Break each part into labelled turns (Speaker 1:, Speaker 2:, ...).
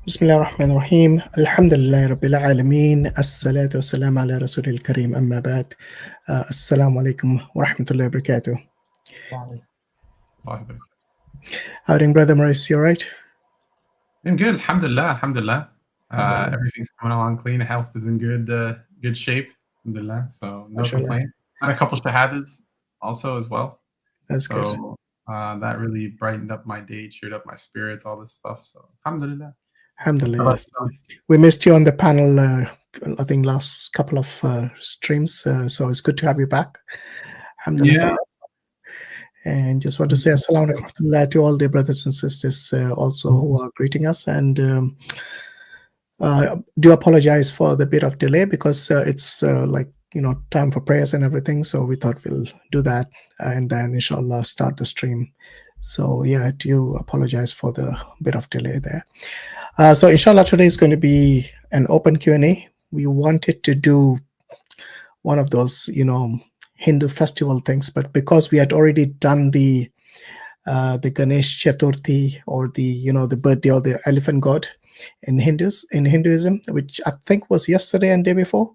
Speaker 1: بسم الله الرحمن الرحيم الحمد لله رب العالمين الصلاة والسلام على رسول الكريم أما بعد السلام عليكم ورحمة الله وبركاته. How are you doing, Brother Muris? You alright?
Speaker 2: Doing good, alhamdulillah, alhamdulillah. Everything's coming along clean. Health is in good shape, alhamdulillah. So no complaints. Had a couple shahadas also as well.
Speaker 1: That's good.
Speaker 2: So that really brightened up my day, cheered up my spirits, all this stuff. So alhamdulillah.
Speaker 1: Alhamdulillah. Yes. We missed you on the panel, I think last couple of streams. So it's good to have you back. Alhamdulillah.
Speaker 2: Yeah.
Speaker 1: And just want to say assalamu alaikum to all the brothers and sisters also who are greeting us. And do apologize for the bit of delay because it's time for prayers and everything. So we thought we'll do that and then inshallah start the stream. So yeah, I do apologize for the bit of delay there. So inshallah today is going to be an open Q&A. We wanted to do one of those, Hindu festival things, but because we had already done the Ganesh Chaturthi or the birthday of the elephant god in Hinduism, which I think was yesterday and day before,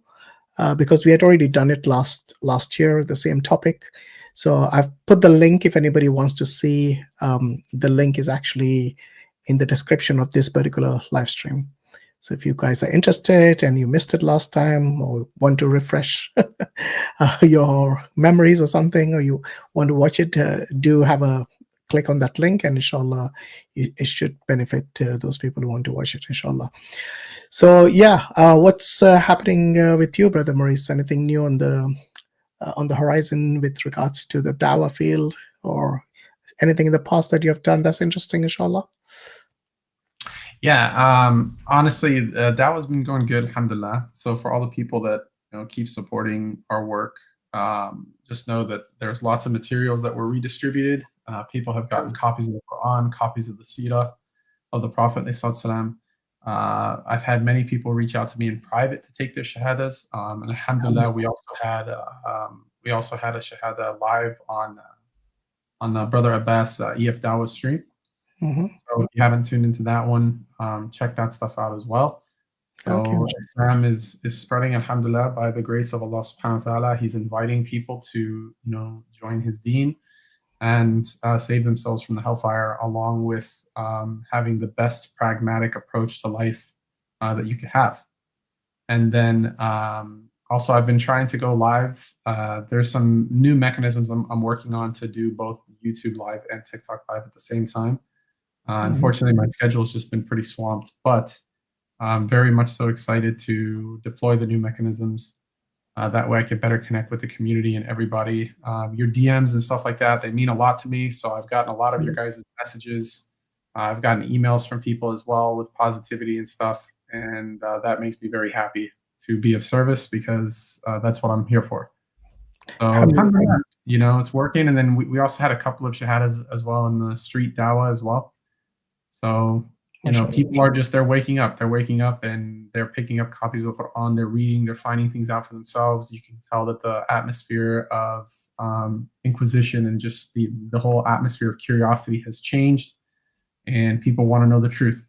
Speaker 1: because we had already done it last year, the same topic. So I've put the link if anybody wants to see. The link is actually in the description of this particular live stream. So if you guys are interested and you missed it last time or want to refresh your memories or something, or you want to watch it, do have a click on that link, and inshallah it should benefit those people who want to watch it, inshallah. So yeah, what's happening with you, Brother Muris? Anything new on the horizon with regards to the dawah field, or anything in the past that you have done that's interesting, inshallah?
Speaker 2: Yeah, honestly, dawah's been going good, alhamdulillah. So for all the people that keep supporting our work, just know that there's lots of materials that were redistributed. People have gotten copies of the Quran, copies of the Seerah of the Prophet. I've had many people reach out to me in private to take their shahadas. And alhamdulillah, we also had a shahada live on Brother Abbas EF Dawah stream.
Speaker 1: Mm-hmm.
Speaker 2: So if you haven't tuned into that one, check that stuff out as well. So
Speaker 1: Okay.
Speaker 2: Islam is spreading, alhamdulillah, by the grace of Allah subhanahu wa ta'ala. He's inviting people to join his deen and save themselves from the hellfire, along with having the best pragmatic approach to life that you could have. And then also I've been trying to go live. There's some new mechanisms I'm working on to do both YouTube live and TikTok live at the same time. Unfortunately, my schedule has just been pretty swamped, but I'm very much so excited to deploy the new mechanisms. That way I can better connect with the community and everybody. Your DMs and stuff like that, they mean a lot to me. So I've gotten a lot of your guys' messages. I've gotten emails from people as well with positivity and stuff. And that makes me very happy to be of service, because that's what I'm here for. So alhamdulillah, it's working. And then we also had a couple of shahadas as well in the street dawah as well. So, people are they're waking up and they're picking up copies of the Quran, they're reading, they're finding things out for themselves. You can tell that the atmosphere of inquisition and just the whole atmosphere of curiosity has changed, and people want to know the truth.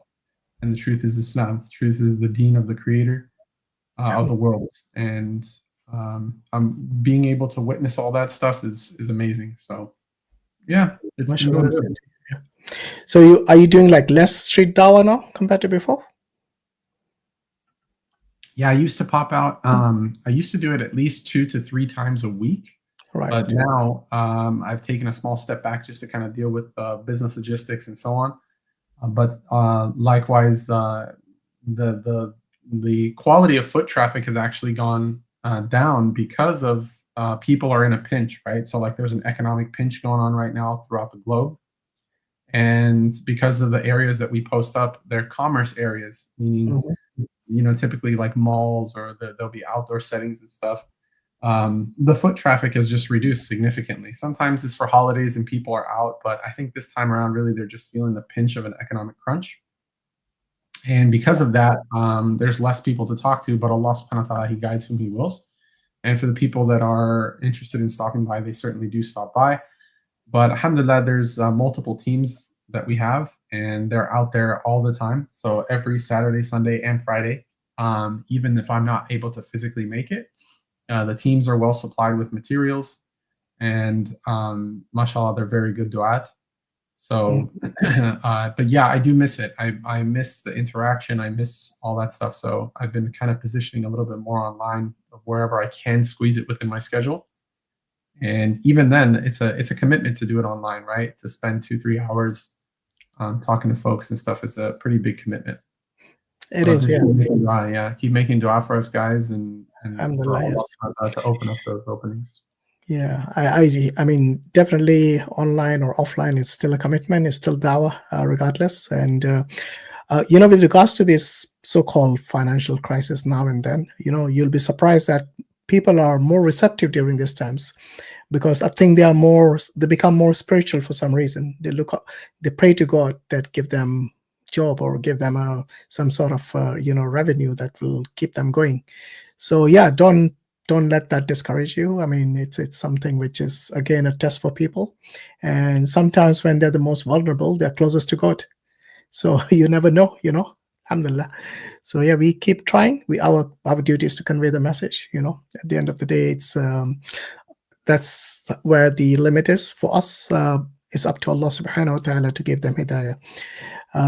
Speaker 2: And the truth is Islam. The truth is the deen of the creator of the world. And being able to witness all that stuff is amazing. So, yeah, it's been going good.
Speaker 1: So are you doing like less street dawah now compared to before?
Speaker 2: Yeah, I used to pop out. I used to do it at least 2 to 3 times a week.
Speaker 1: Right.
Speaker 2: But now I've taken a small step back just to kind of deal with business logistics and so on. But likewise, the quality of foot traffic has actually gone down because of people are in a pinch, right? So like there's an economic pinch going on right now throughout the globe. And because of the areas that we post up, they're commerce areas, meaning, typically like malls, or there'll be outdoor settings and stuff. The foot traffic has just reduced significantly. Sometimes it's for holidays and people are out, but I think this time around, really, they're just feeling the pinch of an economic crunch. And because of that, there's less people to talk to, but Allah subhanahu wa ta'ala, He guides whom He wills. And for the people that are interested in stopping by, they certainly do stop by. But alhamdulillah, there's multiple teams that we have, and they're out there all the time. So every Saturday, Sunday, and Friday, even if I'm not able to physically make it, the teams are well supplied with materials, and mashallah, they're very good du'at. So, but yeah, I do miss it. I miss the interaction. I miss all that stuff. So I've been kind of positioning a little bit more online wherever I can squeeze it within my schedule. And even then, it's a commitment to do it online, right? To spend 2-3 hours talking to folks and stuff. It's a pretty big commitment.
Speaker 1: It
Speaker 2: So
Speaker 1: is,
Speaker 2: just
Speaker 1: yeah.
Speaker 2: keep making dua, yeah. Keep making dua for us guys, and for
Speaker 1: Alhamdulillah,
Speaker 2: Allah
Speaker 1: yes.
Speaker 2: to open up those openings.
Speaker 1: Yeah, I mean, definitely online or offline, it's still a commitment. It's still dawah, regardless. And with regards to this so-called financial crisis now and then, you'll be surprised that people are more receptive during these times, because I think they become more spiritual for some reason. They pray to God that give them job or give them some sort of revenue that will keep them going. So yeah, don't let that discourage you. I mean, it's something which is again a test for people, and sometimes when they're the most vulnerable, they're closest to God. So you never know, Alhamdulillah. So yeah, we keep trying. Our duty is to convey the message. At the end of the day, that's where the limit is for us. It's up to Allah Subhanahu wa Taala to give them hidayah.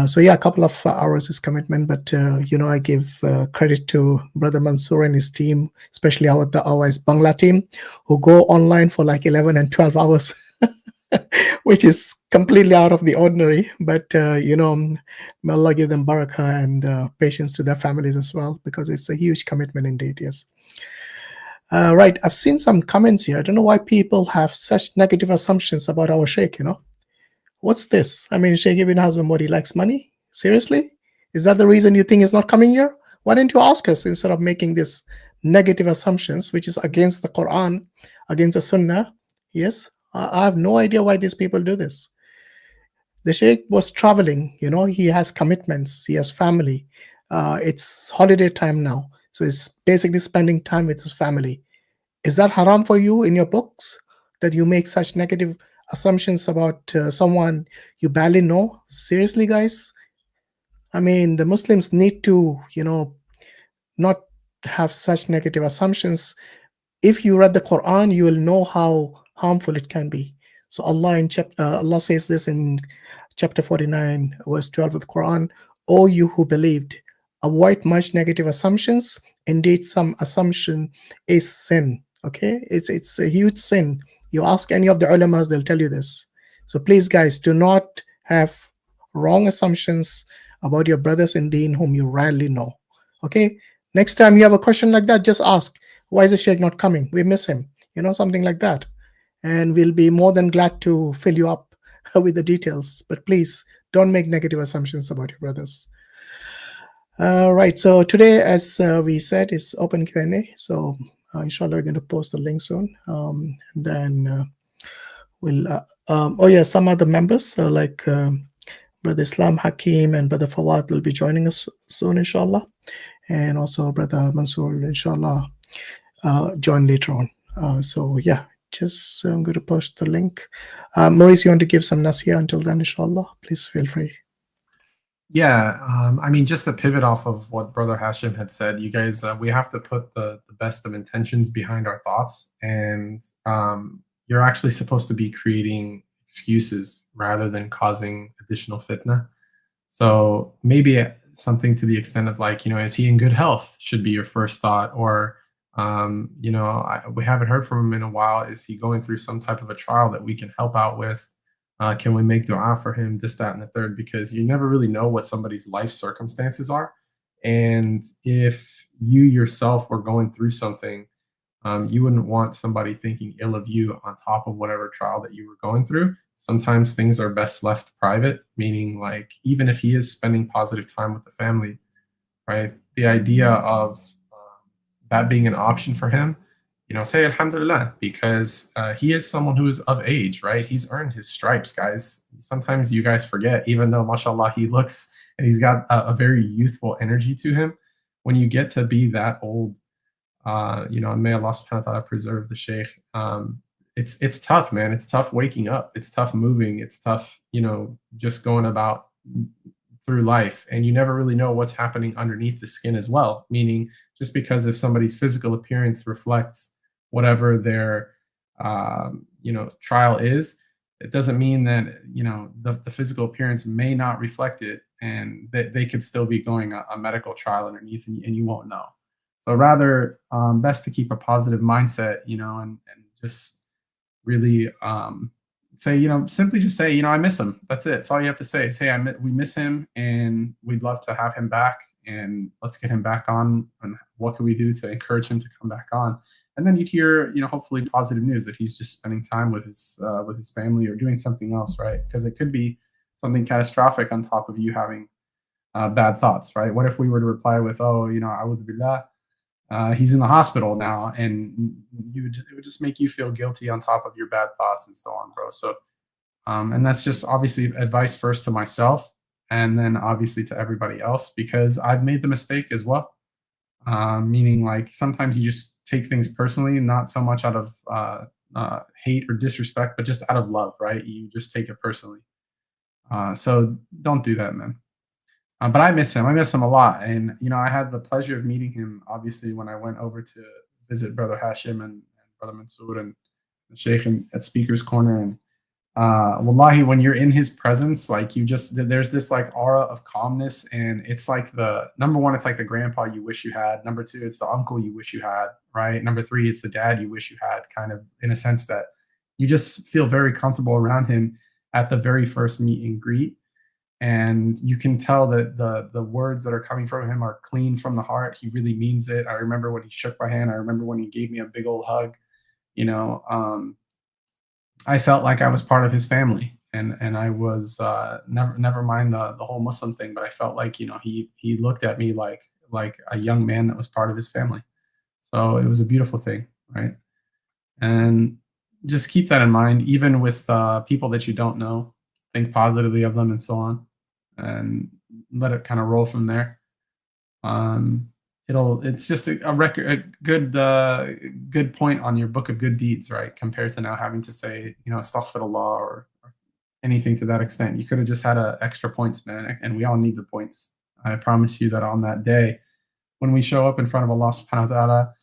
Speaker 1: So yeah, a couple of hours is commitment, but I give credit to Brother Mansur and his team, especially our Bangla team, who go online for like 11 and 12 hours, which is completely out of the ordinary. But may Allah give them barakah and patience to their families as well, because it's a huge commitment indeed. Yes. Right. I've seen some comments here. I don't know why people have such negative assumptions about our sheikh. What's this? I mean, Sheikh Ibn Hazm, what, he likes money? Seriously? Is that the reason you think he's not coming here? Why didn't you ask us instead of making this negative assumptions, which is against the Quran, against the Sunnah? Yes, I have no idea why these people do this. The Sheikh was traveling, he has commitments, he has family. It's holiday time now. So he's basically spending time with his family. Is that haram for you in your books, that you make such negative assumptions about someone you barely know? Seriously, guys? I mean, the Muslims need to, not have such negative assumptions. If you read the Quran, you will know how harmful it can be. So Allah says this in chapter 49, verse 12 of the Quran: "O you who believed, avoid much negative assumptions. Indeed, some assumption is sin." Okay, it's a huge sin. You ask any of the ulamas, they'll tell you this. So please, guys, do not have wrong assumptions about your brothers in deen whom you rarely know. Okay, next time you have a question like that, just ask, why is the sheikh not coming? We miss him, something like that. And we'll be more than glad to fill you up with the details. But please don't make negative assumptions about your brothers. Right. So today, as we said, is open Q&A. So inshallah, we're going to post the link soon. Then we'll. Some other members like Brother Islam, Hakim, and Brother Fawad will be joining us soon, inshallah. And also Brother Mansur, inshallah, join later on. So yeah, just I'm going to post the link. Muris, you want to give some nasiyah until then, inshallah? Please feel free.
Speaker 2: Yeah, I mean, just to pivot off of what Brother Hashim had said, you guys, we have to put the best of intentions behind our thoughts, and you're actually supposed to be creating excuses rather than causing additional fitna. So maybe something to the extent of like, is he in good health should be your first thought, or we haven't heard from him in a while. Is he going through some type of a trial that we can help out with? Can we make dua for him, this, that, and the third? Because you never really know what somebody's life circumstances are. And if you yourself were going through something, you wouldn't want somebody thinking ill of you on top of whatever trial that you were going through. Sometimes things are best left private, meaning like even if he is spending positive time with the family, right? The idea of that being an option for him, say alhamdulillah, because he is someone who is of age, right? He's earned his stripes, guys. Sometimes you guys forget, even though mashallah he looks and he's got a very youthful energy to him, when you get to be that old, and may Allah subhanahu wa ta'ala preserve the sheikh. It's tough, man. It's tough waking up. It's tough moving. It's tough, just going about through life, and you never really know what's happening underneath the skin as well. Meaning, just because if somebody's physical appearance reflects whatever their trial is, it doesn't mean that the physical appearance may not reflect it, and that they could still be going a medical trial underneath, and you won't know. So rather, best to keep a positive mindset, and just really say, simply just say, I miss him. That's it. That's all you have to say. Say, we miss him, and we'd love to have him back, and let's get him back on. And what can we do to encourage him to come back on? And then you'd hear, hopefully positive news that he's just spending time with his family or doing something else, right? Because it could be something catastrophic on top of you having bad thoughts, right? What if we were to reply with, oh, a'udhu billah, he's in the hospital now, and it would just make you feel guilty on top of your bad thoughts and so on, bro. So, and that's just obviously advice first to myself, and then obviously to everybody else, because I've made the mistake as well. Meaning, like, sometimes you just take things personally, not so much out of hate or disrespect, but just out of love, right? You just take it personally. So don't do that, man. But I miss him. I miss him a lot. And, I had the pleasure of meeting him, obviously, when I went over to visit Brother Hashim and Brother Mansur and the Sheikh at Speaker's Corner. And wallahi, when you're in his presence, like, there's this like aura of calmness. And it's like number one, it's like the grandpa you wish you had. Number two, it's the uncle you wish you had, right? Number three, it's the dad you wish you had, kind of, in a sense that you just feel very comfortable around him at the very first meet and greet. And you can tell that the words that are coming from him are clean from the heart. He really means it. I remember when he shook my hand. I remember when he gave me a big old hug. I felt like I was part of his family, and I was never mind the whole Muslim thing, but I felt like he looked at me like a young man that was part of his family. So it was a beautiful thing, right? And just keep that in mind, even with people that you don't know. Think positively of them and so on, and let it kind of roll from there. It's just a good point on your book of good deeds, right? Compared to now having to say, astaghfirullah or anything to that extent. You could have just had extra points, man, and we all need the points. I promise you that on that day, when we show up in front of Allah subhanahu wa ta'ala,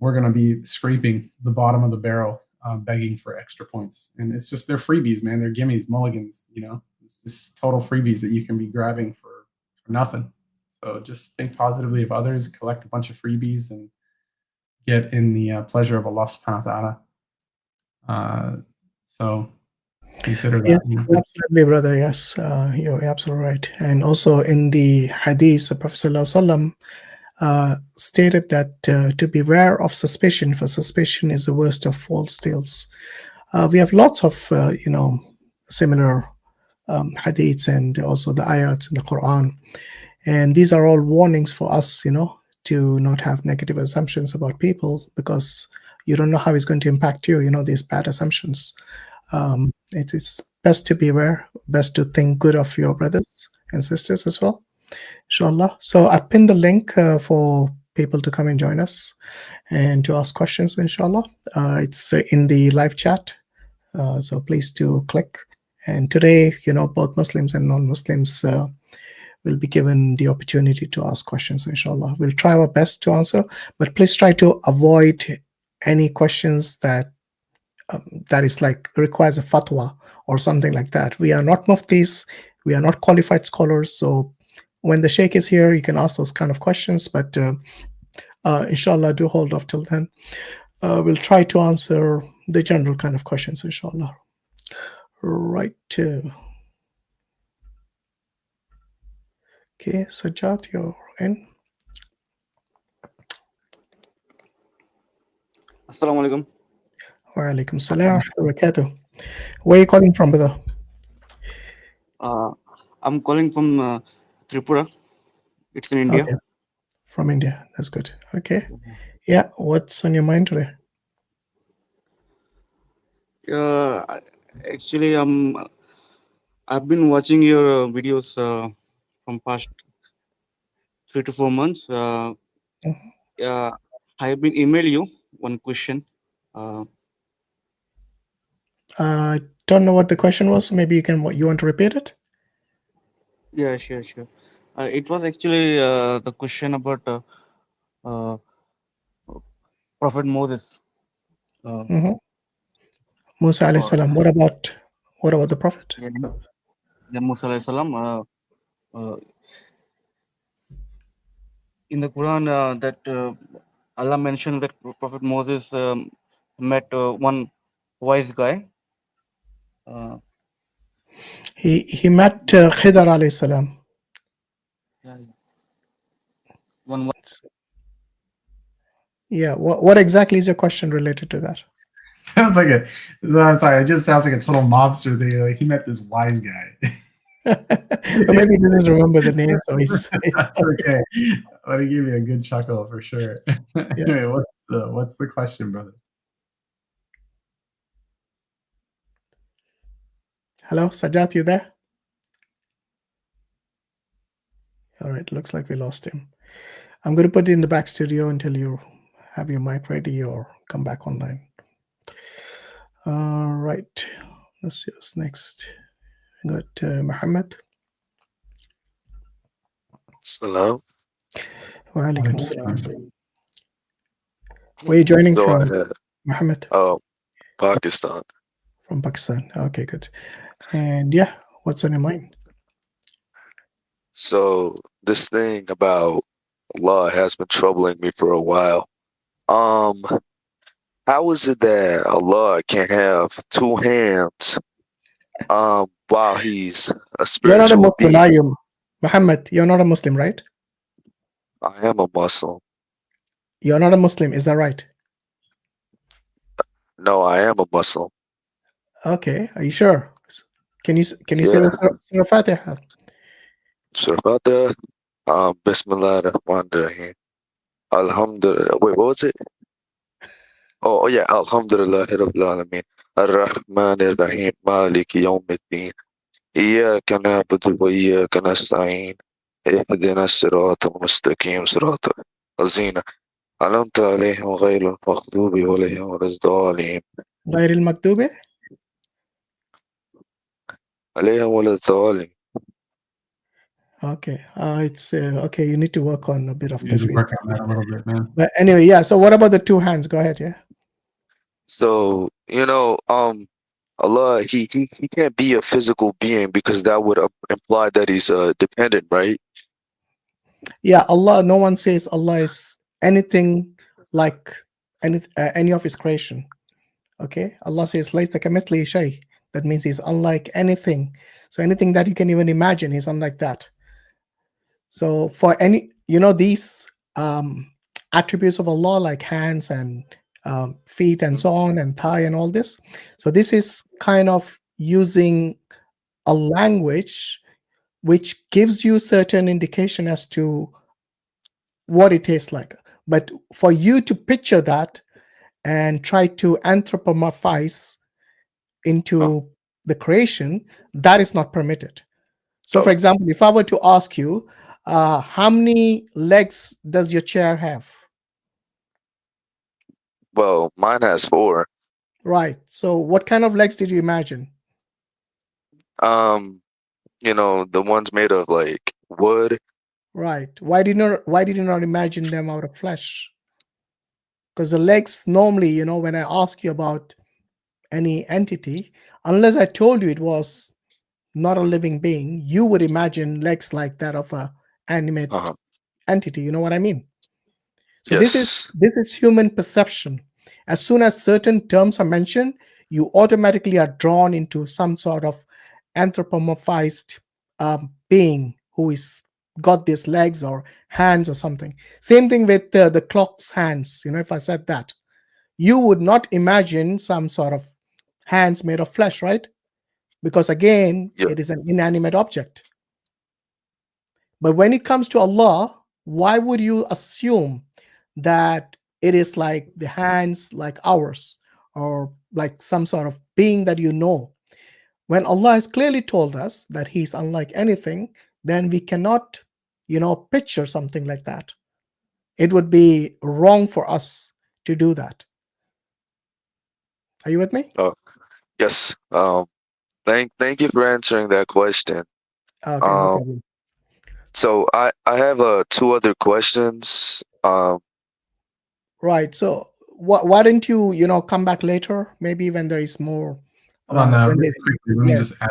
Speaker 2: we're going to be scraping the bottom of the barrel, begging for extra points. And it's just, they're freebies, man. They're gimmies, mulligans, It's just total freebies that you can be grabbing for nothing. So just think positively of others, collect a bunch of freebies, and get in the pleasure of Allah subhanahu wa ta'ala. So consider that.
Speaker 1: Yes, absolutely, brother. Yes, you're absolutely right. And also in the hadith, the Prophet ﷺ stated that to beware of suspicion, for suspicion is the worst of false tales. We have lots of, similar hadiths and also the ayats in the Quran. And these are all warnings for us, to not have negative assumptions about people, because you don't know how it's going to impact you, these bad assumptions. It is best to be aware, best to think good of your brothers and sisters as well, inshallah. So I pinned the link for people to come and join us and to ask questions, inshallah. It's in the live chat, so please do click. And today, both Muslims and non-Muslims will be given the opportunity to ask questions, inshallah. We'll try our best to answer, but please try to avoid any questions that is like requires a fatwa or something like that. We are not muftis, we are not qualified scholars, so when the sheikh is here, you can ask those kind of questions, but inshallah, do hold off till then. We'll try to answer the general kind of questions, inshallah. Right. Okay, Sajjad, you're in.
Speaker 3: Assalamu alaikum.
Speaker 1: Wa alaikum salam wa barakatuh. Where are you calling from, brother?
Speaker 3: I'm calling from Tripura. It's in India.
Speaker 1: Okay. From India. That's good. Okay. Yeah. What's on your mind today?
Speaker 3: Actually, I've been watching your videos from past 3 to 4 months. I've been email you one question.
Speaker 1: I don't know what the question was. Maybe you want to repeat it?
Speaker 3: Yeah, sure, sure. It was actually the question about uh, Prophet Moses. Uh,
Speaker 1: Hmm. Musa alayhi
Speaker 3: uh,
Speaker 1: salam. What about the Prophet?
Speaker 3: yeah, yeah, Musa alayhi salam. Uh, in the Quran, that Allah mentioned that Prophet Moses met one wise guy. Uh,
Speaker 1: He met Khidr alayhi salam.
Speaker 3: yeah, one
Speaker 1: Yeah. What exactly is your question related to that?
Speaker 2: Sounds like a. I'm sorry. It just sounds like a total mobster thing. Like he met this wise guy.
Speaker 1: Or maybe he didn't remember the name, so he's
Speaker 2: That's okay. I'm gonna give you a good chuckle for sure.
Speaker 1: yeah.
Speaker 2: Anyway, what's the question, brother?
Speaker 1: Hello, Sajat, you there? All right, looks like we lost him. I'm going to put it in the back studio until you have your mic ready or come back online. All right, let's see what's next. We got Muhammad.
Speaker 4: Salam.
Speaker 1: Wa alaikum
Speaker 2: Alaikum
Speaker 1: salam.
Speaker 2: salam.
Speaker 1: Where are you joining
Speaker 4: Go
Speaker 1: from,
Speaker 4: ahead.
Speaker 1: Muhammad?
Speaker 4: Pakistan.
Speaker 1: From Pakistan. Okay, good. And yeah, what's on your mind?
Speaker 4: So this thing about Allah has been troubling me for a while. Um, how is it that Allah can have two hands while he's a
Speaker 1: You're not a
Speaker 4: spiritual
Speaker 1: Muslim, are
Speaker 4: being?
Speaker 1: you? Muhammad, you're not a Muslim, right?
Speaker 4: I am a Muslim.
Speaker 1: You're not a Muslim, is that right?
Speaker 4: No, I am a Muslim.
Speaker 1: Okay, are you sure? Can you say
Speaker 4: Yeah.
Speaker 1: the Surah Fatiha?
Speaker 4: Sure about that. Bismillah ar-Rahman ar-Rahim. Alhamdulillah. Wait, what was it? Oh yeah. Alhamdulillah Rabbil Alameen. Ar-Rahman ar-Rahim. Maliki Yawmiddin. إياك نعبد وإياك نستعين اهدنا الصراط المستقيم صراط الذين أنعمت عليهم غير المغضوب عليهم ولا الضالين
Speaker 1: غير المكتوبة?
Speaker 4: عليهم ولا الضالين.
Speaker 1: Okay, it's okay. You need to work on a bit of
Speaker 2: You need to
Speaker 1: tajweed.
Speaker 2: work on that a little bit, man.
Speaker 1: But anyway, yeah. So what about the two hands? Go ahead. Yeah.
Speaker 4: So Allah he can't be a physical being because that would imply that he's dependent, right?
Speaker 1: Yeah. Allah. No one says Allah is anything like any of His creation. Okay. Allah says "Laysa kamithlihi shay." That means He's unlike anything. So anything that you can even imagine, He's unlike that. So for any, these attributes of Allah, like hands and feet and so on, and thigh and all this. So this is kind of using a language which gives you certain indication as to what it tastes like. But for you to picture that and try to anthropomorphize
Speaker 4: Oh,
Speaker 1: into the creation, that is not permitted. So, for
Speaker 4: oh,
Speaker 1: example, if I were to ask you, how many legs does your chair have?
Speaker 4: well, mine has four.
Speaker 1: Right. So, what kind of legs did you imagine?
Speaker 4: Um, the ones made of like wood.
Speaker 1: Right. Why did you not imagine them out of flesh? Because the legs normally, when I ask you about any entity, unless I told you it was not a living being, you would imagine legs like that of a animate
Speaker 4: Uh-huh.
Speaker 1: entity. You know what I mean? So this is
Speaker 4: Yes.
Speaker 1: this is human perception. As soon as certain terms are mentioned, you automatically are drawn into some sort of anthropomorphized being who is got these legs or hands or something. Same thing with the clock's hands. If I said that, you would not imagine some sort of hands made of flesh, right? Because again,
Speaker 4: Yeah.
Speaker 1: it is an inanimate object. But when it comes to Allah, why would you assume that it is like the hands like ours or like some sort of being that you know? When Allah has clearly told us that He's unlike anything, then we cannot, picture something like that. It would be wrong for us to do that. Are you with me?
Speaker 4: Oh, yes. Thank you for answering that question.
Speaker 1: Okay, no
Speaker 4: Um,
Speaker 1: problem.
Speaker 4: So I have two other questions.
Speaker 1: Right. So why don't you come back later? Maybe when there is more.
Speaker 2: Hold on,
Speaker 1: When
Speaker 2: really
Speaker 1: there's
Speaker 2: quickly. Let me
Speaker 1: yes,
Speaker 2: just add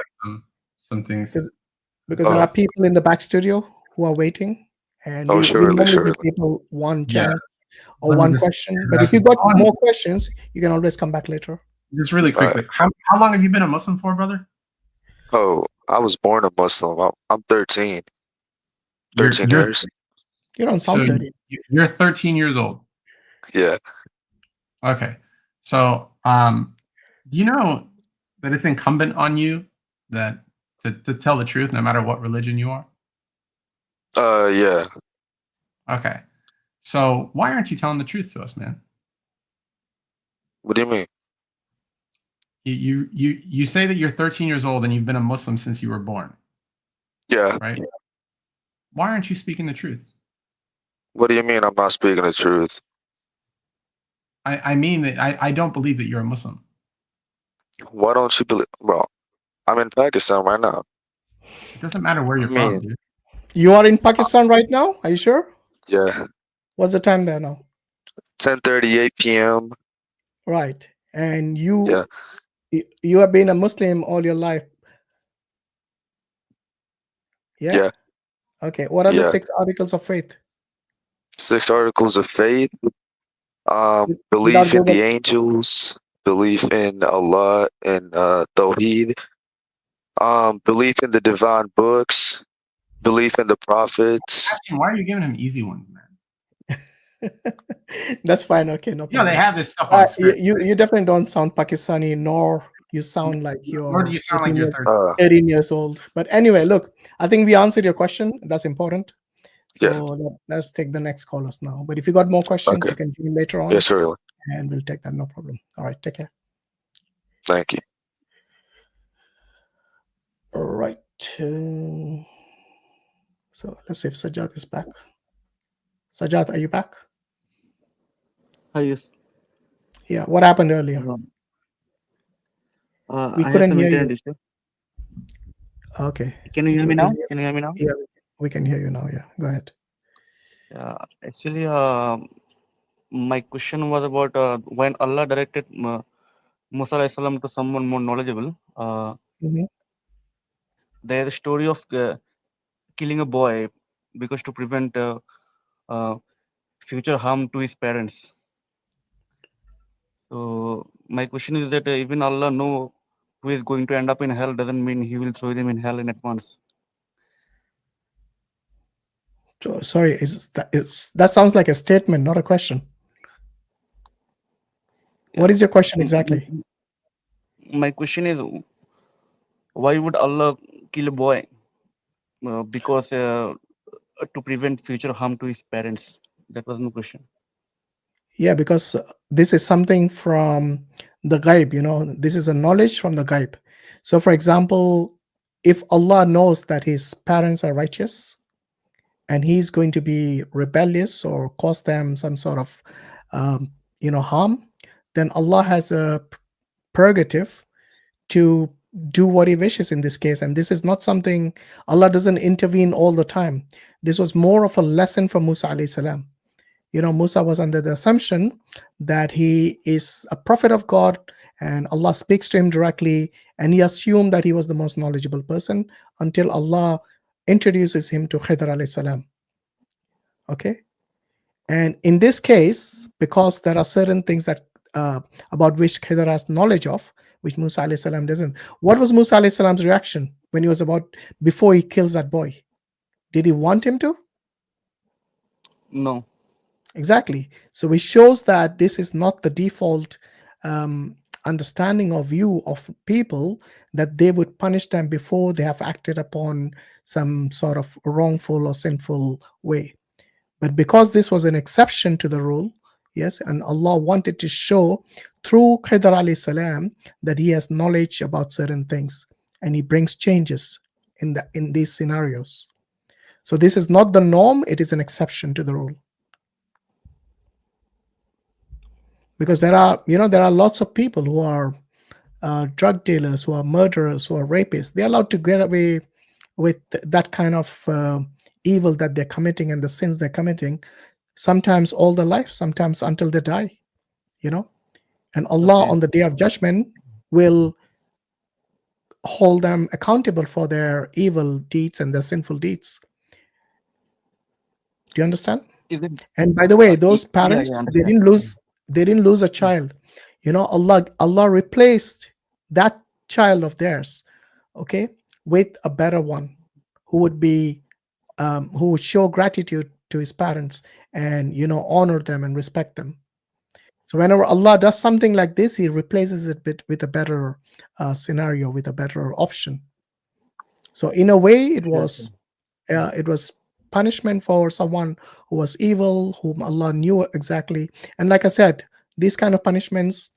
Speaker 2: some things.
Speaker 1: because there
Speaker 4: Oh,
Speaker 1: are people in the back studio who are waiting, and
Speaker 4: oh,
Speaker 1: we
Speaker 4: surely,
Speaker 1: normally give
Speaker 4: surely.
Speaker 1: people one
Speaker 2: Yeah.
Speaker 1: chance or
Speaker 2: Let me
Speaker 1: one
Speaker 2: just
Speaker 1: question. But if
Speaker 2: address
Speaker 1: you
Speaker 2: it.
Speaker 1: got more questions, you can always come back later.
Speaker 2: Just really
Speaker 4: All right.
Speaker 2: quickly. How long have you been a Muslim for, brother?
Speaker 4: Oh, I was born a Muslim. I'm 13.
Speaker 2: You're
Speaker 4: 13
Speaker 2: you're
Speaker 4: years.
Speaker 1: You don't
Speaker 2: so
Speaker 1: sound 30.
Speaker 2: you're 13 years old.
Speaker 4: Yeah.
Speaker 2: Okay. So do you know that it's incumbent on you that to tell the truth no matter what religion you are?
Speaker 4: Yeah.
Speaker 2: Okay. So why aren't you telling the truth to us, man?
Speaker 4: What do you mean?
Speaker 2: You say that you're 13 years old and you've been a Muslim since you were born,
Speaker 4: Yeah.
Speaker 2: right? Why aren't you speaking the truth?
Speaker 4: What do you mean I'm not speaking the truth?
Speaker 2: I mean that I don't believe that you're a Muslim.
Speaker 4: Why don't you believe? Bro, I'm in Pakistan right now.
Speaker 2: It doesn't matter where you're from, dude.
Speaker 1: You are in Pakistan right now? Are you sure?
Speaker 4: Yeah.
Speaker 1: What's the time there now?
Speaker 4: 10:38 p.m.
Speaker 1: Right. And
Speaker 4: Yeah.
Speaker 1: you have been a Muslim all your life. Yeah?
Speaker 4: Yeah.
Speaker 1: Okay. What are the
Speaker 4: Yeah.
Speaker 1: 6 articles of faith?
Speaker 4: 6 articles of faith.
Speaker 1: Without
Speaker 4: Belief in
Speaker 1: going
Speaker 4: the angels, belief in Allah and Tawheed, belief in the divine books, belief in the prophets.
Speaker 2: Hashim, why are you giving him easy ones, man?
Speaker 1: That's fine. Okay, no
Speaker 2: You know,
Speaker 1: problem.
Speaker 2: they have this stuff on script.
Speaker 1: You definitely don't sound Pakistani, nor you sound like
Speaker 2: Nor
Speaker 1: you're
Speaker 2: do you sound like you're 13.
Speaker 1: 13 years old. But anyway, look, I think we answered your question. That's important.
Speaker 4: Yeah.
Speaker 1: So let's take the next callers now. But if you got more questions,
Speaker 4: Okay.
Speaker 1: you can join later on,
Speaker 4: Yeah, surely.
Speaker 1: and we'll take that. No problem. All right, take care.
Speaker 4: Thank you.
Speaker 1: All right. So let's see if Sajjad is back. Sajjad, are you back?
Speaker 3: Yes.
Speaker 1: Yeah. What happened earlier? We
Speaker 3: I had
Speaker 1: couldn't
Speaker 3: some
Speaker 1: hear
Speaker 3: internet
Speaker 1: you.
Speaker 3: issue.
Speaker 1: Okay.
Speaker 3: Can you hear me now? Can you hear me now?
Speaker 1: Yeah, we can hear you now. Yeah, go ahead.
Speaker 3: Actually, my question was about when Allah directed Musa alayhi salam to someone more knowledgeable.
Speaker 1: Mhm.
Speaker 3: There's a story of killing a boy because to prevent future harm to his parents. So my question is that even Allah know who is going to end up in hell doesn't mean He will throw them in hell in advance.
Speaker 1: So, sorry, that sounds like a statement, not a question. What is your question exactly?
Speaker 3: My question is, why would Allah kill a boy? Because to prevent future harm to his parents. That was my question.
Speaker 1: Yeah, because this is something from the ghaib, this is a knowledge from the ghaib. So, for example, if Allah knows that his parents are righteous and he's going to be rebellious or cause them some sort of, harm, then Allah has a prerogative to do what he wishes in this case. And this is not something, Allah doesn't intervene all the time. This was more of a lesson for Musa alayhi salam. Musa was under the assumption that he is a prophet of God and Allah speaks to him directly, and he assumed that he was the most knowledgeable person until Allah introduces him to Khidr alayhi salam. Okay? And in this case, because there are certain things that about which Khidr has knowledge of, which Musa alayhi salam doesn't. What was Musa alayhi salam's reaction when he was before he kills that boy? Did he want him to?
Speaker 3: No.
Speaker 1: Exactly. So it shows that this is not the default understanding or view of people, that they would punish them before they have acted upon some sort of wrongful or sinful way. But because this was an exception to the rule, yes, and Allah wanted to show through Khidr alayhi salam that he has knowledge about certain things, and he brings changes in these scenarios. So this is not the norm, it is an exception to the rule. Because there are lots of people who are drug dealers, who are murderers, who are rapists. They're allowed to get away with that kind of evil that they're committing and the sins they're committing, sometimes all their life, sometimes until they die, and Allah
Speaker 3: Okay.
Speaker 1: on the day of judgment will hold them accountable for their evil deeds and their sinful deeds. Do you understand?
Speaker 3: Is it?
Speaker 1: And by the way, those
Speaker 3: Yeah,
Speaker 1: parents,
Speaker 3: yeah,
Speaker 1: they
Speaker 3: understand.
Speaker 1: didn't lose a child. Allah replaced that child of theirs, okay, with a better one who would be who would show gratitude to his parents and honor them and respect them. So whenever Allah does something like this, He replaces it with a better scenario, with a better option. So in a way, it
Speaker 3: Sure,
Speaker 1: was punishment for someone who was evil, whom Allah knew exactly. And like I said, these kind of punishments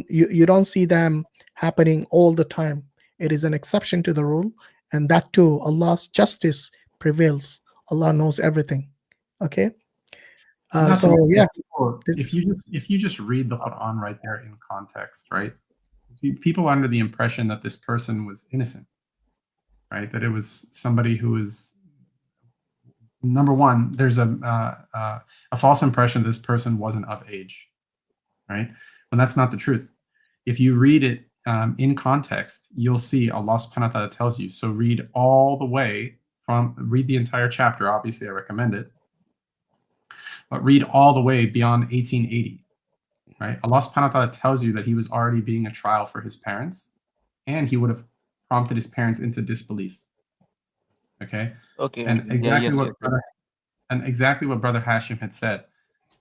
Speaker 1: you don't see them happening all the time. It is an exception to the rule, and that too, Allah's justice prevails. Allah knows everything. Okay.
Speaker 2: Not to
Speaker 1: So
Speaker 2: mention,
Speaker 1: yeah,
Speaker 2: if you just read the Quran right there in context, right? People are under the impression that this person was innocent, right? That it was somebody who was, number one, there's a false impression this person wasn't of age, right? When that's not the truth. If you read it in context, you'll see Allah subhanahu wa ta'ala tells you. So read all the way read the entire chapter. Obviously, I recommend it. But read all the way beyond 1880, right? Allah subhanahu wa ta'ala tells you that he was already being a trial for his parents, and he would have prompted his parents into disbelief. Okay?
Speaker 3: Okay.
Speaker 2: And
Speaker 3: Yeah,
Speaker 2: exactly
Speaker 3: yes,
Speaker 2: exactly what Brother Hashim had said.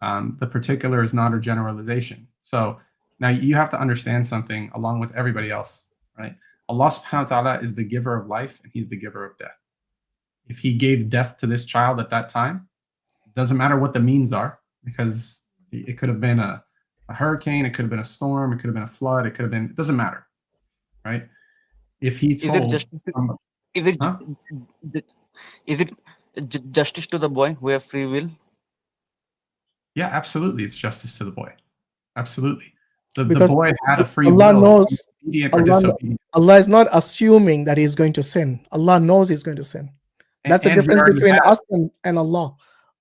Speaker 2: The particular is not a generalization. So now you have to understand something along with everybody else, right? Allah subhanahu wa ta'ala is the giver of life, and he's the giver of death. If he gave death to this child at that time, it doesn't matter what the means are, because it could have been a hurricane, it could have been a storm, it could have been a flood, it doesn't matter, right? If he
Speaker 3: Is it
Speaker 2: told
Speaker 3: justice?
Speaker 2: some-
Speaker 3: Is it
Speaker 2: huh?
Speaker 3: is it justice to the boy who have free will?
Speaker 2: Yeah, absolutely, it's justice to the boy. Absolutely. The
Speaker 1: because
Speaker 2: boy had a free
Speaker 1: Allah
Speaker 2: will,
Speaker 1: knows,
Speaker 2: obedient or disobedient.
Speaker 1: Allah is not assuming that he's going to sin. Allah knows he's going to sin. That's the
Speaker 2: And he
Speaker 1: difference
Speaker 2: already
Speaker 1: between
Speaker 2: had.
Speaker 1: us and Allah.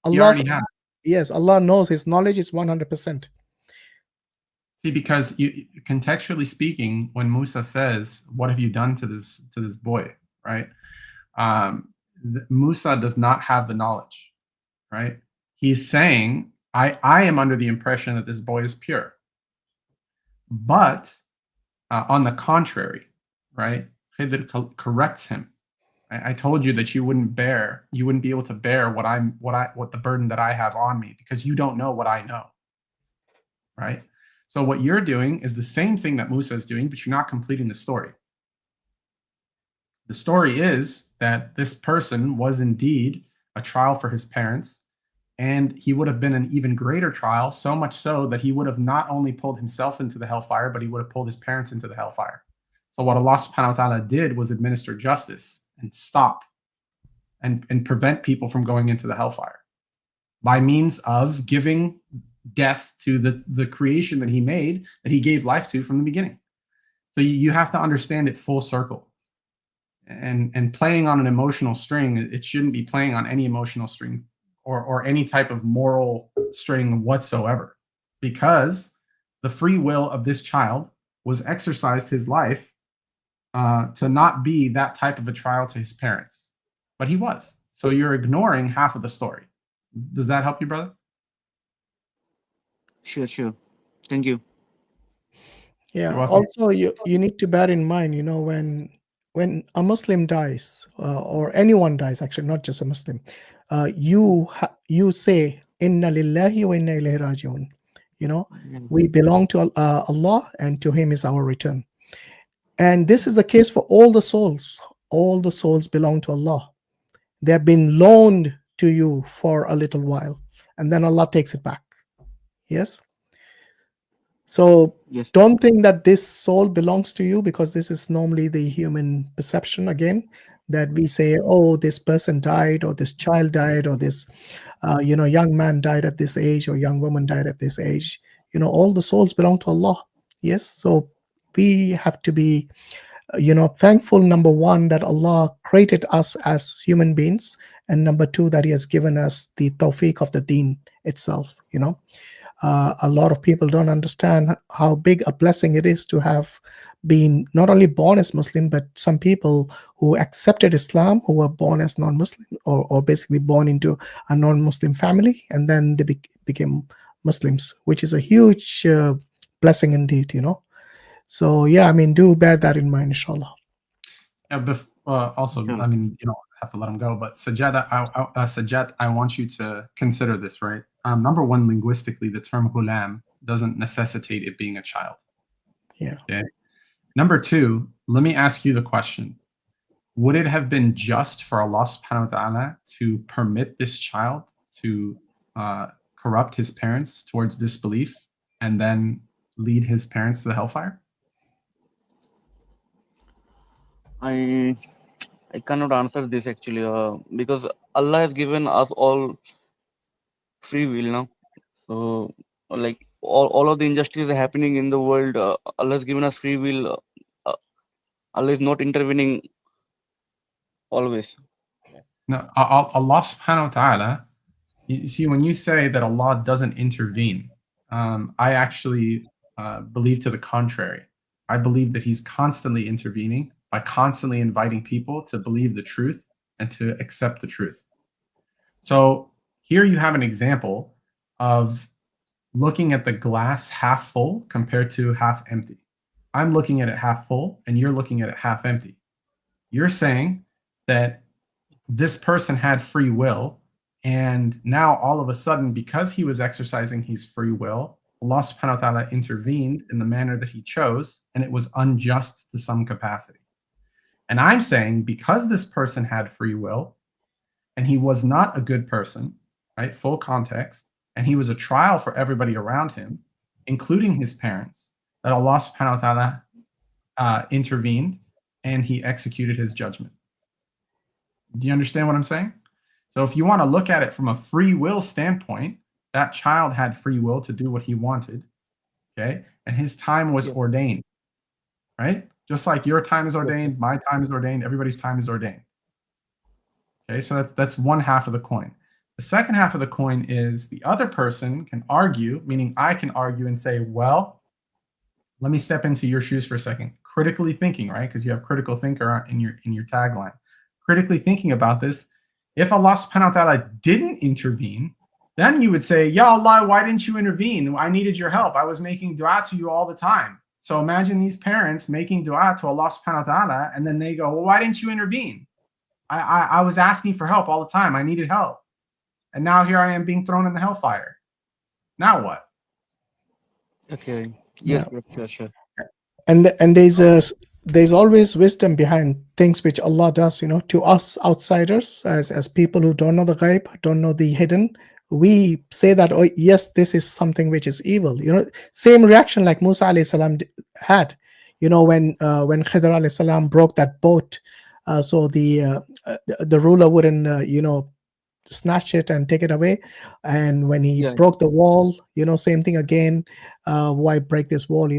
Speaker 2: He
Speaker 1: Allah,
Speaker 2: already had.
Speaker 1: yes, Allah knows. His knowledge is 100%.
Speaker 2: See, because contextually speaking, when Musa says, "What have you done to this boy?" Right? Musa does not have the knowledge, right? He's saying, I am under the impression that this boy is pure. But on the contrary, right? Khidr corrects him. I told you that you wouldn't be able to bear what the burden that I have on me, because you don't know what I know, right? So what you're doing is the same thing that Musa is doing, but you're not completing the story. The story is that this person was indeed a trial for his parents, and he would have been an even greater trial, so much so that he would have not only pulled himself into the hellfire, but he would have pulled his parents into the hellfire. So what Allah subhanahu wa ta'ala did was administer justice and stop and prevent people from going into the hellfire by means of giving death to the creation that he made, that he gave life to from the beginning. So you have to understand it full circle. And playing on an emotional string, it shouldn't be playing on any emotional string or any type of moral string whatsoever, because the free will of this child was exercised his life to not be that type of a trial to his parents, but he was. So you're ignoring half of the story. Does that help you, brother?
Speaker 3: Sure. Thank you.
Speaker 1: Yeah.
Speaker 2: You're welcome.
Speaker 1: Also, you need to bear in mind, when a Muslim dies, or anyone dies, actually, not just a Muslim, you say, Inna lillahi wa inna ilayhi raji'un. We belong to Allah, and to Him is our return. And this is the case for all the souls. All the souls belong to Allah. They have been loaned to you for a little while, and then Allah takes it back. Yes. So
Speaker 3: Yes.
Speaker 1: don't think that this soul belongs to you, because this is normally the human perception again, that we say, oh, this person died, or this child died, or this young man died at this age, or young woman died at this age. All the souls belong to Allah. Yes. So we have to be thankful, number one, that Allah created us as human beings, and number two, that He has given us the tawfiq of the deen itself. A lot of people don't understand how big a blessing it is to have been not only born as Muslim, but some people who accepted Islam, who were born as non-Muslim, or basically born into a non-Muslim family, and then they became Muslims, which is a huge blessing indeed. So yeah, I mean, do bear that in mind, inshallah.
Speaker 2: Yeah, also,
Speaker 3: Sure.
Speaker 2: I mean, you don't have to let him go, but Sajjad, I want you to consider this, right? Number one, linguistically, the term ghulam doesn't necessitate it being a child.
Speaker 1: Yeah.
Speaker 2: Okay. Number two, let me ask you the question. Would it have been just for Allah subhanahu wa ta'ala to permit this child to corrupt his parents towards disbelief and then lead his parents to the hellfire?
Speaker 3: I cannot answer this actually, because Allah has given us all free will now. So like all of the injustices happening in the world, Allah has given us free will. Allah is not intervening always.
Speaker 2: No, Allah subhanahu wa ta'ala, you see, when you say that Allah doesn't intervene, I actually believe to the contrary. I believe that He's constantly intervening by constantly inviting people to believe the truth and to accept the truth. So here you have an example of looking at the glass half full compared to half empty. I'm looking at it half full, and you're looking at it half empty. You're saying that this person had free will, and now all of a sudden, because he was exercising his free will, Allah subhanahu wa ta'ala intervened in the manner that He chose, and it was unjust to some capacity. And I'm saying, because this person had free will, and he was not a good person, right? Full context, and he was a trial for everybody around him, including his parents, that Allah subhanahu wa ta'ala intervened and He executed His judgment. Do you understand what I'm saying? So if you want to look at it from a free will standpoint, that child had free will to do what he wanted, okay? And his time was ordained, right? Just like your time is ordained, my time is ordained, everybody's time is ordained. Okay, so that's one half of the coin. The second half of the coin is the other person can argue, meaning I can argue and say, well, let me step into your shoes for a second. Critically thinking, right? Because you have critical thinker in your tagline. Critically thinking about this, if Allah subhanahu wa ta'ala didn't intervene, then you would say, Ya Allah, why didn't you intervene? I needed your help. I was making dua to you all the time. So imagine these parents making dua to Allah subhanahu wa ta'ala, and then they go, well, why didn't you intervene? I was asking for help all the time. I needed help. And now here I am being thrown in the hellfire. Now what?
Speaker 3: Okay. Yes,
Speaker 1: Yeah.
Speaker 3: sure.
Speaker 1: And there's always wisdom behind things which Allah does. To us outsiders, as people who don't know the ghaib, don't know the hidden, we say that, oh yes, this is something which is evil. Same reaction like Musa alayhi salam had. When Khidr alayhi salam broke that boat, so the ruler wouldn't snatch it and take it away. And when he broke the wall, same thing again. Why break this wall?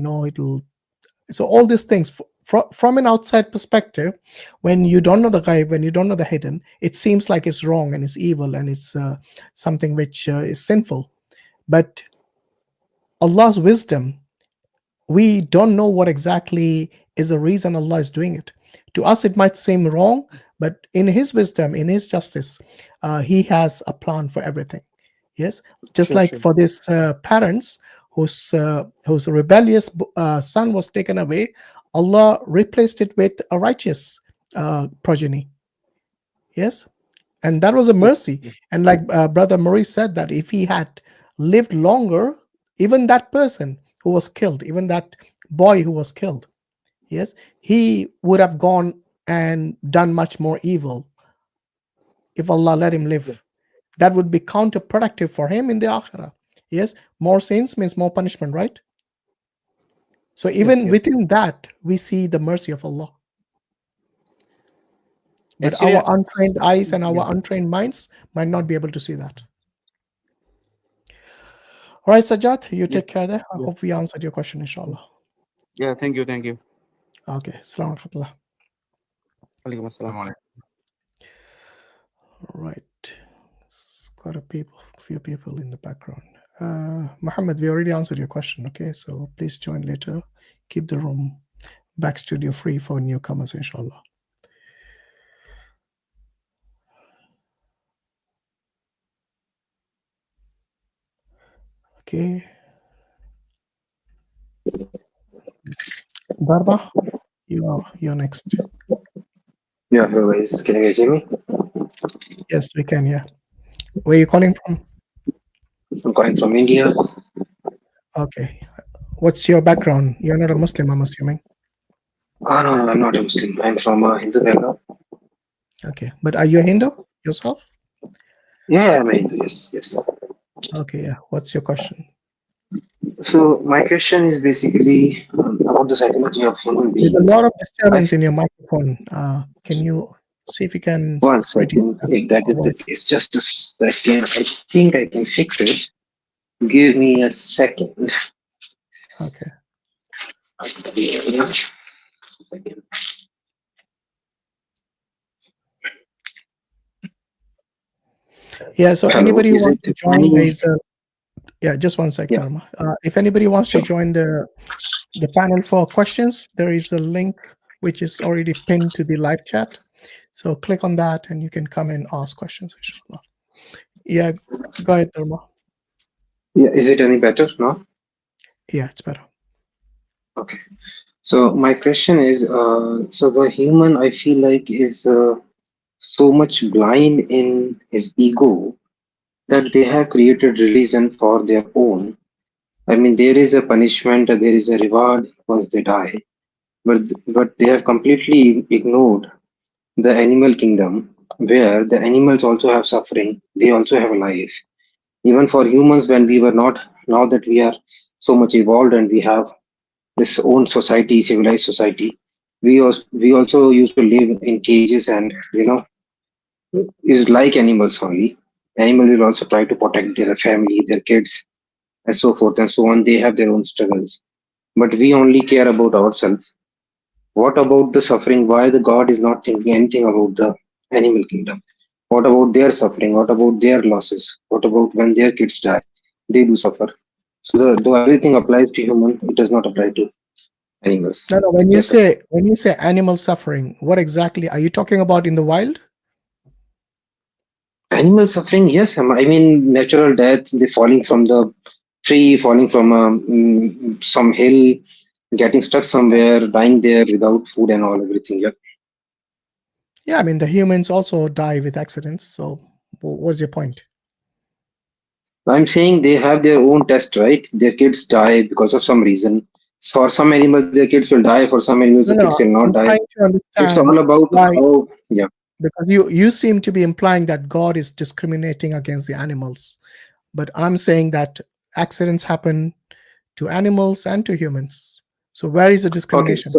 Speaker 1: So all these things from an outside perspective, when you don't know the ghaib, when you don't know the hidden, it seems like it's wrong and it's evil and it's something which is sinful. But Allah's wisdom, we don't know what exactly is the reason Allah is doing it. To us, it might seem wrong, but in His wisdom, in His justice, He has a plan for everything. Yes, just for these parents whose rebellious son was taken away, Allah replaced it with a righteous progeny. Yes, and that was a mercy. And like Brother Muris said, that if he had lived longer, even that person who was killed, even that boy who was killed, yes, he would have gone and done much more evil if Allah let him live. That would be counterproductive for him in the akhirah. Yes, more sins means more punishment, right? So even within that, we see the mercy of Allah. But
Speaker 3: Actually,
Speaker 1: our untrained eyes and our untrained minds might not be able to see that. All right, Sajjad, you take care there. I hope we answered your question, inshallah.
Speaker 3: Yeah, thank you.
Speaker 1: Okay, Assalamu alaikum.
Speaker 3: Alaikum assalam.
Speaker 1: Right. quite a few people in the background. Muhammad, we already answered your question. Okay, so please join later. Keep the room back studio free for newcomers, inshallah. Okay. Dharma, you're next.
Speaker 5: Yeah, hello guys. Can you guys hear me?
Speaker 1: Yes, we can. Yeah. Where are you calling from?
Speaker 5: I'm calling from India.
Speaker 1: Okay. What's your background? You're not a Muslim, I'm assuming.
Speaker 5: Oh, no, I'm not a Muslim. I'm from a Hindu background.
Speaker 1: Okay. But are you a Hindu yourself?
Speaker 5: Yeah, I'm a Hindu. Yes, yes.
Speaker 1: Okay. Yeah. What's your question?
Speaker 5: So my question is basically about the psychology of human
Speaker 1: There's
Speaker 5: beings.
Speaker 1: a lot of disturbance in your microphone. Can you see if you can?
Speaker 5: One second, if that is the case, just a second. I think I can fix it. Give me a second.
Speaker 1: Okay.
Speaker 5: Second.
Speaker 1: Yeah. So
Speaker 5: Hello,
Speaker 1: anybody who
Speaker 5: is
Speaker 1: wants
Speaker 5: it
Speaker 1: to join,
Speaker 5: fine?
Speaker 1: yeah, just one sec,
Speaker 5: Yeah.
Speaker 1: Dharma. If anybody wants
Speaker 5: Sure.
Speaker 1: to join the panel for questions, there is a link which is already pinned to the live chat. So click on that and you can come and ask questions, inshallah. Yeah, go ahead, Dharma.
Speaker 5: Yeah, is it any better now?
Speaker 1: Yeah, it's better.
Speaker 5: Okay. So my question is, so the human I feel like is so much blind in his ego that they have created religion for their own. I mean, there is a punishment, there is a reward once they die, but they have completely ignored the animal kingdom, where the animals also have suffering, they also have a life. Even for humans, when we were not, now that we are so much evolved and we have this own society, civilized society, we also used to live in cages and is like animals only. Animal will also try to protect their family, their kids, and so forth and so on. They have their own struggles, but we only care about ourselves. What about the suffering? Why the God is not thinking anything about the animal kingdom? What about their suffering? What about their losses? What about when their kids die? They do suffer. So though everything applies to human, it does not apply to animals.
Speaker 1: No, when
Speaker 5: Yes, sir.
Speaker 1: you say animal suffering, what exactly are you talking about in the wild?
Speaker 5: Animal suffering, yes. I mean, natural death, they falling from the tree, falling from some hill, getting stuck somewhere, dying there without food and all, everything. Yeah.
Speaker 1: Yeah, I mean, the humans also die with accidents. So what's your point?
Speaker 5: I'm saying they have their own test, right? Their kids die because of some reason. For some animals, their kids will die. For some animals, the kids will not
Speaker 1: I'm
Speaker 5: die.
Speaker 1: trying to
Speaker 5: It's
Speaker 1: understand
Speaker 5: all about
Speaker 1: why.
Speaker 5: how, yeah.
Speaker 1: Because you seem to be implying that God is discriminating against the animals, but I'm saying that accidents happen to animals and to humans. So where is the discrimination?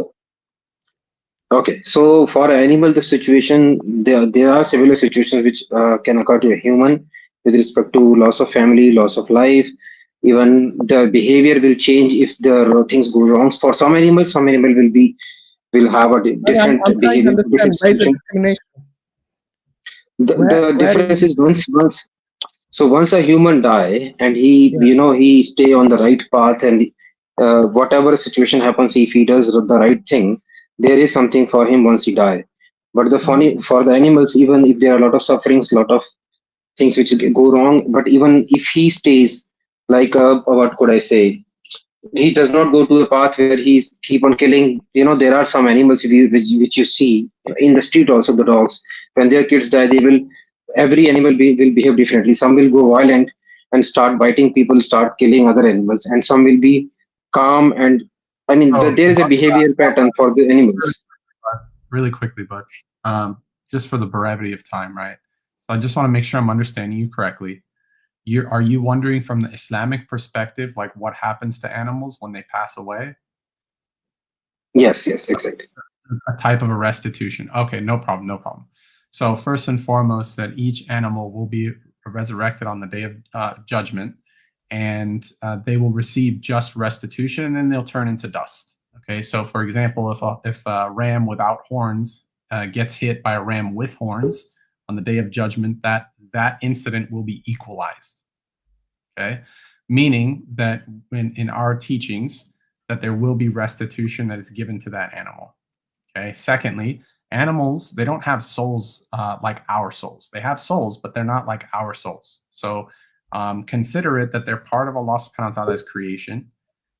Speaker 5: Okay, so for animal, the situation there are similar situations which can occur to a human with respect to loss of family, loss of life. Even the behavior will change if the things go wrong. For some animal will have a different
Speaker 1: I'm trying to
Speaker 5: behavior,
Speaker 1: understand
Speaker 5: different
Speaker 1: why is the
Speaker 5: situation.
Speaker 1: discrimination?
Speaker 5: The
Speaker 1: Where is
Speaker 5: difference
Speaker 1: the
Speaker 5: is once a human die and he
Speaker 1: yeah.
Speaker 5: he stay on the right path and whatever situation happens, if he does the right thing, there is something for him once he die. But the funny for the animals, even if there are a lot of sufferings, lot of things which go wrong, but even if he stays like what could I say, he does not go to a path where he's keep on killing. There are some animals which you see in the street also, the dogs, when their kids die, they will, every animal will behave differently. Some will go violent and start biting people, start killing other animals, and some will be calm. And I mean,
Speaker 2: Oh,
Speaker 5: there is a behavior pattern for the animals.
Speaker 2: really quickly, but just for the brevity of time, right? So I just want to make sure I'm understanding you correctly. Are you wondering from the Islamic perspective, like what happens to animals when they pass away?
Speaker 5: Yes, exactly.
Speaker 2: A type of a restitution. Okay, no problem, no problem. So first and foremost, that each animal will be resurrected on the day of judgment, and they will receive just restitution, and then they'll turn into dust. Okay, so for example, if a ram without horns gets hit by a ram with horns on the day of judgment, that that incident will be equalized. Okay, meaning that in our teachings that there will be restitution that is given to that animal. Okay. Secondly, animals, they don't have souls like our souls. They have souls, but they're not like our souls. So consider it that they're part of Allah subhanahu wa ta'ala's creation.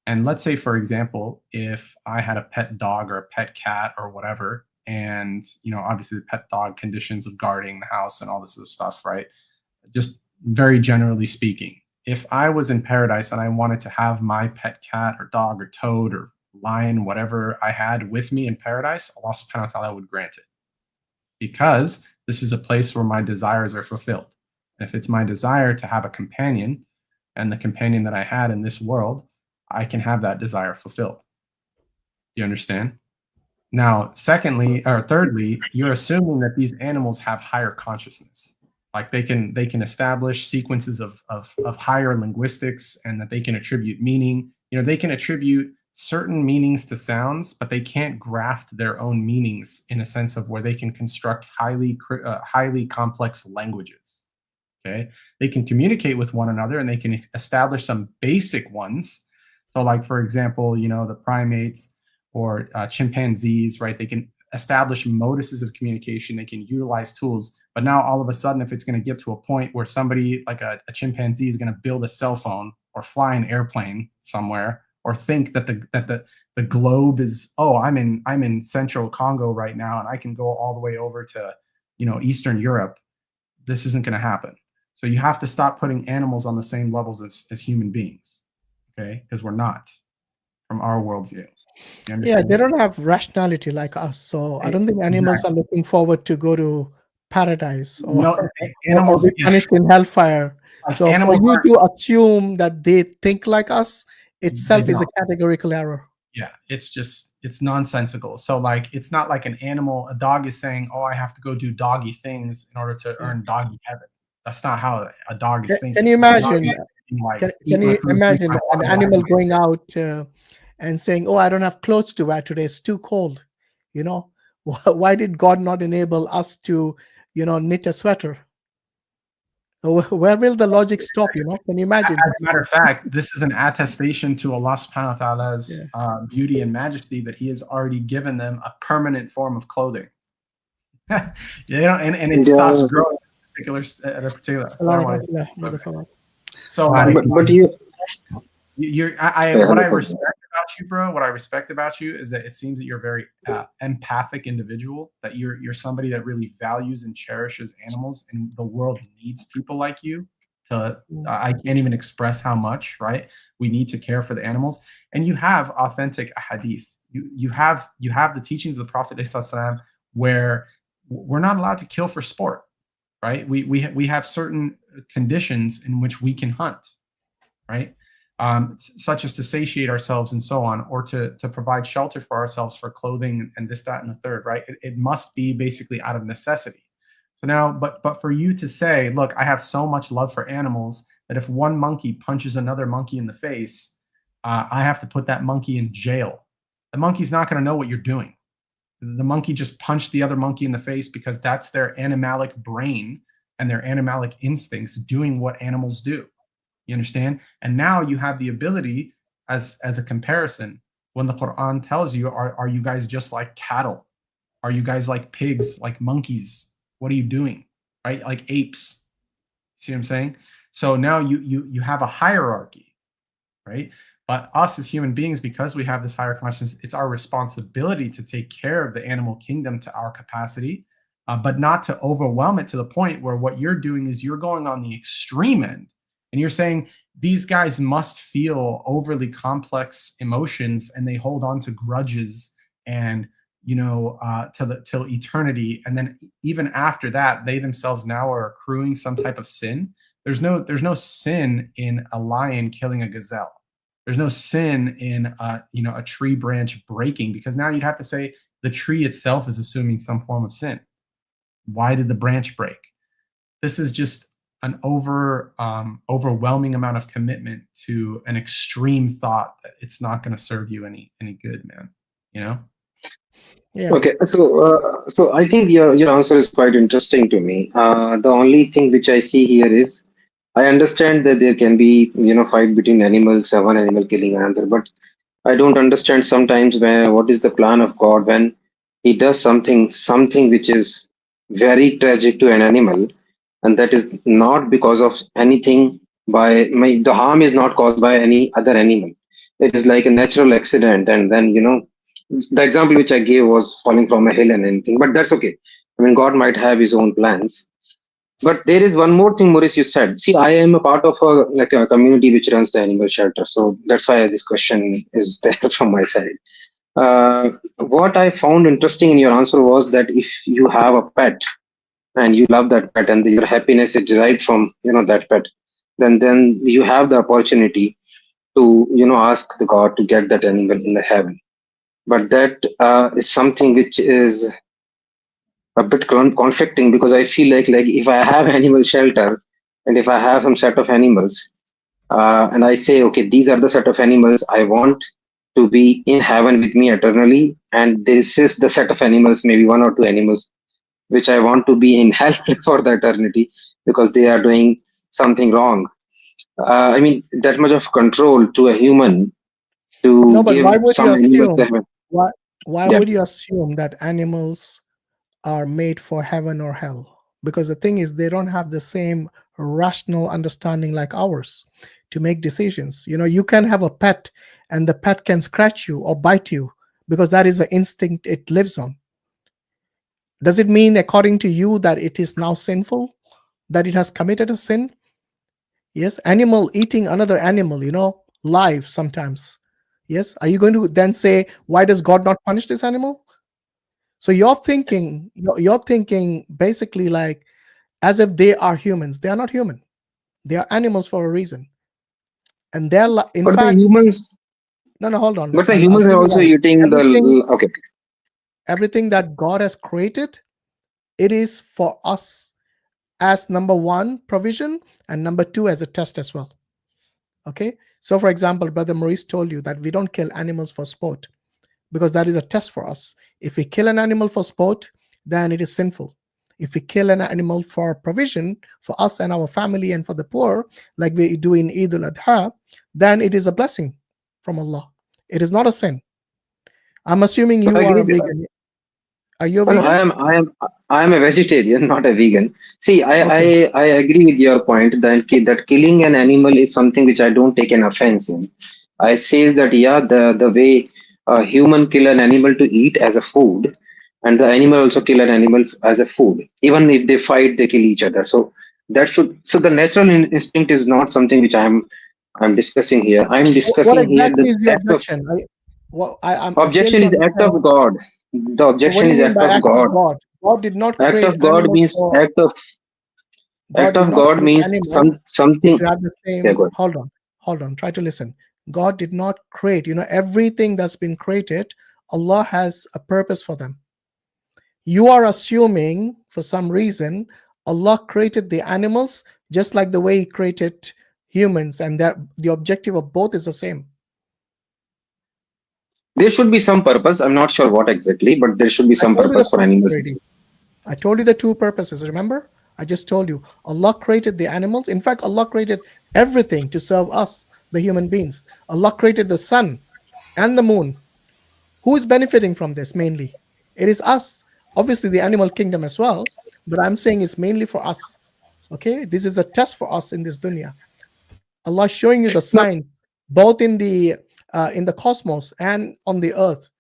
Speaker 2: And let's say, for example, if I had a pet dog or a pet cat or whatever, and obviously the pet dog conditions of guarding the house and all this other stuff, right? Just very generally speaking, if I was in paradise and I wanted to have my pet cat or dog or toad or lion, whatever I had with me in paradise, Allah subhanahu wa ta'ala would grant it. Because this is a place where my desires are fulfilled. And if it's my desire to have a companion, and the companion that I had in this world, I can have that desire fulfilled. You understand? Now, thirdly, you're assuming that these animals have higher consciousness. Like they can establish sequences of higher linguistics, and that they can attribute meaning. They can attribute certain meanings to sounds, but they can't graft their own meanings in a sense of where they can construct highly complex languages. Okay, they can communicate with one another, and they can establish some basic ones. So, like for example, the primates or chimpanzees, right? They can establish moduses of communication. They can utilize tools. But now all of a sudden, if it's going to get to a point where somebody like a chimpanzee is going to build a cell phone or fly an airplane somewhere, or think that the globe is, I'm in central Congo right now, and I can go all the way over to Eastern Europe, this isn't going to happen. So you have to stop putting animals on the same levels as human beings, okay? Because we're not, from our worldview.
Speaker 1: Yeah, they don't have rationality like us. So I don't think animals are looking forward to go to paradise or be punished in hellfire. So for you to assume that they think like us itself is a categorical error.
Speaker 2: Yeah, it's nonsensical. So like, it's not like an animal, a dog is saying, I have to go do doggy things in order to earn doggy heaven. That's not how a dog is thinking.
Speaker 1: Can you imagine? Can you imagine an animal going out and saying, I don't have clothes to wear today, it's too cold? Why did God not enable us to knit a sweater? Where will the logic stop? Can you imagine?
Speaker 2: As a matter of fact, this is an attestation to Allah subhanahu wa ta'ala's beauty and majesty, that He has already given them a permanent form of clothing. And it stops growing at a particular. So,
Speaker 5: but you.
Speaker 2: What I respect about you, bro, what I respect about you is that it seems that you're a very empathic individual, that you're somebody that really values and cherishes animals, and the world needs people like you to, I can't even express how much, right? We need to care for the animals. And you have authentic hadith. You have the teachings of the Prophet ﷺ, where we're not allowed to kill for sport, right? We have certain conditions in which we can hunt, right? Such as to satiate ourselves and so on, or to provide shelter for ourselves, for clothing and this, that, and the third, right? It must be basically out of necessity. So now, but for you to say, look, I have so much love for animals that if one monkey punches another monkey in the face, I have to put that monkey in jail. The monkey's not going to know what you're doing. The monkey just punched the other monkey in the face because that's their animalic brain and their animalic instincts doing what animals do. You understand? And now you have the ability, as a comparison, when the Quran tells you, are you guys just like cattle? Are you guys like pigs, like monkeys? What are you doing? Right? Like apes. See what I'm saying? So now you have a hierarchy, right? But us as human beings, because we have this higher consciousness, it's our responsibility to take care of the animal kingdom to our capacity, but not to overwhelm it to the point where what you're doing is you're going on the extreme end. And you're saying these guys must feel overly complex emotions, and they hold on to grudges and, till eternity. And then even after that, they themselves now are accruing some type of sin. There's no sin in a lion killing a gazelle. There's no sin in a tree branch breaking, because now you'd have to say the tree itself is assuming some form of sin. Why did the branch break? This is just an overwhelming amount of commitment to an extreme thought that it's not going to serve you any good, man.
Speaker 1: Yeah.
Speaker 5: Okay, so I think your answer is quite interesting to me. The only thing which I see here is I understand that there can be fight between animals, one animal killing another, but I don't understand sometimes where what is the plan of God when He does something which is very tragic to an animal, and that is not because of anything the harm is not caused by any other animal. It is like a natural accident, and then the example which I gave was falling from a hill and anything, but that's okay. I mean, God might have His own plans. But there is one more thing, Maurice, you said. See, I am a part of a community which runs the animal shelter, so that's why this question is there from my side. What I found interesting in your answer was that if you have a pet and you love that pet and your happiness is derived from that pet, then you have the opportunity to ask the God to get that animal in the heaven. But that is something which is a bit conflicting because I feel like if I have animal shelter and if I have some set of animals and I say, okay, these are the set of animals I want to be in heaven with me eternally, and this is the set of animals, maybe one or two animals, which I want to be in hell for the eternity because they are doing something wrong. I mean, that much of control to a human
Speaker 1: No,
Speaker 5: to
Speaker 1: but
Speaker 5: give
Speaker 1: why would you
Speaker 5: some animals the
Speaker 1: assume?
Speaker 5: heaven.
Speaker 1: Why
Speaker 5: Yeah.
Speaker 1: would you assume that animals are made for heaven or hell? Because the thing is, they don't have the same rational understanding like ours to make decisions. You can have a pet, and the pet can scratch you or bite you because that is the instinct it lives on. Does it mean, according to you, that it is now sinful, that it has committed a sin? Yes, animal eating another animal, live sometimes. Yes, are you going to then say, why does God not punish this animal? So you're thinking basically like as if they are humans. They are not human. They are animals for a reason, and in
Speaker 5: But the
Speaker 1: fact,
Speaker 5: humans,
Speaker 1: no, hold on.
Speaker 5: but the
Speaker 1: I'll
Speaker 5: humans
Speaker 1: tell
Speaker 5: are
Speaker 1: you
Speaker 5: also
Speaker 1: why.
Speaker 5: eating the.
Speaker 1: Everything,
Speaker 5: Okay.
Speaker 1: everything that God has created, it is for us as number one provision and number two as a test as well. Okay. So, for example, Brother Maurice told you that we don't kill animals for sport because that is a test for us. If we kill an animal for sport, then it is sinful. If we kill an animal for provision for us and our family and for the poor, like we do in Eid al-Adha, then it is a blessing from Allah. It is not a sin. I'm assuming
Speaker 5: So I
Speaker 1: you are
Speaker 5: agree.
Speaker 1: a vegan. Are you a
Speaker 5: No,
Speaker 1: vegan?
Speaker 5: I am a vegetarian, not a vegan. See,
Speaker 1: Okay.
Speaker 5: I agree with your point that that killing an animal is something which I don't take an offense in. I says that yeah, the way a human kill an animal to eat as a food, and the animal also kill an animal as a food. Even if they fight, they kill each other. So the natural instinct is not something which I'm discussing here. I'm
Speaker 1: What
Speaker 5: discussing here
Speaker 1: exactly
Speaker 5: the
Speaker 1: is your
Speaker 5: act of
Speaker 1: objection? I fail
Speaker 5: objection
Speaker 1: to
Speaker 5: is act
Speaker 1: understand.
Speaker 5: of God. The
Speaker 1: So, what do
Speaker 5: objection
Speaker 1: you
Speaker 5: is
Speaker 1: mean
Speaker 5: act
Speaker 1: by
Speaker 5: of
Speaker 1: act of
Speaker 5: God.
Speaker 1: God? God did not
Speaker 5: Act
Speaker 1: create
Speaker 5: of God
Speaker 1: animals
Speaker 5: means
Speaker 1: for. God
Speaker 5: act
Speaker 1: did
Speaker 5: of
Speaker 1: not
Speaker 5: God
Speaker 1: create
Speaker 5: means
Speaker 1: animals
Speaker 5: something.
Speaker 1: to have the
Speaker 5: Yeah,
Speaker 1: same.
Speaker 5: God.
Speaker 1: Hold on. Try to listen. God did not create. Everything that's been created, Allah has a purpose for them. You are assuming for some reason Allah created the animals just like the way He created humans, and that the objective of both is the same.
Speaker 5: There should be some purpose. I'm not sure what exactly, but there should be
Speaker 1: I
Speaker 5: some
Speaker 1: told you the
Speaker 5: purpose for
Speaker 1: purpose
Speaker 5: animals as
Speaker 1: already.
Speaker 5: well.
Speaker 1: I told you the two purposes. Remember? I just told you. Allah created the animals. In fact, Allah created everything to serve us, the human beings. Allah created the sun and the moon. Who is benefiting from this mainly? It is us. Obviously, the animal kingdom as well. But I'm saying it's mainly for us. Okay? This is a test for us in this dunya. Allah is showing you the
Speaker 5: No,
Speaker 1: signs both in the cosmos and on the earth,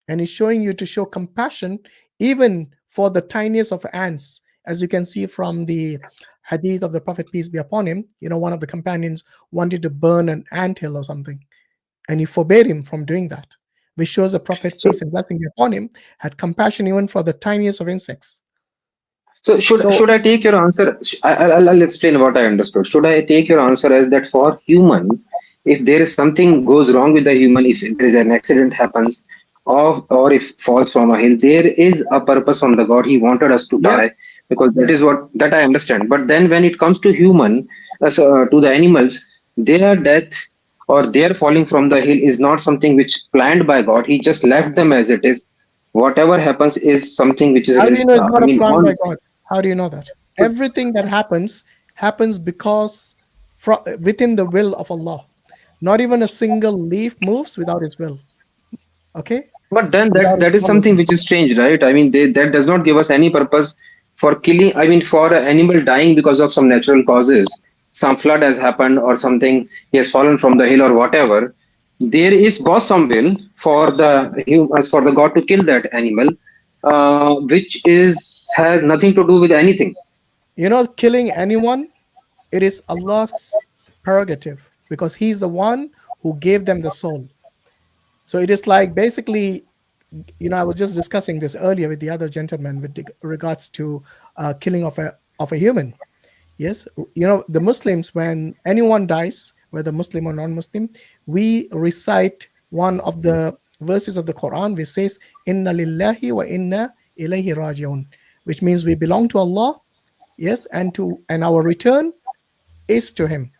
Speaker 1: and He's showing you to show compassion even for the tiniest of ants, as you can see from the hadith of the Prophet, peace be upon him. One of the companions wanted to burn an anthill or something, and He forbade him from doing that, which shows the Prophet,
Speaker 5: so
Speaker 1: peace and blessing be upon him, had compassion even for the tiniest of insects.
Speaker 5: so
Speaker 1: So
Speaker 5: should I take your answer? I'll explain what I understood. Should I take your answer as that for human, if there is something goes wrong with the human, if there is an accident happens, or if falls from a hill, there is a purpose from the God. He wanted us to
Speaker 1: yes,
Speaker 5: die because that is
Speaker 1: yes.
Speaker 5: what that I understand. But then when it comes to human, to the animals, their death or their falling from the hill is not something which planned by God. He just left them as it is. whatever happens is something which is
Speaker 1: How do you know it's not
Speaker 5: I
Speaker 1: a
Speaker 5: mean
Speaker 1: plan
Speaker 5: on
Speaker 1: by God? How do you know that? Everything that happens because within the will of Allah. Not even a single leaf moves without His will. Okay,
Speaker 5: but then
Speaker 1: without His
Speaker 5: that is
Speaker 1: knowledge.
Speaker 5: something which is strange, right? I mean that does not give us any purpose for killing. I mean for an animal dying because of some natural causes, some flood has happened or something, he has fallen from the hill or whatever. There is was some will for the humans, for the God to kill that animal, which is has nothing to do with anything.
Speaker 1: You know, killing anyone, it is Allah's prerogative because He's the one who gave them the soul. So it is like basically, you know, I was just discussing this earlier with the other gentleman with regards to killing of a human. Yes, you know, the Muslims, when anyone dies, whether Muslim or non-Muslim, we recite one of the verses of the Quran which says, "Inna lillahi wa inna ilayhi rajiun," which means we belong to Allah, yes, and our return is to Him.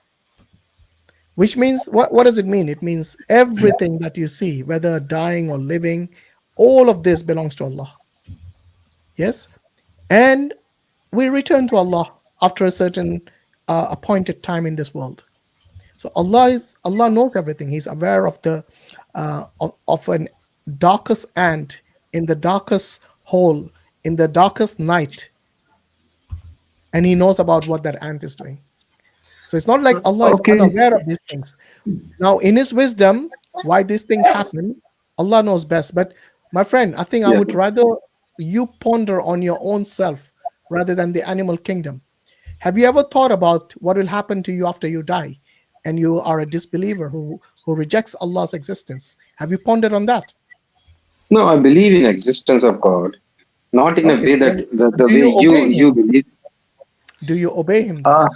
Speaker 1: Which means what does it mean? It means everything that you see, whether dying or living, all of this belongs to Allah. Yes, and we return to Allah after a certain appointed time in this world. So Allah knows everything. He's aware of the of an darkest ant in the darkest hole in the darkest night, and He knows about what that ant is doing. So it's not like Allah is
Speaker 5: Okay.
Speaker 1: unaware of these things. Now, in His wisdom, why these things happen, Allah knows best. But my friend, I think I
Speaker 5: Yeah.
Speaker 1: would rather you ponder on your own self rather than the animal kingdom. Have you ever thought about what will happen to you after you die and you are a disbeliever who rejects Allah's existence? Have you pondered on that?
Speaker 5: No, I believe in existence of God, not in a
Speaker 1: Okay,
Speaker 5: way that
Speaker 1: then
Speaker 5: the
Speaker 1: do
Speaker 5: way
Speaker 1: you obey
Speaker 5: you
Speaker 1: Him?
Speaker 5: believe.
Speaker 1: Do you obey Him then?
Speaker 5: Uh,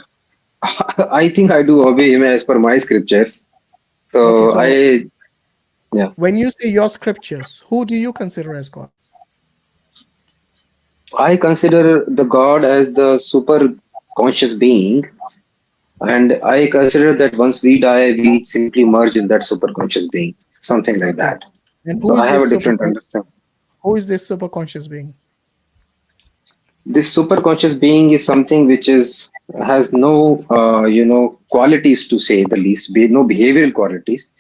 Speaker 5: I think I do obey him as per my scriptures.
Speaker 1: Okay,
Speaker 5: So
Speaker 1: so
Speaker 5: yeah,
Speaker 1: when you say your scriptures, who do you consider as God?
Speaker 5: I consider the God as the super conscious being, and I consider that once we die, we simply merge in that super conscious being, something like
Speaker 1: Okay,
Speaker 5: that.
Speaker 1: and
Speaker 5: So I have a different understanding.
Speaker 1: who is this super conscious being?
Speaker 5: This super conscious being is something which is has no qualities, to say the least, no behavioral qualities.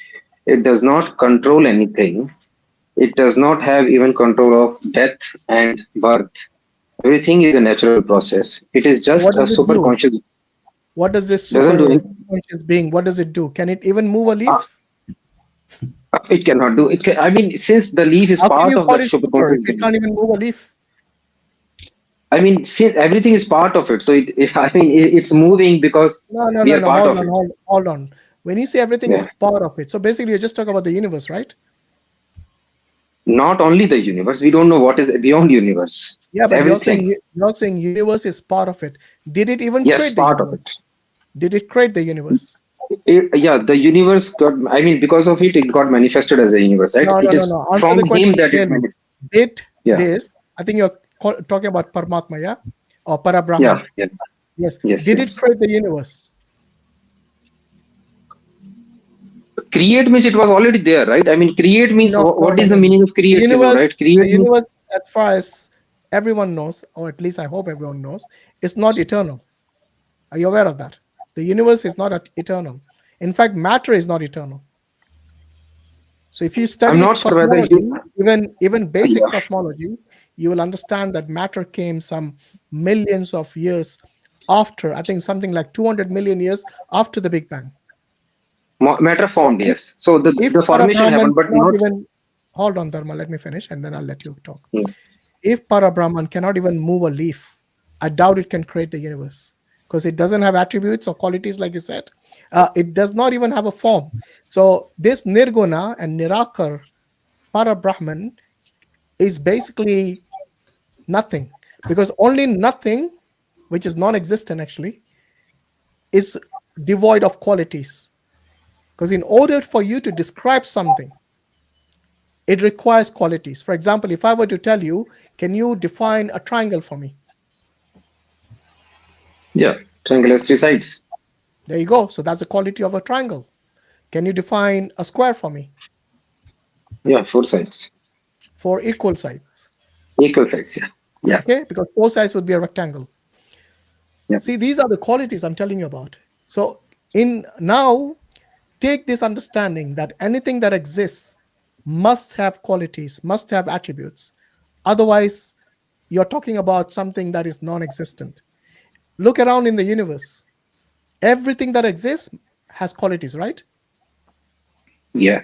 Speaker 5: It does not control anything. It does not have even control of death and birth. Everything is a natural process. It is
Speaker 1: So what
Speaker 5: just a
Speaker 1: does it
Speaker 5: super
Speaker 1: do?
Speaker 5: conscious.
Speaker 1: What does this
Speaker 5: Doesn't do
Speaker 1: super
Speaker 5: it.
Speaker 1: conscious being? What does it do? Can it even move a
Speaker 5: Uh,
Speaker 1: leaf?
Speaker 5: it cannot do it. I mean, since the leaf is
Speaker 1: How can
Speaker 5: part
Speaker 1: you
Speaker 5: of
Speaker 1: call
Speaker 5: that
Speaker 1: it
Speaker 5: super
Speaker 1: super if
Speaker 5: conscious
Speaker 1: it
Speaker 5: being.
Speaker 1: can't even move a leaf?
Speaker 5: I mean, since everything is part of it, so I mean, it's moving because
Speaker 1: No, no,
Speaker 5: we
Speaker 1: no,
Speaker 5: are
Speaker 1: no.
Speaker 5: part
Speaker 1: Hold
Speaker 5: of
Speaker 1: on,
Speaker 5: it.
Speaker 1: hold on. When you say everything is
Speaker 5: Yeah.
Speaker 1: part of it, so basically you just talk about the universe, right?
Speaker 5: Not only the universe. We don't know what is beyond universe.
Speaker 1: Yeah, but
Speaker 5: Everything.
Speaker 1: you're saying universe is part of it. Did it even
Speaker 5: Yes,
Speaker 1: create the
Speaker 5: part of it.
Speaker 1: universe? Did it create the universe?
Speaker 5: Yeah, the universe got. I mean, because of it, it got manifested as a universe, right?
Speaker 1: No,
Speaker 5: It
Speaker 1: no, no,
Speaker 5: is
Speaker 1: no. Answer
Speaker 5: from
Speaker 1: the
Speaker 5: him
Speaker 1: question
Speaker 5: that it
Speaker 1: clearly.
Speaker 5: manifested.
Speaker 1: Did
Speaker 5: Yeah,
Speaker 1: this? I think you're talking about Paramatma, yeah, or Parabrahman.
Speaker 5: yeah, yeah.
Speaker 1: Yes.
Speaker 5: Yes,
Speaker 1: Did it
Speaker 5: yes.
Speaker 1: create the universe?
Speaker 5: Create means it was already there, right? I mean, create means
Speaker 1: No, no,
Speaker 5: what
Speaker 1: no,
Speaker 5: is the
Speaker 1: no, no.
Speaker 5: meaning of
Speaker 1: The
Speaker 5: create,
Speaker 1: universe,
Speaker 5: right?
Speaker 1: the
Speaker 5: Create means
Speaker 1: universe, as far as everyone knows, or at least I hope everyone knows, is not eternal. Are you aware of that? The universe is not eternal. In fact, matter is not eternal. So if you
Speaker 5: I'm
Speaker 1: study
Speaker 5: not sure whether you.
Speaker 1: cosmology, even basic
Speaker 5: Yeah,
Speaker 1: cosmology, you will understand that matter came some millions of years after, I think something like 200 million years after the Big Bang.
Speaker 5: matter
Speaker 1: So
Speaker 5: formed, yes. So
Speaker 1: if
Speaker 5: the formation
Speaker 1: Parabrahman
Speaker 5: happened, but
Speaker 1: cannot
Speaker 5: not.
Speaker 1: even, hold on, Dharma, let me finish and then I'll let you talk.
Speaker 5: Hmm.
Speaker 1: If Parabrahman cannot even move a leaf, I doubt it can create the universe because it doesn't have attributes or qualities like you said. It does not even have a form. So this Nirguna and Nirakar Parabrahman is basically nothing because only nothing, which is non-existent actually, is devoid of qualities. Because in order for you to describe something, it requires qualities. For example, if I were to tell you, can you define a triangle for me?
Speaker 5: Yeah, triangle has three sides.
Speaker 1: There you go. So that's the quality of a triangle. Can you define a square for me?
Speaker 5: Yeah, four sides.
Speaker 1: For equal sides.
Speaker 5: Equal sides, yeah. Yeah.
Speaker 1: Okay, because 4 sides would be a rectangle.
Speaker 5: Yeah.
Speaker 1: See, these are the qualities I'm telling you about. So in now, take this understanding that anything that exists must have qualities, must have attributes. Otherwise, you're talking about something that is non-existent. Look around in the universe. Everything that exists has qualities, right?
Speaker 5: Yeah.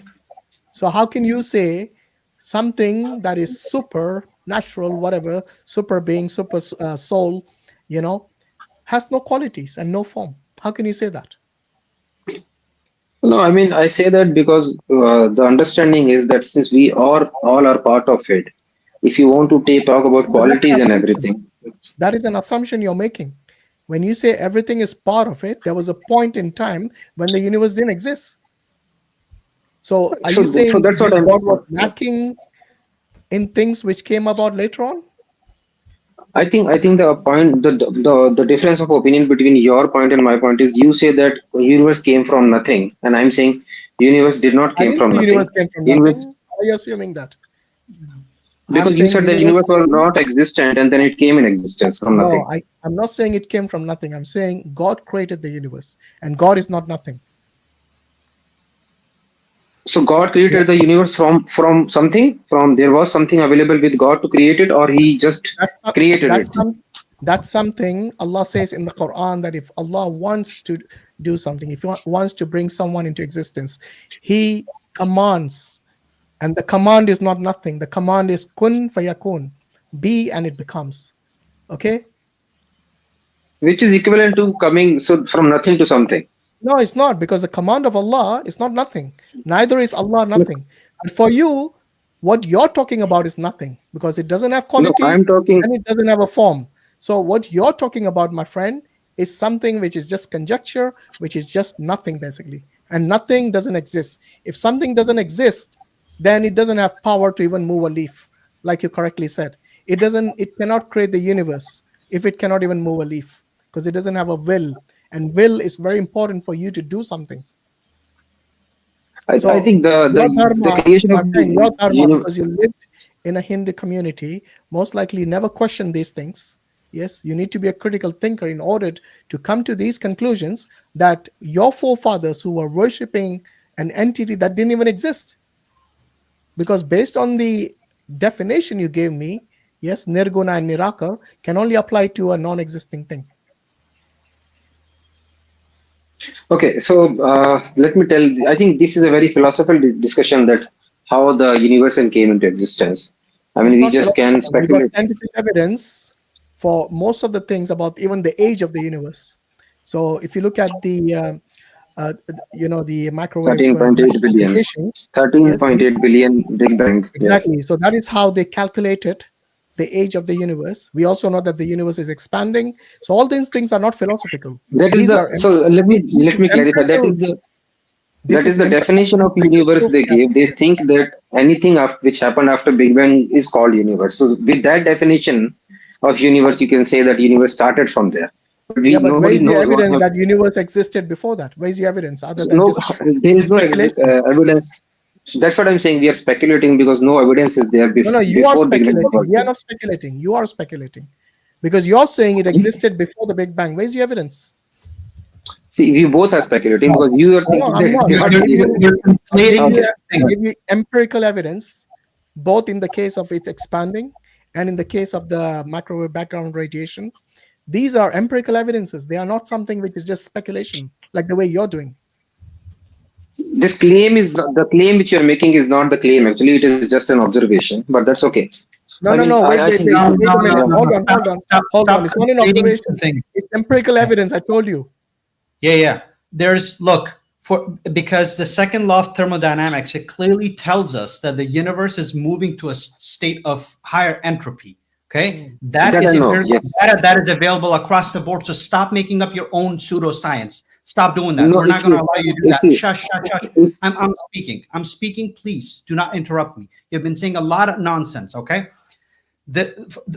Speaker 1: So how can you say something that is supernatural, whatever, super being, super soul, has no qualities and no form? How can you say that?
Speaker 5: No, I mean, I say that because the understanding is that since we are all are part of it, if you want to talk about
Speaker 1: But that's an
Speaker 5: qualities and
Speaker 1: assumption.
Speaker 5: everything,
Speaker 1: That is an assumption you're making. When you say everything is part of it, there was a point in time when the universe didn't exist. So are
Speaker 5: so
Speaker 1: you saying
Speaker 5: that's what
Speaker 1: this
Speaker 5: I'm.
Speaker 1: God was lacking in things which came about later on?
Speaker 5: I think the point, the difference of opinion between your point and my point is you say that universe came from nothing, and I'm saying universe did not
Speaker 1: I
Speaker 5: came
Speaker 1: didn't
Speaker 5: from
Speaker 1: say universe
Speaker 5: nothing.
Speaker 1: came from
Speaker 5: Universe,
Speaker 1: nothing. Why are you assuming that? I'm
Speaker 5: because you
Speaker 1: saying
Speaker 5: said the
Speaker 1: universe
Speaker 5: universe was
Speaker 1: came.
Speaker 5: not existent and then it came in existence from
Speaker 1: No,
Speaker 5: nothing.
Speaker 1: I'm not saying it came from nothing. I'm saying God created the universe, and God is not nothing.
Speaker 5: So God
Speaker 1: Yeah.
Speaker 5: created the universe from something. From there was something available with God to create it, or He just
Speaker 1: That's not,
Speaker 5: created
Speaker 1: that's
Speaker 5: it.
Speaker 1: that's something Allah says in the Quran, that if Allah wants to do something, if He wants to bring someone into existence, He commands, and the command is not nothing. The command is kun fayakun, be and it becomes. Okay.
Speaker 5: Which is equivalent to coming so from nothing to something.
Speaker 1: No, it's not, because the command of Allah is not nothing. Neither is Allah
Speaker 5: Look,
Speaker 1: nothing. And for you, what you're talking about is nothing, because it doesn't have
Speaker 5: no,
Speaker 1: qualities
Speaker 5: I'm talking.
Speaker 1: and it doesn't have a form. So what you're talking about, my friend, is something which is just conjecture, which is just nothing basically. And nothing doesn't exist. If something doesn't exist, then it doesn't have power to even move a leaf, like you correctly said. It cannot create the universe if it cannot even move a leaf, because it doesn't have a will, and will is very important for you to do something.
Speaker 5: I
Speaker 1: So
Speaker 5: think the
Speaker 1: your
Speaker 5: creation of
Speaker 1: my friend, your
Speaker 5: the
Speaker 1: dharma,
Speaker 5: universe.
Speaker 1: because you lived in a Hindu community, most likely never question these things. Yes, you need to be a critical thinker in order to come to these conclusions, that your forefathers who were worshipping an entity that didn't even exist, because based on the definition you gave me, yes, nirguna and nirakar can only apply to a non-existing thing.
Speaker 5: Okay, so let me tell. I think this is a very philosophical discussion that how the universe came into existence. I mean,
Speaker 1: It's
Speaker 5: we
Speaker 1: not
Speaker 5: just can
Speaker 1: philosophical. We got
Speaker 5: speculate.
Speaker 1: scientific evidence for most of the things about even the age of the universe. So if you look at the microwave
Speaker 5: 13.8 billion.
Speaker 1: radiation, yes, these,
Speaker 5: 13.8 billion Big Bang. Yes.
Speaker 1: exactly. So that is how they calculated the age of the universe. We also know that the universe is expanding. So all these things are not philosophical.
Speaker 5: That is
Speaker 1: These
Speaker 5: the.
Speaker 1: are
Speaker 5: So let me
Speaker 1: this
Speaker 5: let
Speaker 1: is
Speaker 5: me clarify.
Speaker 1: empirical. This
Speaker 5: That is
Speaker 1: is
Speaker 5: the definition of
Speaker 1: empirical
Speaker 5: universe
Speaker 1: proof
Speaker 5: they
Speaker 1: that
Speaker 5: gave. They think that anything which happened after Big Bang is called universe. So with that definition of universe, you can say that universe started from there. But we
Speaker 1: yeah, but where
Speaker 5: nobody
Speaker 1: is the
Speaker 5: knows what
Speaker 1: evidence
Speaker 5: happened.
Speaker 1: that universe existed before that? Where is the evidence other than
Speaker 5: No,
Speaker 1: just
Speaker 5: there is no
Speaker 1: speculation?
Speaker 5: evidence. That's what I'm saying. We are speculating because no evidence is there
Speaker 1: No, you are
Speaker 5: before Big Bang
Speaker 1: speculating.
Speaker 5: was
Speaker 1: We are
Speaker 5: there.
Speaker 1: not speculating. You are speculating because you're saying it existed before the Big Bang. Where's the evidence?
Speaker 5: See, we both are speculating
Speaker 2: No,
Speaker 5: because you are
Speaker 1: No,
Speaker 5: thinking
Speaker 1: I'm
Speaker 5: that
Speaker 1: not.
Speaker 5: there
Speaker 2: you're,
Speaker 5: are
Speaker 2: you're, you're
Speaker 5: universe.
Speaker 2: you're
Speaker 1: I'll give
Speaker 2: conflating
Speaker 1: you.
Speaker 5: Okay.
Speaker 2: two
Speaker 1: I'll
Speaker 2: things.
Speaker 1: give you empirical evidence, both in the case of it expanding and in the case of the microwave background radiation. These are empirical evidences. They are not something which is just speculation, like the way you're doing.
Speaker 5: This claim is not the claim which you are making is not the claim. Actually, it is just an observation. But that's okay. I
Speaker 1: No, no,
Speaker 5: mean,
Speaker 1: no. Wait,
Speaker 5: I
Speaker 1: wait,
Speaker 5: think
Speaker 1: wait.
Speaker 2: No,
Speaker 1: Wait
Speaker 2: no,
Speaker 1: a
Speaker 2: no,
Speaker 1: minute.
Speaker 5: yeah.
Speaker 2: no,
Speaker 1: Hold
Speaker 2: no.
Speaker 1: on,
Speaker 2: Stop,
Speaker 1: hold on,
Speaker 2: stop,
Speaker 1: hold on.
Speaker 2: stop
Speaker 1: It's not an
Speaker 2: conflating two
Speaker 1: observation.
Speaker 2: things.
Speaker 1: It's empirical
Speaker 2: Yeah,
Speaker 1: evidence. I told you.
Speaker 2: yeah, yeah. Look, because the second law of thermodynamics, it clearly tells us that the universe is moving to a state of higher entropy. Okay,
Speaker 1: Mm.
Speaker 2: that
Speaker 5: That I
Speaker 2: is
Speaker 5: know.
Speaker 2: empirical
Speaker 5: Yes.
Speaker 2: data that is available across the board. So stop making up your own pseudoscience. Stop doing that.
Speaker 5: No,
Speaker 2: We're not going to allow you to do
Speaker 5: if
Speaker 2: that.
Speaker 5: you,
Speaker 2: Shush, shush, shush.
Speaker 5: if,
Speaker 2: I'm speaking. I'm speaking. Please do not interrupt me. You've been saying a lot of nonsense. Okay,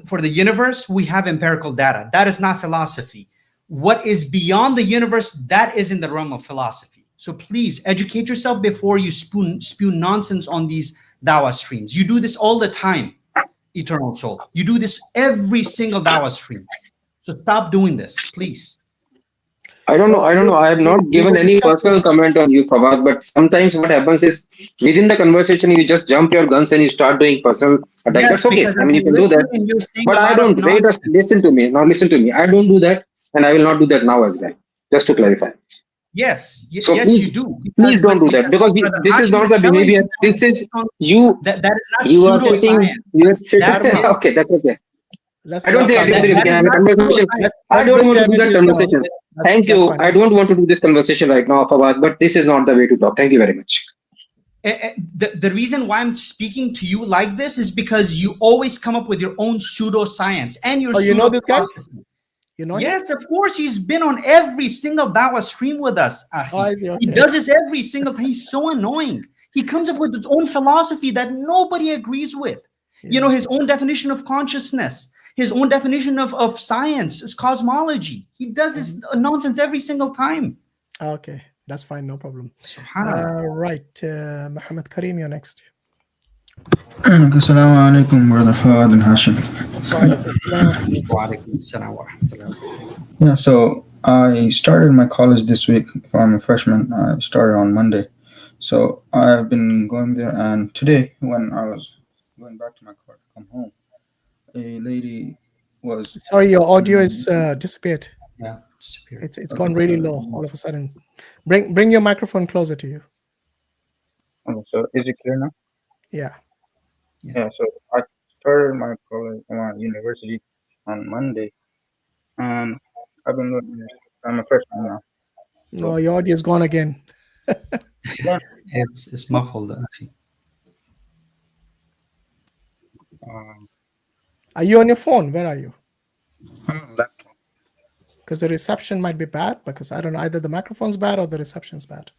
Speaker 2: for the universe, we have empirical data. That is not philosophy. What is beyond the universe, that is in the realm of philosophy. So please educate yourself before you spew nonsense on these dawa streams. You do this all the time.
Speaker 6: eternal soul. You do this every single dawah stream. So stop doing this, please.
Speaker 5: I don't know. I don't know. I have not given any personal comment on you, Fawad, but sometimes what happens is within the conversation, you just jump your guns and you start doing personal attack.
Speaker 6: Yes,
Speaker 5: That's okay.
Speaker 6: because
Speaker 5: I mean, you
Speaker 6: I'm
Speaker 5: can do that.
Speaker 6: listening and you're saying
Speaker 5: But
Speaker 6: a
Speaker 5: I
Speaker 6: lot of
Speaker 5: don't. Wait,
Speaker 6: nonsense.
Speaker 5: listen to me. Now, listen to me. I don't do that, and I will not do that now as well. Just to clarify.
Speaker 6: Yes,
Speaker 5: So
Speaker 6: yes,
Speaker 5: please,
Speaker 6: you do.
Speaker 5: please don't do that because
Speaker 6: Brother
Speaker 5: this is
Speaker 6: Hashim
Speaker 5: not
Speaker 6: is
Speaker 5: the
Speaker 6: telling
Speaker 5: behavior.
Speaker 6: you
Speaker 5: This is
Speaker 6: that
Speaker 5: you.
Speaker 6: that is not
Speaker 5: You are sitting.
Speaker 6: pseudoscience.
Speaker 5: You are sitting.
Speaker 6: That is
Speaker 5: Okay, that's okay.
Speaker 1: Let's
Speaker 5: I don't think
Speaker 1: calm
Speaker 5: actually
Speaker 1: down.
Speaker 5: we can have a
Speaker 6: not
Speaker 5: conversation.
Speaker 6: pseudoscience.
Speaker 5: I
Speaker 1: Let's
Speaker 5: don't
Speaker 1: bring
Speaker 5: want
Speaker 1: the
Speaker 5: to do that
Speaker 1: energies down.
Speaker 5: conversation. Thank
Speaker 1: That's
Speaker 5: you.
Speaker 1: fine.
Speaker 5: I don't want to do this conversation right now, Fawad, but this is not the way to talk. Thank you very much.
Speaker 6: The reason why I'm speaking to you like this is because you always come up with your own pseudoscience and your
Speaker 1: Oh, you know this guy?
Speaker 6: pseudo-philosophy.
Speaker 1: You know him?
Speaker 6: Yes, of course. He's been on every single Dawah stream with us, Akhi.
Speaker 1: Oh, I see,
Speaker 6: He
Speaker 1: okay.
Speaker 6: does this every single time. He's so annoying. He comes up with his own philosophy that nobody agrees with. You know, his own definition of consciousness, his own definition of science, his cosmology. He does this nonsense every single time.
Speaker 1: Okay, that's fine, no problem.
Speaker 6: Subhanallah.
Speaker 1: Right, Muhammad Karim, you're next.
Speaker 7: Assalamu alaikum, brother Fawad and Hashim. Yeah, so I started my college this week. If I'm a freshman, I started on Monday. So I've been going there, and today when I was going back to my car to come home, a lady was...
Speaker 1: Sorry, your audio is disappeared.
Speaker 6: Yeah, disappeared.
Speaker 1: It's gone really low all of a sudden. Bring your microphone closer to you.
Speaker 7: Oh, so is it clear now?
Speaker 1: Yeah.
Speaker 7: Yeah, so I started my college, my university on Monday, and I've been going there. I'm a freshman now.
Speaker 1: No, your audio is gone again.
Speaker 6: It's muffled, Akhi.
Speaker 1: Are you on your phone? Where are you?
Speaker 7: I'm on laptop.
Speaker 1: Because the reception might be bad, because I don't know, either the microphone's bad or the reception's bad.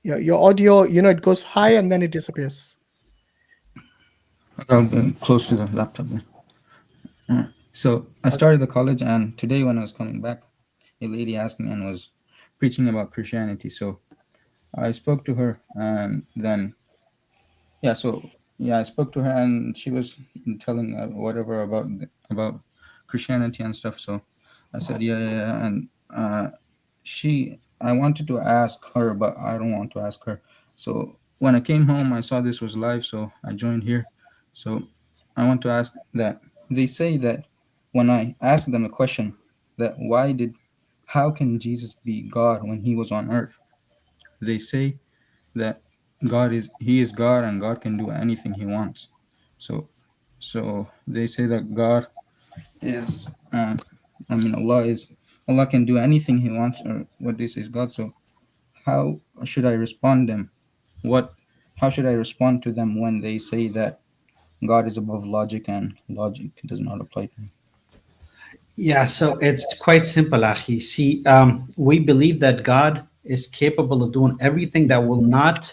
Speaker 1: Your audio, you know, it goes high and then it disappears.
Speaker 7: I'll be close to the laptop then. So I started the college, and today when I was coming back, a lady asked me and was preaching about Christianity. So I spoke to her, and then I spoke to her, and she was telling whatever about Christianity and stuff. So I said yeah, and I wanted to ask her, but I don't want to ask her. So when I came home, I saw this was live, so I joined here. So I want to ask that they say that when I asked them a question, that how can Jesus be God when he was on earth? They say that he is God, and God can do anything he wants. So they say that God is Allah can do anything he wants, or what they say is God. So how should I respond them? How should I respond to them when they say that God is above logic and logic does not apply to him?
Speaker 6: Yeah, so it's quite simple, Akhi. See, we believe that God is capable of doing everything that will not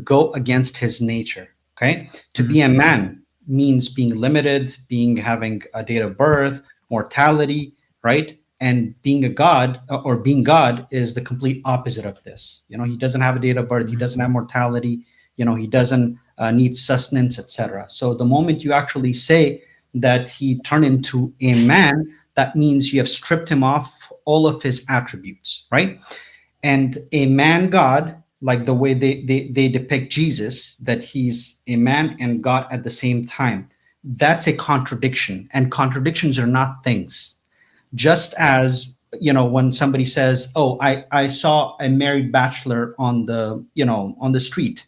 Speaker 6: go against his nature. Okay, to be a man means being limited, having a date of birth, mortality, right? And being a god or being God is the complete opposite of this. You know, he doesn't have a date of birth, he doesn't have mortality. You know, he doesn't need sustenance, etc. So the moment you actually say that he turned into a man, that means you have stripped him off all of his attributes, right? And a man God, like the way they depict Jesus, that he's a man and God at the same time, that's a contradiction, and contradictions are not things. Just as, you know, when somebody says, oh, I saw a married bachelor on the street,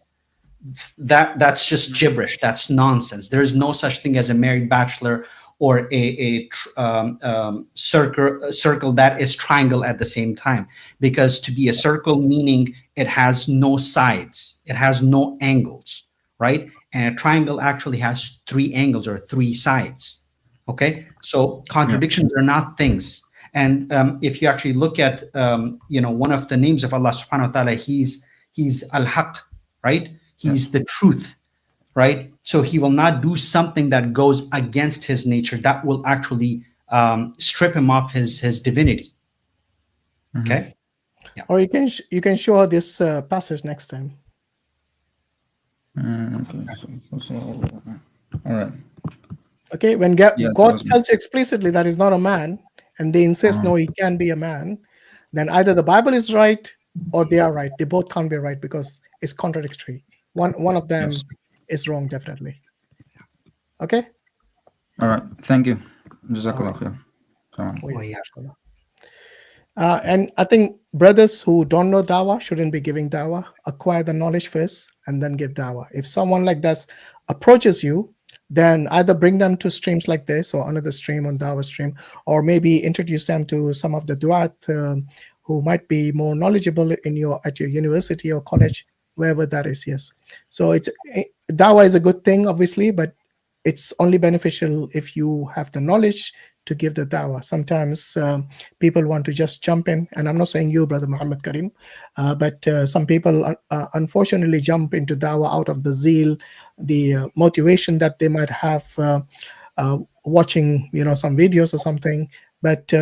Speaker 6: that's just gibberish, that's nonsense. There is no such thing as a married bachelor or a circle that is triangle at the same time, because to be a circle meaning it has no sides, it has no angles, right? And a triangle actually has 3 angles or 3 sides. Okay, so contradictions are not things. And if you actually look at one of the names of Allah subhanahu wa ta'ala, he's al-haq, right? He's the truth, right? So he will not do something that goes against his nature, that will actually strip him of his divinity. Okay. Yeah.
Speaker 1: Or you can show her this passage next time.
Speaker 7: Okay. So, all right.
Speaker 1: Okay, when
Speaker 7: Yeah, that
Speaker 1: God
Speaker 7: was me.
Speaker 1: tells you explicitly that he's not a man, and they insist no, he can be a man, then either the Bible is right or they are right. They both can't be right because it's contradictory. One of them
Speaker 7: Yes.
Speaker 1: is wrong, definitely. Okay.
Speaker 7: All right. Thank you.
Speaker 1: All
Speaker 7: Jazakallah
Speaker 1: right.
Speaker 7: khair. Salam.
Speaker 1: Oh,
Speaker 6: Oh,
Speaker 1: yeah,
Speaker 6: yeah.
Speaker 1: inshallah. And I think brothers who don't know dawah shouldn't be giving dawah. Acquire the knowledge first and then give dawah. If someone like that approaches you, then either bring them to streams like this or another stream on dawah stream, or maybe introduce them to some of the duat who might be more knowledgeable at your university or college, wherever that is. Yes. So dawah is a good thing, obviously, but it's only beneficial if you have the knowledge to give the dawah. Sometimes people want to just jump in, and I'm not saying you, brother Muhammad Karim, but some people unfortunately jump into dawah out of the zeal, the motivation that they might have watching, some videos or something. But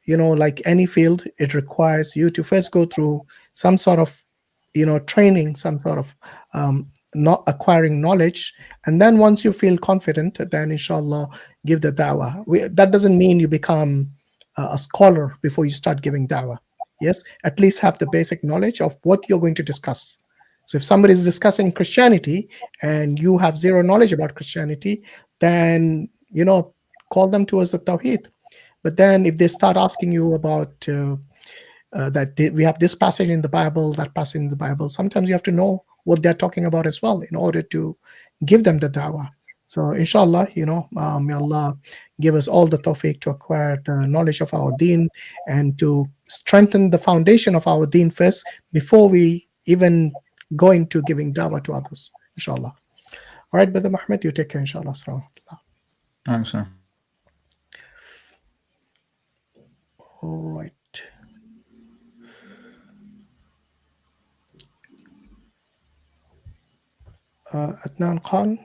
Speaker 1: like any field, it requires you to first go through some sort of training, some sort of not acquiring knowledge, and then once you feel confident, then inshallah give the dawah. That doesn't mean you become a scholar before you start giving dawah. Yes, at least have the basic knowledge of what you're going to discuss. So if somebody is discussing Christianity and you have zero knowledge about Christianity, then call them towards the tawheed. But then if they start asking you about we have this passage in the Bible, that passage in the Bible, sometimes you have to know what they're talking about as well in order to give them the dawah. So inshallah, may Allah give us all the tawfiq to acquire the knowledge of our deen and to strengthen the foundation of our deen first before we even go into giving dawah to others, inshallah. All right, Brother Muhammad, you take care, inshallah. Assalamu alaikum.
Speaker 7: All right, sir.
Speaker 1: All right. Adnan Khan.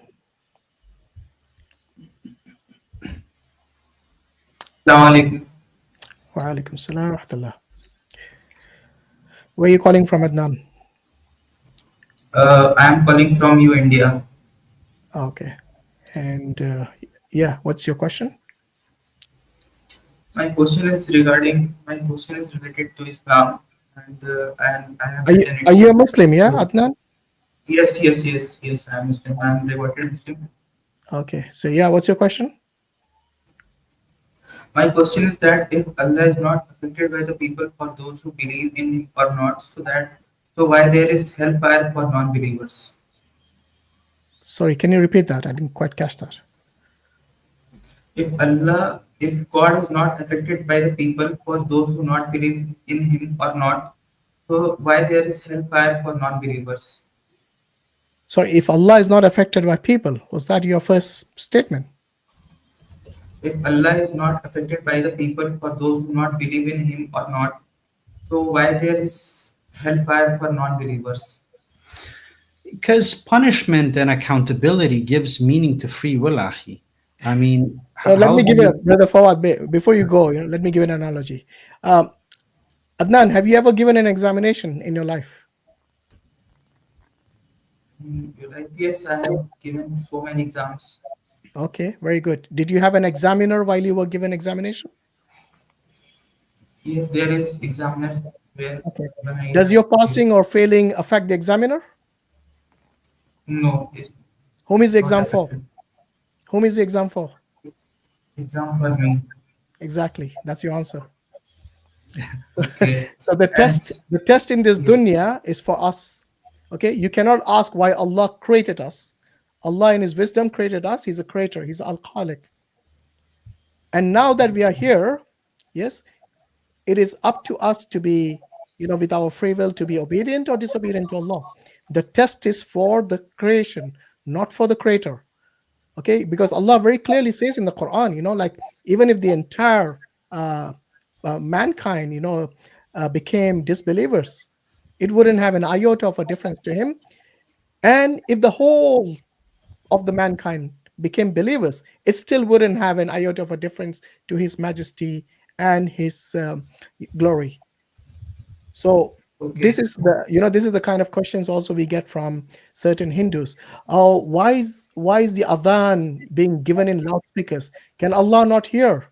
Speaker 8: Assalamualaikum.
Speaker 1: Wa alaikum salam wa rahmatullah. Where are you calling from, Adnan?
Speaker 8: I am calling from you, India.
Speaker 1: Okay. And yeah, what's your question?
Speaker 8: My question is related to Islam, and I have
Speaker 1: Are you,
Speaker 8: written
Speaker 1: are
Speaker 8: it.
Speaker 1: you a Muslim, yeah, Adnan?
Speaker 8: Yes. I am Muslim. I am devoted Muslim.
Speaker 1: Okay. So yeah, what's your question?
Speaker 8: My question is that if Allah is not affected by the people for those who believe in Him or not, so why there is hellfire for non-believers?
Speaker 1: Sorry, can you repeat that? I didn't quite catch that.
Speaker 8: If God is not affected by the people for those who not believe in Him or not, so why there is hellfire for non-believers?
Speaker 1: Sorry, if Allah is not affected by people, was that your first statement?
Speaker 8: If Allah is not affected by the people for those who not believe in Him or not, so why there is hellfire for non-believers?
Speaker 6: Because punishment and accountability gives meaning to free will, Akhi. I mean,
Speaker 1: Let me
Speaker 6: do
Speaker 1: give
Speaker 6: you-
Speaker 1: you, Brother Fawad, before you go, let me give an analogy. Adnan, have you ever given an examination in your life?
Speaker 8: Like, yes, I have given so many exams.
Speaker 1: Okay, very good. Did you have an examiner while you were given examination?
Speaker 8: Yes, there is examiner where
Speaker 1: Okay.
Speaker 8: when I
Speaker 1: Does your passing or failing affect the examiner?
Speaker 8: no, it's
Speaker 1: Whom is the
Speaker 8: not
Speaker 1: exam for?
Speaker 8: affected.
Speaker 1: Whom is the exam for?
Speaker 8: Exam for me.
Speaker 1: Exactly. That's your answer.
Speaker 8: Okay.
Speaker 1: So the test in this dunya is for us. Okay, you cannot ask why Allah created us. Allah in His wisdom created us. He's a creator. He's Al-Khaliq. And now that we are here, yes, it is up to us to be, with our free will, to be obedient or disobedient to Allah. The test is for the creation, not for the creator. Okay, because Allah very clearly says in the Quran, like even if the entire mankind, became disbelievers, it wouldn't have an iota of a difference to Him. And if the whole of the mankind became believers, it still wouldn't have an iota of a difference to His majesty and His glory. So This
Speaker 8: Okay.
Speaker 1: is the kind of questions also we get from certain Hindus. Oh, why is the adhan being given in loudspeakers? Can Allah not hear?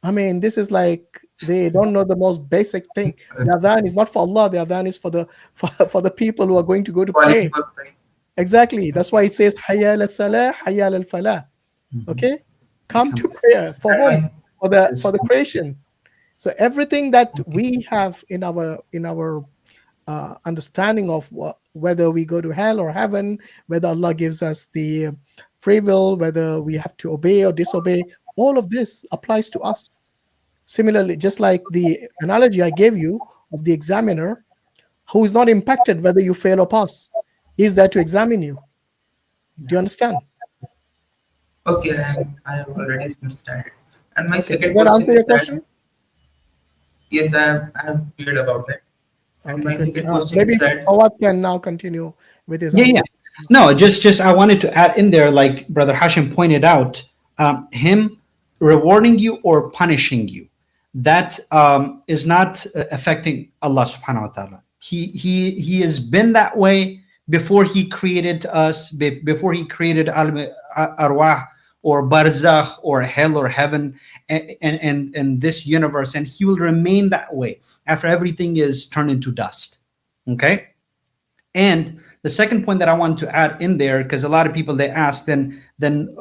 Speaker 1: I mean, this is like they don't know the most basic thing. The adhan is not for Allah. The adhan is for the for the people who are going to go to
Speaker 8: Calling
Speaker 1: pray.
Speaker 8: for prayer.
Speaker 1: Exactly. That's why it says hayya al salah, hayya al falah. Okay, come to prayer for
Speaker 8: And
Speaker 1: whom?
Speaker 8: my
Speaker 1: For the creation. So everything that we have in our understanding of whether we go to hell or heaven, whether Allah gives us the free will, whether we have to obey or disobey, all of this applies to us. Similarly, just like the analogy I gave you of the examiner, who is not impacted whether you fail or pass, he's there to examine you. Do you understand?
Speaker 8: okay, I have already understand it. And my
Speaker 1: Okay, does
Speaker 8: second
Speaker 1: that
Speaker 8: question
Speaker 1: answer
Speaker 8: is
Speaker 1: your
Speaker 8: that
Speaker 1: question?
Speaker 8: yes, I have cleared about that. And
Speaker 1: Okay,
Speaker 8: my
Speaker 1: good.
Speaker 8: second question
Speaker 1: Maybe
Speaker 8: is that
Speaker 1: Fawad can now continue with his
Speaker 6: Yeah, yeah.
Speaker 1: answer.
Speaker 6: No, just I wanted to add in there, like Brother Hashim pointed out, him rewarding you or punishing you, that is not affecting Allah Subhanahu wa Taala. He has been that way before he created us, before he created arwah or barzakh or hell or heaven and this universe, and he will remain that way after everything is turned into dust. Okay. And the second point that I want to add in there, because a lot of people they ask, then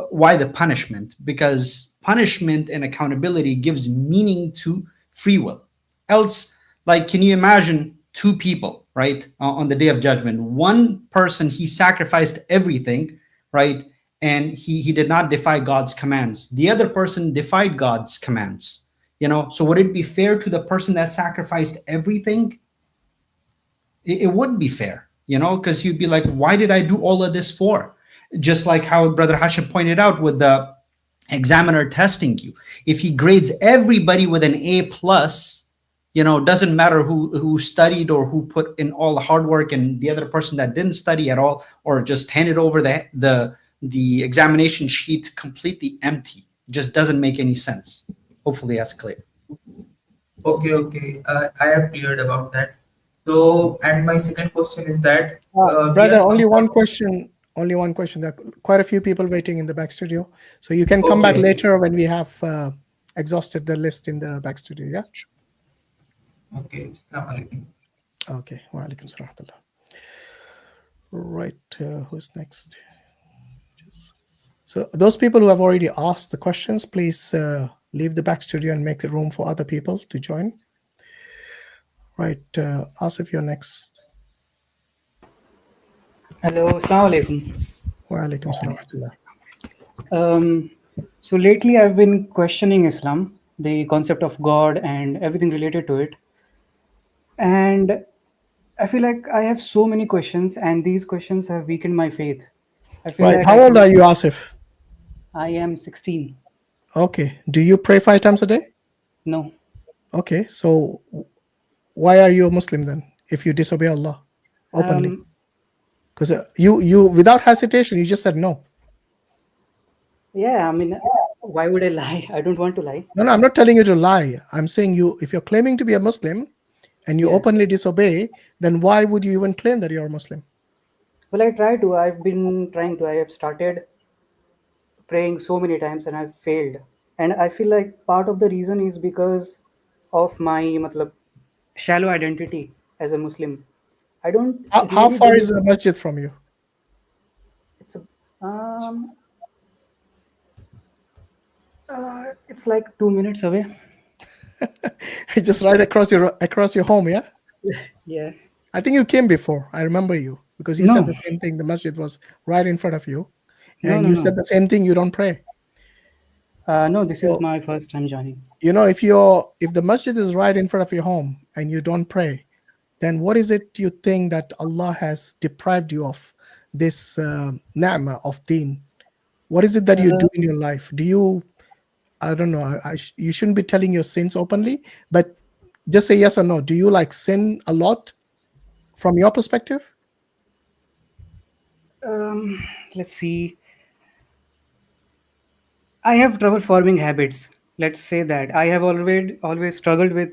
Speaker 6: why the punishment? Because punishment and accountability gives meaning to free will. Else, like, can you imagine two people, right, on the day of judgment? One person, he sacrificed everything, right, and he did not defy God's commands. The other person defied God's commands. So would it be fair to the person that sacrificed everything? It wouldn't be fair, because you'd be like, why did I do all of this for? Just like how Brother Hashim pointed out with the examiner testing you. If he grades everybody with an A plus, doesn't matter who studied or who put in all the hard work, and the other person that didn't study at all or just handed over the examination sheet completely empty, just doesn't make any sense. Hopefully that's clear.
Speaker 8: okay, I have cleared about that. So, and my second question is that we
Speaker 1: Brother,
Speaker 8: are
Speaker 1: only one
Speaker 8: comfort.
Speaker 1: question. Only one question. There are quite a few people waiting in the back studio, so you can come back
Speaker 8: Okay,
Speaker 1: later when we have exhausted the list in the back studio. Yeah.
Speaker 8: okay. Assalamu alaikum.
Speaker 1: Okay. Wa alaikum salam wa rahmatullah. Right. Who's next? So those people who have already asked the questions, please leave the back studio and make the room for other people to join. Right. Asif, you're next.
Speaker 9: Hello, Assalamu alaikum.
Speaker 1: Wa alaikum salam wa rahmatullah.
Speaker 9: So lately I've been questioning Islam, the concept of God and everything related to it. And I feel like I have so many questions, and these questions have weakened my faith. I feel
Speaker 1: Right.
Speaker 9: like
Speaker 1: How old are you, Asif?
Speaker 9: I am 16.
Speaker 1: Okay. Do you pray 5 times a day?
Speaker 9: No.
Speaker 1: Okay. So why are you a Muslim then if you disobey Allah openly? Because you without hesitation, you just said no.
Speaker 9: Yeah, I mean, why would I lie? I don't want to lie.
Speaker 1: No, I'm not telling you to lie. I'm saying if you're claiming to be a Muslim and you
Speaker 9: Yeah.
Speaker 1: openly disobey, then why would you even claim that you're a Muslim?
Speaker 9: Well, I try to. I've been trying to. I have started praying so many times and I've failed. And I feel like part of the reason is because of my matlab, shallow identity as a Muslim. I don't
Speaker 1: How
Speaker 9: really
Speaker 1: far is
Speaker 9: believe
Speaker 1: the masjid from you?
Speaker 9: it's it's like 2 minutes away.
Speaker 1: Just right across your home, yeah?
Speaker 9: Yeah.
Speaker 1: I think you came before. I remember you because you said
Speaker 9: No.
Speaker 1: the same thing. The masjid was right in front of you,
Speaker 9: No,
Speaker 1: and
Speaker 9: no,
Speaker 1: you
Speaker 9: no.
Speaker 1: said the same thing. You don't pray.
Speaker 9: No, this is
Speaker 1: So
Speaker 9: my first time joining.
Speaker 1: if the masjid is right in front of your home and you don't pray, then what is it you think that Allah has deprived you of this ni'mah of deen? What is it that you do in your life? Do you, I don't know, you shouldn't be telling your sins openly, but just say yes or no. Do you like sin a lot from your perspective?
Speaker 9: Let's see. I have trouble forming habits. Let's say that I have always struggled with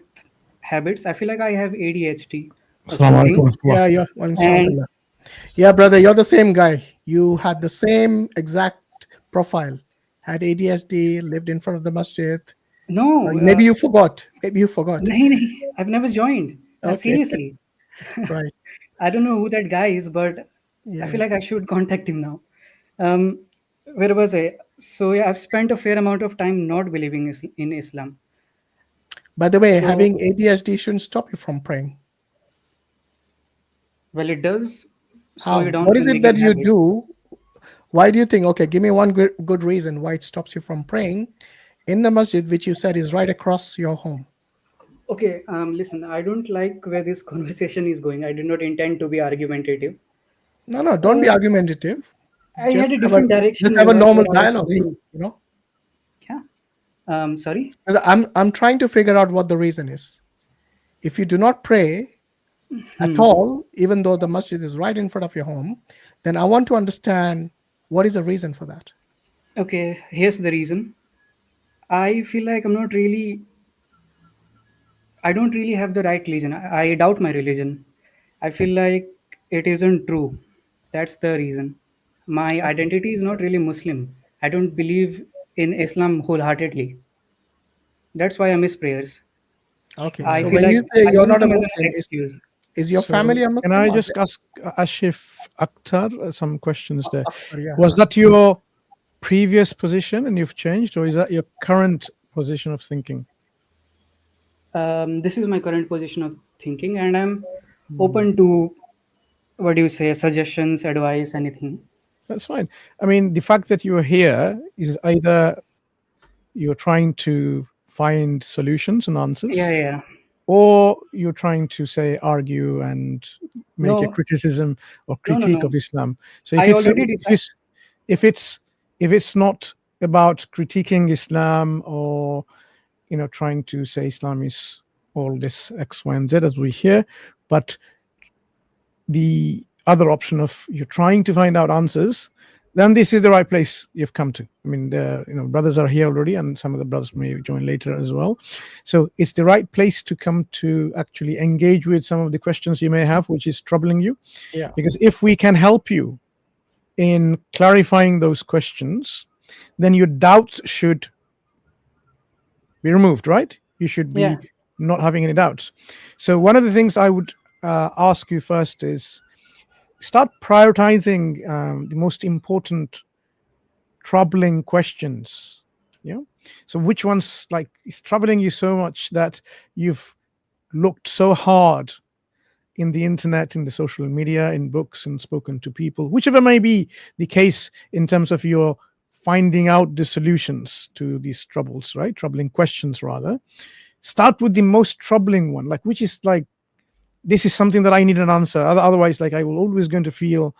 Speaker 9: habits. I feel like I have ADHD.
Speaker 10: Assalamu
Speaker 9: something.
Speaker 10: alaikum.
Speaker 1: Yeah, yeah.
Speaker 9: And
Speaker 1: Yeah, brother, you're the same guy. You had the same exact profile. Had ADSD, lived in front of the masjid.
Speaker 9: no,
Speaker 1: Maybe you forgot. Maybe you forgot.
Speaker 9: nahi, nahi, I've never joined.
Speaker 1: Okay,
Speaker 9: Seriously,
Speaker 1: right.
Speaker 9: I don't know who that guy is, but I
Speaker 1: Yeah.
Speaker 9: feel like I should contact him now. Um, where was I? So yeah, I've spent a fair amount of time not believing in Islam.
Speaker 1: By the way,
Speaker 9: So
Speaker 1: having ADSD shouldn't stop you from praying.
Speaker 9: well, it does slow you
Speaker 1: How?
Speaker 9: down
Speaker 1: What is
Speaker 9: from
Speaker 1: it
Speaker 9: making
Speaker 1: that you
Speaker 9: habits.
Speaker 1: do? Why do you think? Okay, give me one good reason why it stops you from praying in the masjid, which you said is right across your home.
Speaker 9: Okay, listen, I don't like where this conversation is going. I did not intend to be argumentative.
Speaker 1: No, don't be
Speaker 9: Uh,
Speaker 1: argumentative.
Speaker 9: I
Speaker 1: Just
Speaker 9: had a
Speaker 1: have a
Speaker 9: different
Speaker 1: just
Speaker 9: direction
Speaker 1: have a normal
Speaker 9: where I was
Speaker 1: dialogue.
Speaker 9: going.
Speaker 1: You know,
Speaker 9: Yeah. Sorry.
Speaker 1: 'Cause I'm trying to figure out what the reason is. If you do not pray at
Speaker 9: Hmm.
Speaker 1: all, even though the masjid is right in front of your home, then I want to understand what is the reason for that.
Speaker 9: Okay, here's the reason. I feel like I don't really have the right religion. I doubt my religion. I feel like it isn't true. That's the reason. My
Speaker 1: Okay.
Speaker 9: identity is not really Muslim. I don't believe in Islam wholeheartedly. That's why I miss prayers.
Speaker 1: Okay.
Speaker 9: I
Speaker 1: So
Speaker 9: feel
Speaker 1: when
Speaker 9: like
Speaker 1: you say
Speaker 9: I
Speaker 1: you're
Speaker 9: use
Speaker 1: not a
Speaker 9: them as an
Speaker 1: Muslim,
Speaker 9: excuse.
Speaker 1: is your
Speaker 10: So
Speaker 1: family a
Speaker 10: can
Speaker 1: Muslim?
Speaker 10: I
Speaker 1: Or
Speaker 10: just ask Ashif Akhtar some questions there?
Speaker 1: Akhtar, yeah.
Speaker 10: Was that your previous position and you've changed, or is that your current position of thinking?
Speaker 9: This is my current position of thinking, and I'm open to what do you say, suggestions, advice, anything.
Speaker 10: That's fine. I mean, the fact that you're here is either you're trying to find solutions and
Speaker 9: Yeah,
Speaker 10: answers,
Speaker 9: yeah.
Speaker 10: or you're trying to say argue and make a
Speaker 9: No,
Speaker 10: criticism or
Speaker 9: no, no,
Speaker 10: critique of
Speaker 9: no.
Speaker 10: Islam. So if
Speaker 9: I
Speaker 10: it's
Speaker 9: already decided.
Speaker 10: if it's if it's not about critiquing Islam or trying to say Islam is all this X, Y, and Z as we hear, but the other option of you're trying to find out answers, then this is the right place you've come to. I mean, the brothers are here already, and some of the brothers may join later as well. So it's the right place to come to actually engage with some of the questions you may have, which is troubling you.
Speaker 1: Yeah.
Speaker 10: Because if we can help you in clarifying those questions, then your doubts should be removed, right? You should
Speaker 9: Yeah,
Speaker 10: be not having any doubts. So one of the things I would ask you first is start prioritizing the most important troubling questions. Yeah. So which ones like is troubling you so much that you've looked so hard in the internet, in the social media, in books, and spoken to people, whichever may be the case in terms of your finding out the solutions to these troubles, right? Troubling questions, rather. Start with the most troubling one, like which is like, this is something that I need an answer. Otherwise, like I will always going to feel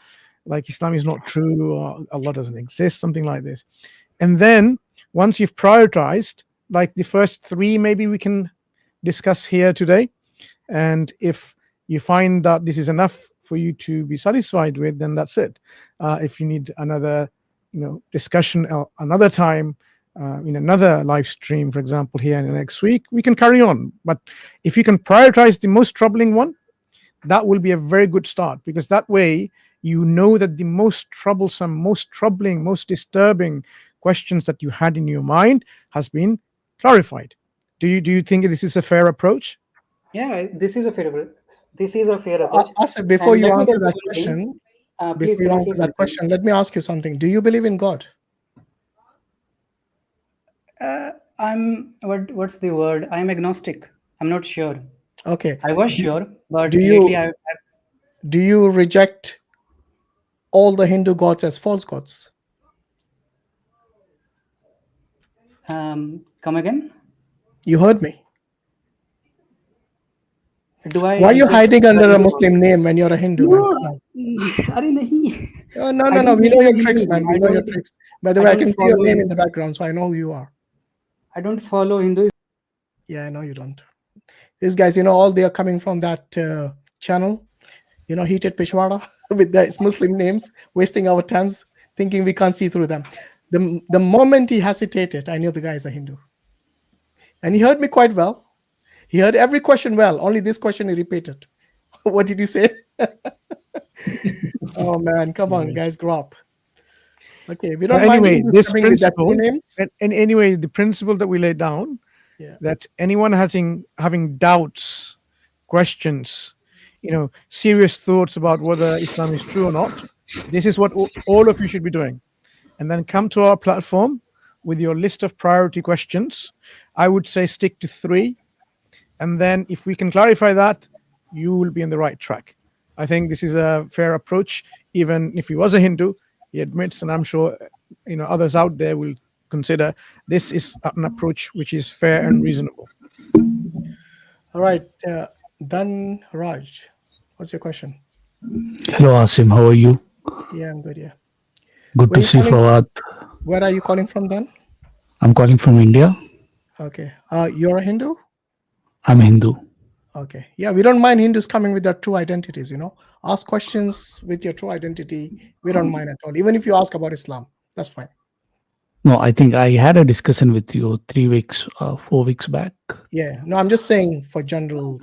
Speaker 10: like Islam is not true or Allah doesn't exist, something like this. And then once you've prioritized, like the first three, maybe we can discuss here today. And if you find that this is enough for you to be satisfied with, then that's it. If you need another, discussion another time, in another live stream, for example, here in the next week, we can carry on. But if you can prioritize the most troubling one, that will be a very good start, because that way you know that the most troublesome, most troubling, most disturbing questions that you had in your mind has been clarified. Do you think this is a fair approach?
Speaker 9: yeah. This is a fair approach.
Speaker 1: Asif, before
Speaker 9: And
Speaker 1: you
Speaker 9: let me tell
Speaker 1: answer
Speaker 9: you
Speaker 1: that
Speaker 9: one thing.
Speaker 1: question,
Speaker 9: Please, can I say something?
Speaker 1: let me ask you something. Do you believe in God?
Speaker 9: What's the word? I'm agnostic. I'm not sure.
Speaker 1: Okay.
Speaker 9: I was sure, but
Speaker 1: Do
Speaker 9: lately
Speaker 1: you do you reject all the Hindu gods as false gods?
Speaker 9: come again.
Speaker 1: You heard me.
Speaker 9: Do I?
Speaker 1: Why are you
Speaker 9: reject
Speaker 1: hiding
Speaker 9: the
Speaker 1: under a
Speaker 9: Hindu
Speaker 1: Muslim name when you're a Hindu, man?
Speaker 9: No,
Speaker 1: Come on.
Speaker 9: अरे नहीं.
Speaker 1: Oh, no,
Speaker 9: I
Speaker 1: no, no.
Speaker 9: don't
Speaker 1: We know
Speaker 9: believe
Speaker 1: your
Speaker 9: in
Speaker 1: tricks,
Speaker 9: Hinduism.
Speaker 1: man. We know your tricks. By the
Speaker 9: I
Speaker 1: way, I
Speaker 9: don't
Speaker 1: can see your
Speaker 9: follow.
Speaker 1: name in the background, so I know who you are.
Speaker 9: I don't follow Hinduism.
Speaker 1: Yeah, I know you don't. These guys, all they are coming from that channel, Heated Peshwara with these Muslim names, wasting our times, thinking we can't see through them. The moment he hesitated, I knew the guy is a Hindu. And he heard me quite well. He heard every question well. Only this question he repeated. What did you say? Oh man, come on,
Speaker 10: Yes.
Speaker 1: guys, grow up. Okay, we don't mind
Speaker 10: Anyway,
Speaker 1: Hindus
Speaker 10: this
Speaker 1: coming with their two
Speaker 10: principle,
Speaker 1: names.
Speaker 10: and anyway, the principle that we laid down,
Speaker 1: Yeah.
Speaker 10: that anyone having doubts, questions, serious thoughts about whether Islam is true or not, this is what all of you should be doing. And then come to our platform with your list of priority questions. I would say stick to 3, and then if we can clarify that, you will be on the right track. I think this is a fair approach. Even if he was a Hindu, he admits, and I'm sure others out there will consider this is an approach which is fair and reasonable.
Speaker 1: All right, done. Raj, what's your question?
Speaker 11: Hello, Asim. How are you?
Speaker 1: Yeah, I'm good. Yeah.
Speaker 11: Good
Speaker 1: Where
Speaker 11: to
Speaker 1: you
Speaker 11: see
Speaker 1: calling?
Speaker 11: Fawad.
Speaker 1: Where are you calling from, Dan?
Speaker 11: I'm calling from India.
Speaker 1: Okay. You're a Hindu?
Speaker 11: I'm Hindu.
Speaker 1: Okay. Yeah, we don't mind Hindus coming with their true identities. Ask questions with your true identity. We don't mind at all. Even if you ask about Islam, that's fine.
Speaker 11: No, I think I had a discussion with you 3 weeks, 4 weeks back.
Speaker 1: Yeah. No, I'm just saying for general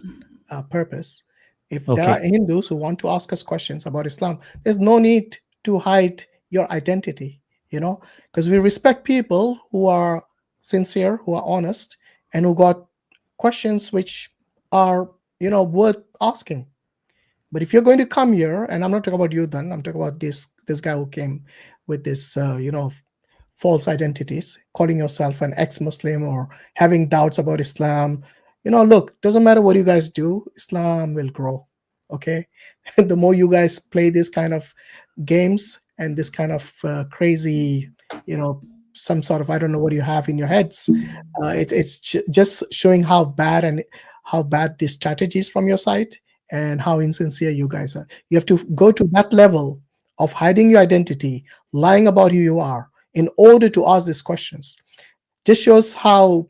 Speaker 1: purpose. If there are
Speaker 11: Okay.
Speaker 1: Hindus who want to ask us questions about Islam, there's no need to hide your identity, because we respect people who are sincere, who are honest, and who got questions which are, worth asking. But if you're going to come here, and I'm not talking about you, then I'm talking about this guy who came with this, false identities, calling yourself an ex-Muslim or having doubts about Islam. Look, doesn't matter what you guys do, Islam will grow. Okay, the more you guys play this kind of games and this kind of crazy, some sort of, I don't know what you have in your heads. It's just showing how bad the strategies from your side and how insincere you guys are. You have to go to that level of hiding your identity, lying about who you are, in order to ask these questions. Just shows how,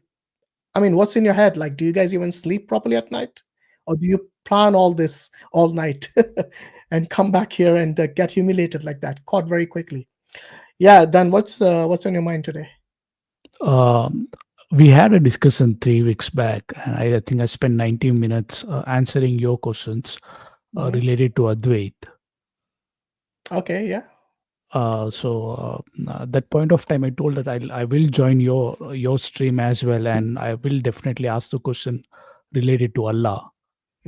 Speaker 1: what's in your head? Like, do you guys even sleep properly at night? Or do you plan all this all night and come back here and get humiliated like that, caught very quickly? Yeah, Dan, what's on your mind today?
Speaker 11: We had a discussion 3 weeks back, and I think I spent 90 minutes answering your questions related to Advait.
Speaker 1: Okay, yeah.
Speaker 11: At that point of time, I told that I will join your stream as well, and I will definitely ask the question related to Allah.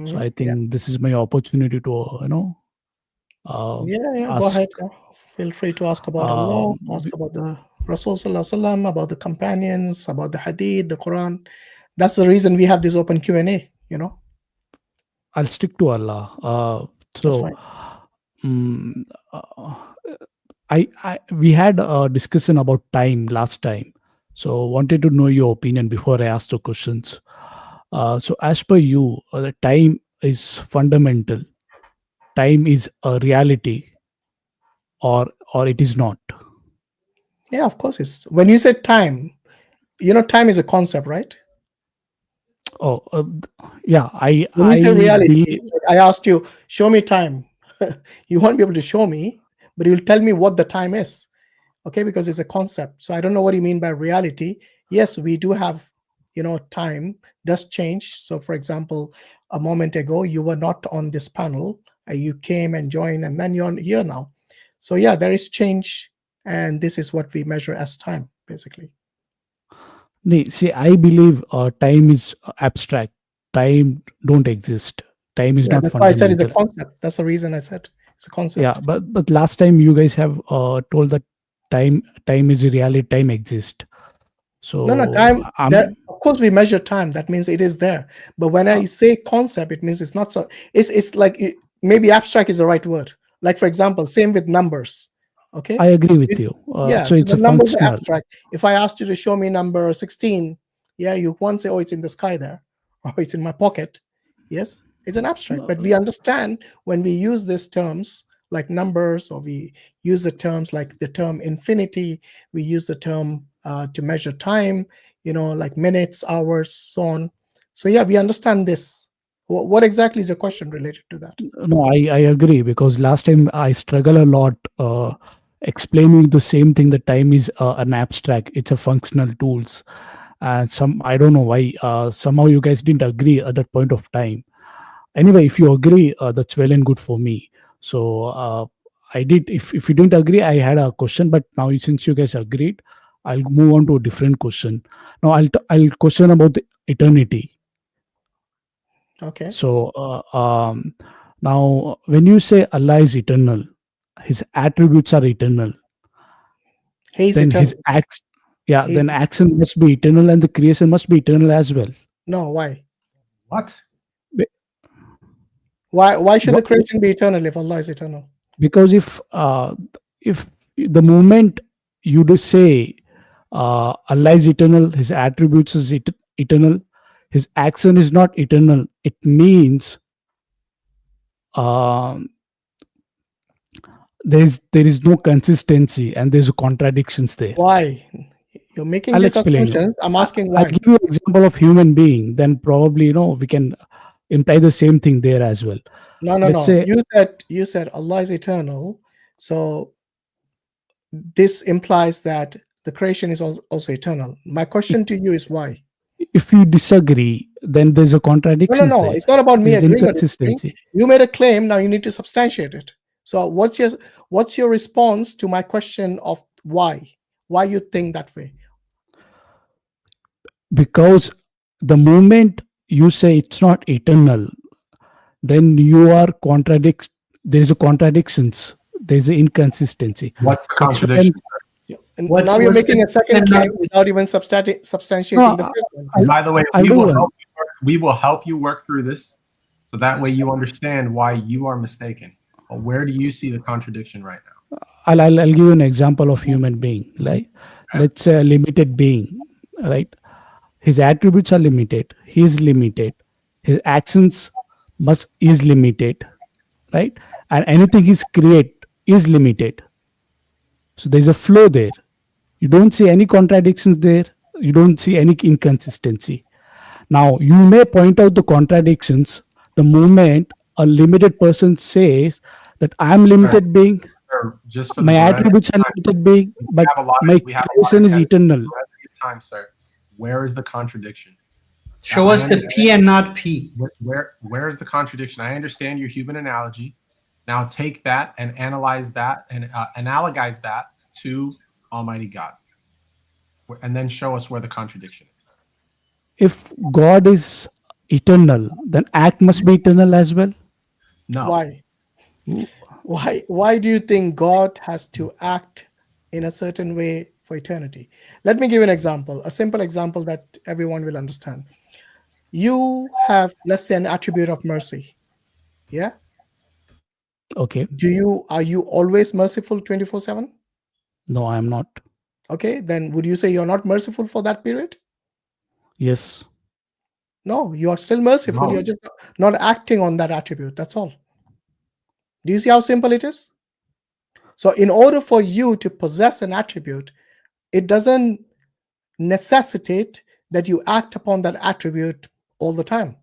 Speaker 11: So I think this is my opportunity to
Speaker 1: Yeah,
Speaker 11: ask.
Speaker 1: go ahead. Feel free to ask about Allah, ask about the Rasul Sallallahu Alaihi Wasallam, about the companions, about the Hadith, the Quran. That's the reason we have this open Q&A.
Speaker 11: I'll stick to Allah.
Speaker 1: That's fine.
Speaker 11: We had a discussion about time last time, so wanted to know your opinion before I ask the questions. So as per you, the time is fundamental. Time is a reality, or it is not.
Speaker 1: Yeah, of course. It's when you said time, time is a concept, right?
Speaker 11: Oh, yeah.
Speaker 1: When you say reality, I asked you, show me time. You won't be able to show me, but you'll tell me what the time is. Okay, because it's a concept. So I don't know what you mean by reality. Yes, we do have, time does change. So for example, a moment ago, you were not on this panel. You came and joined, and then you're here now. So yeah, there is change. And this is what we measure as time, basically.
Speaker 11: See, I believe time is abstract. Time don't exist. Time is not
Speaker 1: that's
Speaker 11: fundamental.
Speaker 1: why I said it's a concept. That's the reason I said it's a concept.
Speaker 11: Yeah, but last time you guys have told that time is a reality. Time exists. So
Speaker 1: no time. Of course, we measure time. That means it is there. But when I say concept, it means it's not so. It's like maybe abstract is the right word. Like for example, same with numbers. Okay,
Speaker 11: I agree with you.
Speaker 1: Yeah,
Speaker 11: so it's
Speaker 1: the
Speaker 11: a
Speaker 1: numbers are
Speaker 11: functional.
Speaker 1: abstract. If I asked you to show me number 16, yeah, you won't say, oh, it's in the sky there, or it's in my pocket. Yes, it's an abstract. But we understand when we use these terms like numbers, or we use the terms like the term infinity, we use the term to measure time, like minutes, hours, so on. So yeah, we understand this. What exactly is your question related to that?
Speaker 11: No, I agree, because last time I struggle a lot explaining the same thing. The time is an abstract. It's a functional tools, and I don't know why somehow you guys didn't agree at that point of time. Anyway, if you agree, that's well and good for me. So I did. If you didn't agree, I had a question, but now since you guys agreed, I'll move on to a different question. Now I'll question about the eternity.
Speaker 1: Okay.
Speaker 11: So now when you say Allah is eternal, His attributes are eternal.
Speaker 1: He's
Speaker 11: Then
Speaker 1: eternal.
Speaker 11: His acts, yeah,
Speaker 1: He-
Speaker 11: then action must be eternal, and the creation must be eternal as well.
Speaker 1: No, why?
Speaker 2: What?
Speaker 1: Why should the
Speaker 11: What-
Speaker 1: creation be eternal if Allah is eternal?
Speaker 11: Because if the moment you just say Allah is eternal, His attributes is eternal, His action is not eternal, it means there is no consistency and there's contradictions there.
Speaker 1: Why? You're making
Speaker 11: I'll
Speaker 1: this
Speaker 11: explain you.
Speaker 1: assumption. I'm asking
Speaker 11: I'll
Speaker 1: why.
Speaker 11: give you an example of human being, then probably we can imply the same thing there as well.
Speaker 1: No.
Speaker 11: Let's say
Speaker 1: You said Allah is eternal, so this implies that the creation is also eternal. My question to you is why?
Speaker 11: if you disagree, then there's a contradiction.
Speaker 1: No. It's not about me
Speaker 11: There's
Speaker 1: agreeing or disagreeing.
Speaker 11: inconsistency.
Speaker 1: You made a claim. Now you need to substantiate it. So what's your response to my question of why? Why you think that way?
Speaker 11: Because the moment you say it's not eternal, then you are there's a contradictions, there's an inconsistency.
Speaker 2: What's the
Speaker 11: That's when-
Speaker 2: contradiction?
Speaker 1: And
Speaker 8: What's-
Speaker 1: now you're
Speaker 8: what's
Speaker 1: making
Speaker 8: the-
Speaker 1: a second claim without even substantiating the first one.
Speaker 2: And by the way,
Speaker 11: I'll do one.
Speaker 2: we will help you work through this, so that way you understand why you are mistaken. But where do you see the contradiction right now?
Speaker 11: I'll give you an example of human being. Like, let's say a limited being, right? His attributes are limited. He is limited. His actions is limited, right? And anything he's create is limited. So there's a flow there. You don't see any contradictions there. You don't see any inconsistency. Now, you may point out the contradictions the moment a limited person says that I'm limited being,
Speaker 2: Sir, just for
Speaker 11: my
Speaker 2: the brevity
Speaker 11: attributes are
Speaker 2: of time,
Speaker 11: limited being, but my
Speaker 2: we have a lot
Speaker 11: creation
Speaker 2: of
Speaker 11: is
Speaker 2: tests.
Speaker 11: eternal.
Speaker 2: For the brevity of time, sir. Where is the contradiction?
Speaker 6: Show us the P and not P.
Speaker 2: Where is the contradiction? I understand your human analogy. Now take that and analyze that and analogize that to Almighty God, and then show us where the contradiction is.
Speaker 11: If God is eternal, then act must be eternal as well.
Speaker 2: No.
Speaker 1: Why? Why do you think God has to act in a certain way for eternity? Let me give you an example, a simple example that everyone will understand. You have, let's say, an attribute of mercy. Yeah.
Speaker 11: Okay.
Speaker 1: Are you always merciful 24/7?
Speaker 11: No, I am not.
Speaker 1: Okay, then would you say you're not merciful for that period?
Speaker 11: Yes.
Speaker 1: No, you are still merciful.
Speaker 2: No.
Speaker 1: You're just not acting on that attribute. That's all. Do you see how simple it is? So in order for you to possess an attribute, it doesn't necessitate that you act upon that attribute all the time.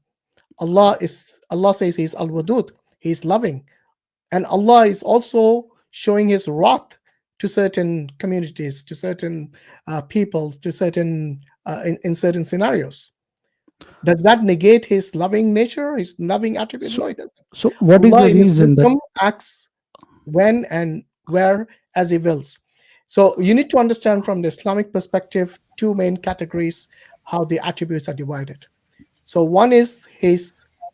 Speaker 1: Allah says He's Al-Wadud, He's loving. And Allah is also showing His wrath to certain communities, to certain people, to certain in certain scenarios. Does that negate His loving nature, His loving attribute? No, it doesn't.
Speaker 11: So what is
Speaker 1: Allah
Speaker 11: the
Speaker 1: in His
Speaker 11: reason that
Speaker 1: wisdom acts when and where as He wills. So you need to understand from the Islamic perspective two main categories how the attributes are divided. So one is His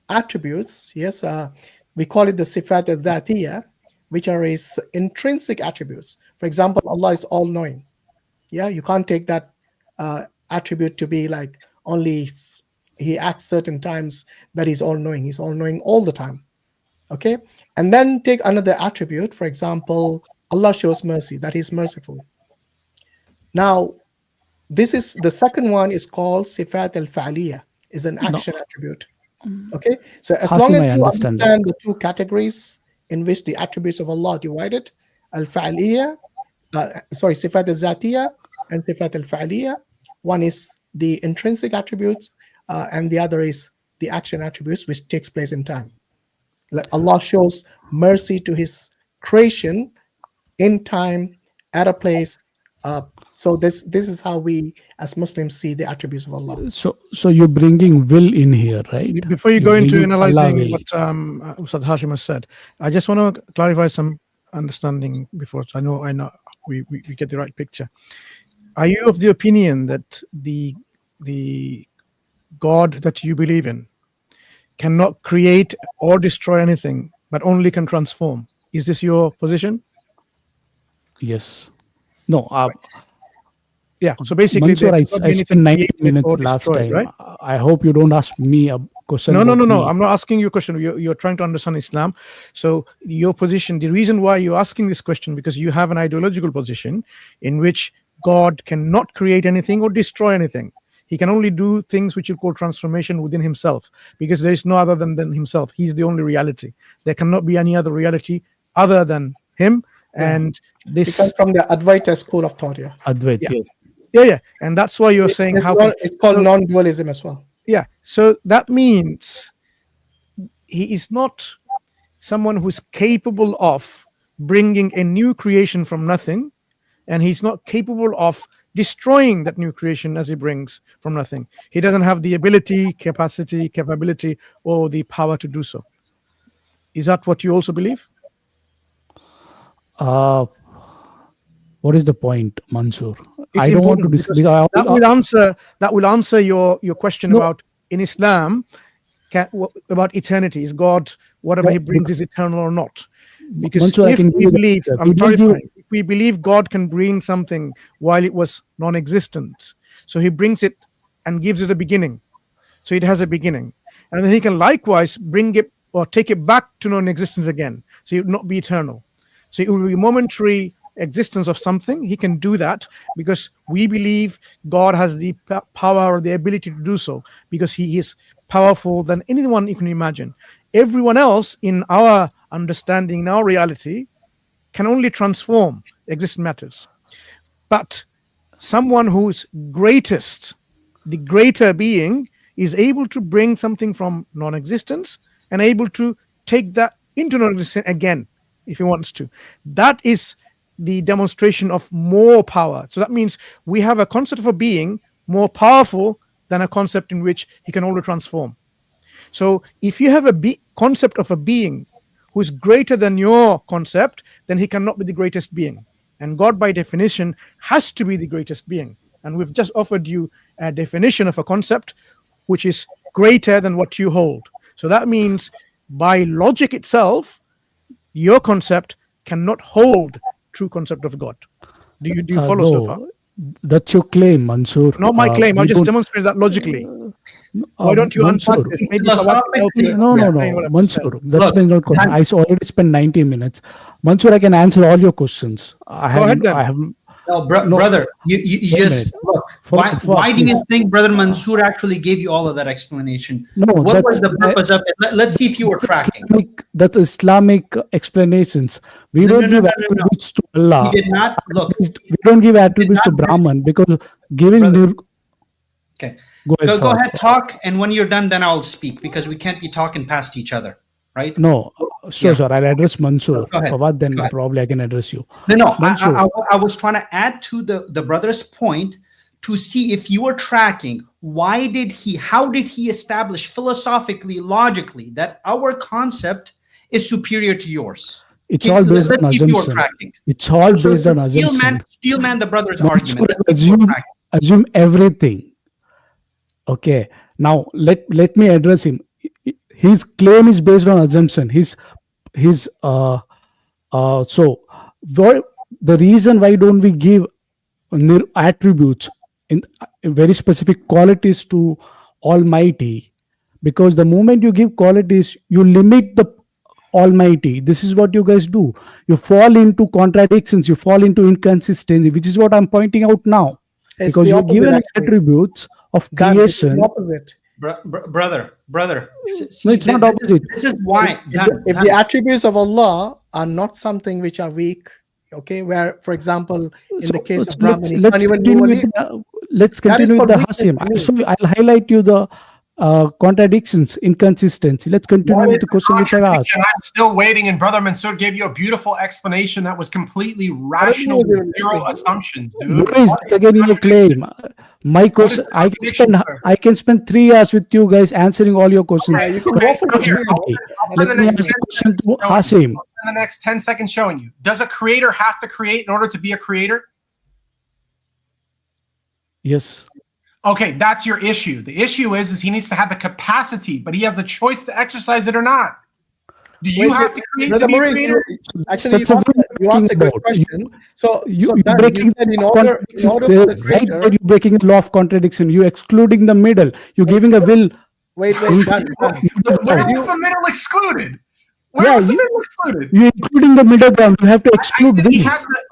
Speaker 1: attributes. Yes, we call it the sifat al-dhatiyya, which are His intrinsic attributes. For example, Allah is all-knowing. Yeah, you can't take that attribute to be like only He acts certain times that He's all-knowing. He's all-knowing all the time. Okay, and then take another attribute. For example, Allah shows mercy, that He's merciful. Now, this is the second one is called sifat al-fa'liyya, is an action attribute. Okay, so as long
Speaker 11: Hashim,
Speaker 1: as
Speaker 11: I
Speaker 1: you
Speaker 11: understand
Speaker 1: understand the two categories in which the attributes of Allah are divided, al-fa'liyya, sifat al-zatiyya and sifat al-fa'liyya. One is the intrinsic attributes, and the other is the action attributes, which takes place in time. Like Allah shows mercy to His creation in time, at a place, So this is how we as Muslims see the attributes of Allah.
Speaker 11: So you're bringing will in here, right?
Speaker 10: Before you
Speaker 11: You're
Speaker 10: go into
Speaker 11: bringing Allah
Speaker 10: analyzing
Speaker 11: will.
Speaker 10: what Ustad Hashim has said, I just want to clarify some understanding before, so I know we get the right picture. Are you of the opinion that the God that you believe in cannot create or destroy anything, but only can transform? Is this your position?
Speaker 11: Yes. No.
Speaker 10: Yeah. So basically,
Speaker 11: Mansur,
Speaker 10: there
Speaker 11: I
Speaker 10: cannot be
Speaker 11: spent
Speaker 10: anything
Speaker 11: 90
Speaker 10: created
Speaker 11: minutes
Speaker 10: or
Speaker 11: last
Speaker 10: destroyed,
Speaker 11: time.
Speaker 10: right?
Speaker 11: I hope you don't ask me a question.
Speaker 10: No.
Speaker 11: about me.
Speaker 10: I'm not asking you a question. You're trying to understand Islam. So your position, the reason why you're asking this question, because you have an ideological position in which God cannot create anything or destroy anything. He can only do things which you call transformation within himself, because there is no other than himself. He's the only reality. There cannot be any other reality other than him.
Speaker 1: Yeah.
Speaker 10: And this
Speaker 1: Because from the Advaita school of thought, yeah.
Speaker 11: Advait,
Speaker 10: Yeah.
Speaker 11: yes.
Speaker 10: Yeah. And that's why you're saying how
Speaker 1: It's called non-dualism as well.
Speaker 10: Yeah. So that means he is not someone who's capable of bringing a new creation from nothing, and he's not capable of destroying that new creation as he brings from nothing. He doesn't have the ability, capability, or the power to do so. Is that what you also believe?
Speaker 11: What is the point, Mansur?
Speaker 10: It's
Speaker 11: I don't want to
Speaker 10: important
Speaker 11: discuss.
Speaker 10: because that will answer your question about in Islam about eternity. Is God whatever he brings is eternal or not? Because
Speaker 11: Mansur, I
Speaker 10: if
Speaker 11: can
Speaker 10: we
Speaker 11: give you
Speaker 10: believe,
Speaker 11: the answer.
Speaker 10: I'm clarifying, if we believe God can bring something while it was non-existent, so he brings it and gives it a beginning, so it has a beginning, and then he can likewise bring it or take it back to non-existence again, so it will not be eternal. So it will be momentary existence of something. He can do that because we believe God has the power or the ability to do so, because he is powerful than anyone you can imagine. Everyone else in our understanding, in our reality, can only transform existing matters. But someone who's greatest, the greater being, is able to bring something from non-existence and able to take that into non-existence again if he wants to. That is the demonstration of more power. So that means we have a concept of a being more powerful than a concept in which he can only transform. So if you have a concept of a being who is greater than your concept, then he cannot be the greatest being. And God, by definition, has to be the greatest being. And we've just offered you a definition of a concept which is greater than what you hold. So that means by logic itself, your concept cannot hold true concept of God. Do you follow so far?
Speaker 11: That's your claim, Mansur.
Speaker 10: Not my claim. I'll just demonstrate that logically. Why don't you unpack this? Maybe
Speaker 11: No, Mansur. That's been your question. I already spent 90 minutes. Mansur, I can answer all your questions.
Speaker 10: Go ahead then.
Speaker 6: No, brother, you just look. Why do you think Brother Mansur actually gave you all of that explanation?
Speaker 11: No,
Speaker 6: what was the purpose of it? Let's see if you were tracking.
Speaker 11: That's Islamic explanations. We don't give attributes to Allah.
Speaker 6: He did not look.
Speaker 11: We don't give attributes to Brahman because giving.
Speaker 6: Okay. Go ahead, talk, and when you're done, then I'll speak, because we can't be talking past each other, right?
Speaker 11: No, sure. I'll address Mansur.
Speaker 6: Fawad,
Speaker 11: then probably I can address you.
Speaker 6: No. I was trying to add to the brother's point to see if you were tracking. How did he establish philosophically, logically, that our concept is superior to yours?
Speaker 11: It's all based on assumption. It's all based on assumption.
Speaker 6: Steelman the brother's argument.
Speaker 11: Assume everything. Okay, now let me address him. His claim is based on assumption. So the reason why don't we give attributes in very specific qualities to Almighty? Because the moment you give qualities, you limit the Almighty. This is what you guys do. You fall into contradictions. You fall into inconsistency, which is what I'm pointing out now.
Speaker 1: It's
Speaker 11: because you're given attributes of creation.
Speaker 1: The opposite.
Speaker 6: Brother.
Speaker 11: No, it's not opposite.
Speaker 6: This is why.
Speaker 1: If the attributes of Allah are not something which are weak, okay, where, for example, in the case of Brahman,
Speaker 11: let's continue with the Hashim. So I'll highlight you the contradictions, inconsistency. Let's continue with the question which I've asked.
Speaker 2: I'm still waiting, and Brother Mansur gave you a beautiful explanation that was completely rational with zero assumptions, dude.
Speaker 11: Muris, that's again your claim. My question, I can spend 3 hours with you guys answering all your questions.
Speaker 1: Yeah, you can go for
Speaker 11: Let me ask the question to Hashim.
Speaker 2: In the next 10 seconds showing you. Does a creator have to create in order to be a creator?
Speaker 11: Yes.
Speaker 2: Okay, that's your issue. The issue is he needs to have the capacity, but he has the choice to exercise it or not. Do you have to create to be a creator?
Speaker 1: Actually, you asked a good question. So
Speaker 11: you're
Speaker 1: Dan,
Speaker 11: breaking
Speaker 1: you said in order for the
Speaker 11: right
Speaker 1: creator,
Speaker 11: there, you're breaking the law of contradiction. You're excluding the middle. You're giving a will.
Speaker 1: wait, Dan.
Speaker 2: Where was the middle excluded? Where
Speaker 11: Yeah,
Speaker 2: was the middle excluded?
Speaker 11: You're including the middle ground. You have to
Speaker 2: I
Speaker 11: exclude
Speaker 2: said
Speaker 11: will.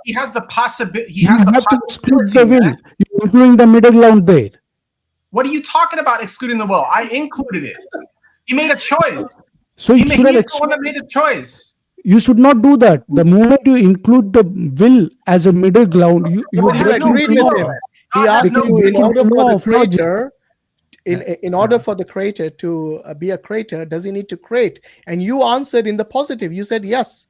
Speaker 2: he has the possibility. He
Speaker 11: You
Speaker 2: has the
Speaker 11: have to exclude
Speaker 2: possibility.
Speaker 11: the will.
Speaker 2: man.
Speaker 11: You're including the middle ground there.
Speaker 2: What are you talking about excluding the will? I included it. He made a choice.
Speaker 11: So you should have
Speaker 2: He's the one that made a choice.
Speaker 11: You should not do that. The moment you include the will as a middle ground, you
Speaker 1: You agreed with him. He asked you in order for the creator, in order for the creator to be a creator, does he need to create? And you answered in the positive. You said yes.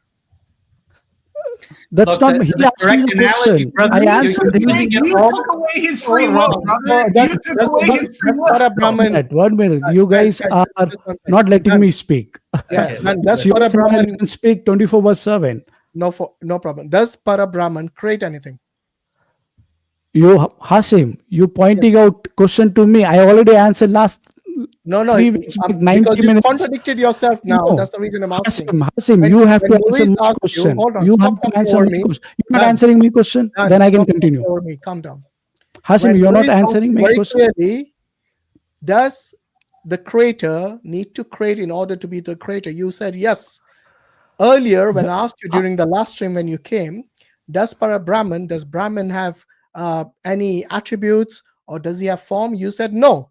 Speaker 11: That's
Speaker 6: Look,
Speaker 11: not
Speaker 6: the
Speaker 11: he
Speaker 6: correct
Speaker 11: asked me the
Speaker 6: analogy,
Speaker 11: question.
Speaker 6: brother,
Speaker 11: I
Speaker 6: you're
Speaker 11: answered
Speaker 6: using
Speaker 2: You
Speaker 6: it wrong.
Speaker 2: took away his free will, brother.
Speaker 1: that's-
Speaker 2: You took
Speaker 1: that's
Speaker 2: away
Speaker 1: not-
Speaker 2: his free
Speaker 1: that's not a
Speaker 2: will.
Speaker 1: Brahmin.
Speaker 11: One minute. You guys
Speaker 1: guys,
Speaker 11: are
Speaker 1: just one second.
Speaker 11: not letting
Speaker 1: Dan,
Speaker 11: me speak.
Speaker 1: Yeah,
Speaker 6: Okay,
Speaker 1: and does
Speaker 11: You
Speaker 1: para Brahman
Speaker 11: can speak 24/7.
Speaker 1: no problem. Does para Brahman create anything?
Speaker 11: You Hashim, you pointing out question to me. I already answered last
Speaker 1: No,
Speaker 11: 3 weeks back, 90
Speaker 1: because you
Speaker 11: minutes.
Speaker 1: contradicted yourself now.
Speaker 11: No.
Speaker 1: That's the reason I'm asking.
Speaker 11: Hasim,
Speaker 1: When-
Speaker 11: you have
Speaker 1: when
Speaker 11: to answer
Speaker 1: Muris
Speaker 11: my
Speaker 1: asked you-
Speaker 11: question.
Speaker 1: hold on,
Speaker 11: You
Speaker 1: stop
Speaker 11: have to
Speaker 1: talking
Speaker 11: answer
Speaker 1: over
Speaker 11: my
Speaker 1: me.
Speaker 11: question. You're not
Speaker 1: Dan,
Speaker 11: answering me question.
Speaker 1: Dan,
Speaker 11: Then I can
Speaker 1: stop talking
Speaker 11: continue.
Speaker 1: over me. Calm down.
Speaker 11: Hasim,
Speaker 1: When
Speaker 11: you're not
Speaker 1: Muris asked
Speaker 11: answering my
Speaker 1: very
Speaker 11: question.
Speaker 1: clearly, does the creator need to create in order to be the creator? You said yes. Earlier, when I asked you during the last stream when you came, does Brahman have any attributes or does he have form? You said no.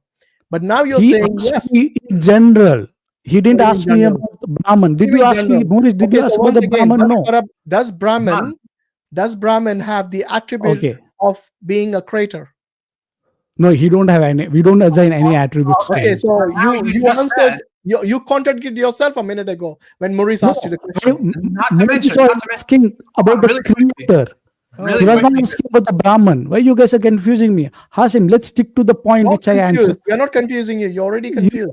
Speaker 1: But now you're
Speaker 11: He
Speaker 1: saying
Speaker 11: asked
Speaker 1: yes.
Speaker 11: me in general. He didn't
Speaker 1: What do you
Speaker 11: ask
Speaker 1: mean
Speaker 11: me
Speaker 1: general?
Speaker 11: about the Brahman. Did
Speaker 1: What do
Speaker 11: you
Speaker 1: mean
Speaker 11: ask me,
Speaker 1: general?
Speaker 11: Muris? Did you
Speaker 1: Okay,
Speaker 11: ask
Speaker 1: so
Speaker 11: about
Speaker 1: once
Speaker 11: the
Speaker 1: again,
Speaker 11: Brahman? No.
Speaker 1: does Brahman have the attribute
Speaker 11: Okay.
Speaker 1: of being a creator?
Speaker 11: No, he don't have any. We don't assign any attributes to
Speaker 1: Okay,
Speaker 11: him.
Speaker 1: so
Speaker 2: Now
Speaker 1: you
Speaker 2: you just
Speaker 1: answered.
Speaker 2: said-
Speaker 1: You contradicted yourself a minute ago when Maurice asked you the question.
Speaker 2: Not to
Speaker 11: Muris
Speaker 2: mention-
Speaker 11: was
Speaker 2: not to mention-
Speaker 11: asking about the
Speaker 2: really quickly.
Speaker 11: creator.
Speaker 2: Really
Speaker 11: He was not
Speaker 2: quickly.
Speaker 11: asking about the Brahman. Why you guys are confusing me? Hasim, let's stick to the point
Speaker 1: Not
Speaker 11: which I
Speaker 1: confused.
Speaker 11: answered.
Speaker 1: We are not confusing you. You're already confused.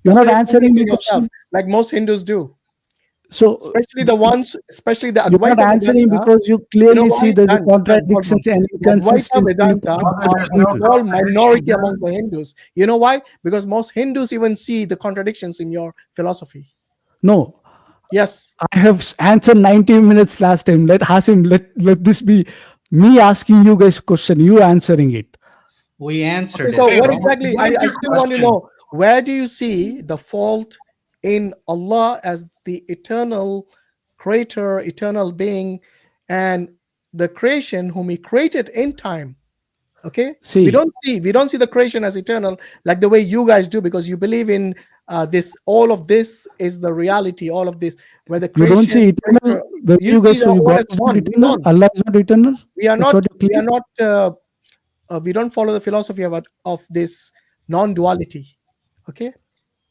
Speaker 11: You're
Speaker 1: That's
Speaker 11: not
Speaker 1: why
Speaker 11: answering
Speaker 1: confusing
Speaker 11: me
Speaker 1: yourself,
Speaker 11: question.
Speaker 1: like most Hindus do.
Speaker 11: So
Speaker 1: Especially the
Speaker 11: you're not answering because you clearly see there's a contradictions and inconsistency.
Speaker 1: Vedanta are a small minority among the Hindus. You know why? Because most Hindus even see the contradictions in your philosophy.
Speaker 11: No,
Speaker 1: Yes.
Speaker 11: I have answered 90 minutes last time. Let Hasim, let this be me asking you guys question, you answering it.
Speaker 6: We answered
Speaker 1: Okay, so
Speaker 6: it.
Speaker 1: what
Speaker 6: bro.
Speaker 1: exactly? I still want to know, where do you see the fault in Allah as the eternal creator, eternal being, and the creation whom He created in time? Okay,
Speaker 11: See.
Speaker 1: we don't see the creation as eternal like the way you guys do, because you believe in this. All of this is the reality. All of this, where the
Speaker 11: You
Speaker 1: creation.
Speaker 11: don't see eternal. The
Speaker 1: You
Speaker 11: you guys
Speaker 1: see
Speaker 11: so
Speaker 1: the
Speaker 11: you
Speaker 1: one
Speaker 11: got
Speaker 1: as one.
Speaker 11: eternal.
Speaker 1: None.
Speaker 11: Allah is not eternal.
Speaker 1: We are
Speaker 11: That's
Speaker 1: not.
Speaker 11: what you
Speaker 1: We
Speaker 11: claim?
Speaker 1: are not. We don't follow the philosophy of this non-duality. Okay.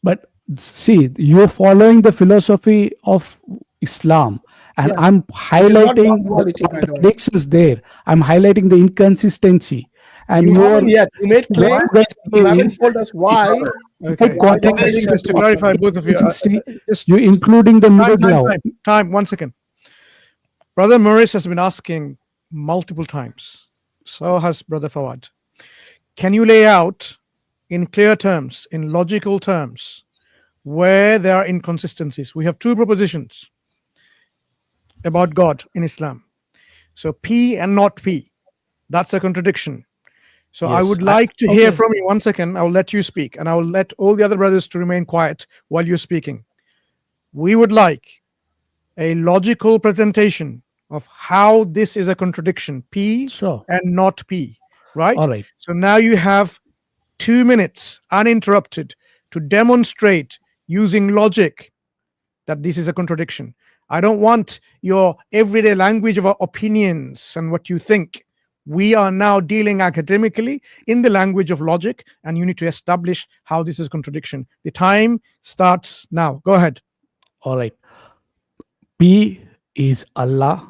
Speaker 11: But see, you're following the philosophy of Islam, and
Speaker 1: Yes.
Speaker 11: I'm highlighting
Speaker 1: non-duality,
Speaker 11: the
Speaker 1: by the way.
Speaker 11: contradictions there. I'm highlighting the inconsistency, and
Speaker 1: You
Speaker 11: you're
Speaker 1: haven't yet. You made claims. You haven't told us why.
Speaker 10: Okay.
Speaker 1: Why the
Speaker 10: Just to clarify, both of you, just
Speaker 11: you're including the middle ground.
Speaker 10: time. 1 second. Brother Muris has been asking multiple times. So has Brother Fawad. Can you lay out in clear terms, in logical terms, where there are inconsistencies? We have two propositions about God in Islam. So P and not P. That's a contradiction. So I
Speaker 11: Yes.
Speaker 10: would like to hear
Speaker 11: Okay.
Speaker 10: from you. 1 second. I will let you speak, and I will let all the other brothers to remain quiet while you're speaking. We would like a logical presentation of how this is a contradiction, P
Speaker 11: Sure.
Speaker 10: and not P, right?
Speaker 11: All right.
Speaker 10: So now you have 2 minutes uninterrupted to demonstrate using logic that this is a contradiction. I don't want your everyday language of opinions and what you think. We are now dealing academically in the language of logic, and you need to establish how this is contradiction. The time starts now. Go ahead.
Speaker 11: All right. P is Allah,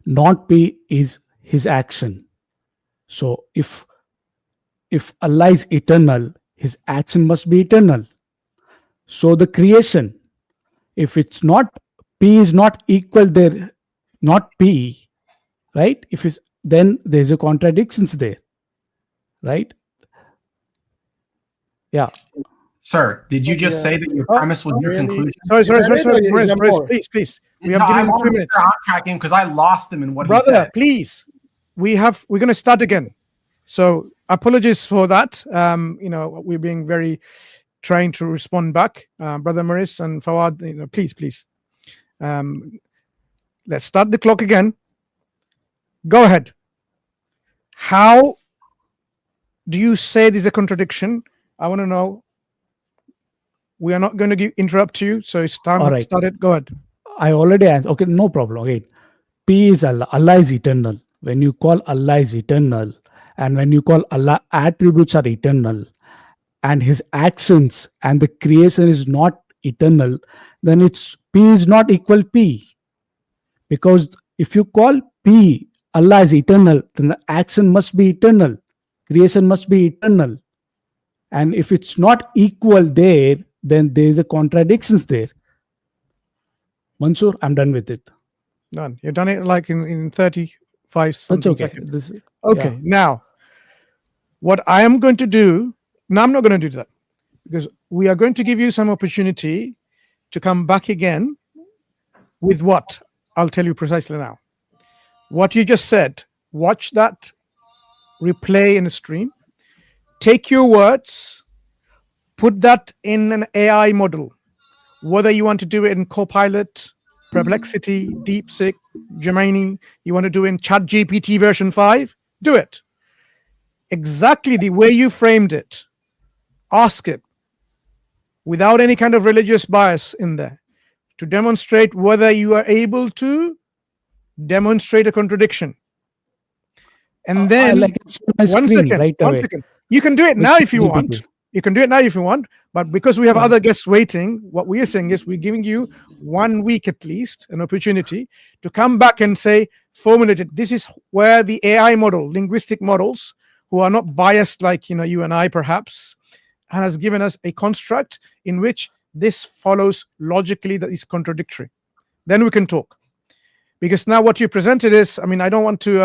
Speaker 11: not P is his action. So if Allah is eternal, his action must be eternal. So the creation, if it's not, P is not equal there, not P, right? If it's, then there's a contradictions there, right? Yeah.
Speaker 2: Sir, did you just say that your premise was your conclusion?
Speaker 10: Sorry,
Speaker 1: Is that it, or is there
Speaker 10: please. We
Speaker 2: No,
Speaker 10: have
Speaker 2: I
Speaker 10: given him
Speaker 2: want
Speaker 10: 2
Speaker 2: to
Speaker 10: minutes.
Speaker 2: make sure I'm tracking because I lost him in what he
Speaker 10: Brother,
Speaker 2: said.
Speaker 10: please. We're going to start again. So apologies for that. We're being very trying to respond back. Brother Muris and Fawad, please. Let's start the clock again. Go ahead. How do you say there's a contradiction? I want to know. We are not going to interrupt you, so it's time to start it. Go ahead.
Speaker 11: I already answered. Okay, no problem. Okay. P is Allah. Allah is eternal. When you call Allah is eternal, and when you call Allah attributes are eternal, and his actions and the creation is not eternal, then it's P is not equal P. Because if you call P Allah is eternal, then the action must be eternal, creation must be eternal. And if it's not equal there, then there is a contradictions there. Mansur, I'm done with it.
Speaker 10: Done. You've done it like in 35 something seconds. Okay.
Speaker 11: Yeah.
Speaker 10: Now, what I am going to do, no, I'm not going to do that, because we are going to give you some opportunity to come back again with what? I'll tell you precisely now. What you just said, watch that replay in the stream, take your words, put that in an AI model, whether you want to do it in Copilot, Perplexity, DeepSeek, Gemini, you want to do it in ChatGPT version 5, do it. Exactly the way you framed it. Ask it without any kind of religious bias in there to demonstrate whether you are able to demonstrate a contradiction. And then one second. You can do it now if you want. You can do it now if you want, but because we have other guests waiting, what we are saying is we're giving you 1 week at least, an opportunity to come back and say, formulate it. This is where the AI model, linguistic models, who are not biased like you and I perhaps, has given us a construct in which this follows logically that is contradictory. Then we can talk. Because now what you presented is, I don't want to,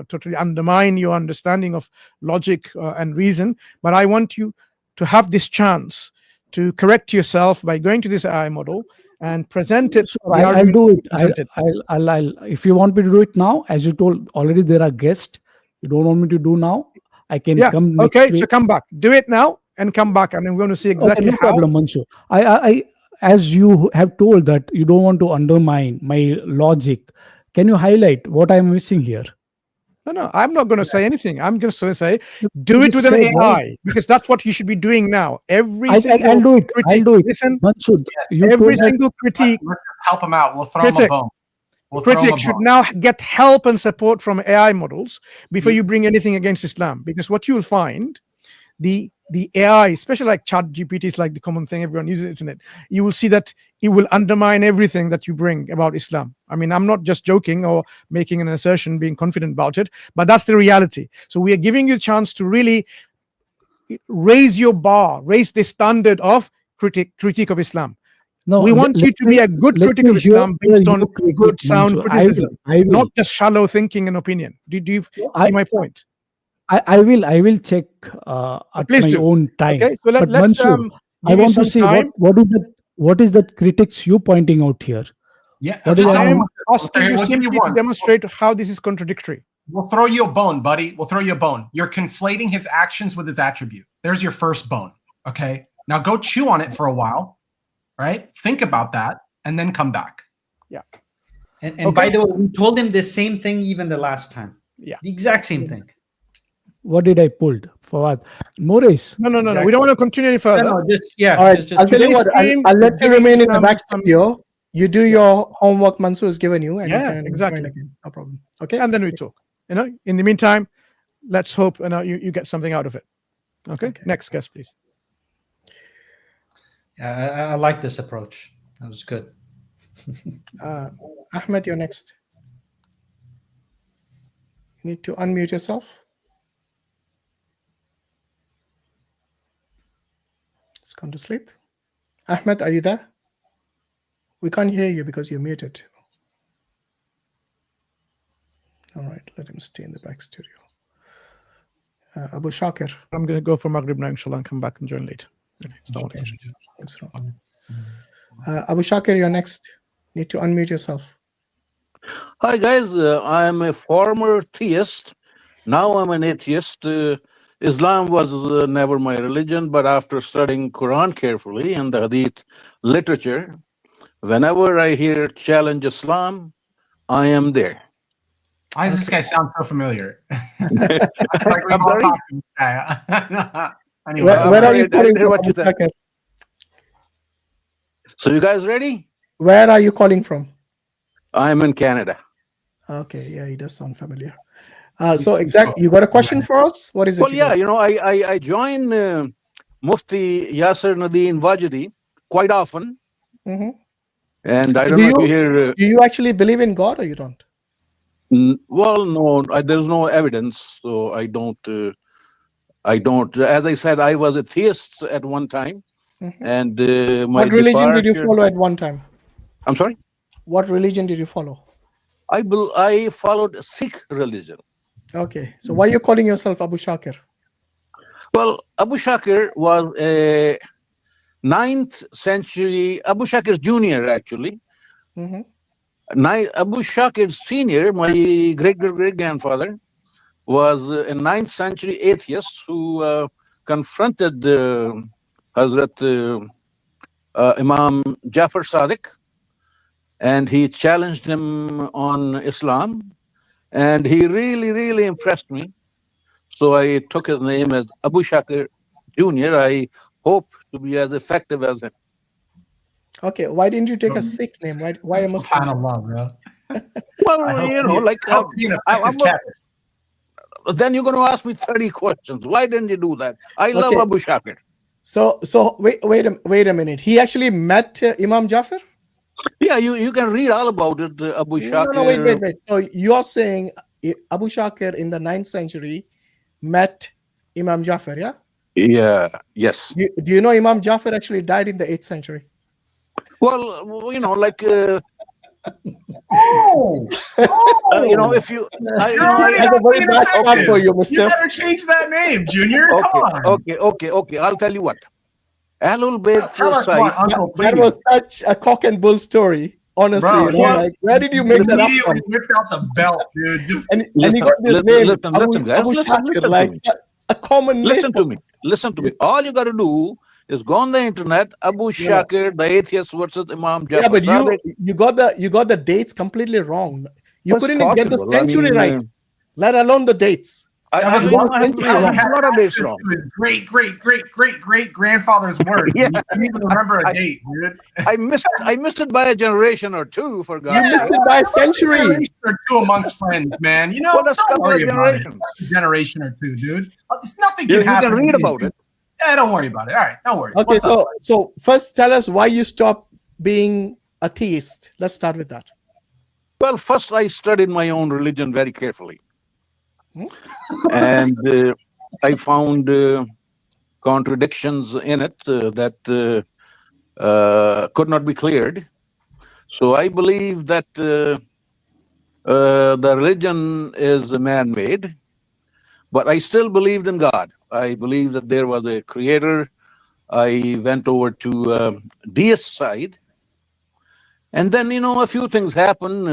Speaker 10: totally undermine your understanding of logic and reason, but I want you to have this chance to correct yourself by going to this AI model and present it.
Speaker 11: So I'll do it. I'll if you want me to do it now, as you told already, there are guests. You don't want me to do now? I can come.
Speaker 10: Okay, so come back. Do it now and come back, and I'm going to see exactly
Speaker 11: no problem, Mansur. I as you have told that you don't want to undermine my logic, can you highlight what I'm missing here?
Speaker 10: No, I'm not going to say anything. I'm just going to say, do it with an AI, because that's what you should be doing now.
Speaker 11: I'll do it. I'll do it.
Speaker 10: Listen,
Speaker 11: Mansur,
Speaker 10: every single critique.
Speaker 2: Let's help him out. We'll throw him a bone.
Speaker 10: Critics should now get help and support from AI models before you bring anything against Islam, because what you'll find, the AI, especially like ChatGPT, is like the common thing everyone uses, isn't it? You will see that it will undermine everything that you bring about Islam. I'm not just joking or making an assertion, being confident about it, but that's the reality. So we are giving you a chance to really raise your bar, raise the standard of critique of Islam. No, we want you to be a good critic of Islam based on good, sound criticism, not just shallow thinking and opinion. Do you see my point?
Speaker 11: I will check at my own time.
Speaker 10: Okay, so let's
Speaker 11: Mansur, I want to see what is that critics you pointing out here?
Speaker 2: Yeah,
Speaker 10: I am asking you simply to demonstrate how this is contradictory.
Speaker 2: We'll throw you a bone, buddy. We'll throw you a bone. You're conflating his actions with his attribute. There's your first bone. Okay, now go chew on it for a while. Right? Think about that and then come back.
Speaker 10: Yeah.
Speaker 6: And by the way, we told him the same thing even the last time.
Speaker 10: Yeah.
Speaker 6: The exact same thing.
Speaker 11: What did I pull? Fawad? Muris?
Speaker 10: No. We don't want to continue any further.
Speaker 6: No,
Speaker 1: all right. I'll tell you what. I'll let you remain in the back studio. You do your homework Mansur has given you. And
Speaker 10: exactly.
Speaker 1: No problem.
Speaker 10: Okay. And then we talk. In the meantime, let's hope you get something out of it. Okay. Next guest, please.
Speaker 6: Yeah, I like this approach. That was good.
Speaker 1: Ahmed, you're next. You need to unmute yourself. It's gone to sleep. Ahmed, are you there? We can't hear you because you're muted. All right, let him stay in the back studio. Abu Shakir.
Speaker 10: I'm going to go for Maghrib now, inshallah, and come back and join later.
Speaker 1: Okay. Thanks, Abu Shakir, you're next. Need to unmute yourself.
Speaker 12: Hi guys, I'm a former theist. Now I'm an atheist. Islam was never my religion, but after studying Quran carefully and the Hadith literature, whenever I hear challenge Islam, I am there.
Speaker 2: Why does this guy sound so familiar?
Speaker 12: Like I'm sorry?
Speaker 1: Anyway, where are you calling from?
Speaker 12: So you guys ready?
Speaker 1: Where are you calling from?
Speaker 12: I'm in Canada.
Speaker 1: Okay, yeah, he does sound familiar. So exactly, you got a question for us? What is it?
Speaker 12: Well, yeah, I join Mufti Yasser Nadeen Wajidi quite often.
Speaker 1: Mm-hmm.
Speaker 12: And I don't know if you hear...
Speaker 1: do you actually believe in God or you don't?
Speaker 12: Well, no, there's no evidence, so I don't. As I said, I was a theist at one time, and my
Speaker 1: what religion did you follow at one time?
Speaker 12: I'm sorry.
Speaker 1: What religion did you follow?
Speaker 12: I followed Sikh religion.
Speaker 1: Okay, so why are you calling yourself Abu Shakir?
Speaker 12: Well, Abu Shakir was a 9th century Abu Shakir's junior, actually.
Speaker 1: Mm-hmm.
Speaker 12: Abu Shakir's senior, my great-great-great-grandfather, was a 9th century atheist who confronted Hazrat Imam Jafar Sadiq, and he challenged him on Islam, and he really, really impressed me. So I took his name as Abu Shakir Jr. I hope to be as effective as him.
Speaker 1: Okay, why didn't you take a Sikh name? Why a Muslim?
Speaker 2: SubhanAllah, bro.
Speaker 12: Well, then you're going to ask me 30 questions. Why didn't you do that? I love Abu Shakir.
Speaker 1: So wait a minute. He actually met Imam Jafar?
Speaker 12: Yeah, you can read all about it, Abu Shakir.
Speaker 1: No, wait. So you're saying Abu Shakir in the 9th century met Imam Jafar, yeah?
Speaker 12: Yeah, yes.
Speaker 1: Do you know Imam Jafar actually died in the 8th century?
Speaker 12: Well, like...
Speaker 2: if you...
Speaker 1: I have a very bad spot for you, mister.
Speaker 2: You better change that name, Junior.
Speaker 12: Okay. I'll tell you what. Ahlul Bayt
Speaker 1: that was such a cock and bull story. Honestly,
Speaker 2: bro,
Speaker 1: where did you make that up from?
Speaker 2: Whipped out the belt, dude.
Speaker 1: And he got this name.
Speaker 12: Listen,
Speaker 1: like a common name.
Speaker 12: Listen to me. All you got to do is go on the internet. Abu Shakir, the atheist versus Imam Jafar.
Speaker 1: Yeah, but you got the dates completely wrong. You couldn't even get the century right, let alone the dates.
Speaker 2: I have a lot of dates wrong. Great grandfather's word.
Speaker 12: Yeah.
Speaker 2: I didn't even remember a date, dude.
Speaker 12: I missed it by a generation or two. For God's
Speaker 1: sake. You missed it by a century
Speaker 2: or two amongst friends, man. You know, don't worry about it. A generation or two, dude. Nothing can happen.
Speaker 12: You can read about it.
Speaker 2: Yeah, don't worry about it. All right, don't worry.
Speaker 1: Okay, so first tell us why you stopped being a theist. Let's start with that.
Speaker 12: Well, first I studied my own religion very carefully. And I found contradictions in it that could not be cleared. So I believe that the religion is man-made, but I still believed in God. I believed that there was a creator. I went over to deist side. And then, a few things happen.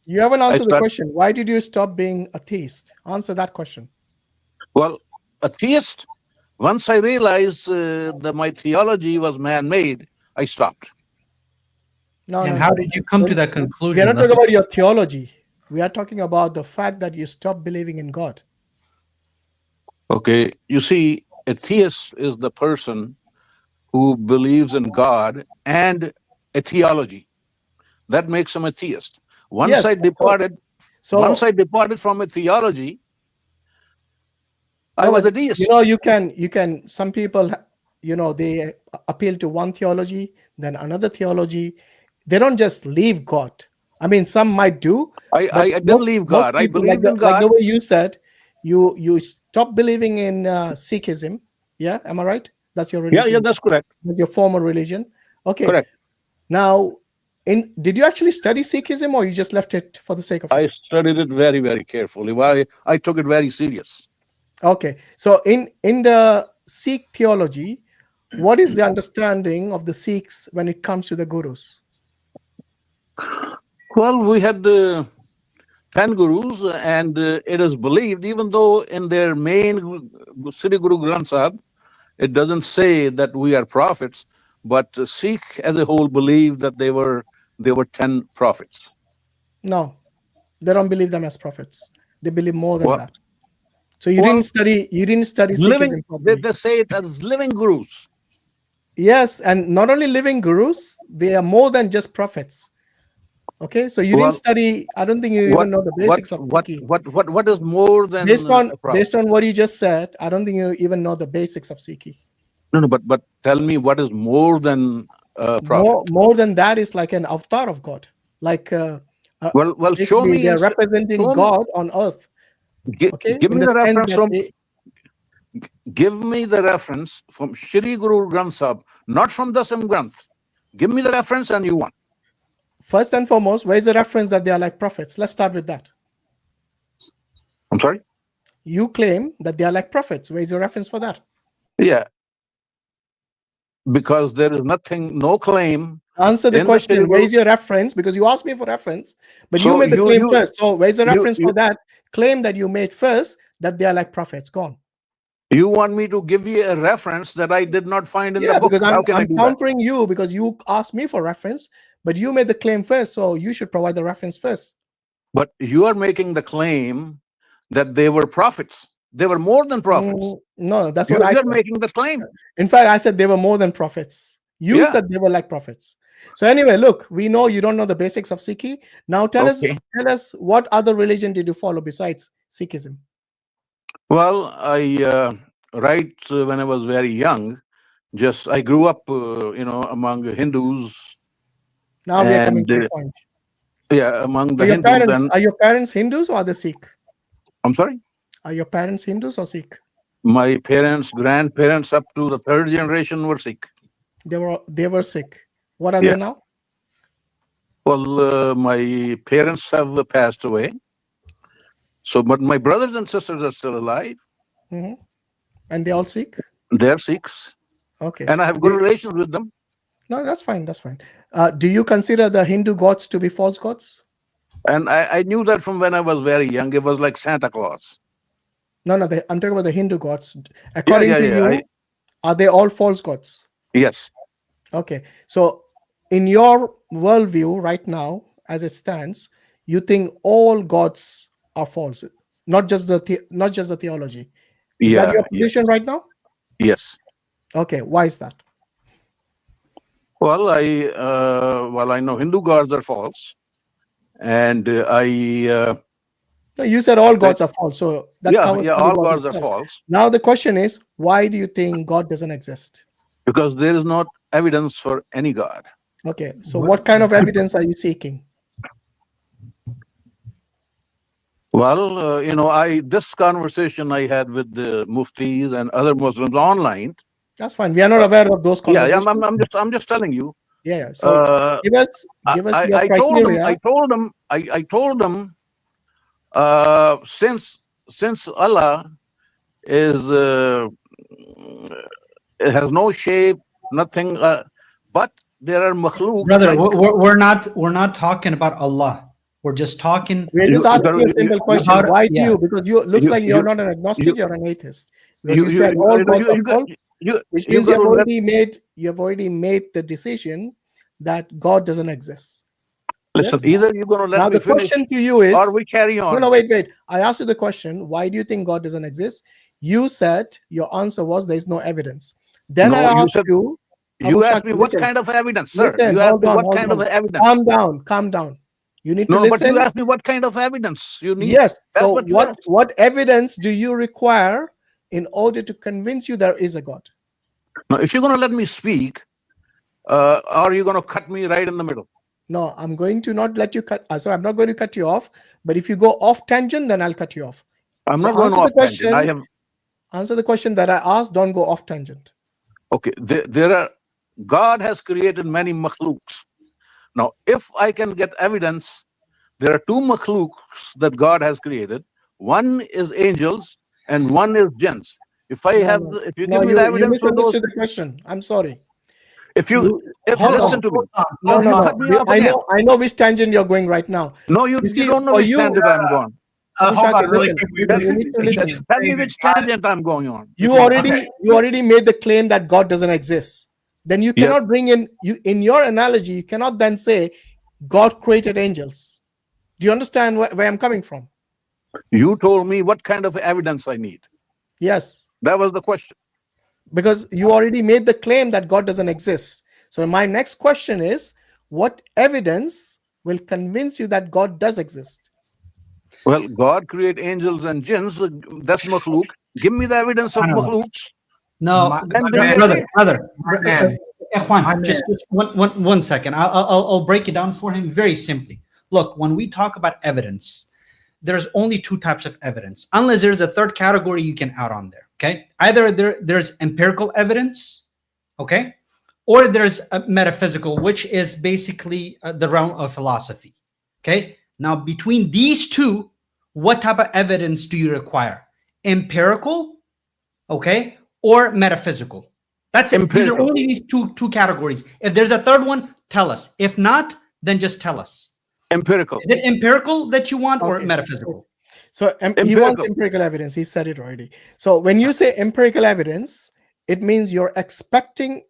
Speaker 1: You haven't answered the question. Why did you stop being a theist? Answer that question.
Speaker 12: Well, a theist, once I realized that my theology was man-made, I stopped.
Speaker 6: How did you come to that conclusion?
Speaker 1: We are not talking about your theology. We are talking about the fact that you stopped believing in God.
Speaker 12: Okay, you see, a theist is the person who believes in God and a theology. That makes him a theist. Once I departed
Speaker 1: So
Speaker 12: once I departed from a theology, I was a deist.
Speaker 1: you can. Some people, they appeal to one theology, then another theology. They don't just leave God. I mean, some might do.
Speaker 12: I didn't leave God. I believed in God.
Speaker 1: Like the way you said, you stop believing in Sikhism. Yeah, am I right? That's your religion.
Speaker 12: Yeah, that's correct.
Speaker 1: That's your former religion. Okay.
Speaker 12: Correct.
Speaker 1: Now, did you actually study Sikhism, or you just left it for the sake of it?
Speaker 12: I studied it very, very carefully. I took it very serious.
Speaker 1: Okay, so in the Sikh theology, what is the understanding of the Sikhs when it comes to the gurus?
Speaker 12: Well, we had 10 gurus, and it is believed, even though in their main Sri Guru Granth Sahib, it doesn't say that we are prophets, but Sikh as a whole believe that they were 10 prophets.
Speaker 1: No, they don't believe them as prophets. They believe more than that. So you didn't study Sikhism properly.
Speaker 12: They say it as living gurus.
Speaker 1: Yes, and not only living gurus, they are more than just prophets. Okay, so you didn't study. I don't think you even know the basics of Sikhi.
Speaker 12: What is more than
Speaker 1: based on what you just said? I don't think you even know the basics of Sikhi.
Speaker 12: No, but tell me what is more than prophet.
Speaker 1: More than that is like an avatar of God. Like
Speaker 12: well, show me.
Speaker 1: They're representing God on earth. Okay,
Speaker 12: give me the reference from. Give me the reference from Shri Guru Granth Sahib, not from Dasam Granth. Give me the reference and you won.
Speaker 1: First and foremost, where is the reference that they are like prophets? Let's start with that.
Speaker 12: I'm sorry?
Speaker 1: You claim that they are like prophets. Where is your reference for that?
Speaker 12: Yeah. Because there is no claim.
Speaker 1: Answer the question. Where is your reference? Because you asked me for reference, but you made the claim first. So where is the reference for that claim that you made first, that they are like prophets? Go on.
Speaker 12: You want me to give you a reference that I did not find in the book?
Speaker 1: Because I'm countering you because you asked me for reference, but you made the claim first, so you should provide the reference first.
Speaker 12: But you are making the claim that they were prophets. They were more than prophets.
Speaker 1: No, that's what
Speaker 12: you're making the claim.
Speaker 1: In fact, I said they were more than prophets. You said they were like prophets. So anyway, look, we know you don't know the basics of Sikhi. Now tell us what other religion did you follow besides Sikhism?
Speaker 12: Well, I when I was very young, I grew up, among Hindus.
Speaker 1: Now we are coming to the point.
Speaker 12: Yeah, among the Hindus.
Speaker 1: Are your parents Hindus or are they Sikh?
Speaker 12: I'm sorry?
Speaker 1: Are your parents Hindus or Sikh?
Speaker 12: My parents, grandparents, up to the third generation were Sikh.
Speaker 1: They were Sikh. What are they now?
Speaker 12: Well, my parents have passed away. So, but my brothers and sisters are still alive.
Speaker 1: Mm-hmm. And they all Sikh?
Speaker 12: They're Sikhs.
Speaker 1: Okay.
Speaker 12: And I have good relations with them.
Speaker 1: No, that's fine. That's fine. Do you consider the Hindu gods to be false gods?
Speaker 12: And I knew that from when I was very young. It was like Santa Claus.
Speaker 1: No, I'm talking about the Hindu gods. According to you, are they all false gods?
Speaker 12: Yes.
Speaker 1: Okay. So in your worldview right now, as it stands, you think all gods are false, not just the theology. Is that your position right now?
Speaker 12: Yes.
Speaker 1: Okay. Why is that?
Speaker 12: Well, I know Hindu gods are false, and
Speaker 1: No, you said all gods are false. So that covers
Speaker 12: all gods are false.
Speaker 1: Now the question is, why do you think God doesn't exist?
Speaker 12: Because there is not evidence for any God.
Speaker 1: Okay. So what kind of evidence are you seeking?
Speaker 12: Well, this conversation I had with the muftis and other Muslims online.
Speaker 1: That's fine. We are not aware of those conversations.
Speaker 12: Yeah, I'm just telling you.
Speaker 1: Yeah. So give us your criteria.
Speaker 12: I told them, since Allah is it has no shape, nothing, but there are makhluk.
Speaker 6: Brother, we're not talking about Allah. We're just talking.
Speaker 1: We're just asking you a simple question. Why do you? Because you looks like you're not an agnostic. You're an atheist. Because you said all gods are false, which means you have already made the decision that God doesn't exist.
Speaker 12: Listen, either you're going to let
Speaker 1: now
Speaker 12: me
Speaker 1: the
Speaker 12: finish,
Speaker 1: question to you is,
Speaker 12: or we carry on.
Speaker 1: No, wait. I asked you the question. Why do you think God doesn't exist? You said your answer was there is no evidence. Then I asked you.
Speaker 12: You asked me what kind of evidence, sir. You asked me what kind of evidence.
Speaker 1: Calm down. You need to
Speaker 12: No, but you
Speaker 1: listen.
Speaker 12: asked me what kind of evidence you need.
Speaker 1: Yes.
Speaker 12: That's
Speaker 1: So
Speaker 12: what you asked.
Speaker 1: what evidence do you require in order to convince you there is a God?
Speaker 12: Now, if you're going to let me speak, are you going to cut me right in the middle?
Speaker 1: No, I'm going to not let you cut. So I'm not going to cut you off. But if you go off tangent, then I'll cut you off.
Speaker 12: I'm
Speaker 1: So
Speaker 12: not going
Speaker 1: answer
Speaker 12: off
Speaker 1: the question.
Speaker 12: tangent. I have
Speaker 1: Answer the question that I asked. Don't go off tangent.
Speaker 12: okay. There are God has created many makhlooks. Now, if I can get evidence, there are two makhlooks that God has created. One is angels and one is jinns. If I have, if you give me the
Speaker 1: you
Speaker 12: evidence for those,
Speaker 1: misunderstood the question. I'm sorry.
Speaker 12: if
Speaker 1: Hold
Speaker 12: listen
Speaker 1: on.
Speaker 12: to me,
Speaker 1: No,
Speaker 12: you cut me off again.
Speaker 1: I know which tangent you're going right now.
Speaker 12: No, you
Speaker 1: see,
Speaker 12: don't know
Speaker 1: for
Speaker 12: which
Speaker 1: you,
Speaker 12: tangent I'm going.
Speaker 1: Abu
Speaker 8: Hold
Speaker 1: Shakir,
Speaker 8: on, really
Speaker 1: listen.
Speaker 8: quick.
Speaker 1: You need to listen.
Speaker 12: Tell me which tangent I'm going on.
Speaker 1: You already made the claim that God doesn't exist. Then you cannot bring in in your analogy. You cannot then say God created angels. Do you understand where I'm coming from?
Speaker 12: You told me what kind of evidence I need.
Speaker 1: Yes.
Speaker 12: That was the question.
Speaker 1: Because you already made the claim that God doesn't exist. So my next question is, what evidence will convince you that God does exist?
Speaker 12: Well, God create angels and jinns. That's makhluk. Give me the evidence of makhlooks.
Speaker 6: No, brother. Juan, just one second. I'll break it down for him very simply. Look, when we talk about evidence, there's only two types of evidence, unless there's a third category you can add on there. Okay, either there's empirical evidence, okay, or there's a metaphysical, which is basically the realm of philosophy. Okay, now between these two, what type of evidence do you require? Empirical, okay, or metaphysical? That's it. These are only these two categories. If there's a third one, tell us. If not, then just tell us.
Speaker 12: Empirical.
Speaker 6: Is it empirical that you want or metaphysical?
Speaker 1: So he wants empirical evidence. He said it already. So when you say empirical evidence, it means you're expecting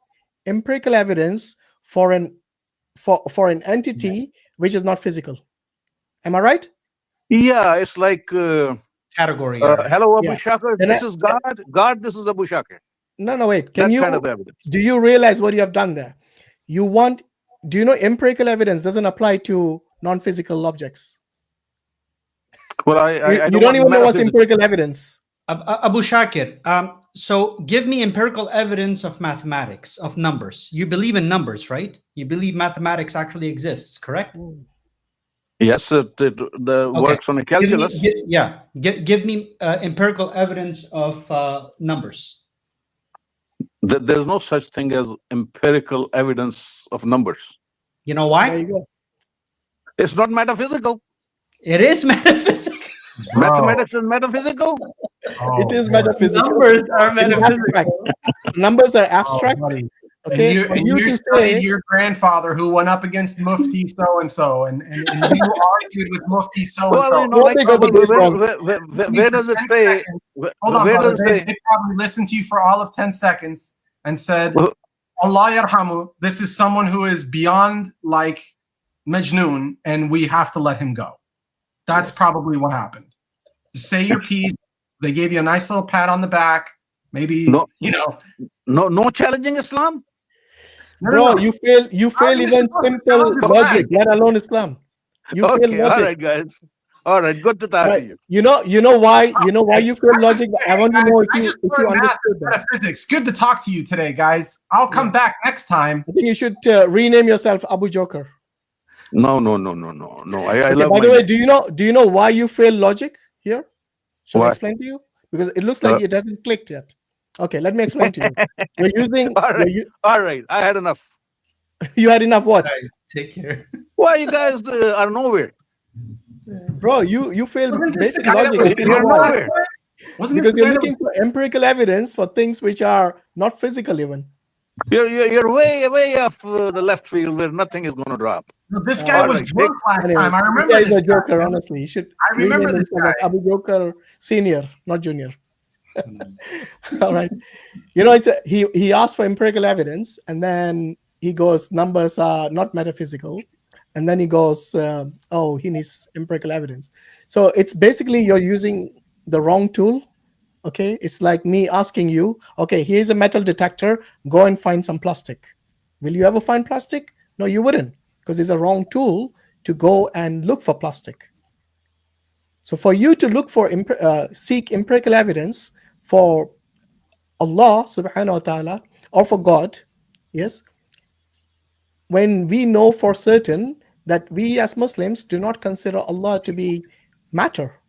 Speaker 1: empirical evidence for an entity which is not physical. Am I right?
Speaker 12: Yeah, it's like
Speaker 6: category.
Speaker 12: Hello, Abu Shakir. This is God. God, this is Abu Shakir.
Speaker 1: No, wait.
Speaker 12: That kind of evidence.
Speaker 1: Do you realize what you have done there? Do you know empirical evidence doesn't apply to non-physical objects?
Speaker 12: Well, I
Speaker 1: you don't even know what's empirical evidence.
Speaker 6: Abu Shakir, so give me empirical evidence of mathematics, of numbers. You believe in numbers, right? You believe mathematics actually exists, correct?
Speaker 12: Yes, it works on a calculus.
Speaker 6: Give me empirical evidence of numbers.
Speaker 12: There's no such thing as empirical evidence of numbers.
Speaker 6: You know why?
Speaker 1: There you go.
Speaker 12: It's not metaphysical.
Speaker 6: It is metaphysical.
Speaker 12: Mathematics is metaphysical.
Speaker 1: It is metaphysical.
Speaker 6: Numbers are metaphysical.
Speaker 1: Numbers are abstract. Okay.
Speaker 2: And you studied your grandfather who went up against Mufti so and so, and you argued with Mufti so and so.
Speaker 12: Where does it say?
Speaker 2: Hold on, brother. They probably listened to you for all of 10 seconds and said, Allah yarhamu, this is someone who is beyond like Majnoon, and we have to let him go. That's probably what happened. Just say your piece. They gave you a nice little pat on the back. Maybe
Speaker 12: no challenging Islam.
Speaker 1: Bro, you fail even simple logic, let alone Islam. You fail logic.
Speaker 12: All right, guys. All right, good to talk to you.
Speaker 1: You know why you fail logic. I want to know if you understood that.
Speaker 2: Metaphysics. Good to talk to you today, guys. I'll come back next time.
Speaker 1: I think you should rename yourself Abu Joker.
Speaker 12: No. I love.
Speaker 1: By the way, do you know why you fail logic here? Shall I explain to you? Because it looks like it hasn't clicked yet. Okay, let me explain to you. You're using.
Speaker 12: All right. I had enough.
Speaker 1: You had enough what?
Speaker 6: Right, take care.
Speaker 12: Why you guys are nowhere?
Speaker 1: Bro, you fail basic logic.
Speaker 12: You're nowhere.
Speaker 1: Because you're looking for empirical evidence for things which are not physical even.
Speaker 12: You're way off the left field where nothing is going to drop.
Speaker 2: No, this guy was drunk last time. I remember
Speaker 1: this
Speaker 2: this
Speaker 1: guy. Joker, honestly. You should
Speaker 2: remember this guy.
Speaker 1: Abu Joker Senior, not Junior. All right. It's he asked for empirical evidence, and then he goes, numbers are not metaphysical, and then he goes, he needs empirical evidence. So it's basically you're using the wrong tool. Okay, it's like me asking you, okay, here's a metal detector, go and find some plastic. Will you ever find plastic? No, you wouldn't, because it's a wrong tool. to go and look for plastic. So for you to look for seek empirical evidence for Allah subhanahu wa ta'ala or for God, yes, when we know for certain that we as Muslims do not consider Allah to be matter,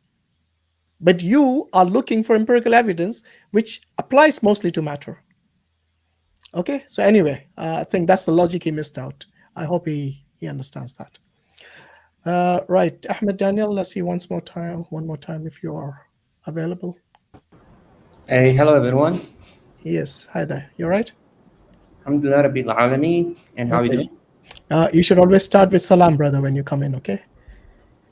Speaker 1: but you are looking for empirical evidence which applies mostly to matter. Okay, so anyway, I think that's the logic he missed out. I hope he understands that. Right, Ahmed Daniel, let's see one more time if you are available.
Speaker 13: Hey, hello everyone.
Speaker 1: Yes, hi there. You all right?
Speaker 13: Alhamdulillah Rabbil Alameen. And how are you
Speaker 1: Okay.
Speaker 13: doing?
Speaker 1: You should always start with salam, brother, when you come in, okay?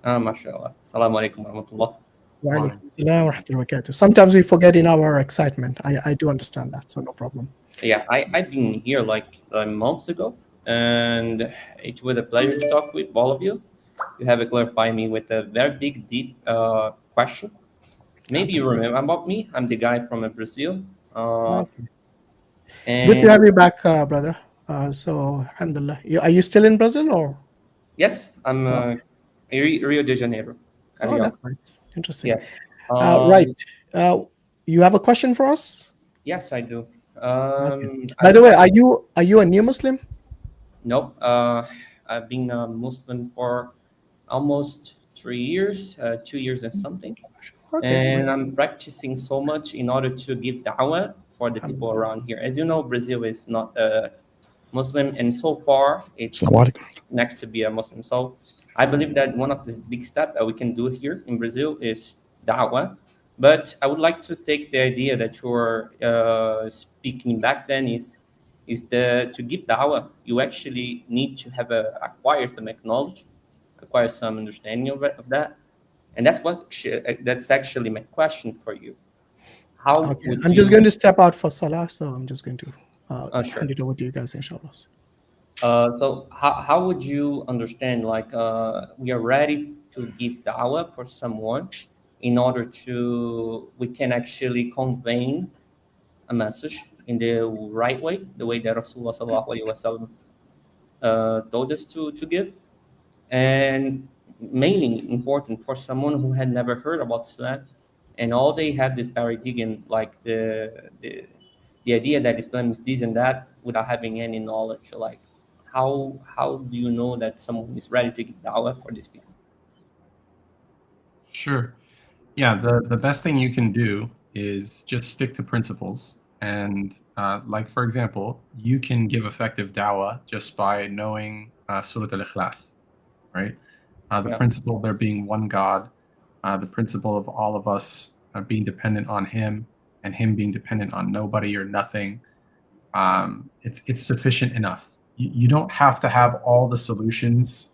Speaker 13: MashaAllah. Assalamu alaikum warahmatullah.
Speaker 1: Wa alaikum assalam wa rahmatullahi wa barakatuh. Sometimes we forget in our excitement. I do understand that, so no problem.
Speaker 13: Yeah, I've been here like months ago, and it was a pleasure to talk with all of you. You have clarified me with a very big, deep question. Maybe you remember about me. I'm the guy from Brazil.
Speaker 1: Okay.
Speaker 13: And
Speaker 1: Good to have you back, brother. So, alhamdulillah. Are you still in Brazil or?
Speaker 13: Yes, I'm Rio de Janeiro.
Speaker 1: Oh, that's nice. Interesting.
Speaker 13: Yeah.
Speaker 1: Right. You have a question for us?
Speaker 13: Yes, I do.
Speaker 1: Okay. By the way, are you a new Muslim?
Speaker 13: Nope. I've been a Muslim for almost 3 years, 2 years and something.
Speaker 1: Okay.
Speaker 13: And I'm practicing so much in order to give da'wah for the people around here. As you know, Brazil is not a Muslim, and so far it's next to be a Muslim. So I believe that one of the big steps that we can do here in Brazil is da'wah. But I would like to take the idea that you were speaking back then is to give da'wah, you actually need to have acquire some knowledge, acquire some understanding of that. And that's actually my question for you. How
Speaker 1: Okay.
Speaker 13: would
Speaker 1: I'm just going to step out for Salah, so I'm just going to
Speaker 13: sure.
Speaker 1: hand it over to you guys, inshallah.
Speaker 13: So how would you understand, like, we are ready to give da'wah for someone in order we can actually convey a message in the right way, the way that Rasulullah sallallahu alaihi wasallam told us to give, and mainly important for someone who had never heard about Islam, and all they have this paradigm, like the idea that Islam is this and that, without having any knowledge. Like, how do you know that someone is ready to give da'wah for these people?
Speaker 2: Sure. Yeah, the best thing you can do is just stick to principles. And like, for example, you can give effective da'wah just by knowing Surat al-Ikhlas, right? The principle of there being one God, the principle of all of us being dependent on Him and Him being dependent on nobody or nothing. It's sufficient enough. You don't have to have all the solutions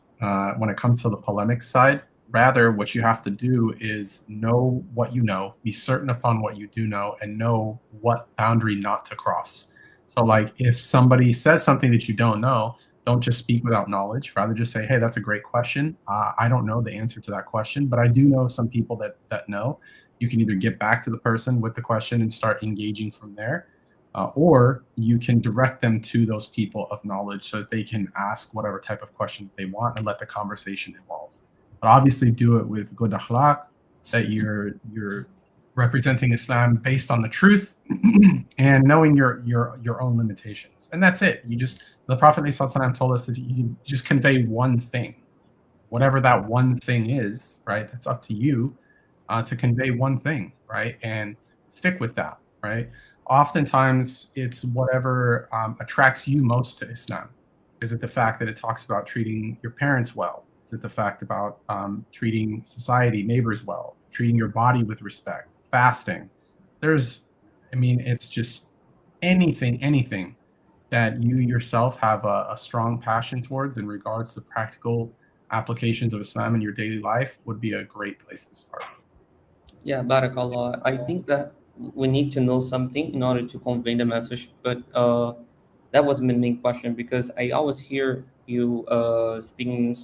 Speaker 2: when it comes to the polemic side. Rather, what you have to do is know what you know, be certain upon what you do know, and know what boundary not to cross. So, like, if somebody says something that you don't know, don't just speak without knowledge. Rather, just say, "Hey, that's a great question. I don't know the answer to that question, but I do know some people that know." You can either get back to the person with the question and start engaging from there, or you can direct them to those people of knowledge so that they can ask whatever type of question they want and let the conversation evolve. But obviously do it with good akhlaq, that you're representing Islam based on the truth and knowing your own limitations. And that's it. The Prophet ﷺ told us that you just convey one thing, whatever that one thing is, right? It's up to you to convey one thing, right? And stick with that, right? Oftentimes it's whatever attracts you most to Islam. Is it the fact that it talks about treating your parents well? Is it the fact about treating society, neighbors well, treating your body with respect, fasting? It's just anything that you yourself have a strong passion towards in regards to practical applications of Islam in your daily life would be a great place to start.
Speaker 13: Yeah, barakallah. I think that we need to know something in order to convey the message, but that was my main question, because I always hear you speaking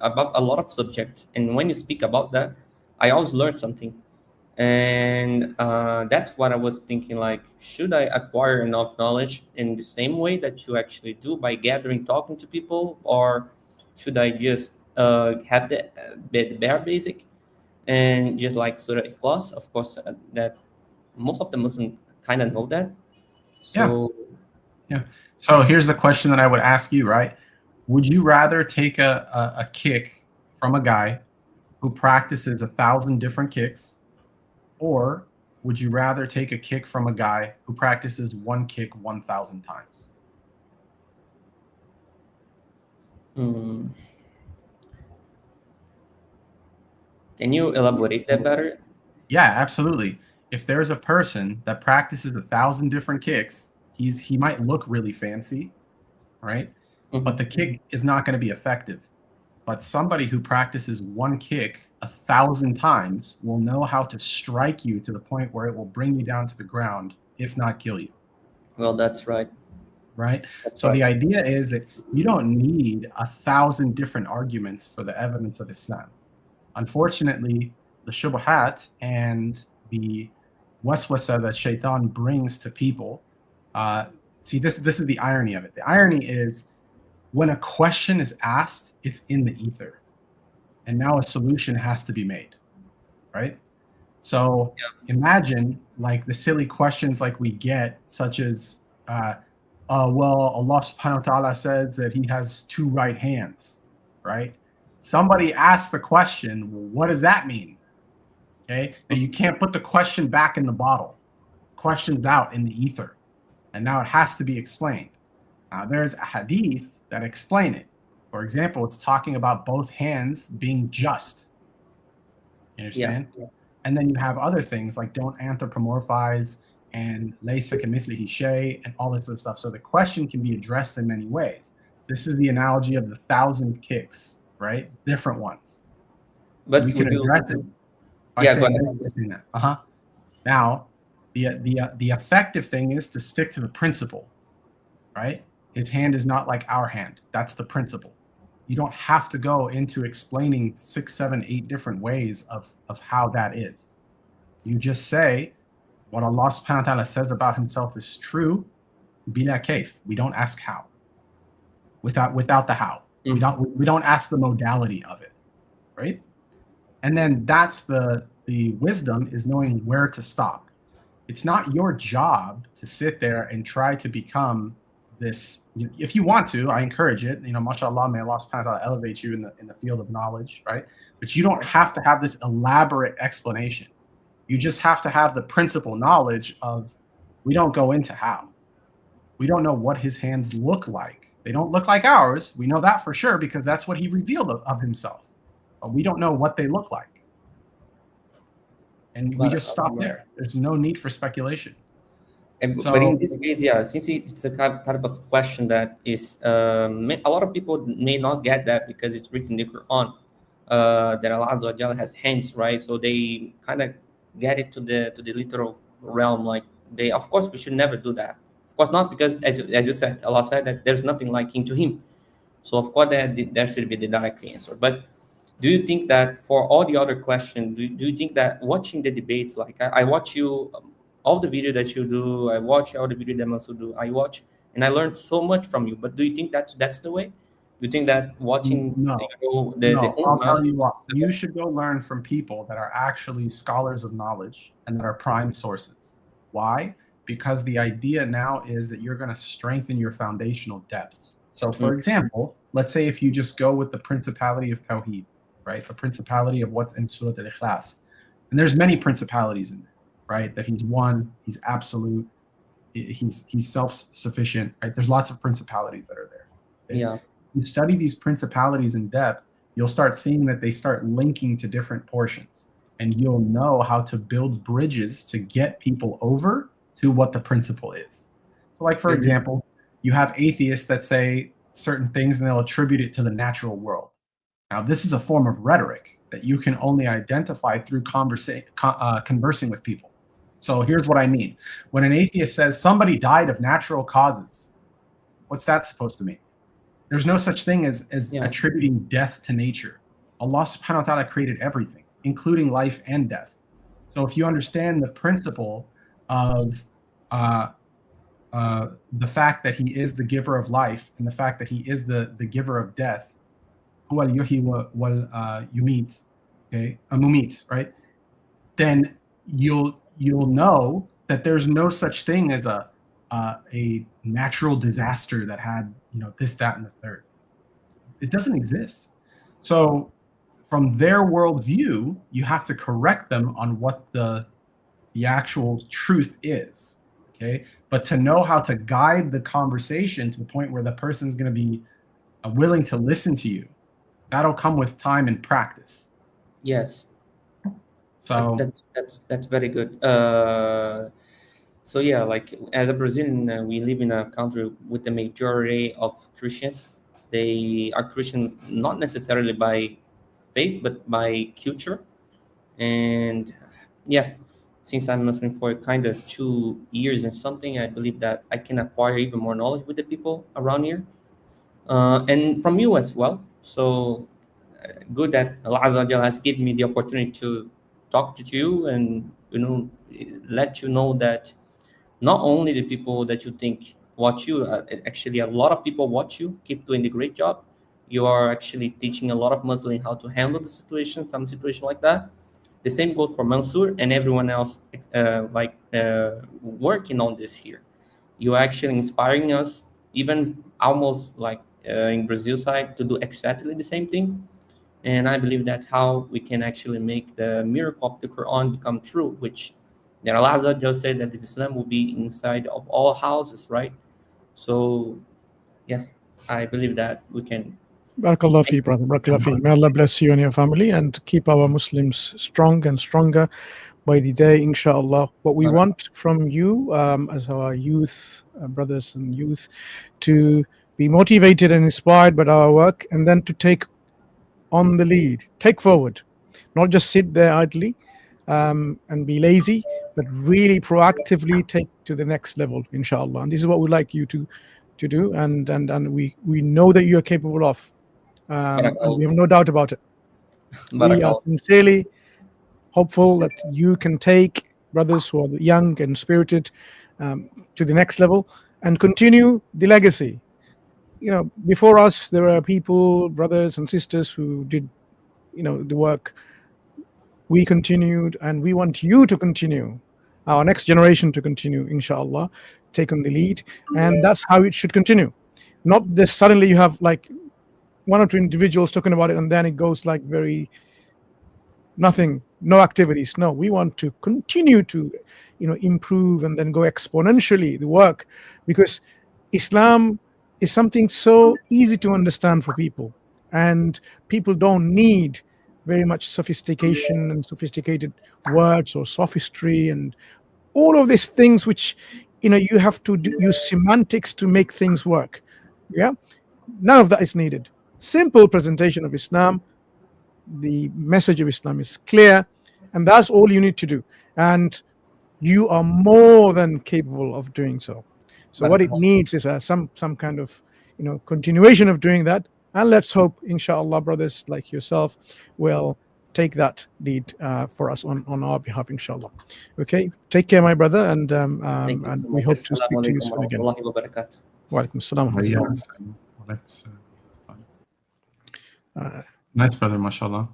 Speaker 13: about a lot of subjects, and when you speak about that, I always learn something, and that's what I was thinking. Like, should I acquire enough knowledge in the same way that you actually do by gathering, talking to people, or should I just have the bare basic, and just like Surah Ikhlas, of course, that most of the Muslims kind of know that. So
Speaker 2: yeah. So here's the question that I would ask you, right? Would you rather take a kick from a guy who practices 1,000 different kicks, or would you rather take a kick from a guy who practices one kick 1,000 times?
Speaker 13: Can you elaborate that better?
Speaker 2: Yeah, absolutely. If there's a person that practices 1,000 different kicks, he might look really fancy, right? But the kick is not going to be effective. But somebody who practices one kick 1,000 times will know how to strike you to the point where it will bring you down to the ground, if not kill you.
Speaker 13: Well, that's right.
Speaker 2: Right?
Speaker 13: That's
Speaker 2: so
Speaker 13: right.
Speaker 2: the idea is that you don't need 1,000 different arguments for the evidence of Islam. Unfortunately, the shubuhat and the waswasa that shaitan brings to people, see, this is the irony of it. The irony is when a question is asked, it's in the ether. And now a solution has to be made, right? So imagine like the silly questions like we get, such as, well, Allah subhanahu wa ta'ala says that he has two right hands, right? Somebody asked the question, well, what does that mean? Okay, now you can't put the question back in the bottle. Question's out in the ether, and now it has to be explained. Now there's a hadith that explain it. For example, it's talking about both hands being just. You understand?
Speaker 13: Yeah.
Speaker 2: And then you have other things like don't anthropomorphize and laysa kamithlihi shay and all this other stuff. So the question can be addressed in many ways. This is the analogy of the 1,000 kicks, right? Different ones.
Speaker 13: But
Speaker 2: we can address it by saying that. Now, the effective thing is to stick to the principle, right? His hand is not like our hand. That's the principle. You don't have to go into explaining 6, 7, 8 different ways of how that is. You just say what Allah subhanahu wa ta'ala says about himself is true, bila kayf. We don't ask how. Without the how. We don't ask the modality of it, right? And then that's the wisdom is knowing where to stop. It's not your job to sit there and try to become this. If you want to, I encourage it. Mashallah, may Allah subhanahu wa ta'ala elevate you in the field of knowledge, right? But you don't have to have this elaborate explanation. You just have to have the principal knowledge of, we don't go into how. We don't know what his hands look like. They don't look like ours. We know that for sure because that's what he revealed of himself. But we don't know what they look like. And we just stop there. There's no need for speculation.
Speaker 13: But in this case, yeah, since it's a type of question that is, a lot of people may not get that because it's written in the Quran that Allah Azza wa Jalla has hands, right? So they kind of get it to the literal realm. Like of course, we should never do that. Of course not, because as you said, Allah said that there's nothing like into Him. So of course that should be the direct answer. But do you think that for all the other questions, do you think that watching the debates, like I watch you, all the video that you do, I watch all the video that Mansur do, I watch, and I learned so much from you. But do you think that's the way? Do you think that watching
Speaker 2: no, I'll tell you what, you should go learn from people that are actually scholars of knowledge and that are prime sources. Why? Because the idea now is that you're going to strengthen your foundational depths. So for example, let's say if you just go with the principality of Tawheed, right? The principality of what's in Surah Al-Ikhlas. And there's many principalities in there, right? That he's one, he's absolute, he's self-sufficient, right? There's lots of principalities that are there. Okay?
Speaker 13: Yeah.
Speaker 2: You study these principalities in depth, you'll start seeing that they start linking to different portions. And you'll know how to build bridges to get people over to what the principle is. So like, for example, you have atheists that say certain things and they'll attribute it to the natural world. Now, this is a form of rhetoric that you can only identify through conversing with people. So here's what I mean. When an atheist says somebody died of natural causes, what's that supposed to mean? There's no such thing as attributing death to nature. Allah subhanahu wa ta'ala created everything, including life and death. So if you understand the principle of the fact that he is the giver of life and the fact that he is the giver of death, huwa al-yuhyi wal yumit, okay, mumit, right? Then you'll know that there's no such thing as a natural disaster that had, you know, this, that, and the third. It doesn't exist. So from their worldview, you have to correct them on what the actual truth is. Okay, but to know how to guide the conversation to the point where the person's going to be willing to listen to you, that'll come with time and practice.
Speaker 13: Yes.
Speaker 2: So
Speaker 13: that's very good. So yeah, like as a Brazilian, we live in a country with the majority of Christians. They are Christian not necessarily by faith, but by culture. And yeah, since I'm Muslim for kind of 2 years and something, I believe that I can acquire even more knowledge with the people around here, and from you as well. So good that Allah Azza wa Jalla has given me the opportunity to talk to you and, you know, let you know that not only the people that you think watch you, actually a lot of people watch you. Keep doing the great job. You are actually teaching a lot of Muslims how to handle the situation, some situation like that. The same goes for Mansur and everyone else, working on this here. You are actually inspiring us, even almost like in Brazil side, to do exactly the same thing. And I believe that's how we can actually make the miracle of the Quran become true, which that Allah just said that Islam will be inside of all houses, right? So, yeah, I believe that we can.
Speaker 10: Barakallah fi, brother. Barakallah fi. May Allah bless you and your family and keep our Muslims strong and stronger by the day, inshallah. What we want from you, as our youth, brothers and youth, to be motivated and inspired by our work, and then to take on the lead, take forward, not just sit there idly and be lazy, but really proactively take to the next level, inshallah. And this is what we'd like you to do, and we know that you are capable of, and we have no doubt about it. We are sincerely hopeful that you can take brothers who are young and spirited to the next level and continue the legacy. You know, before us, there are people, brothers and sisters who did, you know, the work. We continued, and we want you to continue, our next generation to continue, inshallah, take on the lead. And that's how it should continue. Not this suddenly you have like one or two individuals talking about it, and then it goes like very nothing, no activities. No, we want to continue to, you know, improve and then go exponentially the work, because Islam is something so easy to understand for people, and people don't need very much sophistication and sophisticated words or sophistry and all of these things which, you know, you have to use semantics to make things work. Yeah, none of that is needed. Simple presentation of Islam, the message of Islam is clear, and that's all you need to do, and you are more than capable of doing so. So what it needs is some kind of, you know, continuation of doing that, and let's hope, inshallah, brothers like yourself will take that lead for us on our behalf, inshallah. Okay, take care, my brother, and we hope to speak to you soon again. Wa alaikum assalam.
Speaker 2: Nice, brother, mashallah.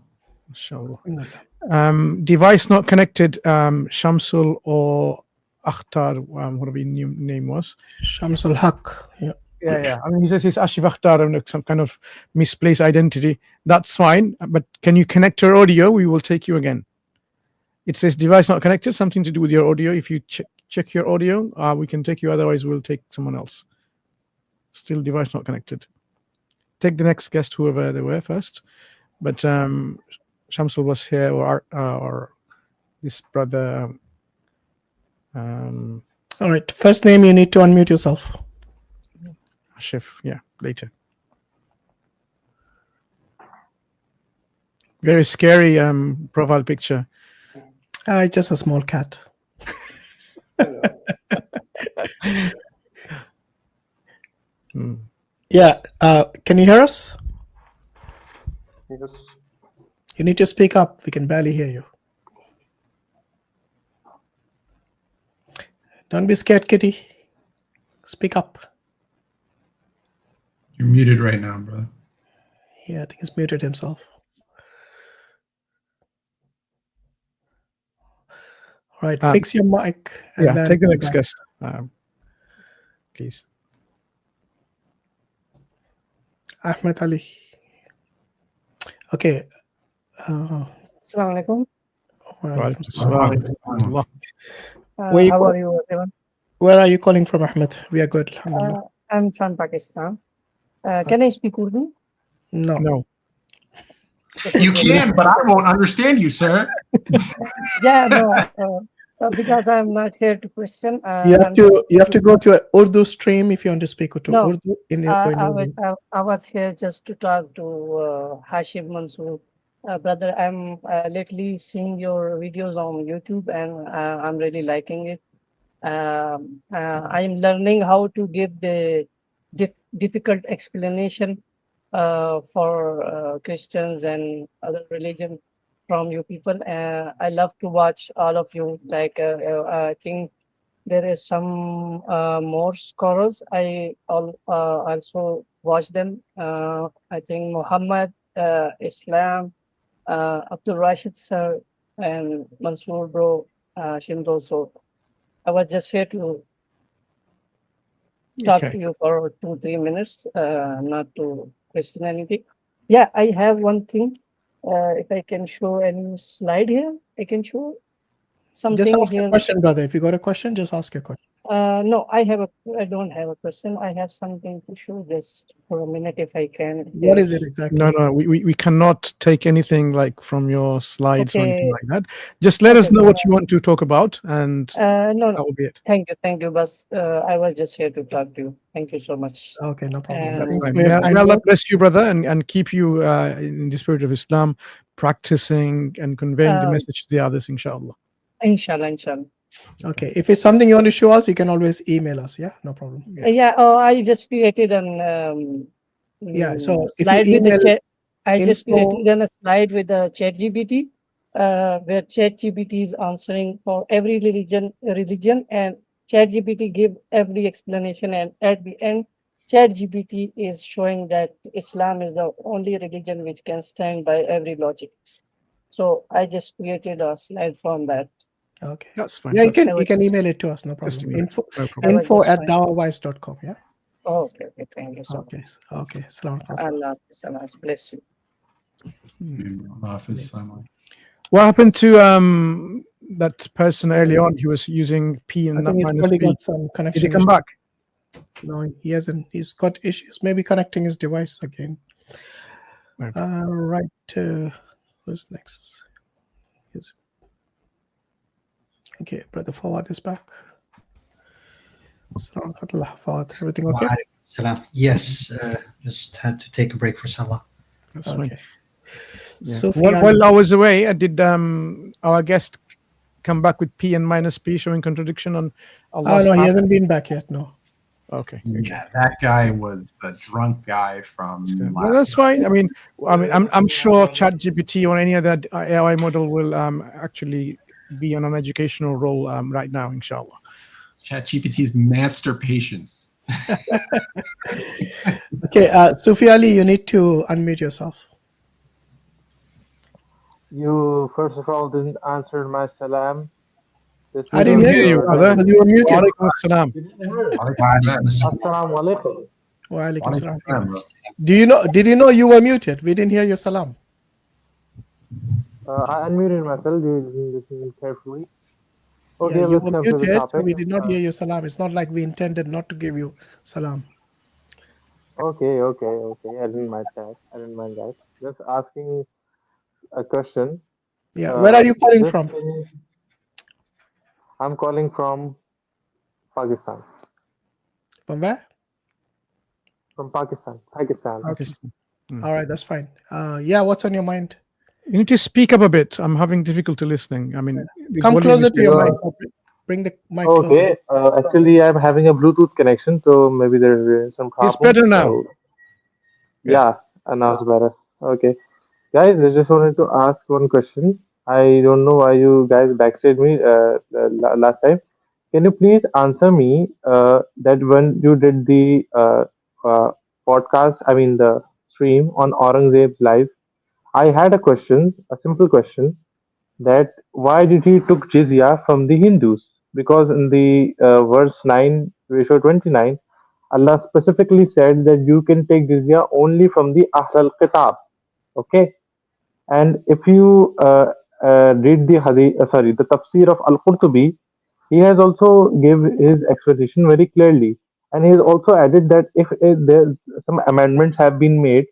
Speaker 10: Device not connected, Shamsul or Akhtar, whatever your name was.
Speaker 1: Shamsul Haq.
Speaker 10: Yeah. I mean, he says he's Ashif Akhtar and some kind of misplaced identity. That's fine, but can you connect your audio? We will take you again. It says device not connected, something to do with your audio. If you check your audio, we can take you. Otherwise, we'll take someone else. Still device not connected. Take the next guest, whoever they were first. But Shamsul was here, or this brother.
Speaker 1: All right. First name, you need to unmute yourself.
Speaker 10: Ashif, yeah, later. Very scary profile picture.
Speaker 1: It's just a small cat. Yeah. Can you hear us?
Speaker 14: Yes.
Speaker 1: You need to speak up. We can barely hear you. Don't be scared, kitty. Speak up.
Speaker 2: You're muted right now, brother.
Speaker 1: Yeah, I think he's muted himself. All right, fix your mic. And
Speaker 10: Yeah,
Speaker 1: then
Speaker 10: take the
Speaker 1: come
Speaker 10: next
Speaker 1: back.
Speaker 10: guest, please.
Speaker 1: Ahmed Ali. Okay.
Speaker 15: Assalamu alaikum.
Speaker 1: Walaikum
Speaker 10: Salam.
Speaker 15: How are you, everyone?
Speaker 1: Where are you calling from, Ahmed? We are good, alhamdulillah.
Speaker 15: I'm from Pakistan. Can I speak Urdu?
Speaker 1: No.
Speaker 2: You can, but I won't understand you, sir.
Speaker 15: Yeah, no, because I'm not here to question.
Speaker 1: You have to go to an Urdu stream if you want to speak to
Speaker 15: No,
Speaker 1: Urdu.
Speaker 15: I was here just to talk to Hashim Mansur. Brother, I'm lately seeing your videos on YouTube and I'm really liking it. I'm learning how to give the difficult explanation for Christians and other religion from you people. I love to watch all of you. Like I think there is some more scholars. I also watch them. I think Muhammad, Islam, Abdul Rashid sir, and Mansur bro, Shindo. So I was just here to talk to you for 2-3 minutes, not to question anything. Yeah, I have one thing. If I can show any slide here, I can show something
Speaker 1: Just ask
Speaker 15: here.
Speaker 1: a question, brother. If you got a question, just ask a question.
Speaker 15: No, I don't have a question. I have something to show just for a minute if I can.
Speaker 1: What is it exactly?
Speaker 10: No, we cannot take anything like from your slides or anything
Speaker 15: Okay.
Speaker 10: like that. Just let us know what you want to talk about, and
Speaker 15: No,
Speaker 10: that will be it.
Speaker 15: Thank you. But I was just here to talk to you. Thank you so much.
Speaker 1: Okay, no problem.
Speaker 10: That's
Speaker 1: Thanks
Speaker 10: fine.
Speaker 1: for your
Speaker 10: May
Speaker 1: kind
Speaker 10: Allah
Speaker 1: words.
Speaker 10: bless you, brother, and keep you in the spirit of Islam, practicing and conveying the message to the others, inshallah.
Speaker 15: Inshallah.
Speaker 1: Okay, if it's something you want to show us, you can always email us. Yeah, no problem.
Speaker 15: Yeah. I just created an
Speaker 1: Yeah, so if
Speaker 15: slide
Speaker 1: you
Speaker 15: with the
Speaker 1: email
Speaker 15: chat. I just
Speaker 1: info,
Speaker 15: created a slide with the ChatGPT, where ChatGPT is answering for every religion, and ChatGPT give every explanation, and at the end, ChatGPT is showing that Islam is the only religion which can stand by every logic. So I just created a slide from that.
Speaker 1: okay,
Speaker 10: that's fine.
Speaker 1: Yeah, you can email it to us, no
Speaker 10: Just
Speaker 1: problem.
Speaker 10: email it. No problem.
Speaker 1: info@dawahwise.com. Yeah.
Speaker 15: Oh, okay. Thank you so
Speaker 1: Okay.
Speaker 15: much.
Speaker 1: Okay. Salam
Speaker 15: Allah bless you.
Speaker 10: What happened to that person early on? He was using P and
Speaker 1: I
Speaker 10: not
Speaker 1: think he's
Speaker 10: minus
Speaker 1: probably
Speaker 10: P.
Speaker 1: got some
Speaker 10: Did
Speaker 1: connection
Speaker 10: he come
Speaker 1: issues.
Speaker 10: back?
Speaker 1: No, he hasn't. He's got issues. Maybe connecting his device again. Right. Who's next? Okay, brother Fawad is back. Fawad, everything okay?
Speaker 6: Salam. Yes, just had to take a break for Salah.
Speaker 10: That's
Speaker 1: Okay.
Speaker 10: fine.
Speaker 1: So
Speaker 10: While I was away, did our guest come back with P and minus P showing contradiction on Allah's
Speaker 1: no, he
Speaker 10: map?
Speaker 1: hasn't been back yet. No.
Speaker 10: Okay.
Speaker 2: Yeah, that guy was the drunk guy from
Speaker 10: No, that's fine. I mean, I'm sure ChatGPT or any other AI model will actually be on an educational role right now, inshallah.
Speaker 2: ChatGPT's master patience.
Speaker 1: Okay, Sufi Ali, you need to unmute yourself.
Speaker 16: You first of all didn't answer my salam.
Speaker 1: I didn't hear you, brother. You were muted.
Speaker 10: Walaikum assalam.
Speaker 16: Assalamu alaikum.
Speaker 1: Wa alaikum salam. Did you know you were muted? We didn't hear your salam.
Speaker 16: I unmuted myself. You didn't listen carefully. Okay,
Speaker 1: Yeah, you
Speaker 16: let's
Speaker 1: were
Speaker 16: come to the
Speaker 1: muted, so
Speaker 16: topic.
Speaker 1: we did not hear your salam. It's not like we intended not to give you salam.
Speaker 16: Okay. I didn't mind that. Just asking a question.
Speaker 1: Yeah, where are you calling
Speaker 16: just
Speaker 1: from?
Speaker 16: I'm calling from Pakistan.
Speaker 1: From where?
Speaker 16: From Pakistan.
Speaker 1: Okay. All right, that's fine. Yeah, what's on your mind?
Speaker 10: You need to speak up a bit. I'm having difficulty listening. I mean, this
Speaker 1: Come
Speaker 10: volume
Speaker 1: closer
Speaker 10: is
Speaker 1: to your
Speaker 10: very
Speaker 1: mic. Bring the mic
Speaker 16: Okay.
Speaker 1: closer.
Speaker 16: Actually, I'm having a Bluetooth connection, so maybe there's some problem.
Speaker 10: It's better now.
Speaker 16: So, yeah, and now it's better. Okay. Guys, I just wanted to ask one question. I don't know why you guys backstabbed me last time. Can you please answer me that when you did the podcast, I mean the stream on Aurangzeb's life, I had a question, a simple question, that why did he took jizya from the Hindus? Because in the verse 9, ratio 29, Allah specifically said that you can take jizya only from the Ahl al-Kitab. Okay, and if you read the hadith, the tafsir of Al-Qurtubi, he has also gave his explanation very clearly, and he has also added that if there some amendments have been made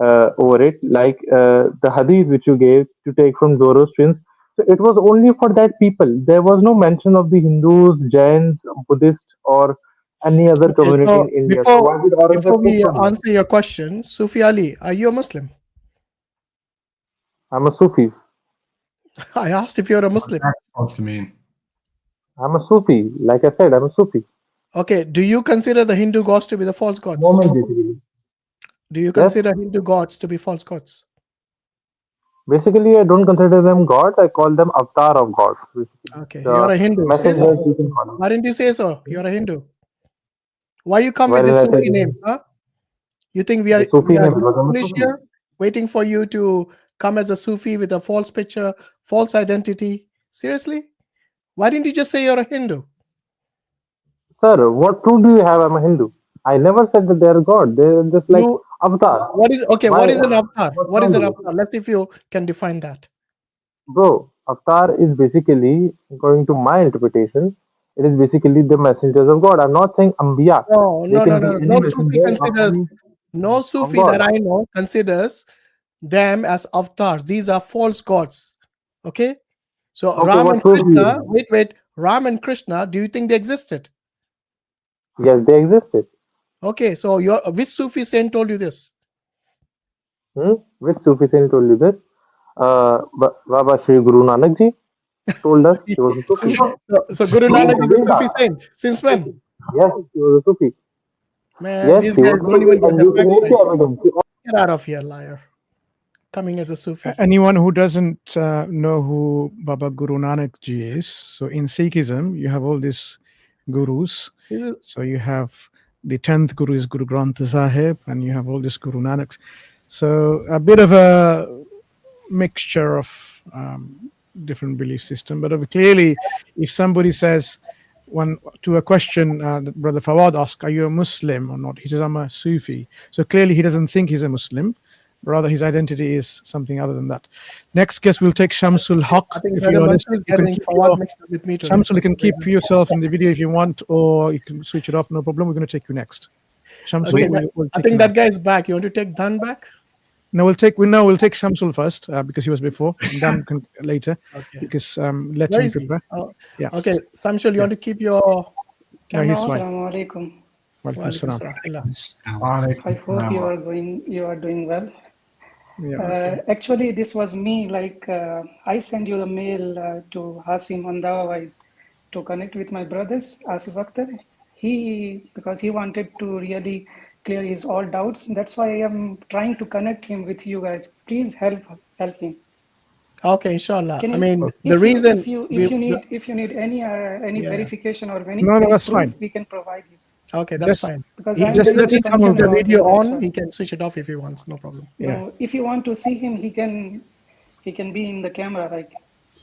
Speaker 16: over it, like the hadith which you gave to take from Zoroastrians, so it was only for that people. There was no mention of the Hindus, Jains, Buddhists, or any other
Speaker 1: Okay,
Speaker 16: community in
Speaker 1: so
Speaker 16: India. So why did
Speaker 1: before
Speaker 16: Aurangzeb took
Speaker 1: we
Speaker 16: from them?
Speaker 1: answer your question, Sufi Ali, are you a Muslim?
Speaker 16: I'm a Sufi.
Speaker 1: I asked if you're a Muslim.
Speaker 2: What's that supposed to mean?
Speaker 16: I'm a Sufi. Like I said, I'm a Sufi.
Speaker 1: Okay, do you consider the Hindu gods to be the false gods?
Speaker 16: Moment, basically.
Speaker 1: Do you
Speaker 16: Yes.
Speaker 1: consider Hindu gods to be false gods?
Speaker 16: Basically, I don't consider them gods. I call them avatar of God.
Speaker 1: Okay, you're a Hindu. Say
Speaker 16: Messengers,
Speaker 1: so.
Speaker 16: you can call them.
Speaker 1: Why didn't you say so? You're a Hindu. Why you come
Speaker 16: Why
Speaker 1: with
Speaker 16: did
Speaker 1: this
Speaker 16: I say
Speaker 1: Sufi name? Huh? You think we are
Speaker 16: the Sufi name? Because I'm a
Speaker 1: foolish
Speaker 16: Sufi.
Speaker 1: here, waiting for you to come as a Sufi with a false picture, false identity? Seriously? Why didn't you just say you're a Hindu?
Speaker 16: Sir, what proof do you have I'm a Hindu? I never said that they are God. They're just like avatar.
Speaker 1: What is okay?
Speaker 16: Why-
Speaker 1: What is an avatar?
Speaker 16: what's
Speaker 1: What is
Speaker 16: wrong
Speaker 1: an
Speaker 16: with it?
Speaker 1: avatar? Let's see if you can define that.
Speaker 16: Bro, avatar is basically, according to my interpretation, it is basically the messengers of God. I'm not saying Ambiya.
Speaker 1: No,
Speaker 16: They
Speaker 1: no,
Speaker 16: can
Speaker 1: no,
Speaker 16: be
Speaker 1: no.
Speaker 16: any
Speaker 1: No Sufi
Speaker 16: messenger of
Speaker 1: considers.
Speaker 16: any
Speaker 1: No
Speaker 16: of
Speaker 1: Sufi that
Speaker 16: God.
Speaker 1: I know considers them as avatars. These are false gods. Okay. So
Speaker 16: Okay,
Speaker 1: Ram
Speaker 16: what
Speaker 1: and
Speaker 16: proof do you
Speaker 1: Krishna.
Speaker 16: have?
Speaker 1: Wait. Ram and Krishna. Do you think they existed?
Speaker 16: Yes, they existed.
Speaker 1: Okay. So which Sufi saint told you this?
Speaker 16: Which Sufi saint told you this? Baba Shri Guru Nanak Ji told us he was a Sufi.
Speaker 1: So Guru Nanak is a Sufi saint. Since when?
Speaker 16: Yes, he was a Sufi.
Speaker 1: Man,
Speaker 16: Yes,
Speaker 1: these
Speaker 16: he
Speaker 1: guys
Speaker 16: was a
Speaker 1: don't
Speaker 16: Sufi,
Speaker 1: even get
Speaker 16: and
Speaker 1: the
Speaker 16: you can
Speaker 1: facts
Speaker 16: read the
Speaker 1: right.
Speaker 16: evidence.
Speaker 1: Get out of here, liar. Coming as a Sufi.
Speaker 10: Anyone who doesn't know who Baba Guru Nanak Ji is, so in Sikhism, you have all these gurus. So you have the 10th Guru is Guru Granth Sahib, and you have all these Guru Nanaks. So a bit of a mixture of different belief system. But clearly, if somebody says to a question that Brother Fawad asked, are you a Muslim or not? He says, I'm a Sufi. So clearly he doesn't think he's a Muslim. Rather, his identity is something other than that. Next guest, we'll take Shamsul Haq.
Speaker 1: I think
Speaker 10: If
Speaker 1: Brother
Speaker 10: you're
Speaker 1: Mansur
Speaker 10: listening,
Speaker 1: is
Speaker 10: you can
Speaker 1: getting
Speaker 10: keep
Speaker 1: Fawad mixed up with me today.
Speaker 10: Shamsul, you can keep yourself in the video if you want, or you can switch it off. No problem. We're going to take you next. Shamsul,
Speaker 1: Okay,
Speaker 10: we'll
Speaker 1: I
Speaker 10: take
Speaker 1: think
Speaker 10: you
Speaker 1: that
Speaker 10: next.
Speaker 1: guy is back. You want to take Dan back?
Speaker 10: No, we'll take Shamsul first because he was before, and Dan can later.
Speaker 1: Okay.
Speaker 10: Because let
Speaker 1: Where
Speaker 10: him
Speaker 1: is he?
Speaker 10: prepare.
Speaker 1: Oh,
Speaker 10: Yeah.
Speaker 1: okay, Samshul, you want to keep your
Speaker 10: No,
Speaker 1: camera
Speaker 10: he's
Speaker 1: on?
Speaker 10: fine.
Speaker 15: Assalamu alaikum.
Speaker 10: Walaikum salam.
Speaker 15: I hope you are doing well.
Speaker 10: Yeah.
Speaker 15: Actually, this was me. Like I sent you the mail to Hashim on the otherwise to connect with my brothers, Asif Akhtar. Because he wanted to really clear his all doubts. That's why I am trying to connect him with you guys. Please help him.
Speaker 1: Okay, inshallah.
Speaker 15: Can
Speaker 1: I
Speaker 15: you,
Speaker 1: mean,
Speaker 15: if
Speaker 1: the reason
Speaker 15: if you need any
Speaker 1: Yeah.
Speaker 15: verification or any
Speaker 10: No, that's
Speaker 15: proof,
Speaker 10: fine.
Speaker 15: we can provide you.
Speaker 1: Okay, that's
Speaker 10: Just-
Speaker 1: fine.
Speaker 15: Because
Speaker 1: He
Speaker 15: I'm
Speaker 1: just let
Speaker 15: really
Speaker 1: him come with
Speaker 15: concerned
Speaker 1: the
Speaker 15: about
Speaker 1: video
Speaker 15: him, that's
Speaker 1: on.
Speaker 15: why.
Speaker 1: He can switch it off if he wants. No problem.
Speaker 15: No, if you want to see him, he can be in the camera. Like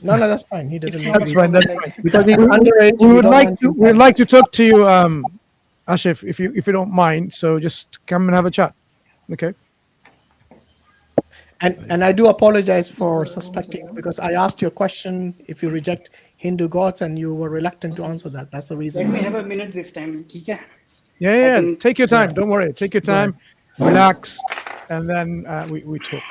Speaker 1: No, that's fine. He doesn't
Speaker 15: it's
Speaker 1: need
Speaker 15: not a
Speaker 10: That's fine. That's
Speaker 15: problem.
Speaker 10: fine.
Speaker 15: Like
Speaker 1: because he's
Speaker 10: We-
Speaker 1: underage.
Speaker 10: We would
Speaker 1: don't
Speaker 10: like
Speaker 1: want
Speaker 10: to.
Speaker 1: him
Speaker 10: We'd like to talk to you, Ashif, if you don't mind. So just come and have a chat. Okay.
Speaker 1: And I do apologize for suspecting because I asked you a question if you reject Hindu gods and you were reluctant to answer that. That's the reason.
Speaker 15: let me have a minute this time. Okay?
Speaker 10: Yeah.
Speaker 15: can-
Speaker 10: Take your time. Don't worry. Take your
Speaker 1: Go ahead.
Speaker 10: time. Relax, and then we talk.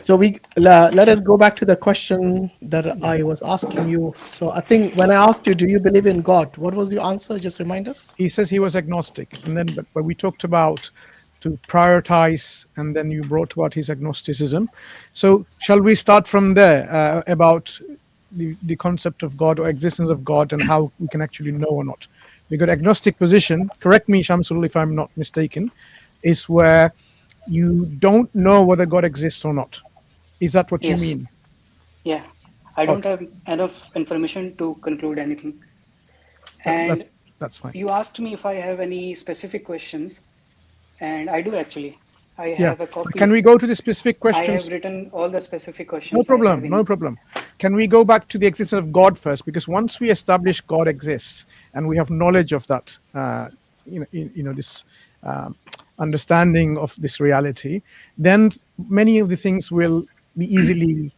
Speaker 1: So let us go back to the question that I was asking you. So I think when I asked you, do you believe in God? What was your answer? Just remind us.
Speaker 10: He says he was agnostic, and then but we talked about to prioritize, and then you brought about his agnosticism. So shall we start from there about the concept of God or existence of God and how we can actually know or not? Because agnostic position, correct me, Shamsul, if I'm not mistaken, is where you don't know whether God exists or not. Is that what
Speaker 15: Yes.
Speaker 10: you mean?
Speaker 15: Yeah, I don't have enough information to conclude anything.
Speaker 10: That's
Speaker 15: And
Speaker 10: That's fine.
Speaker 9: You asked me if I have any specific questions, and I do actually. I
Speaker 10: Yeah.
Speaker 9: have a copy.
Speaker 10: Can we go to the specific
Speaker 9: I
Speaker 10: questions?
Speaker 9: have written all the specific
Speaker 10: No
Speaker 9: questions I have
Speaker 10: problem.
Speaker 9: in.
Speaker 10: No problem. Can we go back to the existence of God first? Because once we establish God exists and we have knowledge of that, this understanding of this reality, then many of the things will be easily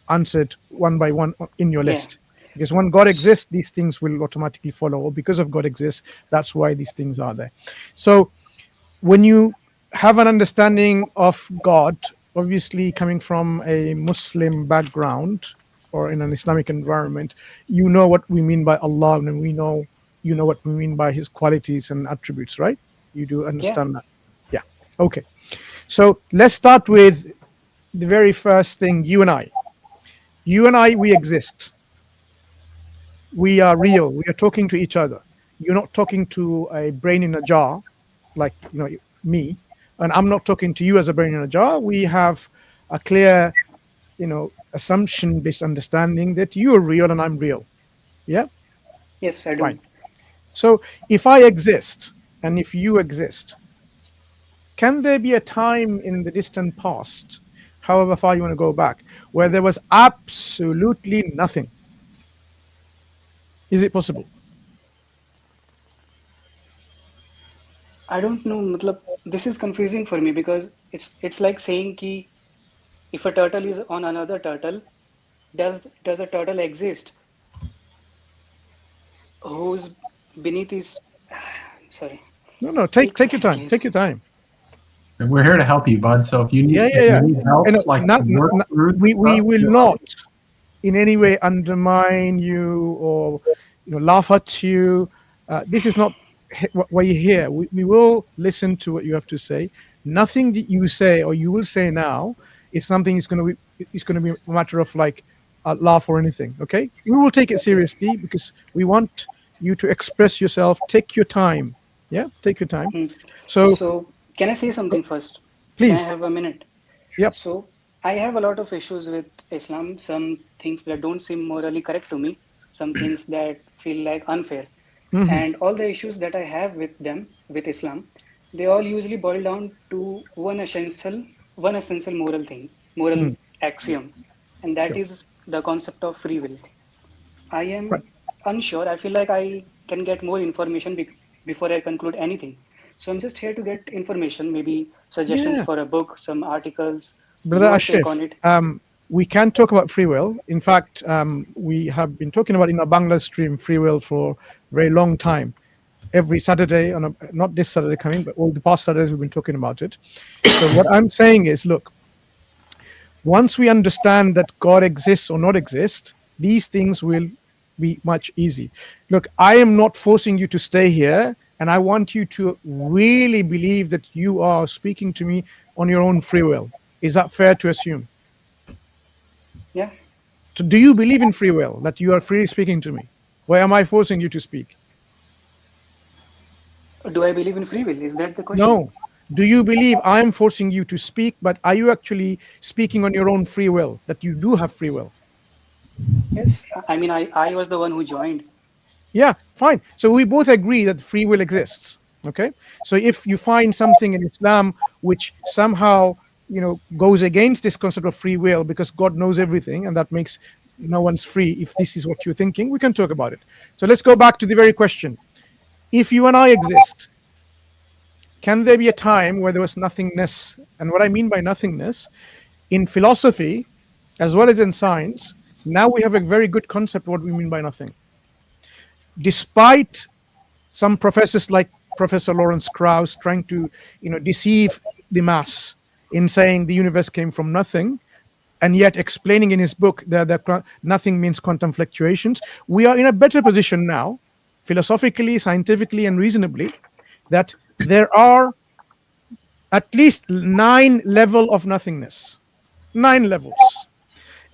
Speaker 10: answered one by one in your
Speaker 9: Yeah.
Speaker 10: list. Because when God exists, these things will automatically follow. Or because of God exists, that's why these things are there. So when you have an understanding of God, obviously coming from a Muslim background or in an Islamic environment, you know what we mean by Allah, and you know what we mean by His qualities and attributes, right? You do understand that? Yeah. Okay. So let's start with the very first thing. You and I, we exist. We are real. We are talking to each other. You're not talking to a brain in a jar, like me, and I'm not talking to you as a brain in a jar. We have a clear, assumption-based understanding that you are real and I'm real. Yeah.
Speaker 9: Yes, I do.
Speaker 10: Fine. So if I exist and if you exist, can there be a time in the distant past, however far you want to go back, where there was absolutely nothing? Is it possible?
Speaker 9: I don't know. Matlab, this is confusing for me because it's like saying ki if a turtle is on another turtle, does a turtle exist who's beneath his? Sorry.
Speaker 10: No. Take your time. Take your time.
Speaker 2: And we're here to help you, bud. So if you need,
Speaker 10: Yeah.
Speaker 2: if you need help, like work through
Speaker 10: we
Speaker 2: stuff,
Speaker 10: will
Speaker 2: you're
Speaker 10: not in any way undermine you or laugh at you. This is not why you're here. We will listen to what you have to say. Nothing that you say or you will say now is something it's going to be a matter of like a laugh or anything. Okay, we will take it seriously because we want you to express yourself. Take your time. Yeah, take your time.
Speaker 9: So can I say something first? Can I
Speaker 10: Please.
Speaker 9: have a minute?
Speaker 10: Yep.
Speaker 9: So I have a lot of issues with Islam. Some things that don't seem morally correct to me. Some things that feel like unfair.
Speaker 10: Mhm.
Speaker 9: And all the issues that I have with them, with Islam, they all usually boil down to one essential moral thing, moral
Speaker 10: Mm.
Speaker 9: axiom, and that
Speaker 10: Sure.
Speaker 9: is the concept of free will. I
Speaker 10: Right.
Speaker 9: am unsure. I feel like I can get more information before I conclude anything. So I'm just here to get information, maybe suggestions
Speaker 10: Yeah.
Speaker 9: for a book, some articles,
Speaker 10: Brother
Speaker 9: your take
Speaker 10: Ashif,
Speaker 9: on it.
Speaker 10: we can talk about free will. In fact, we have been talking about in our Bangla stream free will for a very long time. Every Saturday, not this Saturday coming, but all the past Saturdays, we've been talking about it. So what I'm saying is, look, once we understand that God exists or not exist, these things will be much easy. Look, I am not forcing you to stay here, and I want you to really believe that you are speaking to me on your own free will. Is that fair to assume?
Speaker 9: Yeah.
Speaker 10: So do you believe in free will, that you are freely speaking to me? Why am I forcing you to speak?
Speaker 9: Do I believe in free will? Is that the question?
Speaker 10: No. Do you believe I'm forcing you to speak, but are you actually speaking on your own free will, that you do have free will?
Speaker 9: Yes. I mean, I was the one who joined.
Speaker 10: Yeah, fine. So we both agree that free will exists. Okay. So if you find something in Islam which somehow, goes against this concept of free will because God knows everything and that makes no one's free, if this is what you're thinking, we can talk about it. So let's go back to the very question. If you and I exist, can there be a time where there was nothingness? And what I mean by nothingness, in philosophy, as well as in science, now we have a very good concept of what we mean by nothing. Despite some professors like Professor Lawrence Krauss trying to, deceive the mass in saying the universe came from nothing, and yet explaining in his book that nothing means quantum fluctuations, we are in a better position now, philosophically, scientifically, and reasonably, that there are at least 9 levels of nothingness. 9 levels.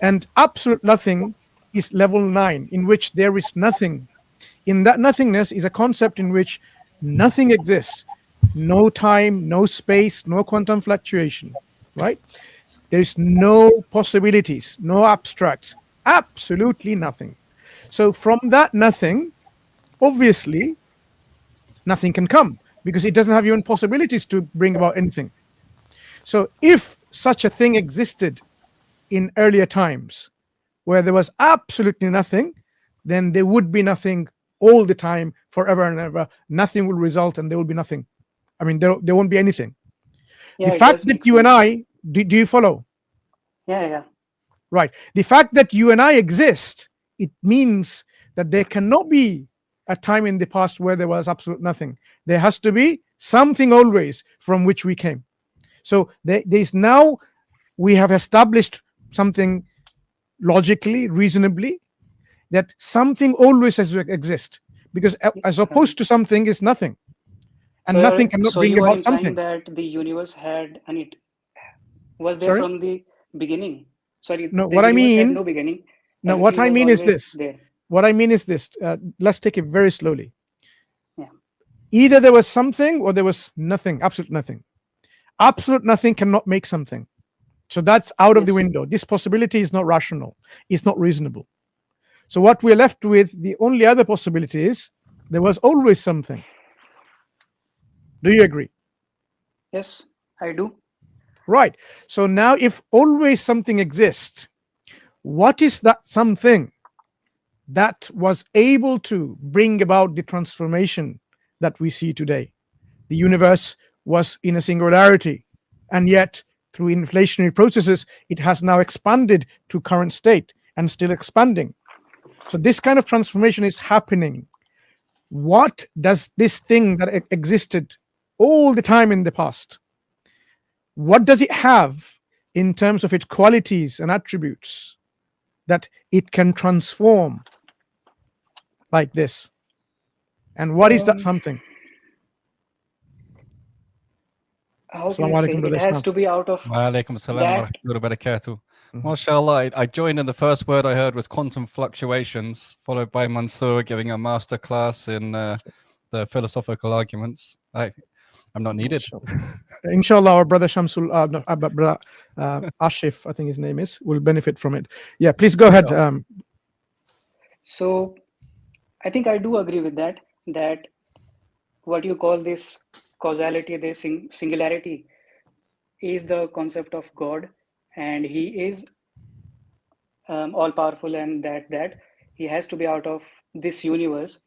Speaker 10: And absolute nothing is level 9, in which there is nothing. In that nothingness is a concept in which nothing exists. No time, no space, no quantum fluctuation, right? There's no possibilities, no abstracts, absolutely nothing. So from that nothing, obviously, nothing can come because it doesn't have even possibilities to bring about anything. So if such a thing existed in earlier times where there was absolutely nothing, then there would be nothing all the time, forever and ever. Nothing will result and there will be nothing. I mean, there won't be anything.
Speaker 9: Yeah,
Speaker 10: The
Speaker 9: it
Speaker 10: fact
Speaker 9: does
Speaker 10: that
Speaker 9: make
Speaker 10: you and
Speaker 9: sense.
Speaker 10: I, do you follow?
Speaker 9: Yeah.
Speaker 10: Right. The fact that you and I exist, it means that there cannot be a time in the past where there was absolute nothing. There has to be something always from which we came. So there's now, we have established something logically, reasonably, that something always has to exist, because as opposed to something is nothing, and nothing cannot
Speaker 9: So
Speaker 10: bring
Speaker 9: you are
Speaker 10: about
Speaker 9: implying
Speaker 10: something.
Speaker 9: that the universe had, and it was there
Speaker 10: Sorry?
Speaker 9: from the beginning. Sorry,
Speaker 10: No,
Speaker 9: the
Speaker 10: what I
Speaker 9: universe had
Speaker 10: mean,
Speaker 9: no beginning.
Speaker 10: no, what
Speaker 9: Everything
Speaker 10: I
Speaker 9: was
Speaker 10: mean is
Speaker 9: always
Speaker 10: this.
Speaker 9: there.
Speaker 10: What I mean is this. Let's take it very slowly.
Speaker 9: Yeah.
Speaker 10: Either there was something or there was nothing, absolute nothing. Absolute nothing cannot make something. So that's out of the
Speaker 9: Yes.
Speaker 10: window. This possibility is not rational. It's not reasonable. So what we're left with, the only other possibility is there was always something. Do you agree?
Speaker 9: Yes, I do.
Speaker 10: Right. So now if always something exists, what is that something that was able to bring about the transformation that we see today? The universe was in a singularity, and yet through inflationary processes, it has now expanded to current state and still expanding. So this kind of transformation is happening. What does this thing that existed all the time in the past, what does it have in terms of its qualities and attributes that it can transform like this? And what is that something?
Speaker 9: How can I
Speaker 10: Assalamu
Speaker 9: say?
Speaker 10: alaikum,
Speaker 9: It
Speaker 10: brother
Speaker 9: has
Speaker 10: Islam.
Speaker 9: to be out of
Speaker 17: Wa alaikum assalam wa
Speaker 9: that.
Speaker 17: rahmatullahi wa barakatuh. MashaAllah, I joined, and the first word I heard was quantum fluctuations, followed by Mansur giving a master class in the philosophical arguments. I'm not needed.
Speaker 10: Inshallah, our brother Shamsul, brother Ashif, I think his name is, will benefit from it. Yeah, please go ahead.
Speaker 9: So I think I do agree with that, that what you call this causality, this singularity, is the concept of God, and he is all powerful, and that he has to be out of this universe.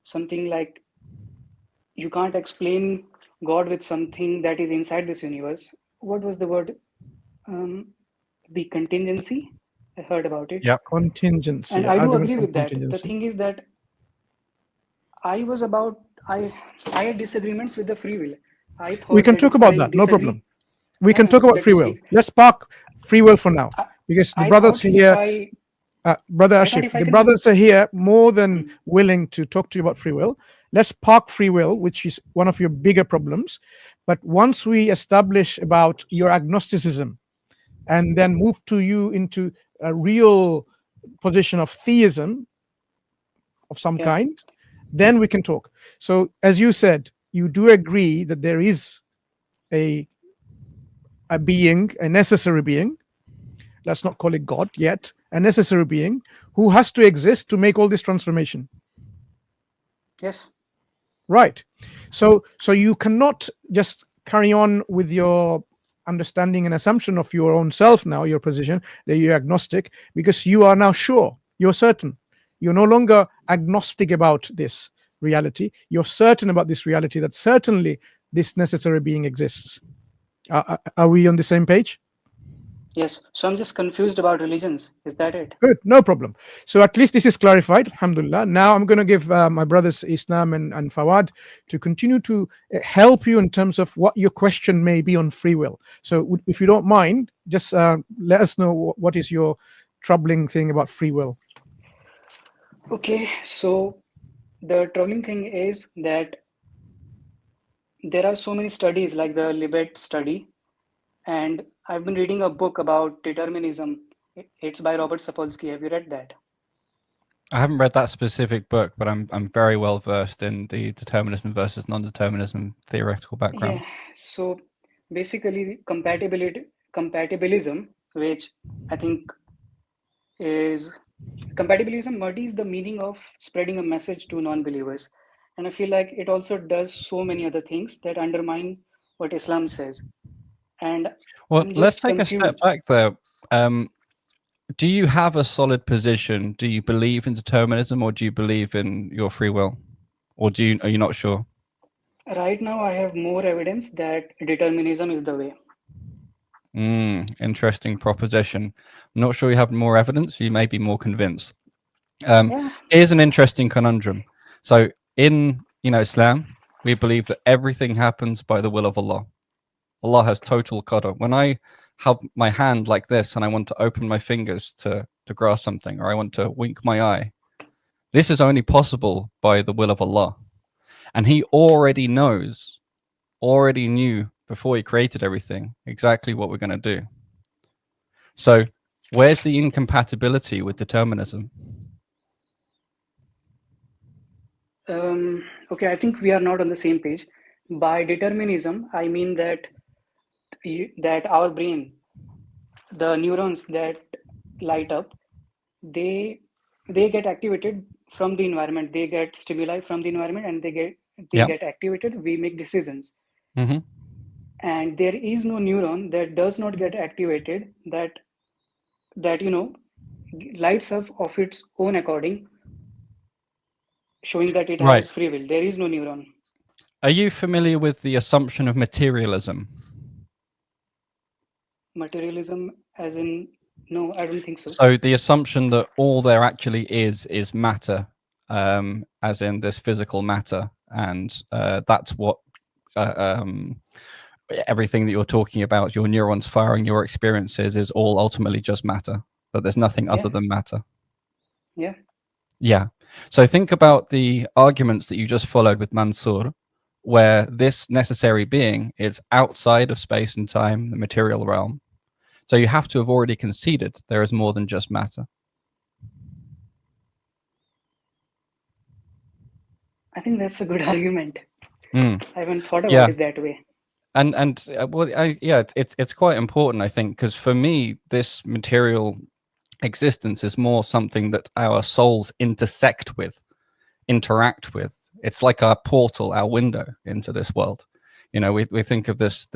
Speaker 9: Something like, you can't explain God with something that is inside this universe. What was the word? The contingency. I heard about it.
Speaker 10: Yeah, contingency.
Speaker 9: And I do
Speaker 10: Argument
Speaker 9: agree
Speaker 10: from
Speaker 9: with that. The
Speaker 10: contingency.
Speaker 9: thing is that I had disagreements with the free will. I thought
Speaker 10: We can
Speaker 9: that
Speaker 10: talk
Speaker 9: if
Speaker 10: about
Speaker 9: I
Speaker 10: that, no
Speaker 9: disagree,
Speaker 10: problem. We can talk about
Speaker 9: let
Speaker 10: free
Speaker 9: me
Speaker 10: will.
Speaker 9: speak.
Speaker 10: Let's park free will for now, because the
Speaker 9: I
Speaker 10: brothers
Speaker 9: thought if
Speaker 10: here, brother
Speaker 9: I thought
Speaker 10: Ashif,
Speaker 9: if I
Speaker 10: the
Speaker 9: can,
Speaker 10: brothers are here more than willing to talk to you about free will. Let's park free will, which is one of your bigger problems. But once we establish about your agnosticism, and then move to you into a real position of theism of some kind, then we can talk. So as you said, you do agree that there is a being, a necessary being, let's not call it God yet, a necessary being who has to exist to make all this transformation.
Speaker 9: yes.
Speaker 10: Right. So you cannot just carry on with your understanding and assumption of your own self now, your position, that you're agnostic, because you are now sure, you're certain. You're no longer agnostic about this reality. You're certain about this reality, that certainly this necessary being exists. Are we on the same page?
Speaker 9: Yes. So I'm just confused about religions. Is that it?
Speaker 10: Good, no problem. So at least this is clarified, alhamdulillah. Now I'm going to give my brothers Islam and Fawad to continue to help you in terms of what your question may be on free will. So if you don't mind, just let us know what is your troubling thing about free will.
Speaker 9: Okay. So the troubling thing is that there are so many studies like the Libet study, and I've been reading a book about determinism. It's by Robert Sapolsky. Have you read that?
Speaker 17: I haven't read that specific book, but I'm very well versed in the determinism versus non-determinism theoretical background.
Speaker 9: Yeah. So basically, compatibilism, which I think is compatibilism muddies the meaning of spreading a message to non-believers, and I feel like it also does so many other things that undermine what Islam says. And
Speaker 17: Well,
Speaker 9: I'm
Speaker 17: let's
Speaker 9: just
Speaker 17: take a step
Speaker 9: confused.
Speaker 17: back there. Do you have a solid position? Do you believe in determinism, or do you believe in your free will, or are you not sure?
Speaker 9: Right now, I have more evidence that determinism is the way.
Speaker 17: Interesting proposition. I'm not sure you have more evidence. You may be more convinced.
Speaker 9: Yeah.
Speaker 17: Here's an interesting conundrum. So in Islam, we believe that everything happens by the will of Allah. Allah has total qadr. When I have my hand like this and I want to open my fingers to grasp something, or I want to wink my eye, this is only possible by the will of Allah. And He already knew before He created everything exactly what we're going to do. So where's the incompatibility with determinism?
Speaker 9: Okay, I think we are not on the same page. By determinism, I mean that our brain, the neurons that light up, they get activated from the environment. They get stimuli from the environment, and they get activated. We make decisions.
Speaker 17: Mm-hmm.
Speaker 9: And there is no neuron that does not get activated that lights up of its own according, showing that it
Speaker 17: Right.
Speaker 9: has free will. There is no neuron.
Speaker 17: Are you familiar with the assumption of materialism?
Speaker 9: Materialism, as in, no, I don't think so.
Speaker 17: So the assumption that all there actually is matter, as in this physical matter, and that's what everything that you're talking about, your neurons firing, your experiences, is all ultimately just matter. That there's nothing other than matter.
Speaker 9: Yeah.
Speaker 17: Yeah. So think about the arguments that you just followed with Mansur, where this necessary being is outside of space and time, the material realm. So you have to have already conceded there is more than just matter.
Speaker 9: I think that's a good argument.
Speaker 17: I
Speaker 9: haven't thought about it that way.
Speaker 17: And it's quite important, I think, because for me, this material existence is more something that our souls interact with. It's like our portal, our window into this world. We think of this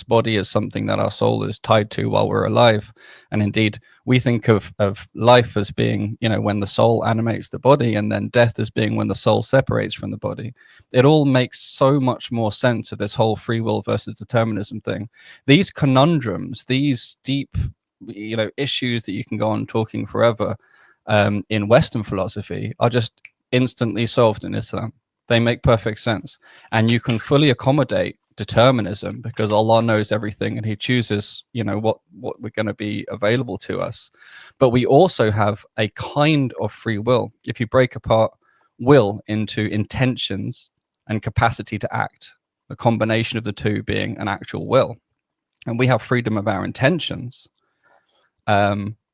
Speaker 17: body as something that our soul is tied to while we're alive, and indeed we think of life as being when the soul animates the body, and then death as being when the soul separates from the body. It all makes so much more sense of this whole free will versus determinism thing. These conundrums, these deep issues that you can go on talking forever in Western philosophy are just instantly solved in Islam. They make perfect sense, and you can fully accommodate determinism because Allah knows everything and He chooses what we're going to be available to us. But we also have a kind of free will. If you break apart will into intentions and capacity to act, the combination of the two being an actual will, and we have freedom of our intentions,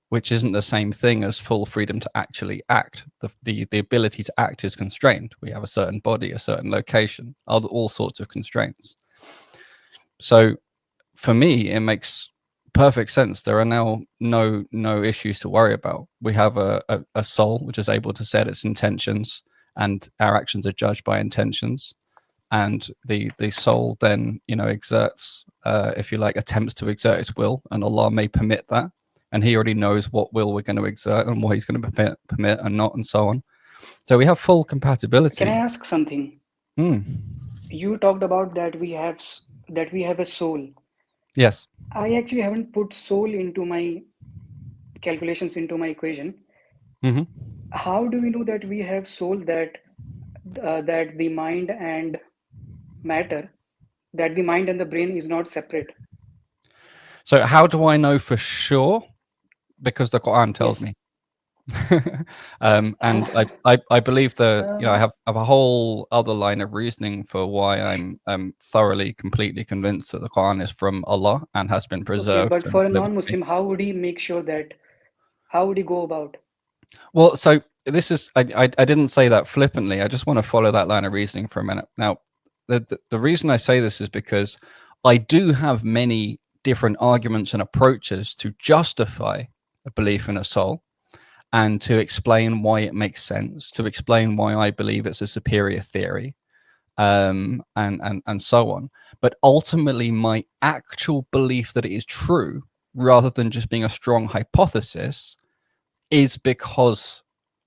Speaker 17: which isn't the same thing as full freedom to actually act. The ability to act is constrained. We have a certain body, a certain location, all sorts of constraints. So for me, it makes perfect sense. There are now no issues to worry about. We have a soul which is able to set its intentions, and our actions are judged by intentions. And the soul then exerts, if you like, attempts to exert its will, and Allah may permit that. And He already knows what will we're going to exert and what He's going to permit and not, and so on. So we have full compatibility.
Speaker 9: Can I ask something? You talked about that we have a soul.
Speaker 17: Yes.
Speaker 9: I actually haven't put soul into my calculations, into my equation.
Speaker 17: Mm-hmm.
Speaker 9: How do we know that we have soul, that the mind and matter, that the mind and the brain is not separate?
Speaker 17: So how do I know for sure? Because the Quran tells me. And I believe that I have a whole other line of reasoning for why I'm thoroughly, completely convinced that the Quran is from Allah and has been preserved.
Speaker 9: Okay, but for a non-Muslim, how would he make sure that? How would he go about?
Speaker 17: Well, so this is I didn't say that flippantly. I just want to follow that line of reasoning for a minute. Now, the reason I say this is because I do have many different arguments and approaches to justify a belief in a soul. and to explain why it makes sense, to explain why I believe it's a superior theory, and so on. But ultimately, my actual belief that it is true, rather than just being a strong hypothesis, is because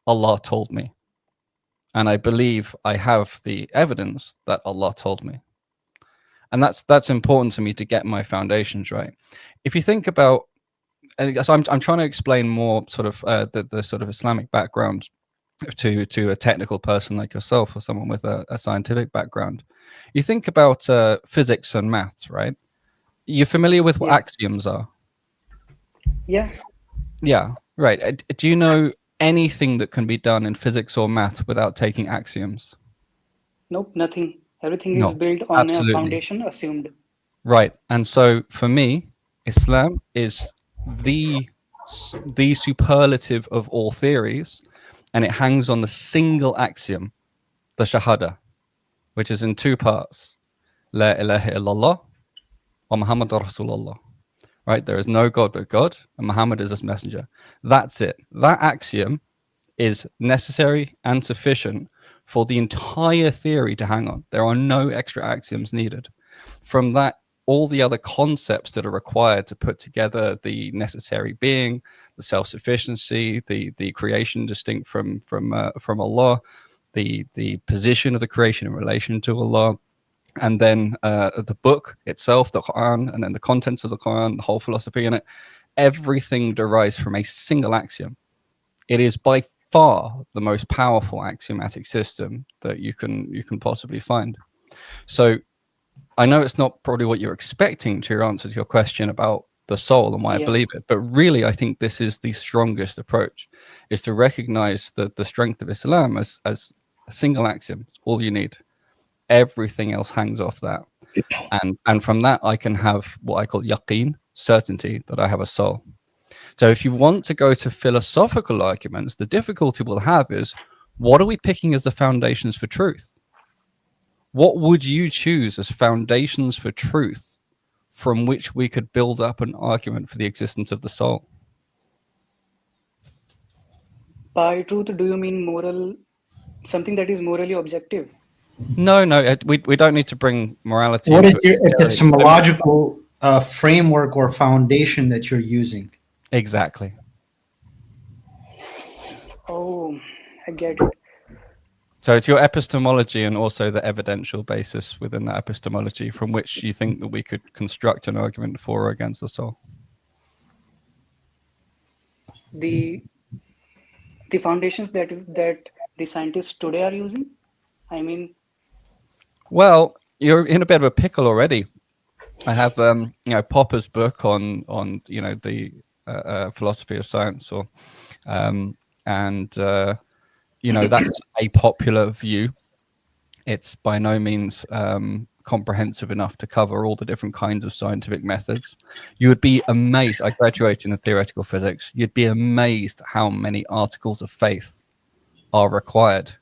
Speaker 17: Allah told me. And I believe I have the evidence that Allah told me. And that's important to me to get my foundations right. If you think about, and so I'm trying to explain more sort of the sort of Islamic background to a technical person like yourself, or someone with a scientific background. You think about physics and maths, right? You're familiar with what axioms are?
Speaker 9: Yeah.
Speaker 17: Yeah, right. Do you know anything that can be done in physics or maths without taking axioms?
Speaker 9: Nope, nothing. Everything is
Speaker 17: No,
Speaker 9: built on a
Speaker 17: absolutely.
Speaker 9: foundation assumed.
Speaker 17: Right. And so for me, Islam is the superlative of all theories, and it hangs on the single axiom, the Shahada, which is in two parts. La ilaha illallah wa Muhammad Rasulullah. Right? There is no God but God, and Muhammad is his messenger. That's it. That axiom is necessary and sufficient for the entire theory to hang on. There are no extra axioms needed. From that, all the other concepts that are required to put together the necessary being, the self-sufficiency, the creation distinct from Allah, the position of the creation in relation to Allah, and then the book itself, the Quran, and then the contents of the Quran, the whole philosophy in it, everything derives from a single axiom. It is by far the most powerful axiomatic system that you can possibly find. So I know it's not probably what you're expecting to your answer to your question about the soul and why I believe it, but really I think this is the strongest approach, is to recognize the strength of Islam as a single axiom. It's all you need. Everything else hangs off that. And from that I can have what I call yaqeen, certainty that I have a soul. So if you want to go to philosophical arguments, the difficulty we'll have is, what are we picking as the foundations for truth? What would you choose as foundations for truth from which we could build up an argument for the existence of the soul?
Speaker 9: By truth, do you mean moral, something that is morally objective?
Speaker 17: No, we don't need to bring morality
Speaker 6: What is
Speaker 17: into
Speaker 6: your
Speaker 17: it.
Speaker 6: epistemological framework or foundation that you're using?
Speaker 17: Exactly.
Speaker 9: Oh, I get it.
Speaker 17: So it's your epistemology and also the evidential basis within that epistemology from which you think that we could construct an argument for or against the soul.
Speaker 9: The foundations that the scientists today are using? I mean,
Speaker 17: well, you're in a bit of a pickle already. I have Popper's book on the philosophy of science, or that's a popular view. It's by no means comprehensive enough to cover all the different kinds of scientific methods. You would be amazed. I graduated in theoretical physics. You'd be amazed how many articles of faith are required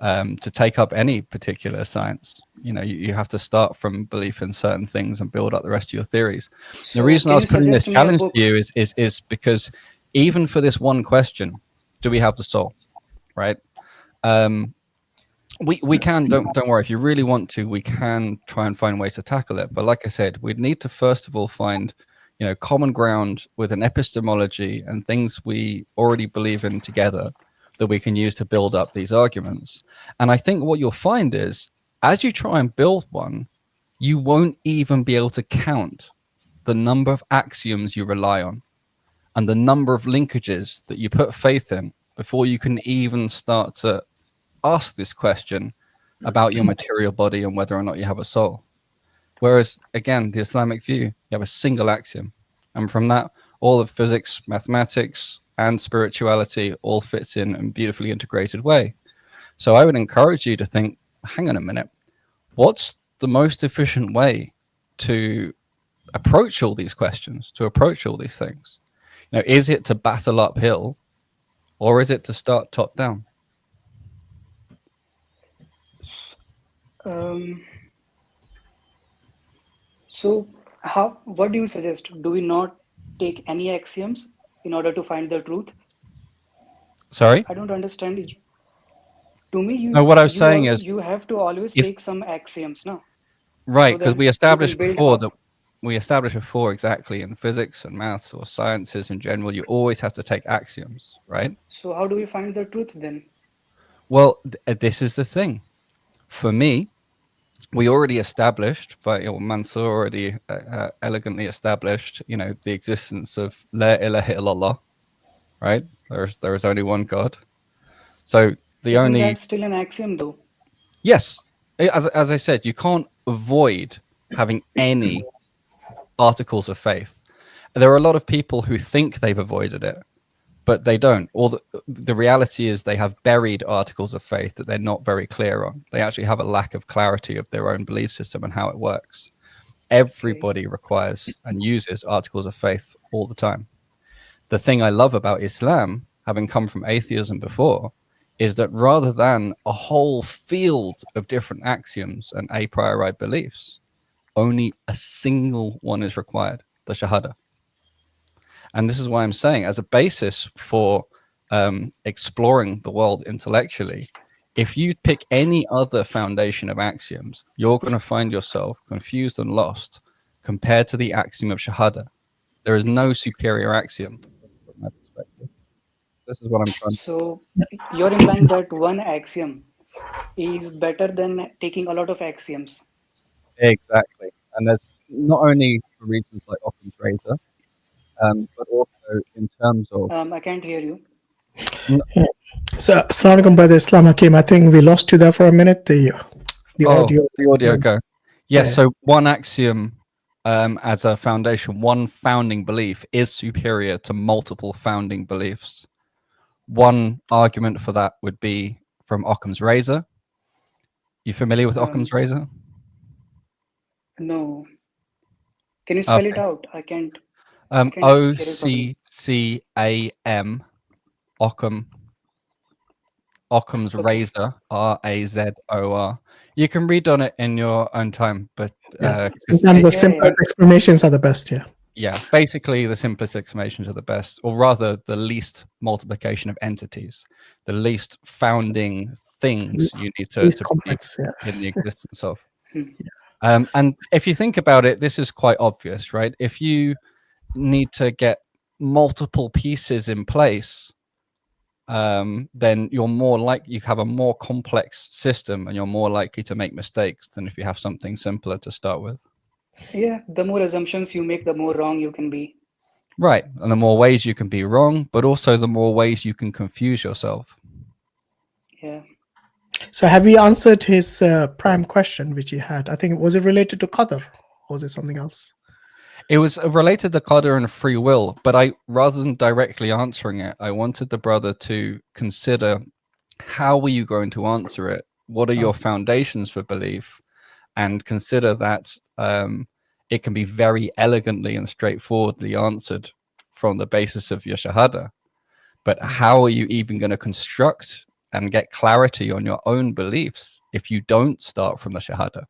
Speaker 17: to take up any particular science. You have to start from belief in certain things and build up the rest of your theories.
Speaker 9: So
Speaker 17: the reason I was putting this challenge
Speaker 9: book?
Speaker 17: to you is because even for this one question, do we have the soul? Right? We can, don't worry, if you really want to, we can try and find ways to tackle it. But like I said, we'd need to first of all find common ground with an epistemology and things we already believe in together that we can use to build up these arguments. And I think what you'll find is, as you try and build one, you won't even be able to count the number of axioms you rely on and the number of linkages that you put faith in before you can even start to ask this question about your material body and whether or not you have a soul. Whereas, again, the Islamic view, you have a single axiom. And from that, all of physics, mathematics, and spirituality all fits in a beautifully integrated way. So I would encourage you to think, hang on a minute, what's the most efficient way to approach all these questions, to approach all these things? Is it to battle uphill, or is it to start top down?
Speaker 9: So what do you suggest? Do we not take any axioms in order to find the truth?
Speaker 17: Sorry?
Speaker 9: I don't understand it. To me,
Speaker 17: No, what I was saying is,
Speaker 9: you have to always
Speaker 17: if
Speaker 9: take some axioms, no?
Speaker 17: right,
Speaker 9: So
Speaker 17: because
Speaker 9: that
Speaker 17: we
Speaker 9: you can
Speaker 17: established
Speaker 9: build
Speaker 17: before
Speaker 9: up.
Speaker 17: that we established before exactly in physics and maths or sciences in general, you always have to take axioms, right?
Speaker 9: So how do we find the truth then?
Speaker 17: Well, this is the thing. For me, we already established, but Mansur already elegantly established, the existence of La ilaha illallah, right? There is only one God. So the
Speaker 9: Isn't
Speaker 17: only
Speaker 9: that still an axiom though?
Speaker 17: yes, as I said, you can't avoid having any articles of faith. There are a lot of people who think they've avoided it, but they don't. Or the reality is they have buried articles of faith that they're not very clear on. They actually have a lack of clarity of their own belief system and how it works. Everybody requires and uses articles of faith all the time. The thing I love about Islam, having come from atheism before, is that rather than a whole field of different axioms and a priori beliefs, only a single one is required, the Shahada. And this is why I'm saying, as a basis for exploring the world intellectually, if you pick any other foundation of axioms, you're going to find yourself confused and lost compared to the axiom of Shahada. There is no superior axiom from my perspective. This is what I'm trying to
Speaker 9: So you're implying that one axiom is better than taking a lot of axioms.
Speaker 17: Exactly. And there's not only for reasons like Occam's razor, but also in terms of.
Speaker 9: I can't hear you.
Speaker 1: So, Assalamu alaikum, brother Islam Hakim. I think we lost you there for a minute. The audio.
Speaker 17: The audio go. Yes.
Speaker 1: Yeah.
Speaker 17: So one axiom as a foundation, one founding belief is superior to multiple founding beliefs. One argument for that would be from Occam's razor. You familiar with Occam's razor?
Speaker 9: No. Can you spell it out? I can't. hear it properly.
Speaker 17: OCCAM, Occam. Occam's razor, RAZOR. You can read on it in your own time, but
Speaker 1: Sometimes the simplest explanations are the best.
Speaker 17: Yeah, basically the simplest explanations are the best, or rather the least multiplication of entities, the least founding things you need to
Speaker 1: complex,
Speaker 17: in the existence of. And if you think about it, this is quite obvious, right? If you need to get multiple pieces in place, then you're more you have a more complex system and you're more likely to make mistakes than if you have something simpler to start with.
Speaker 9: Yeah, the more assumptions you make, the more wrong you can be.
Speaker 17: Right. And the more ways you can be wrong, but also the more ways you can confuse yourself.
Speaker 9: Yeah.
Speaker 1: So have we answered his prime question, which he had? I think, was it related to Qadr or was it something else?
Speaker 17: It was related to Qadr and free will, but rather than directly answering it, I wanted the brother to consider how were you going to answer it? What are your foundations for belief? And consider that it can be very elegantly and straightforwardly answered from the basis of your Shahada. But how are you even going to construct and get clarity on your own beliefs if you don't start from the Shahada?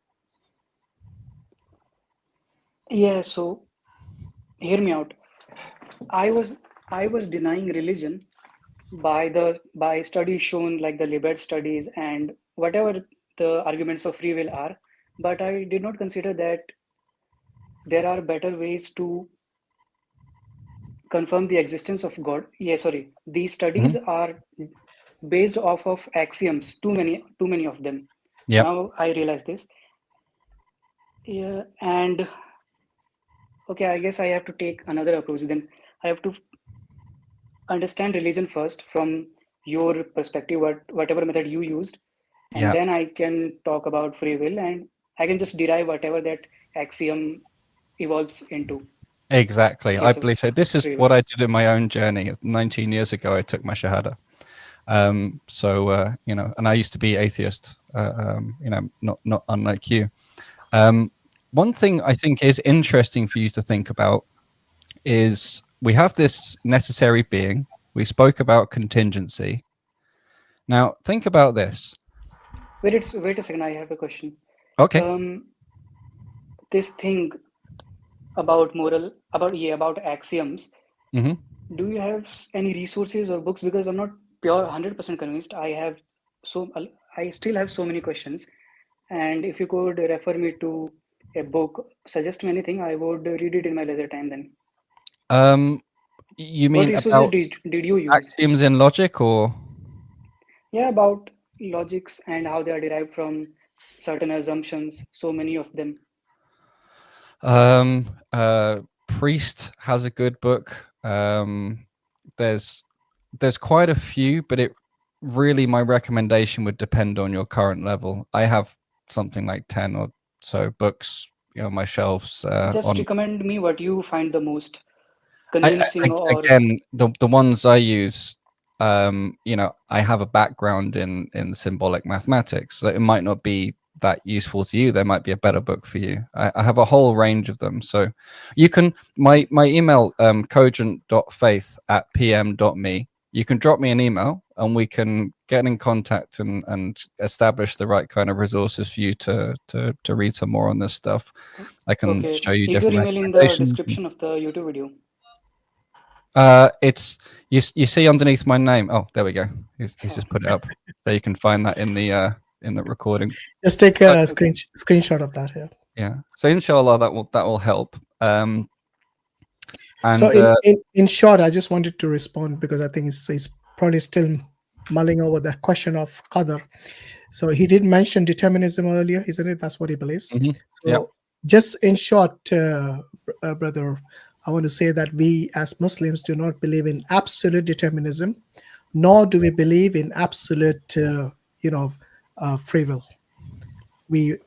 Speaker 9: Yeah, so hear me out. I was denying religion by studies shown like the Libet studies and whatever the arguments for free will are, but I did not consider that there are better ways to confirm the existence of God. Yeah, sorry. These studies are based off of axioms, too many of them.
Speaker 17: Yep.
Speaker 9: Now I realize this. Yeah, and okay, I guess I have to take another approach. Then I have to understand religion first from your perspective, whatever method you used, and then I can talk about free will, and I can just derive whatever that axiom evolves into.
Speaker 17: Exactly. I believe so. This is
Speaker 9: free will.
Speaker 17: what I did in my own journey. 19 years ago, I took my Shahada. And I used to be atheist, not unlike you. One thing I think is interesting for you to think about is we have this necessary being. We spoke about contingency. Now, think about this.
Speaker 9: Wait a second. I have a question.
Speaker 17: Okay.
Speaker 9: This thing about axioms.
Speaker 17: Mm-hmm.
Speaker 9: Do you have any resources or books? Because I'm not pure 100% convinced. I still have so many questions, and if you could refer me to a book, suggest me anything, I would read it in my leisure time. Then,
Speaker 17: You
Speaker 9: what
Speaker 17: mean
Speaker 9: resources
Speaker 17: about
Speaker 9: did you use?
Speaker 17: axioms in logic, or?
Speaker 9: Yeah, about logics and how they are derived from certain assumptions. So many of them.
Speaker 17: Priest has a good book. There's quite a few, but it really, my recommendation would depend on your current level. I have something like 10 or so books, on my shelves.
Speaker 9: Just recommend me what you find the most
Speaker 17: I,
Speaker 9: convincing, or
Speaker 17: again, the ones I use, I have a background in symbolic mathematics, so it might not be that useful to you. There might be a better book for you. I have a whole range of them, so you can my email cogent.faith@pm.me. You can drop me an email and we can get in contact and establish the right kind of resources for you to read some more on this stuff. I can
Speaker 9: okay.
Speaker 17: show you
Speaker 9: Is your
Speaker 17: different
Speaker 9: email in the
Speaker 17: recommendations.
Speaker 9: description of the YouTube video?
Speaker 17: It's you see underneath my name. Oh, there we go. He's just put it up, so you can find that in the recording.
Speaker 1: Just take a screenshot of that here.
Speaker 17: Yeah. So inshallah that will help. And
Speaker 1: so in short, I just wanted to respond because I think he's probably still mulling over that question of qadr. So he did mention determinism earlier, isn't it? That's what he believes.
Speaker 17: Mm-hmm.
Speaker 1: So
Speaker 17: yeah.
Speaker 1: Just in short, brother, I want to say that we as Muslims do not believe in absolute determinism, nor do we believe in absolute, free will. We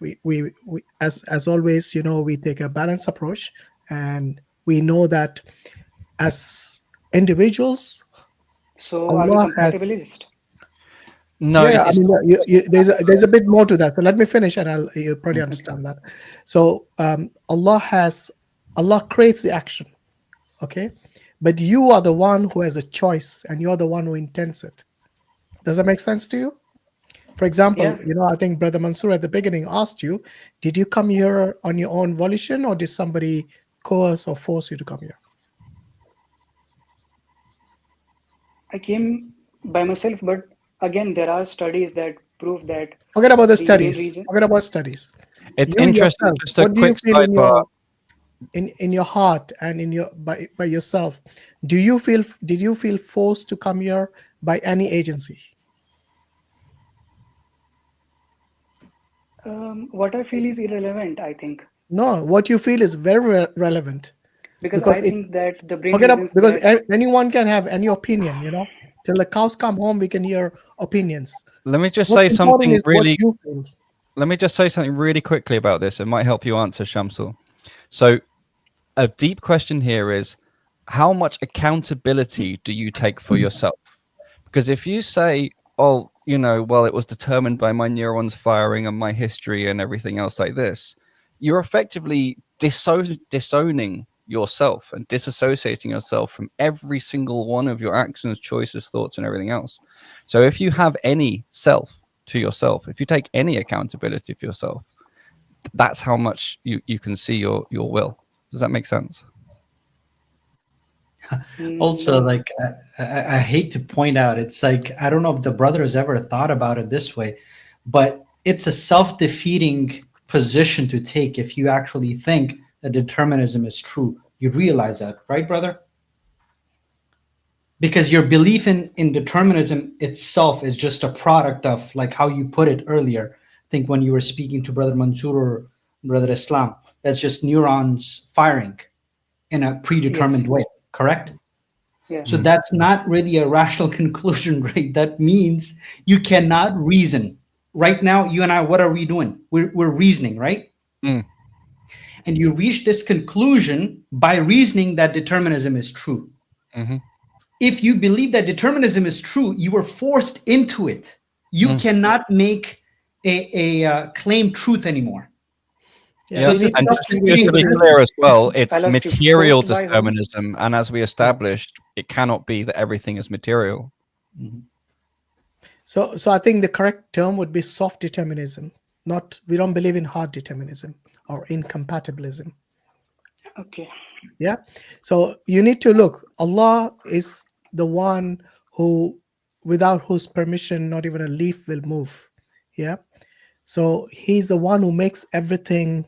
Speaker 1: as always, we take a balanced approach, and we know that as individuals.
Speaker 9: So are we compatibilist?
Speaker 17: No,
Speaker 1: yeah, I mean, there's a bit more to that. So let me finish, and you'll probably understand that. So Allah creates the action, okay, but you are the one who has a choice, and you're the one who intends it. Does that make sense to you? For example, I think Brother Mansur at the beginning asked you, did you come here on your own volition, or did somebody coerce or force you to come here?
Speaker 9: I came by myself, but again, there are studies that prove that.
Speaker 1: Forget about the studies. Forget about studies.
Speaker 17: It's interesting.
Speaker 1: Yourself,
Speaker 17: just a
Speaker 1: what do you
Speaker 17: quick
Speaker 1: feel
Speaker 17: in
Speaker 1: your heart and in your by yourself? Did you feel forced to come here by any agency?
Speaker 9: What I feel is irrelevant, I think.
Speaker 1: No, what you feel is very relevant.
Speaker 9: Because I think that the brain
Speaker 1: because anyone can have any opinion, till the cows come home, we can hear opinions.
Speaker 17: Let me just say something really. Let me just say something really quickly about this. It might help you answer, Shamsul. So, a deep question here is, how much accountability do you take for yourself? Because if you say, oh, well, it was determined by my neurons firing and my history and everything else like this, you're effectively disowning yourself and disassociating yourself from every single one of your actions, choices, thoughts, and everything else. So if you have any self to yourself, if you take any accountability for yourself, that's how much you can see your will. Does that make sense?
Speaker 6: Also, like, I hate to point out, it's like, I don't know if the brother has ever thought about it this way, but it's a self-defeating position to take if you actually think that determinism is true. You realize that, right, brother? Because your belief in determinism itself is just a product of, like how you put it earlier, I think when you were speaking to Brother Mansur or Brother Islam, that's just neurons firing in a predetermined way, correct?
Speaker 9: Yeah.
Speaker 6: So that's not really a rational conclusion, right? That means you cannot reason. Right now, you and I, what are we doing? We're reasoning, right?
Speaker 17: Mm.
Speaker 6: And you reach this conclusion by reasoning that determinism is true.
Speaker 17: Mm-hmm.
Speaker 6: If you believe that determinism is true, you were forced into it. You cannot make a claim truth anymore.
Speaker 17: Yeah, so and just to be clear as well, it's material determinism, and as we established, it cannot be that everything is material.
Speaker 6: Mm-hmm.
Speaker 1: So I think the correct term would be soft determinism. We don't believe in hard determinism or incompatibilism.
Speaker 9: Okay.
Speaker 1: Yeah. So you need to look. Allah is the one who without whose permission not even a leaf will move. Yeah. So he's the one who makes everything,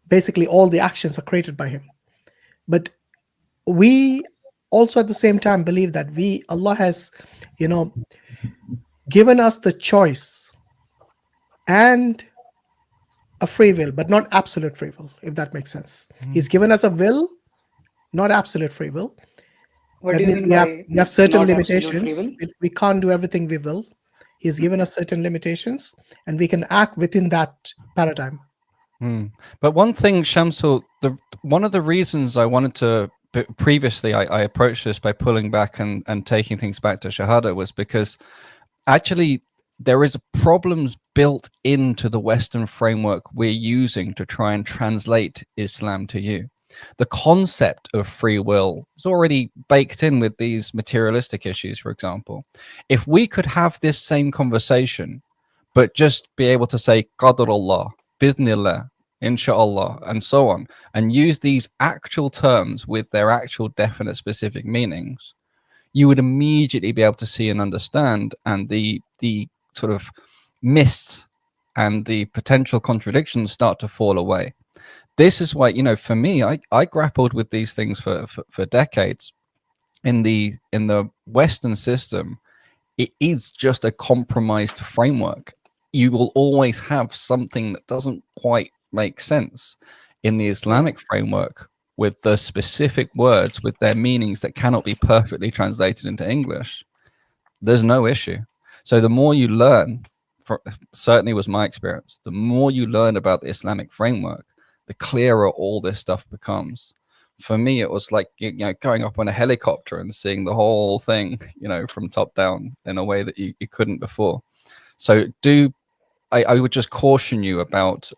Speaker 1: basically all the actions are created by him. But we also at the same time believe that Allah has, given us the choice and a free will, but not absolute free will, if that makes sense. He's given us a will, not absolute free will.
Speaker 9: What
Speaker 1: That
Speaker 9: do you
Speaker 1: means
Speaker 9: mean
Speaker 1: we have certain
Speaker 9: not absolute free
Speaker 1: limitations.
Speaker 9: will?
Speaker 1: We can't do everything we will. He's given us certain limitations, and we can act within that paradigm.
Speaker 17: But one thing, Shamsul, one of the reasons I wanted to previously I approached this by pulling back and taking things back to Shahada was because actually there is problems built into the Western framework we're using to try and translate Islam to you. The concept of free will is already baked in with these materialistic issues, for example. If we could have this same conversation, but just be able to say Qadr Allah, Bidnillah, Inshallah, and so on, and use these actual terms with their actual definite specific meanings, you would immediately be able to see and understand, and the sort of mist and the potential contradictions start to fall away. This is why, for me, I grappled with these things for decades. In the Western system, it is just a compromised framework. You will always have something that doesn't quite make sense. In the Islamic framework, with the specific words, with their meanings that cannot be perfectly translated into English, there's no issue. So the more you learn, certainly was my experience, the more you learn about the Islamic framework, the clearer all this stuff becomes. For me, it was like going up on a helicopter and seeing the whole thing, from top down in a way that you couldn't before. So I would just caution you about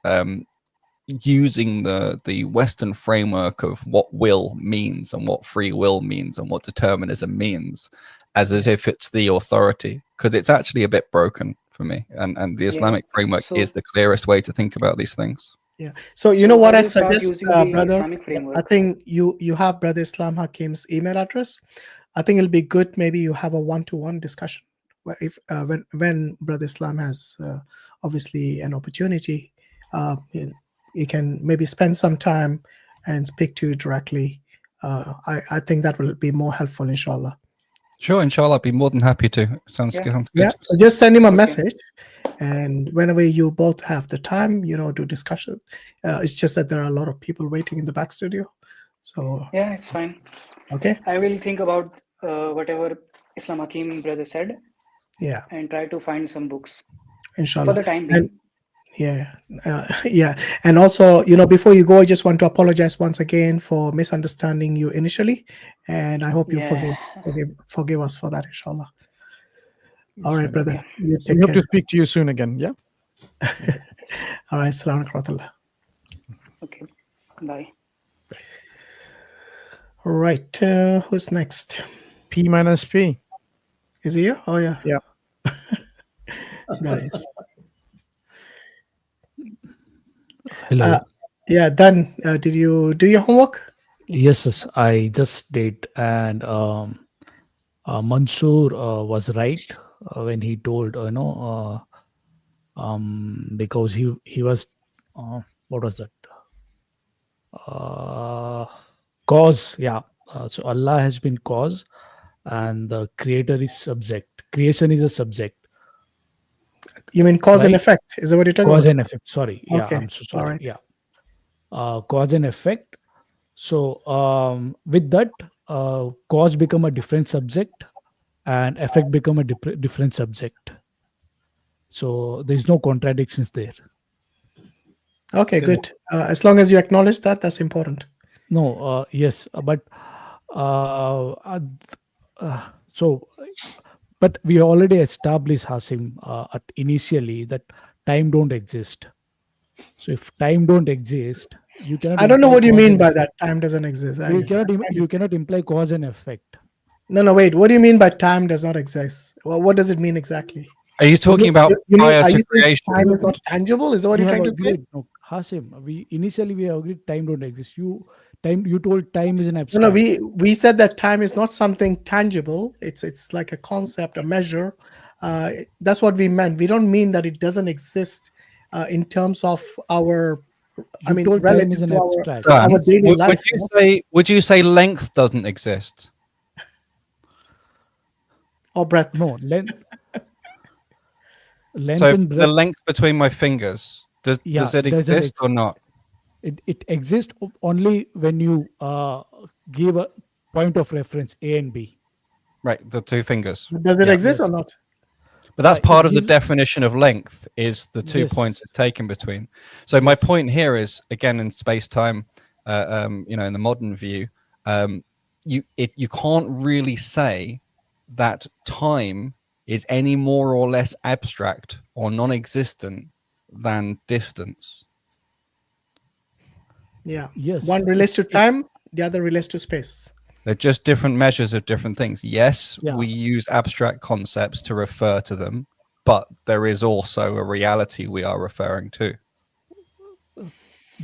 Speaker 17: using the Western framework of what will means and what free will means and what determinism means as if it's the authority, because it's actually a bit broken for me. And the Islamic framework is the clearest way to think about these things.
Speaker 1: Yeah. So you know what I
Speaker 9: Why start
Speaker 1: suggest,
Speaker 9: using the
Speaker 1: brother?
Speaker 9: Islamic framework?
Speaker 1: I think you have Brother Islam Hakim's email address. I think it'll be good. Maybe you have a one-to-one discussion if when Brother Islam has obviously an opportunity. You can maybe spend some time and speak to you directly. I think that will be more helpful, inshallah.
Speaker 17: Sure, inshallah, I'd be more than happy to. Sounds good.
Speaker 1: Yeah, so just send him a message, and whenever you both have the time, do discussion. It's just that there are a lot of people waiting in the back studio. So
Speaker 9: yeah, it's fine.
Speaker 1: Okay.
Speaker 9: I will think about whatever Islam Hakim brother said.
Speaker 1: Yeah.
Speaker 9: And try to find some books.
Speaker 1: Inshallah.
Speaker 9: For the time being.
Speaker 1: Yeah. And also, before you go, I just want to apologize once again for misunderstanding you initially, and I hope you forgive us for that, inshallah. All right, brother.
Speaker 10: Yeah.
Speaker 1: You
Speaker 10: We
Speaker 1: take
Speaker 10: hope
Speaker 1: care.
Speaker 10: to speak to you soon again. Yeah.
Speaker 1: All right. Assalamu alaikum.
Speaker 9: Okay. Bye.
Speaker 1: All right. Who's next?
Speaker 10: P minus P.
Speaker 1: Is he here? Oh yeah.
Speaker 10: Yeah.
Speaker 1: Nice.
Speaker 11: Hello.
Speaker 1: Yeah, Dan, did you do your homework?
Speaker 11: Yes, I just did, and Mansur was right when he told, because he was, what was that? Cause, yeah. So Allah has been cause, and the creator is subject. Creation is a subject.
Speaker 1: You mean cause and
Speaker 11: Right?
Speaker 1: effect? Is that what you're talking
Speaker 11: Cause
Speaker 1: about?
Speaker 11: and effect. Sorry. Yeah,
Speaker 1: Okay.
Speaker 11: I'm so sorry.
Speaker 1: All right.
Speaker 11: Yeah. Cause and effect. So with that, cause become a different subject and effect become a different subject. So there's no contradictions there.
Speaker 1: Okay, good. As long as you acknowledge that, that's important.
Speaker 11: No, yes, but so, but we already established, Hashim, initially that time don't exist. So if time don't exist, you cannot.
Speaker 1: I don't know
Speaker 11: imply
Speaker 1: what you
Speaker 11: cause
Speaker 1: mean
Speaker 11: and
Speaker 1: by
Speaker 11: effect.
Speaker 1: that. Time doesn't exist.
Speaker 11: You cannot imply cause and effect.
Speaker 1: No, wait. What do you mean by time does not exist? Well, what does it mean exactly?
Speaker 17: Are you talking about prior
Speaker 1: are
Speaker 17: to
Speaker 1: you saying
Speaker 17: creation?
Speaker 1: time is not tangible? Is that what
Speaker 11: We
Speaker 1: you're
Speaker 11: have
Speaker 1: trying to say?
Speaker 11: agreed. No, Hashim, we have agreed time don't exist. You Time, you told time is an
Speaker 1: No,
Speaker 11: abstract.
Speaker 1: we said that time is not something tangible. It's like a concept, a measure. That's what we meant. We don't mean that it doesn't exist in terms of our, I
Speaker 11: You
Speaker 1: mean,
Speaker 11: told time is
Speaker 1: relative
Speaker 11: an
Speaker 1: to
Speaker 11: abstract.
Speaker 1: our daily life.
Speaker 17: Would you say length doesn't exist?
Speaker 1: Or breadth?
Speaker 11: No, length. Length
Speaker 17: So
Speaker 11: and
Speaker 17: the
Speaker 11: breadth.
Speaker 17: length between my fingers, does it
Speaker 11: doesn't
Speaker 17: exist or not?
Speaker 11: It exists only when you give a point of reference A and B.
Speaker 17: Right, the two fingers.
Speaker 1: But does it
Speaker 17: Yeah.
Speaker 1: exist or
Speaker 11: Yes.
Speaker 1: not?
Speaker 17: But that's
Speaker 11: it
Speaker 17: part of the
Speaker 11: gives-
Speaker 17: definition of length is the two
Speaker 11: Yes.
Speaker 17: points it's taken between. So my point here is, again, in space-time, in the modern view, you can't really say that time is any more or less abstract or non-existent than distance.
Speaker 1: Yeah.
Speaker 11: Yes.
Speaker 1: One relates to time, the other relates to space.
Speaker 17: They're just different measures of different things. Yes,
Speaker 11: Yeah.
Speaker 17: we use abstract concepts to refer to them, but there is also a reality we are referring to.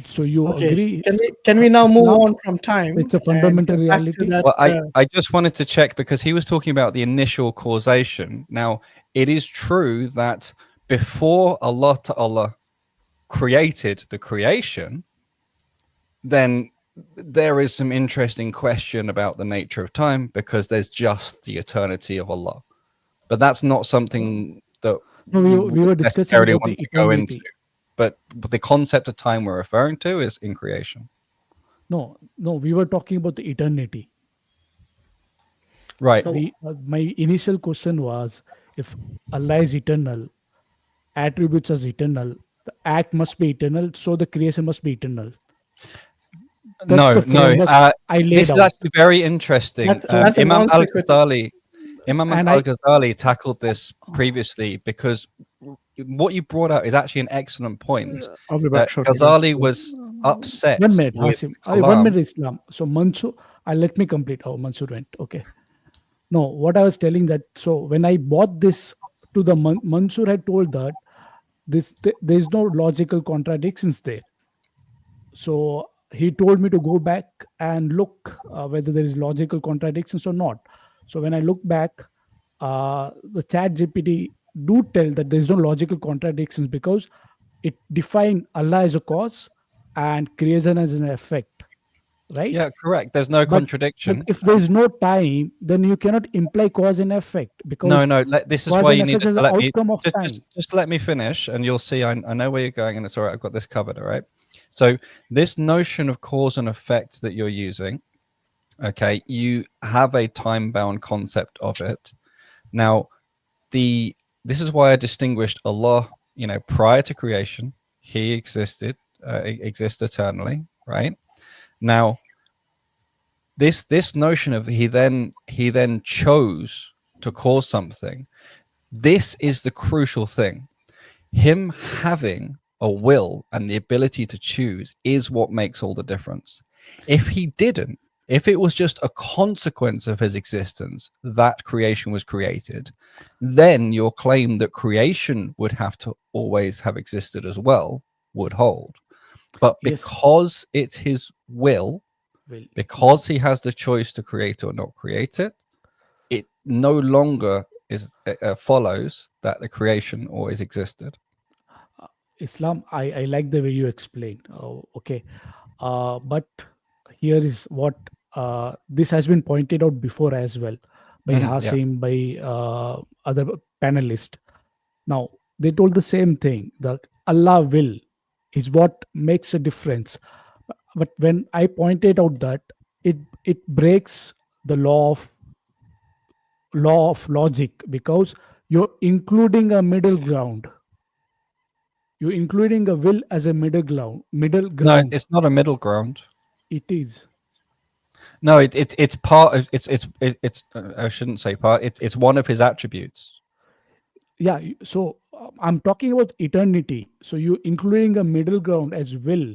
Speaker 11: So you
Speaker 1: Okay.
Speaker 11: agree?
Speaker 1: Can we now move
Speaker 11: Islam,
Speaker 1: on from time?
Speaker 11: It's a
Speaker 1: and
Speaker 11: fundamental
Speaker 1: get back to
Speaker 11: reality.
Speaker 1: that,
Speaker 17: Well, I just wanted to check because he was talking about the initial causation. Now, it is true that before Allah Ta'ala created the creation, then there is some interesting question about the nature of time because there's just the eternity of Allah. But that's not something that
Speaker 11: No, we were discussing
Speaker 17: necessarily
Speaker 11: about
Speaker 17: want
Speaker 11: the
Speaker 17: to go into.
Speaker 11: eternity.
Speaker 17: But the concept of time we're referring to is in creation.
Speaker 11: No, we were talking about the eternity.
Speaker 17: Right.
Speaker 11: My initial question was, if Allah is eternal, attributes as eternal, the act must be eternal, so the creation must be eternal. That's the framework I laid
Speaker 17: this is
Speaker 11: out.
Speaker 17: actually very interesting.
Speaker 1: That's a
Speaker 17: Imam
Speaker 1: non-sequitur.
Speaker 17: Al-Ghazali tackled this previously because what you brought out is actually an excellent point.
Speaker 1: I'll be back shortly.
Speaker 17: Ghazali was upset
Speaker 11: 1 minute,
Speaker 17: with
Speaker 11: Hashim. 1
Speaker 17: Kalam.
Speaker 11: minute, Islam. So Mansur, let me complete how Mansur went. Okay. No, what I was telling that, so when I bought this to the Mansur had told that there is no logical contradictions there. So he told me to go back and look whether there is logical contradictions or not. So when I look back, the chat GPT do tell that there is no logical contradictions because it defined Allah as a cause and creation as an effect, right?
Speaker 17: Yeah, correct. There's no contradiction.
Speaker 11: But if there is no time, then you cannot imply cause and effect because
Speaker 17: No. This is
Speaker 11: cause
Speaker 17: why
Speaker 11: and
Speaker 17: you need
Speaker 11: effect is
Speaker 17: to
Speaker 11: the
Speaker 17: let me
Speaker 11: outcome of time.
Speaker 17: just let me finish, and you'll see. I know where you're going, and it's all right. I've got this covered. All right. So this notion of cause and effect that you're using, okay, you have a time-bound concept of it. Now, this is why I distinguished Allah. Prior to creation, He existed, exists eternally, right? Now, this notion of he then chose to cause something. This is the crucial thing. Him having a will and the ability to choose is what makes all the difference. If he didn't, if it was just a consequence of his existence that creation was created, then your claim that creation would have to always have existed as well would hold. But because it's his will, because he has the choice to create or not create it, it no longer follows that the creation always existed.
Speaker 11: Islam, I like the way you explained. Okay. But here is what this has been pointed out before as well by Hashim, by other panelists. Now, they told the same thing, that Allah will is what makes a difference. But when I pointed out that it breaks the law of logic because you're including a middle ground. You're including a will as a middle ground.
Speaker 17: No, it's not a middle ground.
Speaker 11: It is.
Speaker 17: No, it's part of it's I shouldn't say part. It's one of his attributes.
Speaker 11: Yeah. So I'm talking about eternity. So you're including a middle ground as will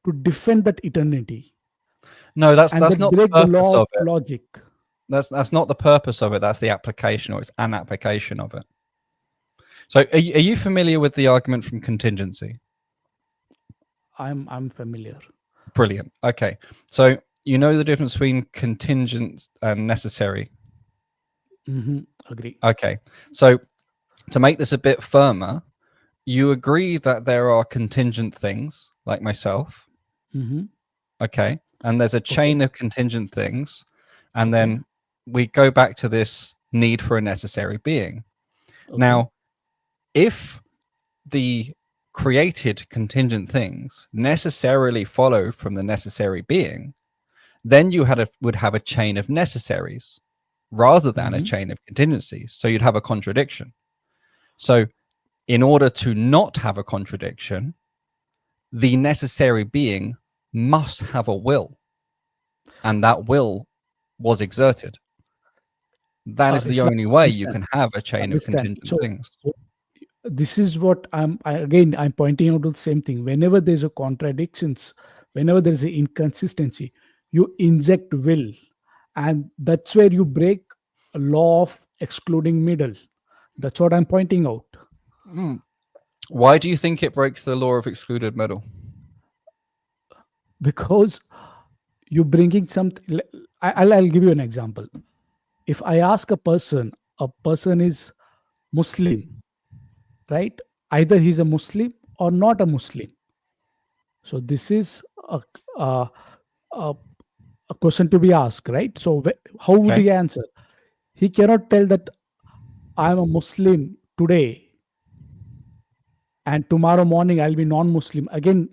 Speaker 11: to defend that eternity.
Speaker 17: No, that's not the
Speaker 11: break the
Speaker 17: purpose
Speaker 11: law
Speaker 17: of
Speaker 11: of
Speaker 17: it.
Speaker 11: logic.
Speaker 17: That's not the purpose of it. That's the application, or it's an application of it. So, are you familiar with the argument from contingency?
Speaker 11: I'm familiar.
Speaker 17: Brilliant. Okay. So you know the difference between contingent and necessary?
Speaker 11: Agree.
Speaker 17: Okay. So to make this a bit firmer, you agree that there are contingent things like myself. Okay. And there's a chain of contingent things. And then we go back to this need for a necessary being. Now, if the created contingent things necessarily follow from the necessary being, then you would have a chain of necessaries rather than a chain of contingencies. So you'd have a contradiction. So in order to not have a contradiction, the necessary being must have a will, and that will was exerted. That is the
Speaker 11: Islam,
Speaker 17: only way you
Speaker 11: understand.
Speaker 17: can have a chain of contingent
Speaker 11: So
Speaker 17: things.
Speaker 11: this is what I'm pointing out to the same thing. Whenever there's a contradictions, whenever there's an inconsistency, you inject will, and that's where you break a law of excluding middle. That's what I'm pointing out.
Speaker 17: Why do you think it breaks the law of excluded middle?
Speaker 11: Because you're bringing something. I'll give you an example. If I ask a person is Muslim, right? Either he's a Muslim or not a Muslim. So this is a question to be asked, right? So how would he answer? He cannot tell that I'm a Muslim today and tomorrow morning I'll be non-Muslim again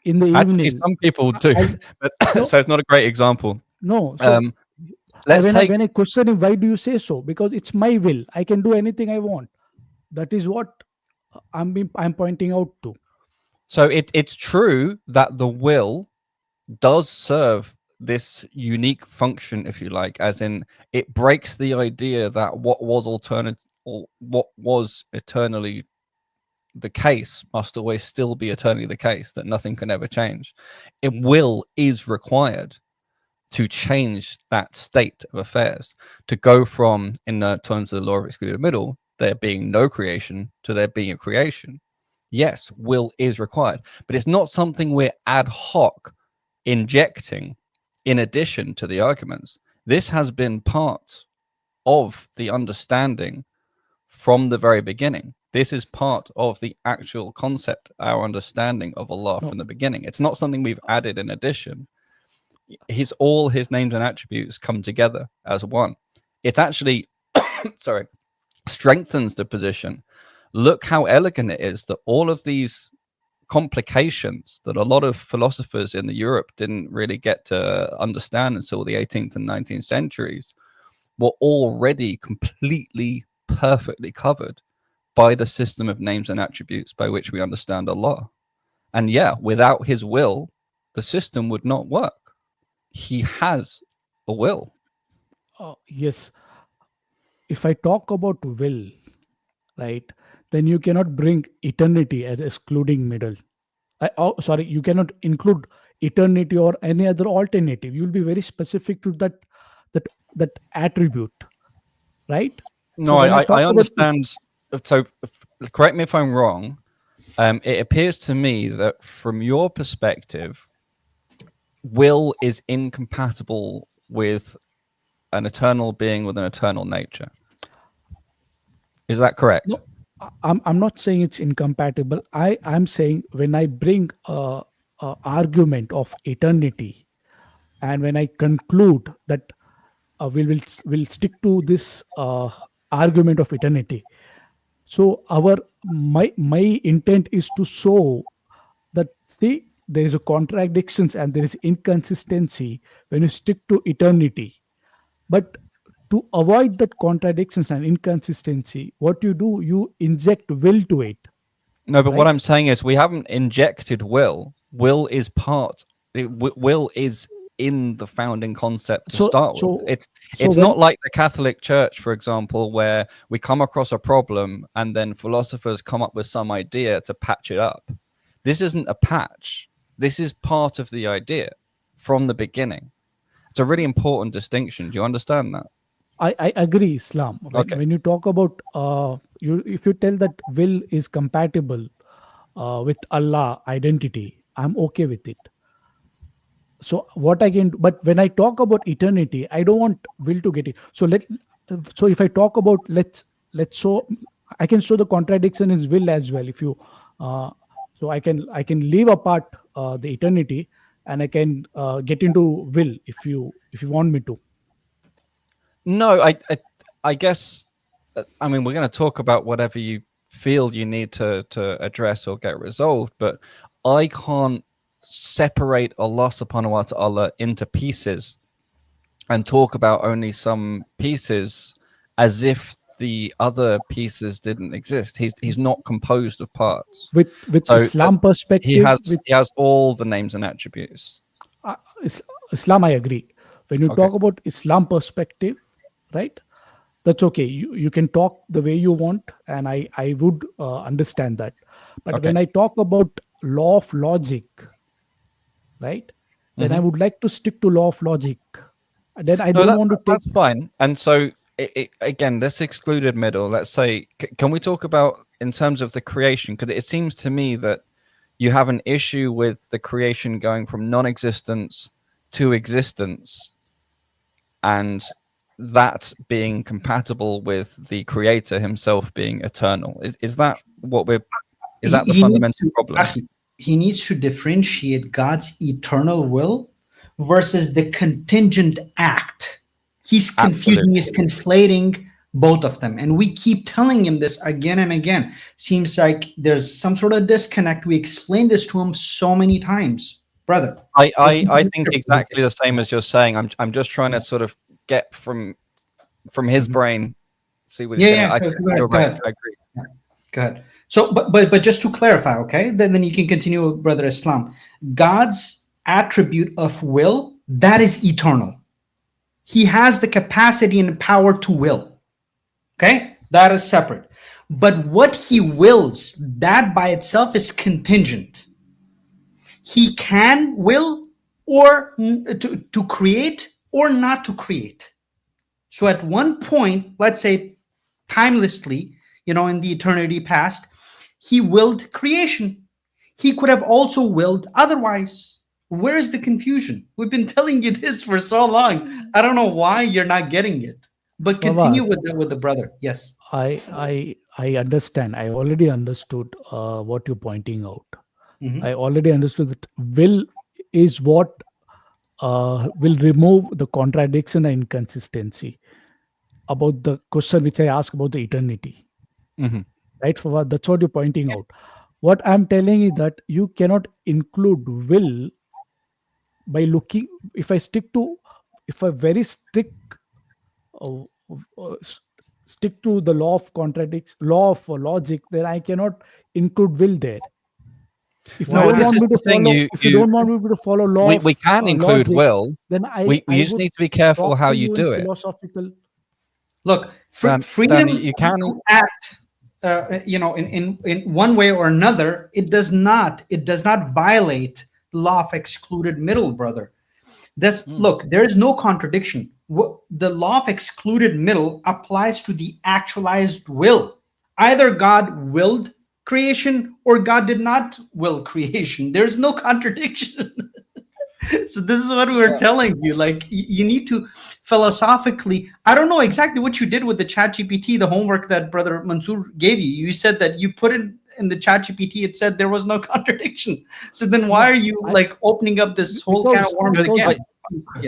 Speaker 11: in the
Speaker 17: Actually,
Speaker 11: evening.
Speaker 17: some people do, but so it's not a great example.
Speaker 11: No. So
Speaker 17: let's take.
Speaker 11: When I question him, why do you say so? Because it's my will. I can do anything I want. That is what I'm pointing out to.
Speaker 17: So it's true that the will does serve this unique function, if you like, as in it breaks the idea that what was alternate or what was eternally the case must always still be eternally the case, that nothing can ever change. Will is required to change that state of affairs, to go from, in the terms of the law of excluded middle, there being no creation to there being a creation. Yes, will is required, but it's not something we're ad hoc injecting in addition to the arguments. This has been part of the understanding from the very beginning. This is part of the actual concept, our understanding of Allah from the beginning. It's not something we've added in addition. All his names and attributes come together as one. It actually strengthens the position. Look how elegant it is that all of these complications that a lot of philosophers in Europe didn't really get to understand until the 18th and 19th centuries were already completely perfectly covered by the system of names and attributes by which we understand Allah. And yeah, without his will, the system would not work. He has a will.
Speaker 11: Yes. If I talk about will, right, then you cannot bring eternity as excluding middle. You cannot include eternity or any other alternative. You'll be very specific to that attribute, right?
Speaker 17: No, I understand. So correct me if I'm wrong. It appears to me that from your perspective, will is incompatible with an eternal being with an eternal nature. Is that correct?
Speaker 11: No, I'm not saying it's incompatible. I'm saying when I bring a argument of eternity, and when I conclude that we'll stick to this argument of eternity. So my intent is to show that there is a contradictions and there is inconsistency when you stick to eternity. But to avoid that contradictions and inconsistency, what you do, you inject will to it.
Speaker 17: No, but what I'm saying is we haven't injected will. Will is will is in the founding concept to start with. It's not like the Catholic Church, for example, where we come across a problem and then philosophers come up with some idea to patch it up. This isn't a patch. This is part of the idea from the beginning. It's a really important distinction. Do you understand that?
Speaker 11: I agree, Islam. When you talk about if you tell that will is compatible with Allah identity, I'm okay with it. So what I can do, but when I talk about eternity, I don't want will to get it. So if I talk about let's show, I can show the contradiction is will as well. If you so I can leave apart the eternity, and I can get into will if you want me to.
Speaker 17: No, I guess, I mean, we're going to talk about whatever you feel you need to address or get resolved, but I can't separate Allah subhanahu wa ta'ala into pieces and talk about only some pieces as if the other pieces didn't exist. He's not composed of parts.
Speaker 11: With
Speaker 17: So,
Speaker 11: Islam perspective,
Speaker 17: he has all the names and attributes.
Speaker 11: Islam, I agree. When you
Speaker 17: Okay.
Speaker 11: talk about Islam perspective, right? That's okay. You can talk the way you want, and I would understand that. But
Speaker 17: Okay.
Speaker 11: when I talk about law of logic, right? Then I would like to stick to law of logic. Then I don't want to take.
Speaker 17: That's fine. And so, again, this excluded middle. Let's say, can we talk about in terms of the creation? Because it seems to me that you have an issue with the creation going from non-existence to existence, and that being compatible with the creator himself being eternal. Is that what we're? Is that the fundamental problem?
Speaker 6: He needs to differentiate God's eternal will versus the contingent act. He's confusing, he's conflating both of them. And we keep telling him this again and again. Seems like there's some sort of disconnect. We explained this to him so many times. Brother.
Speaker 17: I think exactly the same as you're saying. I'm just trying to sort of get from his brain, see what he's saying. You're right. I agree.
Speaker 6: Go ahead. So, but just to clarify, okay, then you can continue, Brother Islam. God's attribute of will, that is eternal. He has the capacity and power to will. Okay, that is separate. But what he wills, that by itself is contingent. He can will or to create or not to create. So at one point, let's say timelessly, in the eternity past, he willed creation. He could have also willed otherwise. Where is the confusion? We've been telling you this for so long. I don't know why you're not getting it. But continue with the brother. Yes.
Speaker 11: I understand. I already understood what you're pointing out.
Speaker 6: Mhm.
Speaker 11: I already understood that will is what will remove the contradiction and inconsistency about the question which I asked about the eternity.
Speaker 17: Mhm.
Speaker 11: Right, Fawad? That's what you're pointing out. What I'm telling is that you cannot include will by looking. If I very strict stick to the law of contradiction, law of logic, then I cannot include will there. If you don't want me to follow, if you don't want me to follow law,
Speaker 17: we can include
Speaker 11: logic,
Speaker 17: will.
Speaker 11: then
Speaker 17: We just need to be careful how you do it.
Speaker 11: Philosophical.
Speaker 6: Look, freedom you can act, in one way or another. It does not violate the law of excluded middle, brother. Look, there is no contradiction. The law of excluded middle applies to the actualized will. Either God willed creation or God did not will creation. There's no contradiction. So this is what we were telling you. Like, you need to philosophically, I don't know exactly what you did with the ChatGPT, the homework that Brother Mansur gave you. You said that you put it in the ChatGPT, it said there was no contradiction. So then why are you opening up this whole can of worms again?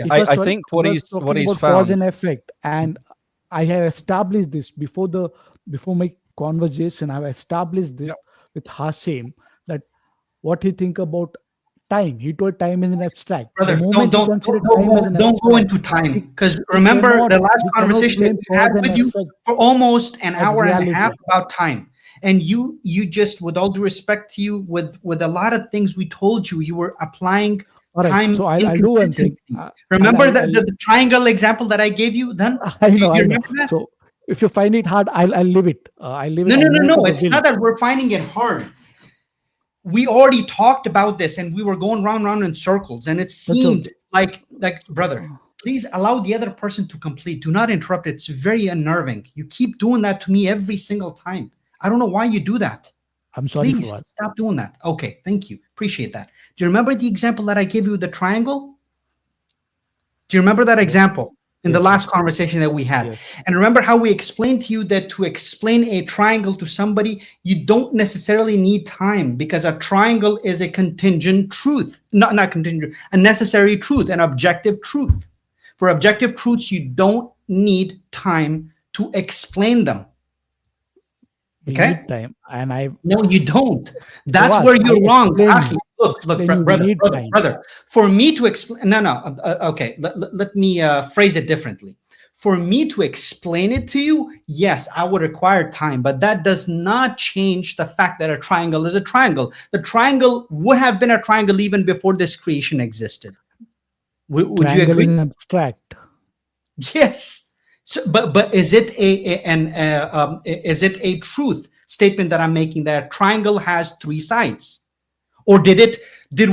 Speaker 17: I think what he's
Speaker 11: found cause and effect, and I have established this before my conversation. I've established this with Hashim, that what he think about time. He told time is an abstract.
Speaker 6: Brother, don't go into time, because remember the last conversation that we had with you for almost an hour and a half about time. And you just, with all due respect to you, with a lot of things we told you, you were applying time.
Speaker 11: So I'll do one thing.
Speaker 6: Remember the triangle example that I gave you then?
Speaker 11: I know.
Speaker 6: That?
Speaker 11: So if you find it hard, I'll leave it. I'll leave it.
Speaker 6: No. It's not that we're finding it hard. We already talked about this and we were going round in circles, and it seemed like brother, please allow the other person to complete. Do not interrupt. It's very unnerving. You keep doing that to me every single time. I don't know why you do that.
Speaker 11: I'm sorry.
Speaker 6: Please stop doing that. Okay, thank you. Appreciate that. Do you remember the example that I gave you with the triangle? Do you remember that example in the
Speaker 10: Yes,
Speaker 6: last
Speaker 10: yes.
Speaker 6: conversation that we had?
Speaker 10: Yes.
Speaker 6: And remember how we explained to you that to explain a triangle to somebody, you don't necessarily need time, because a triangle is a contingent truth, not contingent, a necessary truth, an objective truth. For objective truths, you don't need time to explain them.
Speaker 11: We
Speaker 6: Okay?
Speaker 11: need time, and I
Speaker 6: No, you don't. That's
Speaker 11: Fawad,
Speaker 6: where
Speaker 11: I
Speaker 6: you're wrong.
Speaker 11: explain
Speaker 6: Akhi,
Speaker 11: you.
Speaker 6: look,
Speaker 11: Explain you. We need time.
Speaker 6: brother. For me to explain, okay. Let me phrase it differently. For me to explain it to you, yes, I would require time, but that does not change the fact that a triangle is a triangle. The triangle would have been a triangle even before this creation existed. Would you
Speaker 11: Triangle
Speaker 6: agree?
Speaker 11: is abstract.
Speaker 6: Yes. So, but is it is it a truth statement that I'm making that a triangle has three sides, or did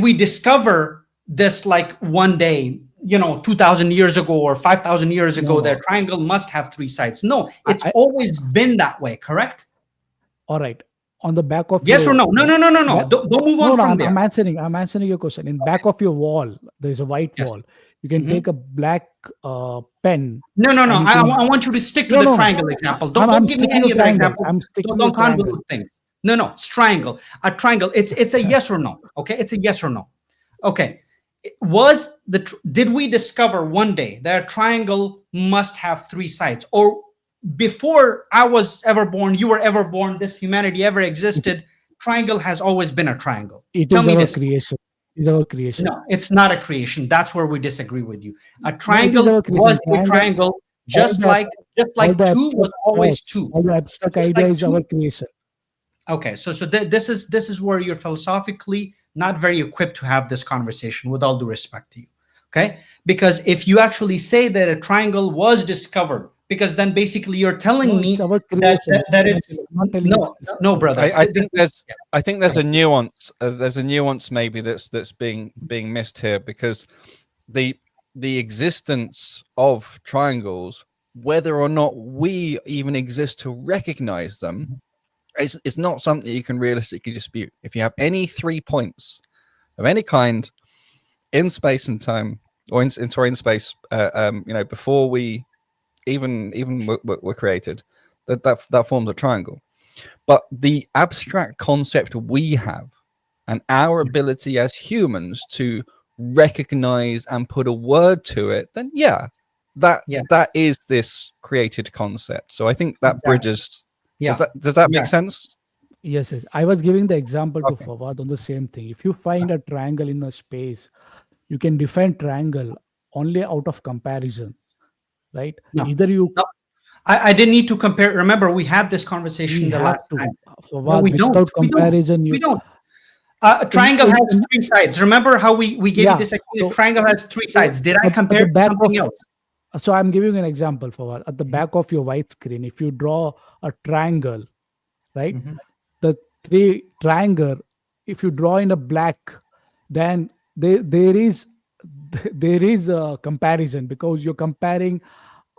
Speaker 6: we discover this like one day, 2,000 years ago or 5,000 years ago,
Speaker 11: No.
Speaker 6: that triangle must have three sides? No, it's
Speaker 11: I-
Speaker 6: always been that way. Correct?
Speaker 11: All right. On the back of
Speaker 6: Yes
Speaker 11: your,
Speaker 6: or no? No.
Speaker 11: Yeah.
Speaker 6: Don't move on from there.
Speaker 11: I'm answering your question. In back of your wall, there's a white
Speaker 6: Yes.
Speaker 11: wall. You can
Speaker 6: Mhm.
Speaker 11: take a black pen.
Speaker 6: No.
Speaker 11: and you
Speaker 6: I
Speaker 11: can-
Speaker 6: want you to stick to
Speaker 11: No,
Speaker 6: the
Speaker 11: no.
Speaker 6: triangle example.
Speaker 11: I'm
Speaker 6: Don't give me
Speaker 11: sticking
Speaker 6: any
Speaker 11: to
Speaker 6: other
Speaker 11: triangle.
Speaker 6: example.
Speaker 11: I'm sticking
Speaker 6: Don't
Speaker 11: to triangle.
Speaker 6: convolute things. No. Triangle. A triangle. It's a yes or no. Okay. It's a yes or no. Okay. Did we discover one day that a triangle must have three sides, or before I was ever born, you were ever born, this humanity ever existed, triangle has always been a triangle?
Speaker 11: It
Speaker 6: Tell
Speaker 11: is
Speaker 6: me
Speaker 11: our
Speaker 6: this.
Speaker 11: creation. It is our creation.
Speaker 6: No, it's not a creation. That's where we disagree with you. A
Speaker 11: No, it is
Speaker 6: triangle
Speaker 11: our creation.
Speaker 6: was a triangle, just
Speaker 11: the-
Speaker 6: like
Speaker 11: all the
Speaker 6: two was
Speaker 11: abstract
Speaker 6: always
Speaker 11: thoughts,
Speaker 6: two.
Speaker 11: all the abstract
Speaker 6: Just
Speaker 11: idea
Speaker 6: like
Speaker 11: is
Speaker 6: two-
Speaker 11: our creation.
Speaker 6: Okay, so this is where you're philosophically not very equipped to have this conversation, with all due respect to you. Okay, because if you actually say that a triangle was discovered, because then basically you're telling
Speaker 11: No,
Speaker 6: me
Speaker 11: it's our
Speaker 6: that
Speaker 11: creation.
Speaker 6: it's
Speaker 11: not telling
Speaker 6: no,
Speaker 11: it's
Speaker 6: no, brother.
Speaker 17: I think there's a nuance. There's a nuance maybe that's being missed here, because the existence of triangles, whether or not we even exist to recognize them, it's not something you can realistically dispute. If you have any 3 points of any kind in space and time, or in space, before we even were created, that forms a triangle. But the abstract concept we have, and our ability as humans to recognize and put a word to it, then that is this created concept. So I think that bridges.
Speaker 6: Yeah.
Speaker 17: Does that make sense?
Speaker 11: Yes. I was giving the example to Fawad on the same thing. If you find a triangle in a space, you can define triangle only out of comparison, right?
Speaker 6: No.
Speaker 11: Either you.
Speaker 6: No. I didn't need to compare. Remember, we had this conversation the last time.
Speaker 11: Fawad,
Speaker 6: No, we
Speaker 11: without
Speaker 6: don't.
Speaker 11: comparison,
Speaker 6: We don't. A triangle has three sides. Remember how we gave you this? A triangle has three sides. Did I compare to something else?
Speaker 11: So I'm giving an example, Fawad. At the back of your white screen, if you draw a triangle, right? The three triangle, if you draw in a black, then there is a comparison, because you're comparing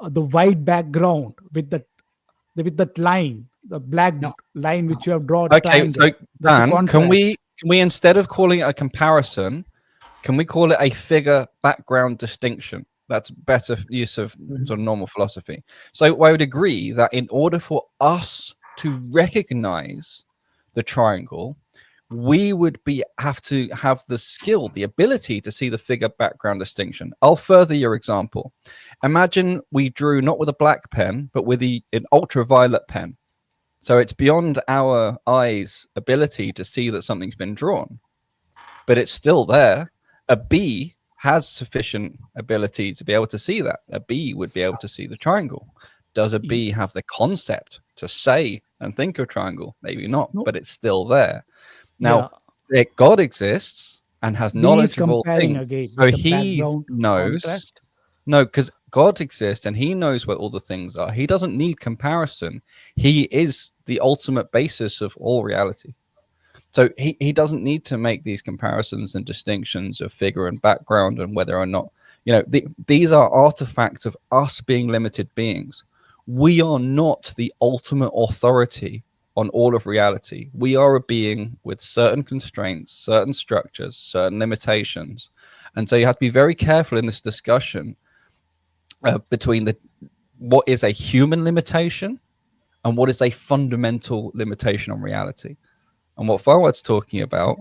Speaker 11: the white background with that line, the black line which you have drawn.
Speaker 17: Okay, so Dan, can we instead of calling it a comparison, can we call it a figure background distinction? That's better use of sort of normal philosophy. So I would agree that in order for us to recognize the triangle, we would have to have the skill, the ability to see the figure background distinction. I'll further your example. Imagine we drew not with a black pen, but with an ultraviolet pen. So it's beyond our eyes' ability to see that something's been drawn, but it's still there. A bee has sufficient ability to be able to see that. A bee would be able to see the triangle. Does a bee have the concept to say and think of triangle? Maybe not, but it's still there. Now, God exists and has knowledge of all things. So he knows. No, because God exists and he knows where all the things are. He doesn't need comparison. He is the ultimate basis of all reality. So he doesn't need to make these comparisons and distinctions of figure and background and whether or not, these are artifacts of us being limited beings. We are not the ultimate authority on all of reality. We are a being with certain constraints, certain structures, certain limitations. And so you have to be very careful in this discussion between what is a human limitation and what is a fundamental limitation on reality. And what Fawad's talking about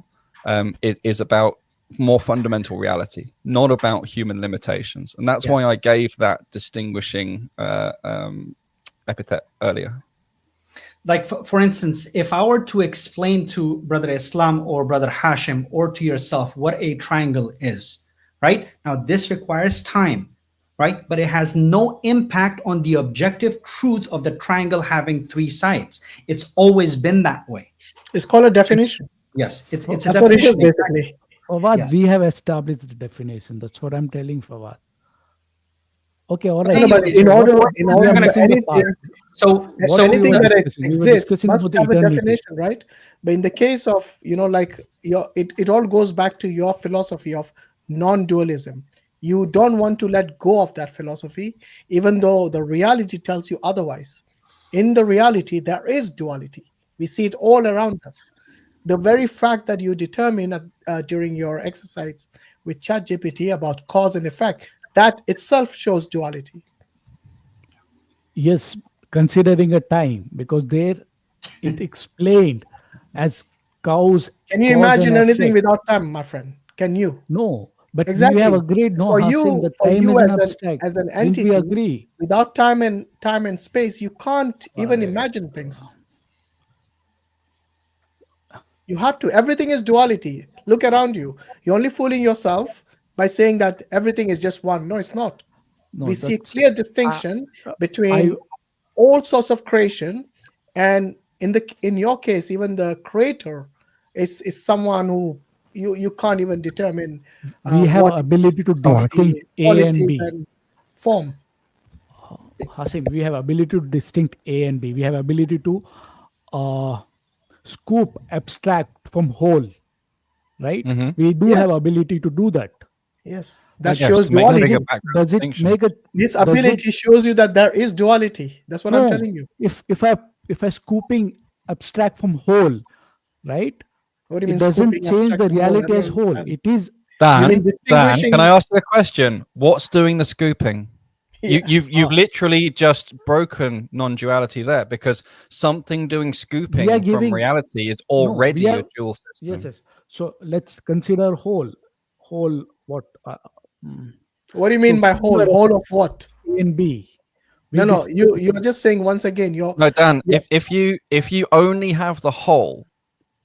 Speaker 17: is about more fundamental reality, not about human limitations. And that's why I gave that distinguishing epithet earlier.
Speaker 6: Like, for instance, if I were to explain to Brother Islam or Brother Hashim or to yourself what a triangle is, right? Now, this requires time, right? But it has no impact on the objective truth of the triangle having three sides. It's always been that way.
Speaker 1: It's called a definition.
Speaker 6: Yes, it's a
Speaker 1: That's what it is,
Speaker 6: definition.
Speaker 1: basically.
Speaker 11: Fawad,
Speaker 6: Yes.
Speaker 11: we have established the definition. That's what I'm telling Fawad. Okay, all right.
Speaker 1: No, but in order for anything,
Speaker 6: so
Speaker 1: anything that
Speaker 11: we were
Speaker 1: exists
Speaker 11: discussing
Speaker 1: must
Speaker 11: about the
Speaker 1: have a
Speaker 11: eternity.
Speaker 1: definition, right? But in the case of, like it all goes back to your philosophy of non-dualism. You don't want to let go of that philosophy, even though the reality tells you otherwise. In the reality, there is duality. We see it all around us. The very fact that you determine during your exercise with ChatGPT about cause and effect, that itself shows duality.
Speaker 11: Yes, considering a time, because there it explained as cows.
Speaker 1: Can you imagine anything without time, my friend? Can you?
Speaker 11: No, but
Speaker 1: exactly.
Speaker 11: we have agreed. No, Hashim, that time is an abstract.
Speaker 1: As an entity,
Speaker 11: we agree.
Speaker 1: Without time and space, you can't even imagine things. You have to. Everything is duality. Look around you. You're only fooling yourself by saying that everything is just one. No, it's not.
Speaker 11: No,
Speaker 1: we see a clear distinction between all sorts of creation, and in your case, even the creator is someone who you can't even determine.
Speaker 11: We have ability to distinct A and B.
Speaker 1: And form.
Speaker 11: Hashim, we have ability to distinct A and B. We have ability to scoop abstract from whole, right? We do have ability to do that.
Speaker 1: Yes, that shows duality.
Speaker 11: Does it make a
Speaker 1: this ability shows you that there is duality? That's what I'm telling you.
Speaker 11: If I scooping abstract from whole, right?
Speaker 1: What do you mean?
Speaker 11: It doesn't change the reality as whole. It is.
Speaker 17: Dan, can I ask you a question? What's doing the scooping? You've literally just broken non-duality there, because something doing scooping from reality is already a dual system.
Speaker 11: Yes. So let's consider whole. Whole what?
Speaker 1: What do you mean by whole? Whole of what?
Speaker 11: A and B.
Speaker 1: No. You're just saying once again.
Speaker 17: No, Dan. If you only have the whole,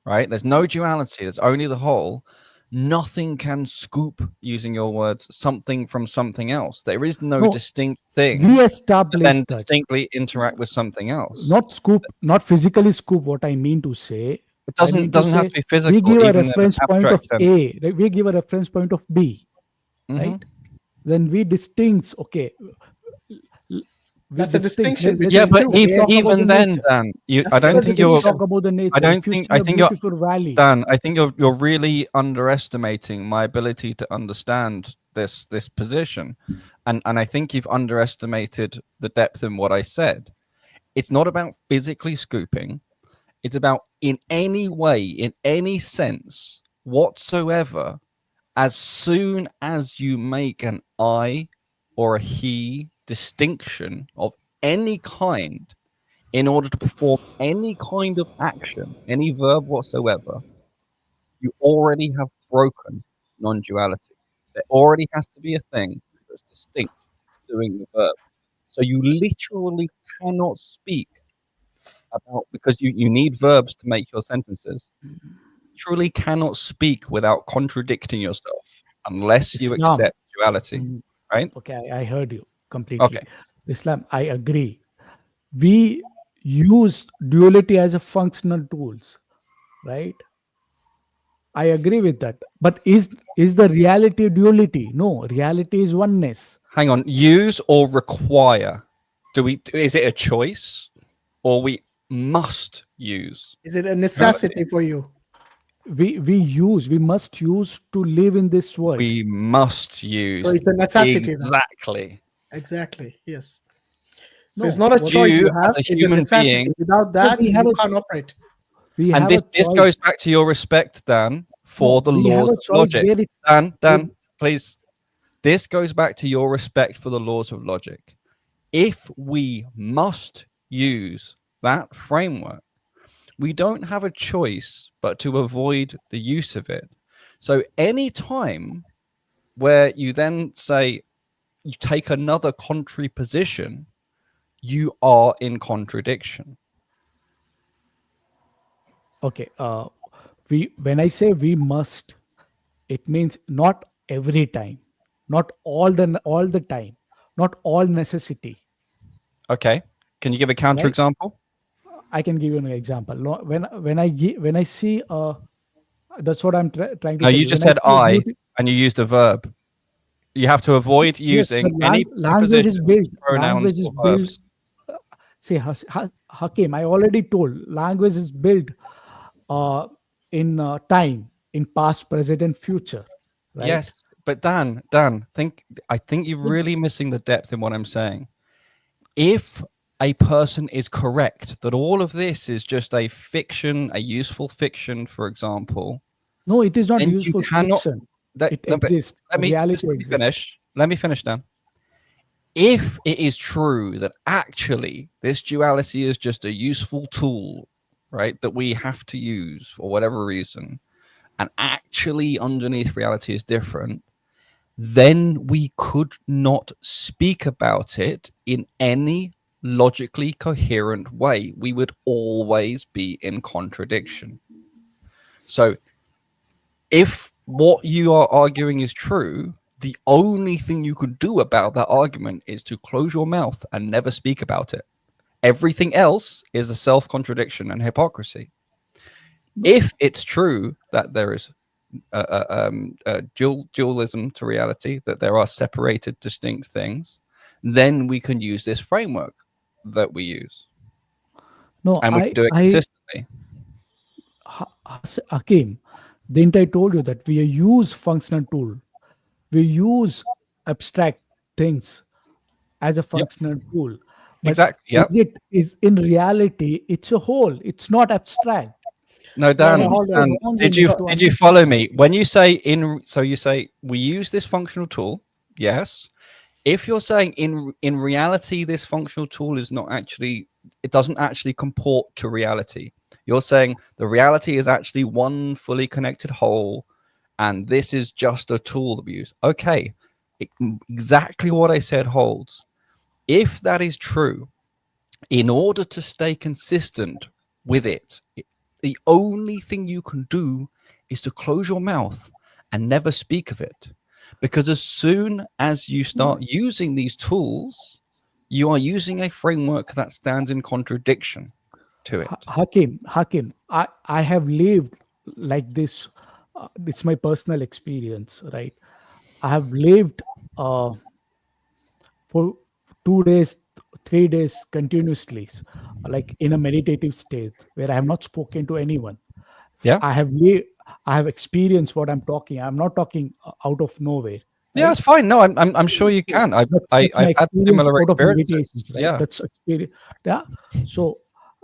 Speaker 17: right? There's no duality. There's only the whole. Nothing can scoop, using your words, something from something else. There is no distinct thing.
Speaker 11: We established
Speaker 17: then
Speaker 11: that.
Speaker 17: Distinctly interact with something else.
Speaker 11: Not scoop, not physically scoop. What I mean to say,
Speaker 17: it doesn't have to be physical.
Speaker 11: We give a reference point of A. We give a reference point of B, right? Then we distinct. Okay.
Speaker 1: That's a distinction.
Speaker 17: Yeah, but even then, Dan, I don't think you're.
Speaker 11: Talk about the nature.
Speaker 17: I don't think. I think you're.
Speaker 11: Valley.
Speaker 17: Dan, I think you're really underestimating my ability to understand this position, and I think you've underestimated the depth in what I said. It's not about physically scooping. It's about in any way, in any sense whatsoever, as soon as you make an I or a he distinction of any kind in order to perform any kind of action, any verb whatsoever, you already have broken non-duality. There already has to be a thing that's distinct doing the verb. So you literally cannot speak about, because you need verbs to make your sentences, truly cannot speak without contradicting yourself unless you accept duality, right?
Speaker 11: Okay, I heard you completely.
Speaker 17: Okay.
Speaker 11: Islam, I agree. We use duality as a functional tools, right? I agree with that. But is the reality duality? No, reality is oneness.
Speaker 17: Hang on, use or require? Is it a choice, or we must use?
Speaker 1: Is it a necessity for you?
Speaker 11: We must use to live in this world.
Speaker 17: We must use.
Speaker 1: So it's a necessity.
Speaker 17: Exactly.
Speaker 1: Exactly. Yes. So it's not a choice you have.
Speaker 17: As a human being.
Speaker 1: Without that, you can't operate.
Speaker 17: And this goes back to your respect, Dan, for the laws of logic. Dan, please. this goes back to your respect for the laws of logic. If we must use that framework, we don't have a choice but to avoid the use of it. So any time where you then say you take another contrary position, you are in contradiction.
Speaker 11: Okay. When I say we must, it means not every time, not all the time, not all necessity.
Speaker 17: Okay. Can you give a counterexample?
Speaker 11: I can give you an example. When I see that's what I'm trying to
Speaker 17: No,
Speaker 11: tell
Speaker 17: you
Speaker 11: you.
Speaker 17: just
Speaker 11: When
Speaker 17: said
Speaker 11: see a
Speaker 17: I,
Speaker 11: beauty,
Speaker 17: and you used a verb. You have to avoid
Speaker 11: yes,
Speaker 17: using
Speaker 11: but
Speaker 17: any
Speaker 11: language is
Speaker 17: prepositions,
Speaker 11: built.
Speaker 17: pronouns,
Speaker 11: Language is
Speaker 17: or
Speaker 11: built.
Speaker 17: verbs.
Speaker 11: See, Hakim, I already told. Language is built in time, in past, present, and future. Right?
Speaker 17: Yes, but Dan, I think you're really missing the depth in what I'm saying. If a person is correct that all of this is just a fiction, a useful fiction, for example,
Speaker 11: no, it is not
Speaker 17: then
Speaker 11: useful
Speaker 17: you cannot.
Speaker 11: fiction. It
Speaker 17: No, but
Speaker 11: exists.
Speaker 17: let me
Speaker 11: Reality exists.
Speaker 17: finish. Let me finish, Dan. If it is true that actually this duality is just a useful tool, right, that we have to use for whatever reason, and actually underneath reality is different, then we could not speak about it in any logically coherent way. We would always be in contradiction. So if what you are arguing is true, the only thing you could do about that argument is to close your mouth and never speak about it. Everything else is a self-contradiction and hypocrisy. If it's true that there is dualism to reality, that there are separated, distinct things, then we can use this framework that we use.
Speaker 11: No,
Speaker 17: and we can do it consistently.
Speaker 11: Hakim, didn't I told you that we use functional tool? We use abstract things as a functional tool. But
Speaker 17: exactly. Yep.
Speaker 11: is in reality, it's a whole. It's not abstract.
Speaker 17: No, Dan, did you follow me? When you say so you say we use this functional tool, yes. If you're saying in reality, this functional tool is not actually, it doesn't actually comport to reality. You're saying the reality is actually one fully connected whole, and this is just a tool that we use. Okay, exactly what I said holds. If that is true, in order to stay consistent with it, the only thing you can do is to close your mouth and never speak of it. Because as soon as you start using these tools, you are using a framework that stands in contradiction to it.
Speaker 11: Hakim, I have lived like this. It's my personal experience, right? I have lived for 2 days, 3 days continuously, like in a meditative state where I have not spoken to anyone.
Speaker 17: Yeah,
Speaker 11: I have experienced what I'm talking. I'm not talking out of nowhere.
Speaker 17: Yeah, it's fine. No, I'm sure you can. I've had similar experiences.
Speaker 11: Right?
Speaker 17: Yeah,
Speaker 11: That's experience. Yeah. So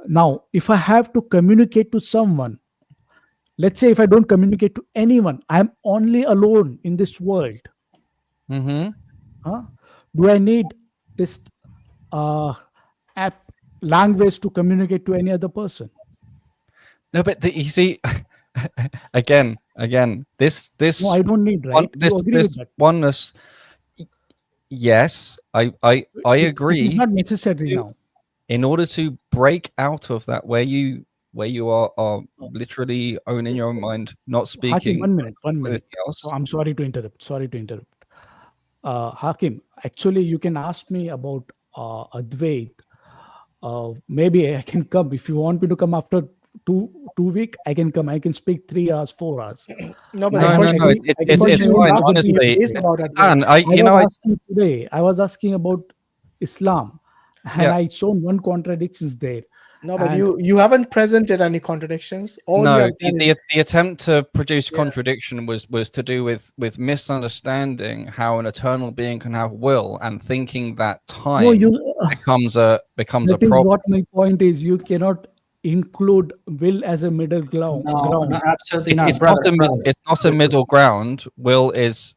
Speaker 11: now, if I have to communicate to someone, let's say if I don't communicate to anyone, I'm only alone in this world. Do I need this app language to communicate to any other person?
Speaker 17: No, but you see, again, this.
Speaker 11: No, I don't need, right? You agree with that?
Speaker 17: Oneness. Yes, I agree.
Speaker 11: It's not necessary now.
Speaker 17: In order to break out of that, where you are literally owning your own mind, not speaking.
Speaker 11: Hakim, 1 minute. So I'm sorry to interrupt. Hakim, actually, you can ask me about Advait. Maybe I can come if you want me to come after two week. I can come. I can speak 3 hours, 4 hours.
Speaker 17: No. It's fine. Honestly,
Speaker 11: I was asking about Islam, and I shown one contradictions there.
Speaker 1: No, but you haven't presented any contradictions.
Speaker 17: The attempt to produce contradiction was to do with misunderstanding how an eternal being can have will and thinking that time becomes a problem.
Speaker 11: What my point is. You cannot include will as a middle ground?
Speaker 6: No, absolutely not,
Speaker 17: It's
Speaker 6: brother.
Speaker 17: it's not a middle ground. Will is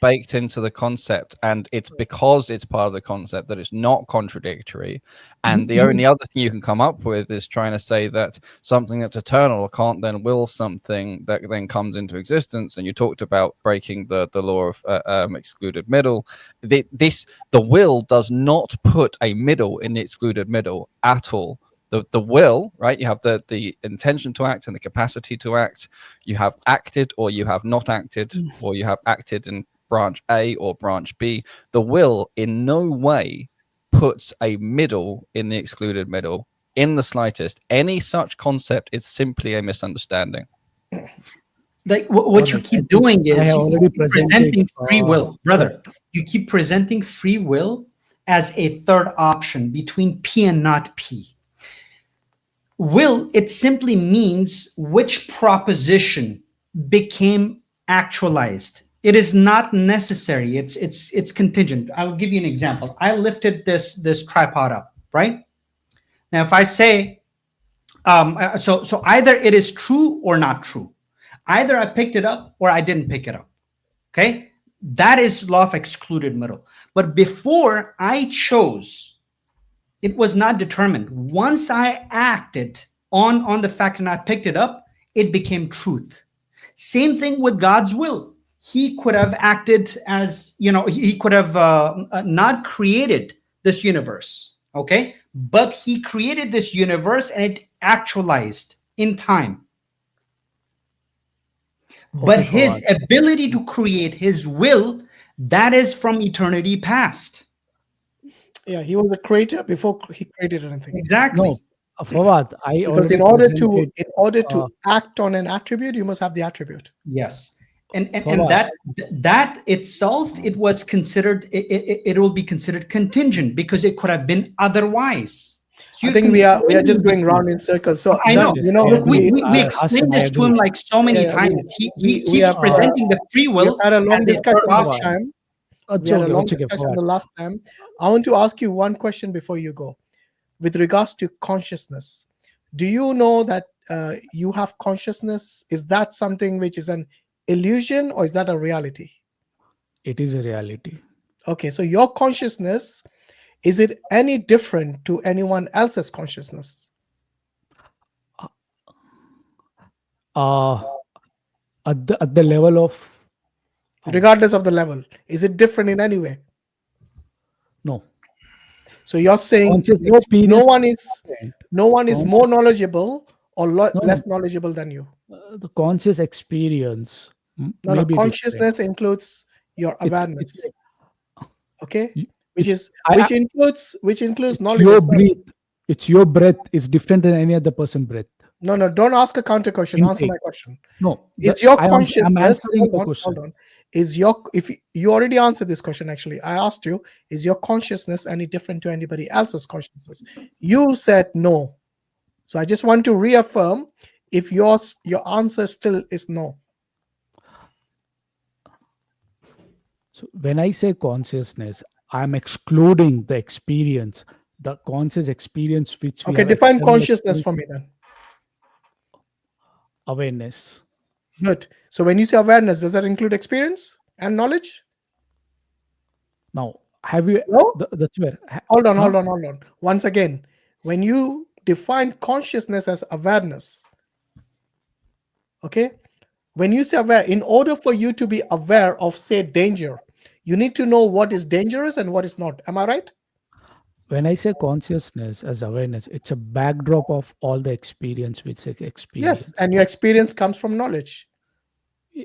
Speaker 17: baked into the concept, and it's because it's part of the concept that it's not contradictory. And the only other thing you can come up with is trying to say that something that's eternal can't then will something that then comes into existence. And you talked about breaking the law of excluded middle. The will does not put a middle in the excluded middle at all. The will, right? You have the intention to act and the capacity to act. You have acted or you have not acted, or you have acted in branch A or branch B. The will in no way puts a middle in the excluded middle in the slightest. Any such concept is simply a misunderstanding.
Speaker 6: Like what you keep doing is you keep presenting free will, brother. You keep presenting free will as a third option between P and not P. Will, it simply means which proposition became actualized. It is not necessary. It's contingent. I'll give you an example. I lifted this tripod up, right? Now, if I say, so either it is true or not true. Either I picked it up or I didn't pick it up. Okay, that is law of excluded middle. But before I chose, it was not determined. Once I acted on the fact and I picked it up, it became truth. Same thing with God's will. He could have acted as, he could have not created this universe, okay? But he created this universe and it actualized in time. But his ability to create, his will, that is from eternity past.
Speaker 1: Yeah, he was a creator before he created anything.
Speaker 6: Exactly.
Speaker 11: No, Fawad,
Speaker 1: because in order to act on an attribute, you must have the attribute.
Speaker 6: Yes, and that itself, it was considered. It will be considered contingent because it could have been otherwise. So
Speaker 1: I think we are just going round in circles. So
Speaker 6: I know. We explained this to him like so many times. He keeps presenting the free will.
Speaker 1: We had a long discussion last time. We had a long discussion the last time. I want to ask you one question before you go. With regards to consciousness, do you know that you have consciousness? Is that something which is an illusion or is that a reality?
Speaker 11: It is a reality.
Speaker 1: Okay, so your consciousness, is it any different to anyone else's consciousness?
Speaker 11: At the level of,
Speaker 1: regardless of the level, is it different in any way?
Speaker 11: No.
Speaker 1: So you're saying no one is more knowledgeable or less knowledgeable than you.
Speaker 11: The conscious experience.
Speaker 1: No, consciousness includes your awareness. Okay, which includes knowledge.
Speaker 11: Your breath. It's your breath is different than any other person's breath.
Speaker 1: No, don't ask a counter question. Answer my question.
Speaker 11: No,
Speaker 1: is your consciousness?
Speaker 11: I'm answering the question.
Speaker 1: Hold on. If you already answered this question, actually, I asked you, is your consciousness any different to anybody else's consciousness? You said no. So I just want to reaffirm if your answer still is no.
Speaker 11: So when I say consciousness, I'm excluding the experience, the conscious experience which we
Speaker 1: okay, define consciousness for me then.
Speaker 11: Awareness.
Speaker 1: Good. So when you say awareness, does that include experience and knowledge?
Speaker 11: Now, have you?
Speaker 1: No?
Speaker 11: That's where.
Speaker 1: Hold on. Once again, when you define consciousness as awareness, okay, when you say aware, in order for you to be aware of, say, danger, you need to know what is dangerous and what is not. Am I right?
Speaker 11: When I say consciousness as awareness, it's a backdrop of all the experience which I experience.
Speaker 1: Yes, and your experience comes from knowledge.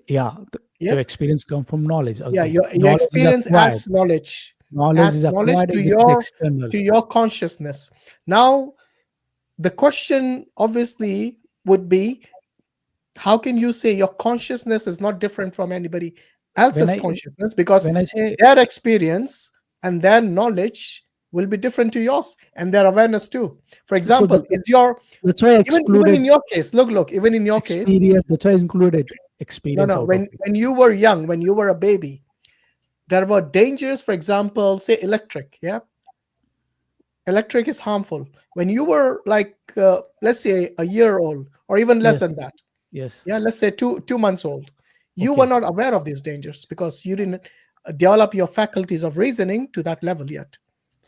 Speaker 11: Yeah, your experience comes from knowledge. Okay.
Speaker 1: Yeah, your experience adds knowledge.
Speaker 11: Knowledge is acquired
Speaker 1: to your consciousness. Now, the question obviously would be, how can you say your consciousness is not different from anybody else's consciousness? Because their experience and their knowledge will be different to yours, and their awareness too. For example,
Speaker 11: that's why I excluded.
Speaker 1: Even in your case, look, even in your case,
Speaker 11: that's why I included experience.
Speaker 1: No, when you were young, when you were a baby, there were dangers. For example, say electric. Yeah, electric is harmful. When you were like, let's say a year old or even less
Speaker 11: Yes.
Speaker 1: than that,
Speaker 11: Yes.
Speaker 1: yeah, let's say 2 months old, you
Speaker 11: Okay.
Speaker 1: were not aware of these dangers because you didn't develop your faculties of reasoning to that level yet.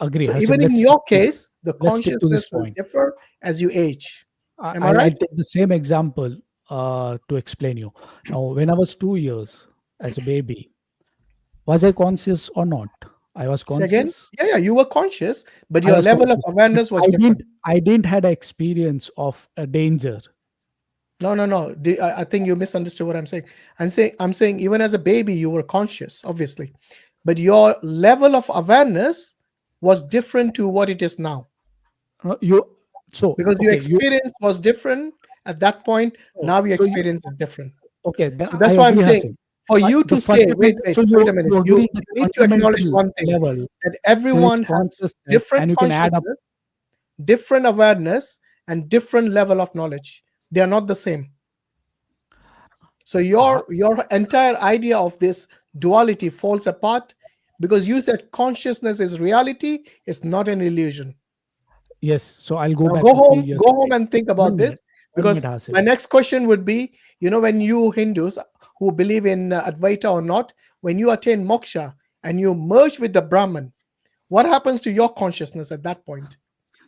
Speaker 11: Agree,
Speaker 1: So
Speaker 11: Hashim.
Speaker 1: even in
Speaker 11: Let's
Speaker 1: your case, the
Speaker 11: let's stick to this
Speaker 1: consciousness will
Speaker 11: point.
Speaker 1: differ as you age. Am I
Speaker 11: I'll
Speaker 1: right?
Speaker 11: take the same example to explain you. Now, when I was 2 years as a baby, was I conscious or not? I was
Speaker 1: Say again?
Speaker 11: conscious.
Speaker 1: Yeah, you were conscious, but
Speaker 11: I
Speaker 1: your
Speaker 11: was
Speaker 1: level of
Speaker 11: conscious, but
Speaker 1: awareness was different.
Speaker 11: I didn't had an experience of a danger.
Speaker 1: No. I think you misunderstood what I'm saying. I'm saying even as a baby, you were conscious, obviously, but your level of awareness was different to what it is now. Because your experience was different at that point. Now your experience is different.
Speaker 11: Okay,
Speaker 1: So that's
Speaker 11: I
Speaker 1: why I'm
Speaker 11: agree,
Speaker 1: saying
Speaker 11: Hashim.
Speaker 1: for
Speaker 11: But
Speaker 1: you
Speaker 11: the
Speaker 1: to say, wait
Speaker 11: so
Speaker 1: a minute,
Speaker 11: you
Speaker 1: you
Speaker 11: agree that
Speaker 1: need to acknowledge
Speaker 11: fundamental
Speaker 1: one thing,
Speaker 11: level
Speaker 1: that
Speaker 11: there is
Speaker 1: everyone has
Speaker 11: consciousness
Speaker 1: different
Speaker 11: and you can add up.
Speaker 1: consciousness, different awareness, and different level of knowledge. They are not the same. So your entire idea of this duality falls apart because you said consciousness is reality, it's not an illusion.
Speaker 11: Yes, so I'll go
Speaker 1: Now
Speaker 11: back
Speaker 1: go
Speaker 11: to 2
Speaker 1: home,
Speaker 11: years.
Speaker 1: go home and think about this, because
Speaker 11: Hashim.
Speaker 1: my next question would be, when you Hindus who believe in Advaita or not, when you attain moksha and you merge with the Brahman, what happens to your consciousness at that point?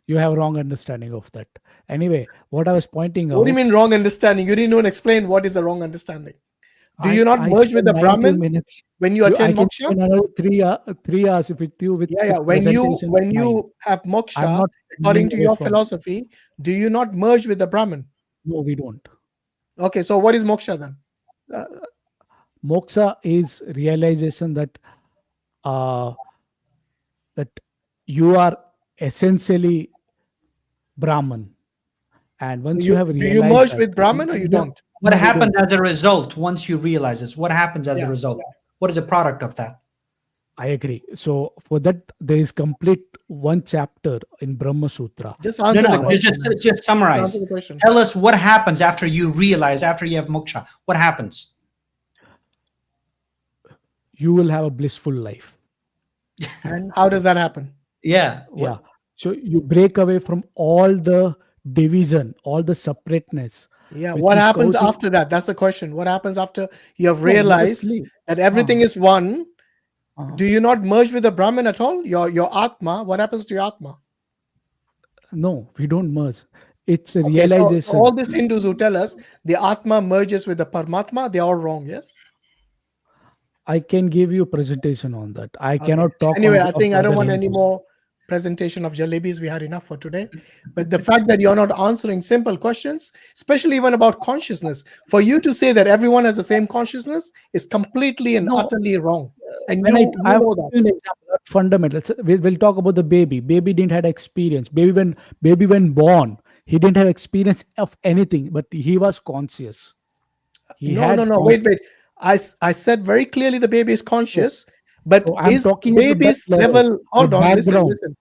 Speaker 11: You have wrong understanding of that. Anyway, what I was pointing out.
Speaker 1: What do you mean wrong understanding? You didn't even explain what is a wrong understanding. Do you not merge with the
Speaker 11: 90
Speaker 1: Brahman
Speaker 11: minutes.
Speaker 1: when you attain
Speaker 11: I can
Speaker 1: moksha?
Speaker 11: spend another 3 hours with you with
Speaker 1: Yeah. When you have moksha, according to your philosophy, do you not merge with the Brahman?
Speaker 11: No, we don't.
Speaker 1: Okay, so what is moksha then?
Speaker 11: Moksha is realization that that you are essentially Brahman, and once you have
Speaker 1: Do
Speaker 11: realized
Speaker 1: you merge
Speaker 11: that,
Speaker 1: with Brahman or you don't?
Speaker 6: What
Speaker 11: No, we
Speaker 6: happens
Speaker 11: don't.
Speaker 6: as a result once you realize this? What happens as a result? What is the product of that?
Speaker 11: I agree. So for that, there is complete one chapter in Brahma Sutra.
Speaker 1: Just answer the question.
Speaker 6: Just summarize.
Speaker 1: Answer the question.
Speaker 6: Tell us what happens after you realize, after you have moksha. What happens?
Speaker 11: You will have a blissful life.
Speaker 1: And how does that happen?
Speaker 6: Yeah.
Speaker 11: So you break away from all the division, all the separateness.
Speaker 1: Yeah.
Speaker 11: which
Speaker 1: What
Speaker 11: is
Speaker 1: happens
Speaker 11: causing-
Speaker 1: after that? That's the question. What happens after you have
Speaker 11: No, let us
Speaker 1: realized
Speaker 11: leave.
Speaker 1: that everything is one? Do you not merge with the Brahman at all? Your Atma, what happens to your Atma?
Speaker 11: No, we don't merge. It's a
Speaker 1: Okay, so
Speaker 11: realization.
Speaker 1: all these Hindus who tell us the Atma merges with the Paramatma, they're all wrong, yes?
Speaker 11: I can give you a presentation on that. I
Speaker 1: Okay.
Speaker 11: cannot talk.
Speaker 1: Anyway,
Speaker 11: on
Speaker 1: I
Speaker 11: behalf
Speaker 1: think
Speaker 11: of
Speaker 1: I don't
Speaker 11: other
Speaker 1: want any
Speaker 11: Hindus.
Speaker 1: more presentation of jalebis. We had enough for today. But the fact that you're not answering simple questions, especially even about consciousness, for you to say that everyone has the same consciousness is completely and utterly wrong. And
Speaker 11: When
Speaker 1: you
Speaker 11: I
Speaker 1: know
Speaker 11: will
Speaker 1: that.
Speaker 11: give you an example, not fundamental. We'll talk about the baby. Baby didn't had experience. Baby when born, he didn't have experience of anything, but he was conscious.
Speaker 1: No. Wait. I said very clearly the baby is conscious, but
Speaker 11: So I'm
Speaker 1: is
Speaker 11: talking at the
Speaker 1: baby's
Speaker 11: back
Speaker 1: level? Hold
Speaker 11: the
Speaker 1: on,
Speaker 11: background.
Speaker 1: listen.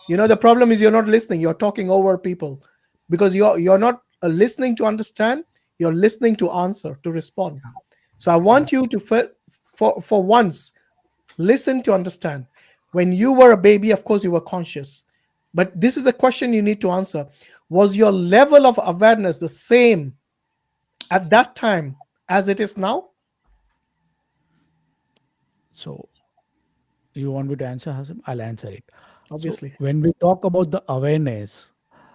Speaker 1: The problem is you're not listening. You're talking over people because you're not listening to understand. You're listening to answer, to respond. So I want you to for once listen to understand. When you were a baby, of course you were conscious, but this is a question you need to answer. Was your level of awareness the same at that time as it is now?
Speaker 11: So you want me to answer, Hashim? I'll answer it.
Speaker 1: Obviously.
Speaker 11: So when we talk about the awareness,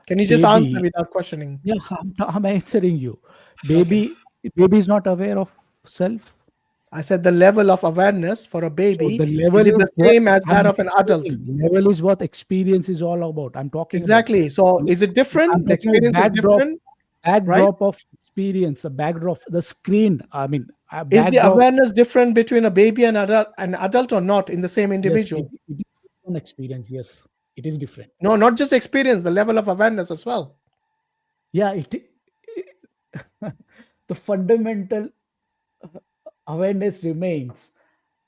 Speaker 1: Can you just answer without questioning?
Speaker 11: Yeah, I'm answering you. Baby is not aware of self.
Speaker 1: I said the level of awareness for a baby,
Speaker 11: So the level
Speaker 1: is it the
Speaker 11: what
Speaker 1: same as that
Speaker 11: I'm
Speaker 1: of an adult?
Speaker 11: explaining. Level is what experience is all about. I'm talking
Speaker 1: Exactly.
Speaker 11: about.
Speaker 1: So is it different?
Speaker 11: I'm
Speaker 1: The
Speaker 11: talking about
Speaker 1: experience is different, right?
Speaker 11: backdrop of experience, a backdrop, the screen. I mean, a
Speaker 1: Is the
Speaker 11: backdrop.
Speaker 1: awareness different between a baby and an adult or not in the same individual?
Speaker 11: Yes, it is different experience. Yes, it is different.
Speaker 1: No, not just experience, the level of awareness as well.
Speaker 11: Yeah, the fundamental awareness remains,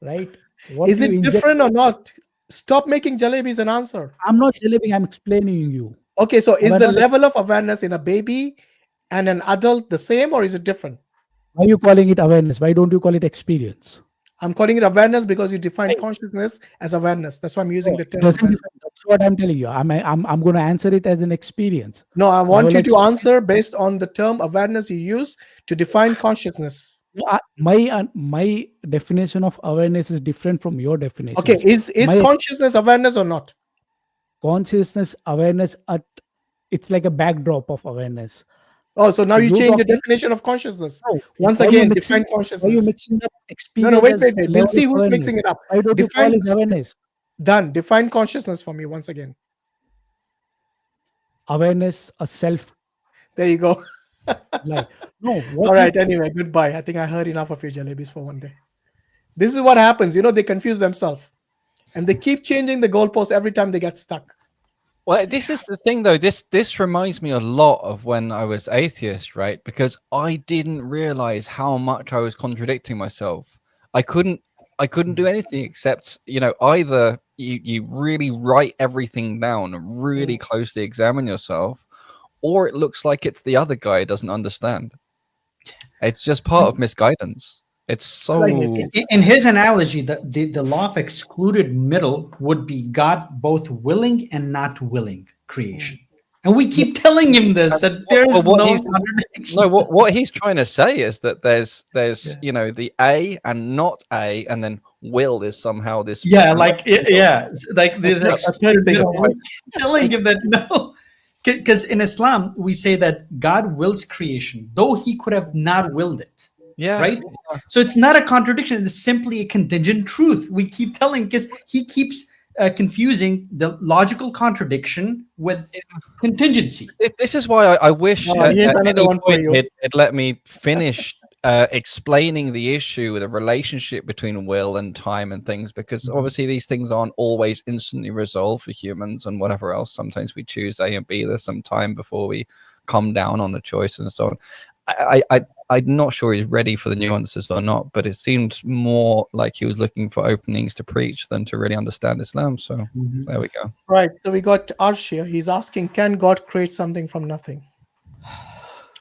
Speaker 11: right? What
Speaker 1: Is
Speaker 11: you
Speaker 1: it
Speaker 11: inject-
Speaker 1: different or not? Stop making jalebis an answer.
Speaker 11: I'm not telling. I'm explaining you.
Speaker 1: Okay, so is
Speaker 11: We're
Speaker 1: the
Speaker 11: not-
Speaker 1: level of awareness in a baby and an adult the same or is it different?
Speaker 11: Why are you calling it awareness? Why don't you call it experience?
Speaker 1: I'm calling it awareness because you define consciousness as awareness. That's why I'm using the term
Speaker 11: Doesn't
Speaker 1: awareness.
Speaker 11: define- that's what I'm telling you. I'm going to answer it as an experience.
Speaker 1: No, I want
Speaker 11: Level
Speaker 1: you to
Speaker 11: experience.
Speaker 1: answer based on the term awareness you use to define consciousness.
Speaker 11: My definition of awareness is different from your definition.
Speaker 1: Okay, is
Speaker 11: My
Speaker 1: consciousness awareness or not?
Speaker 11: consciousness awareness it's like a backdrop of awareness.
Speaker 1: Oh, so now
Speaker 11: So
Speaker 1: you
Speaker 11: you're
Speaker 1: change the
Speaker 11: talking-
Speaker 1: definition of consciousness.
Speaker 11: No,
Speaker 1: Once
Speaker 11: why you
Speaker 1: again,
Speaker 11: mixing-
Speaker 1: define
Speaker 11: Why you
Speaker 1: consciousness.
Speaker 11: mixing up
Speaker 1: No,
Speaker 11: experience?
Speaker 1: wait.
Speaker 11: as
Speaker 1: We'll
Speaker 11: level
Speaker 1: see
Speaker 11: of
Speaker 1: who's
Speaker 11: awareness?
Speaker 1: mixing it up.
Speaker 11: Why don't you call it awareness?
Speaker 1: Done. Define consciousness for me once again.
Speaker 11: Awareness, a self.
Speaker 1: There you go.
Speaker 11: Like no.
Speaker 1: All right. Anyway, goodbye. I think I heard enough of your jalebis for one day. This is what happens. They confuse themselves, and they keep changing the goalposts every time they get stuck.
Speaker 17: Well, this is the thing, though. This reminds me a lot of when I was atheist, right? Because I didn't realize how much I was contradicting myself. I couldn't do anything except, either you really write everything down and really closely examine yourself, or it looks like it's the other guy doesn't understand. It's just part of misguidance. It's so.
Speaker 6: In his analogy, the law of excluded middle would be God both willing and not willing creation. And we keep telling him this, that there's no contradiction.
Speaker 17: No, what he's trying to say is that there's the A and not A, and then will is somehow this.
Speaker 6: Like the telling him that no. Because in Islam, we say that God wills creation, though he could have not willed it.
Speaker 17: Yeah.
Speaker 6: Right? So it's not a contradiction. It's simply a contingent truth. We keep telling, because he keeps confusing the logical contradiction with contingency.
Speaker 17: This is why I wish it let me finish explaining the issue, the relationship between will and time and things, because obviously these things aren't always instantly resolved for humans and whatever else. Sometimes we choose A and B. There's some time before we come down on a choice and so on. I'm not sure he's ready for the nuances or not, but it seemed more like he was looking for openings to preach than to really understand Islam. So there we go.
Speaker 1: Right. So we got Arsh here. He's asking, can God create something from nothing?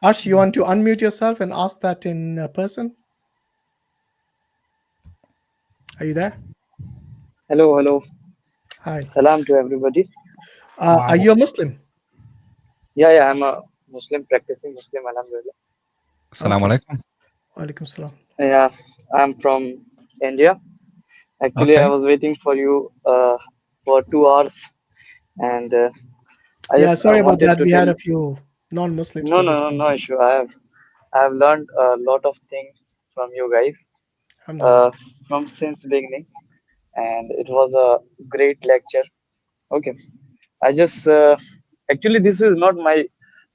Speaker 1: Arsh, you want to unmute yourself and ask that in person? Are you there?
Speaker 18: Hello.
Speaker 1: Hi.
Speaker 18: Salam to everybody.
Speaker 1: Are you a Muslim?
Speaker 18: Yeah, I'm a Muslim, practicing Muslim, alhamdulillah.
Speaker 17: Assalamu alaikum.
Speaker 1: Walaikum salam.
Speaker 18: Yeah, I'm from India. Actually,
Speaker 17: Okay.
Speaker 18: I was waiting for you for 2 hours, and
Speaker 1: Sorry about
Speaker 18: wanted
Speaker 1: that.
Speaker 18: to
Speaker 1: We
Speaker 18: tell
Speaker 1: had a
Speaker 18: you-
Speaker 1: few non-Muslims.
Speaker 18: No issue. I've learned a lot of things from you guys from since beginning, and it was a great lecture. Okay, I just actually this is not my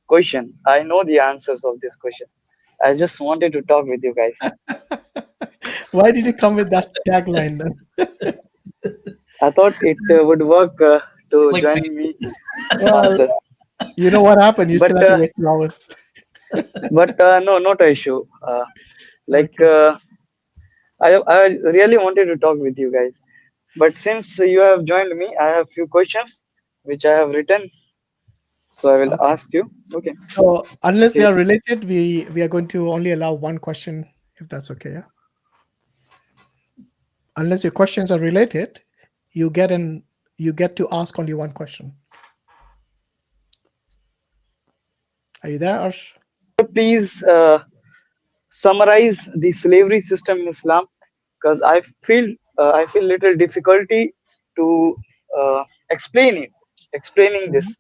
Speaker 18: question. I know the answers of this question. I just wanted to talk with you guys.
Speaker 1: Why did you come with that tagline then?
Speaker 18: I thought it would work to join me faster.
Speaker 1: You know what happened? You still
Speaker 18: But,
Speaker 1: have to wait 2 hours.
Speaker 18: But no, not an issue. I really wanted to talk with you guys. But since you have joined me, I have few questions which I have written. So I will ask you. Okay.
Speaker 1: So unless they
Speaker 18: Okay.
Speaker 1: are related, we are going to only allow one question, if that's okay. Yeah. Unless your questions are related, you get to ask only one question. Are you there, Arsh?
Speaker 18: Please summarize the slavery system in Islam, because I feel little difficulty to explaining this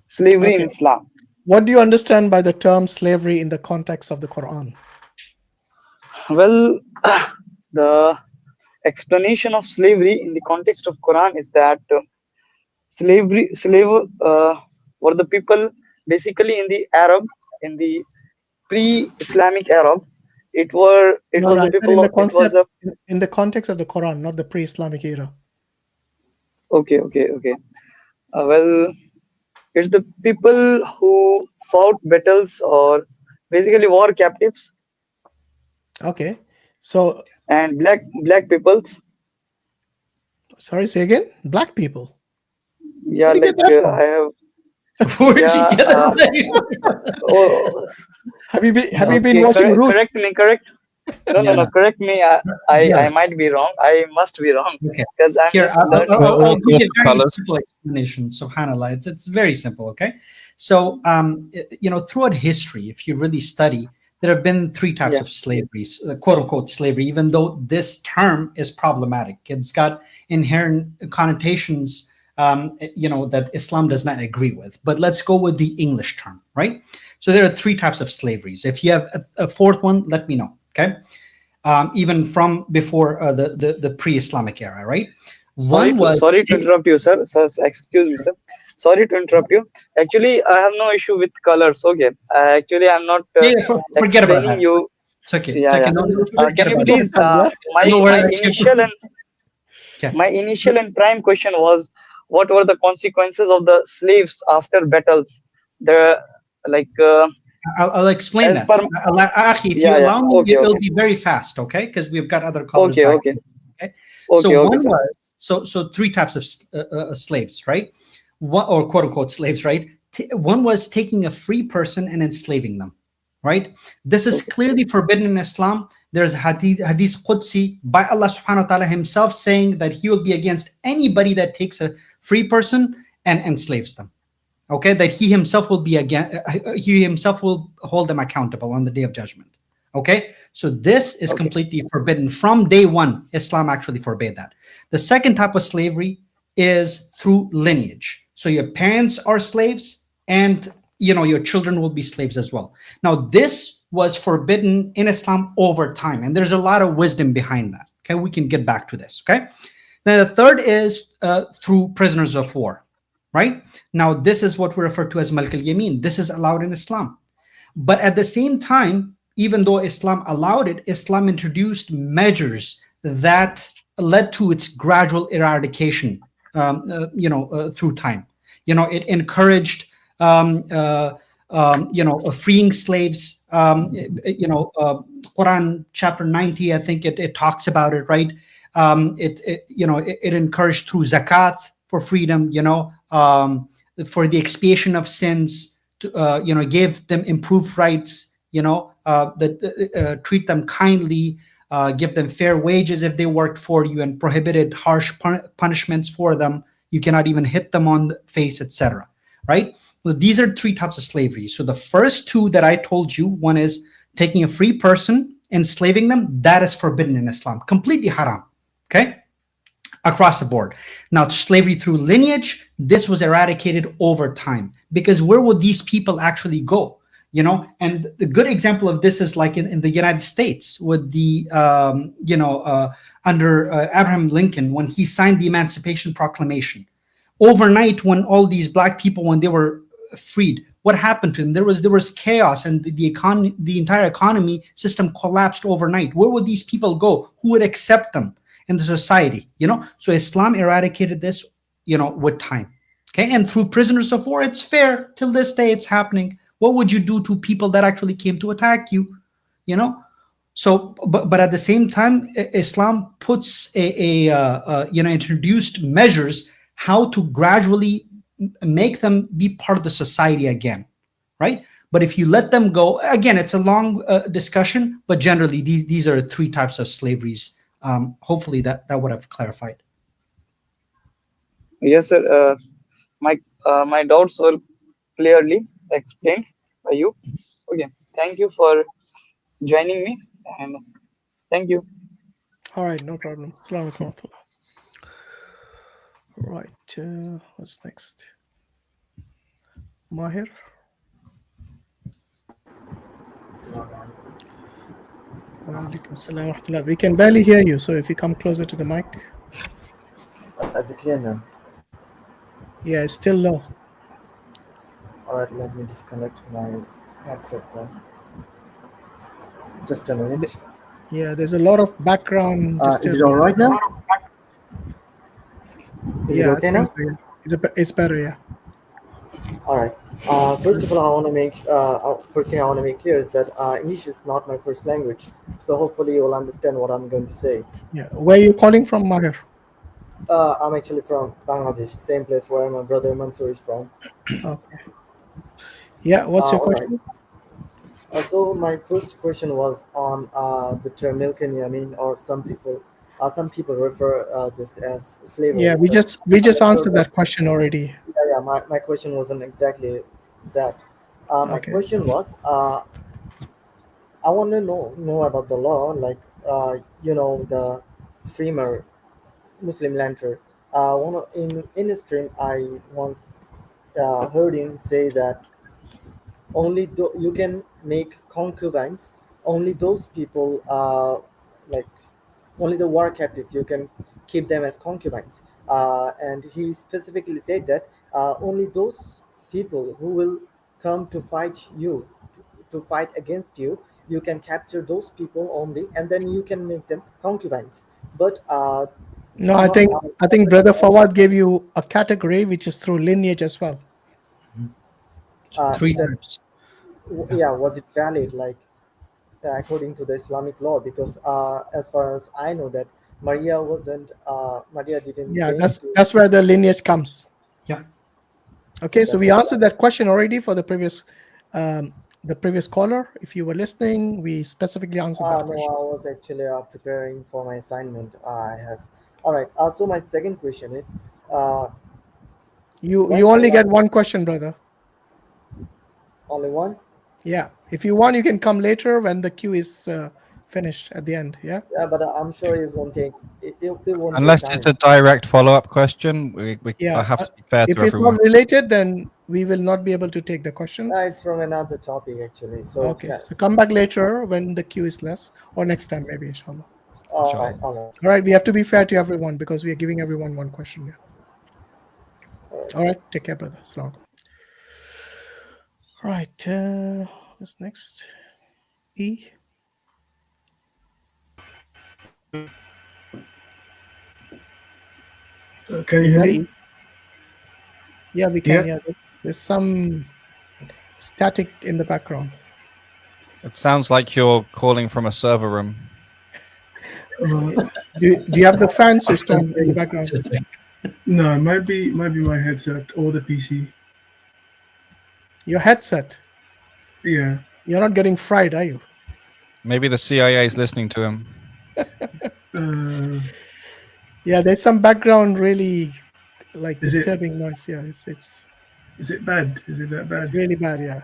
Speaker 18: slavery in
Speaker 1: Okay.
Speaker 18: Islam.
Speaker 1: What do you understand by the term slavery in the context of the Quran?
Speaker 18: Well, the explanation of slavery in the context of Quran is that slave were the people basically in the pre-Islamic Arab. It was the people.
Speaker 1: In the context of the Quran, not the pre-Islamic era.
Speaker 18: Okay. Well, it's the people who fought battles or basically war captives.
Speaker 1: Okay. So.
Speaker 18: And black peoples.
Speaker 1: Sorry, say again. Black people.
Speaker 18: Yeah,
Speaker 1: Where did you get that from?
Speaker 18: I have.
Speaker 6: Where'd you get that?
Speaker 18: Oh,
Speaker 1: have you been watching Roots?
Speaker 18: Correct me. No. Correct me. I might be wrong. I must be wrong
Speaker 6: Okay.
Speaker 18: because I'm
Speaker 6: Here,
Speaker 18: just learning.
Speaker 6: I'll give you a very simple explanation. Subhanallah, it's very simple. Okay, so throughout history, if you really study, there have been three types of slaveries, quote unquote slavery. Even though this term is problematic, it's got inherent connotations, that Islam does not agree with. But let's go with the English term, right? So there are three types of slaveries. If you have a fourth one, let me know. Okay. Even from before the pre-Islamic era, right?
Speaker 18: Sorry to interrupt you, sir. Excuse me, sir. Sorry to interrupt you. Actually, I have no issue with colors. Okay. Actually, I'm not
Speaker 6: forget about
Speaker 18: explaining
Speaker 6: that.
Speaker 18: you.
Speaker 6: It's okay.
Speaker 18: Yeah,
Speaker 6: it's okay.
Speaker 18: yeah.
Speaker 6: No, forget
Speaker 18: Can you
Speaker 6: about
Speaker 18: please?
Speaker 6: that.
Speaker 18: My initial and prime question was, what were the consequences of the slaves after battles? The like.
Speaker 6: I'll explain that. Akhi, if you allow me, it'll be very fast, okay? Because we've got other callers back.
Speaker 18: Okay.
Speaker 6: So one was so three types of slaves, right? One, or quote unquote slaves, right? One was taking a free person and enslaving them, right? This is clearly forbidden in Islam. There's hadith Qudsi by Allah subhanahu wa ta'ala himself saying that he will be against anybody that takes a free person and enslaves them. Okay, that he himself will be he himself will hold them accountable on the day of judgment. Okay, so this is completely forbidden from day one. Islam actually forbade that. The second type of slavery is through lineage. So your parents are slaves, and your children will be slaves as well. Now this was forbidden in Islam over time, and there's a lot of wisdom behind that. Okay, we can get back to this. Okay, then the third is through prisoners of war. Right? Now, this is what we refer to as Malk al-Yamin. This is allowed in Islam. But at the same time, even though Islam allowed it, Islam introduced measures that led to its gradual eradication, through time. It encouraged, freeing slaves. Quran chapter 90, I think it talks about it, right? It encouraged through zakat for freedom, for the expiation of sins, to give them improved rights, treat them kindly, give them fair wages if they worked for you, and prohibited harsh punishments for them. You cannot even hit them on the face, etc. Right? Well, these are three types of slavery. So the first two that I told you, one is taking a free person, enslaving them. That is forbidden in Islam, completely haram. Okay. Across the board. Now, slavery through lineage, this was eradicated over time, because where would these people actually go? And the good example of this is like in the United States with the, under Abraham Lincoln, when he signed the Emancipation Proclamation. Overnight, when all these black people, when they were freed, what happened to them? There was chaos, and the entire economy system collapsed overnight. Where would these people go? Who would accept them in the society? So Islam eradicated this, with time. Okay, and through prisoners of war, it's fair. Till this day, it's happening. What would you do to people that actually came to attack you? So, but at the same time, Islam puts introduced measures how to gradually make them be part of the society again, right? But if you let them go, again, it's a long discussion, but generally these are three types of slaveries. Hopefully that would have clarified.
Speaker 18: Yes, sir. My doubts were clearly explained by you. Okay, thank you for joining me, and thank you.
Speaker 1: All right, no problem. Assalamu alaikum. Right, what's next? Mahir. We can barely hear you, so if you come closer to the mic.
Speaker 19: Is it clear now?
Speaker 1: Yeah, it's still low.
Speaker 19: Alright, let me disconnect my headset then. Just a minute.
Speaker 1: Yeah, there's a lot of background disturbance.
Speaker 19: Is it alright now? Is it okay now?
Speaker 1: So, it's better, yeah.
Speaker 19: Alright. First of all, first thing I want to make clear is that English is not my first language, so hopefully you will understand what I'm going to say.
Speaker 1: Yeah, where are you calling from, Mahir?
Speaker 19: I'm actually from Bangladesh, same place where my brother Mansur is from.
Speaker 1: Okay. Yeah, what's your question?
Speaker 19: Alright. So my first question was on the term milk and yamin, or some people refer this as
Speaker 1: Yeah,
Speaker 19: slavery.
Speaker 1: we
Speaker 19: But
Speaker 1: just we
Speaker 19: I'm
Speaker 1: just
Speaker 19: not sure
Speaker 1: answered
Speaker 19: what.
Speaker 1: that question already.
Speaker 19: Yeah, my question wasn't exactly that. My
Speaker 1: Okay.
Speaker 19: question was, I want to know about the law, like the streamer Muslim Lantern. In a stream, I once heard him say that you can make concubines, only those people, like only the war captives, you can keep them as concubines. And he specifically said that only those people who will come to fight you, to fight against you, you can capture those people only, and then you can make them concubines. But
Speaker 1: No, I
Speaker 19: not
Speaker 1: think I think Brother Fawad gave you a category which is through lineage as well.
Speaker 6: Three
Speaker 19: is that
Speaker 6: types.
Speaker 19: yeah, was it valid, like according to the Islamic law? Because as far as I know, that Maria didn't
Speaker 1: Yeah,
Speaker 19: came
Speaker 1: that's
Speaker 19: to.
Speaker 1: that's where the lineage comes.
Speaker 6: Yeah.
Speaker 19: So
Speaker 1: Okay, so
Speaker 19: that
Speaker 1: we
Speaker 19: was.
Speaker 1: answered that question already for the previous caller. If you were listening, we specifically answered that
Speaker 19: No,
Speaker 1: question.
Speaker 19: I was actually preparing for my assignment. I have. All right. So my second question is, uh,
Speaker 1: You
Speaker 19: when
Speaker 1: only
Speaker 19: Allah.
Speaker 1: get one question, brother.
Speaker 19: Only one?
Speaker 1: Yeah, if you want, you can come later when the queue is finished at the end. Yeah.
Speaker 19: Yeah, but I'm sure it won't take. It won't take
Speaker 17: Unless it's
Speaker 19: time.
Speaker 17: a direct follow-up question, I
Speaker 1: Yeah.
Speaker 17: have to be fair
Speaker 1: If
Speaker 17: to
Speaker 1: it's not
Speaker 17: everyone.
Speaker 1: related, then we will not be able to take the question.
Speaker 19: It's from another topic actually. So
Speaker 1: Okay,
Speaker 19: yeah.
Speaker 1: so come back later when the queue is less, or next time maybe, inshallah.
Speaker 19: All right. All right.
Speaker 1: All right, we have to be fair to everyone because we are giving everyone one question. Yeah. All right, take care, brother. Assalamu alaikum. All right, what's next? E.
Speaker 20: Can you hear
Speaker 1: Anybody?
Speaker 20: me?
Speaker 1: Yeah, we can.
Speaker 20: Yeah.
Speaker 1: Yeah, there's some static in the background.
Speaker 17: It sounds like you're calling from a server room.
Speaker 1: Do you have the fan switched on in the background?
Speaker 20: No, it might be my headset or the PC.
Speaker 1: Your headset?
Speaker 20: Yeah.
Speaker 1: You're not getting fried, are you?
Speaker 17: Maybe the CIA is listening to him.
Speaker 1: Yeah, there's some background really like
Speaker 20: Is it-
Speaker 1: disturbing noise. Yeah, it's
Speaker 20: Is it bad? Is it that bad?
Speaker 1: it's really bad. Yeah.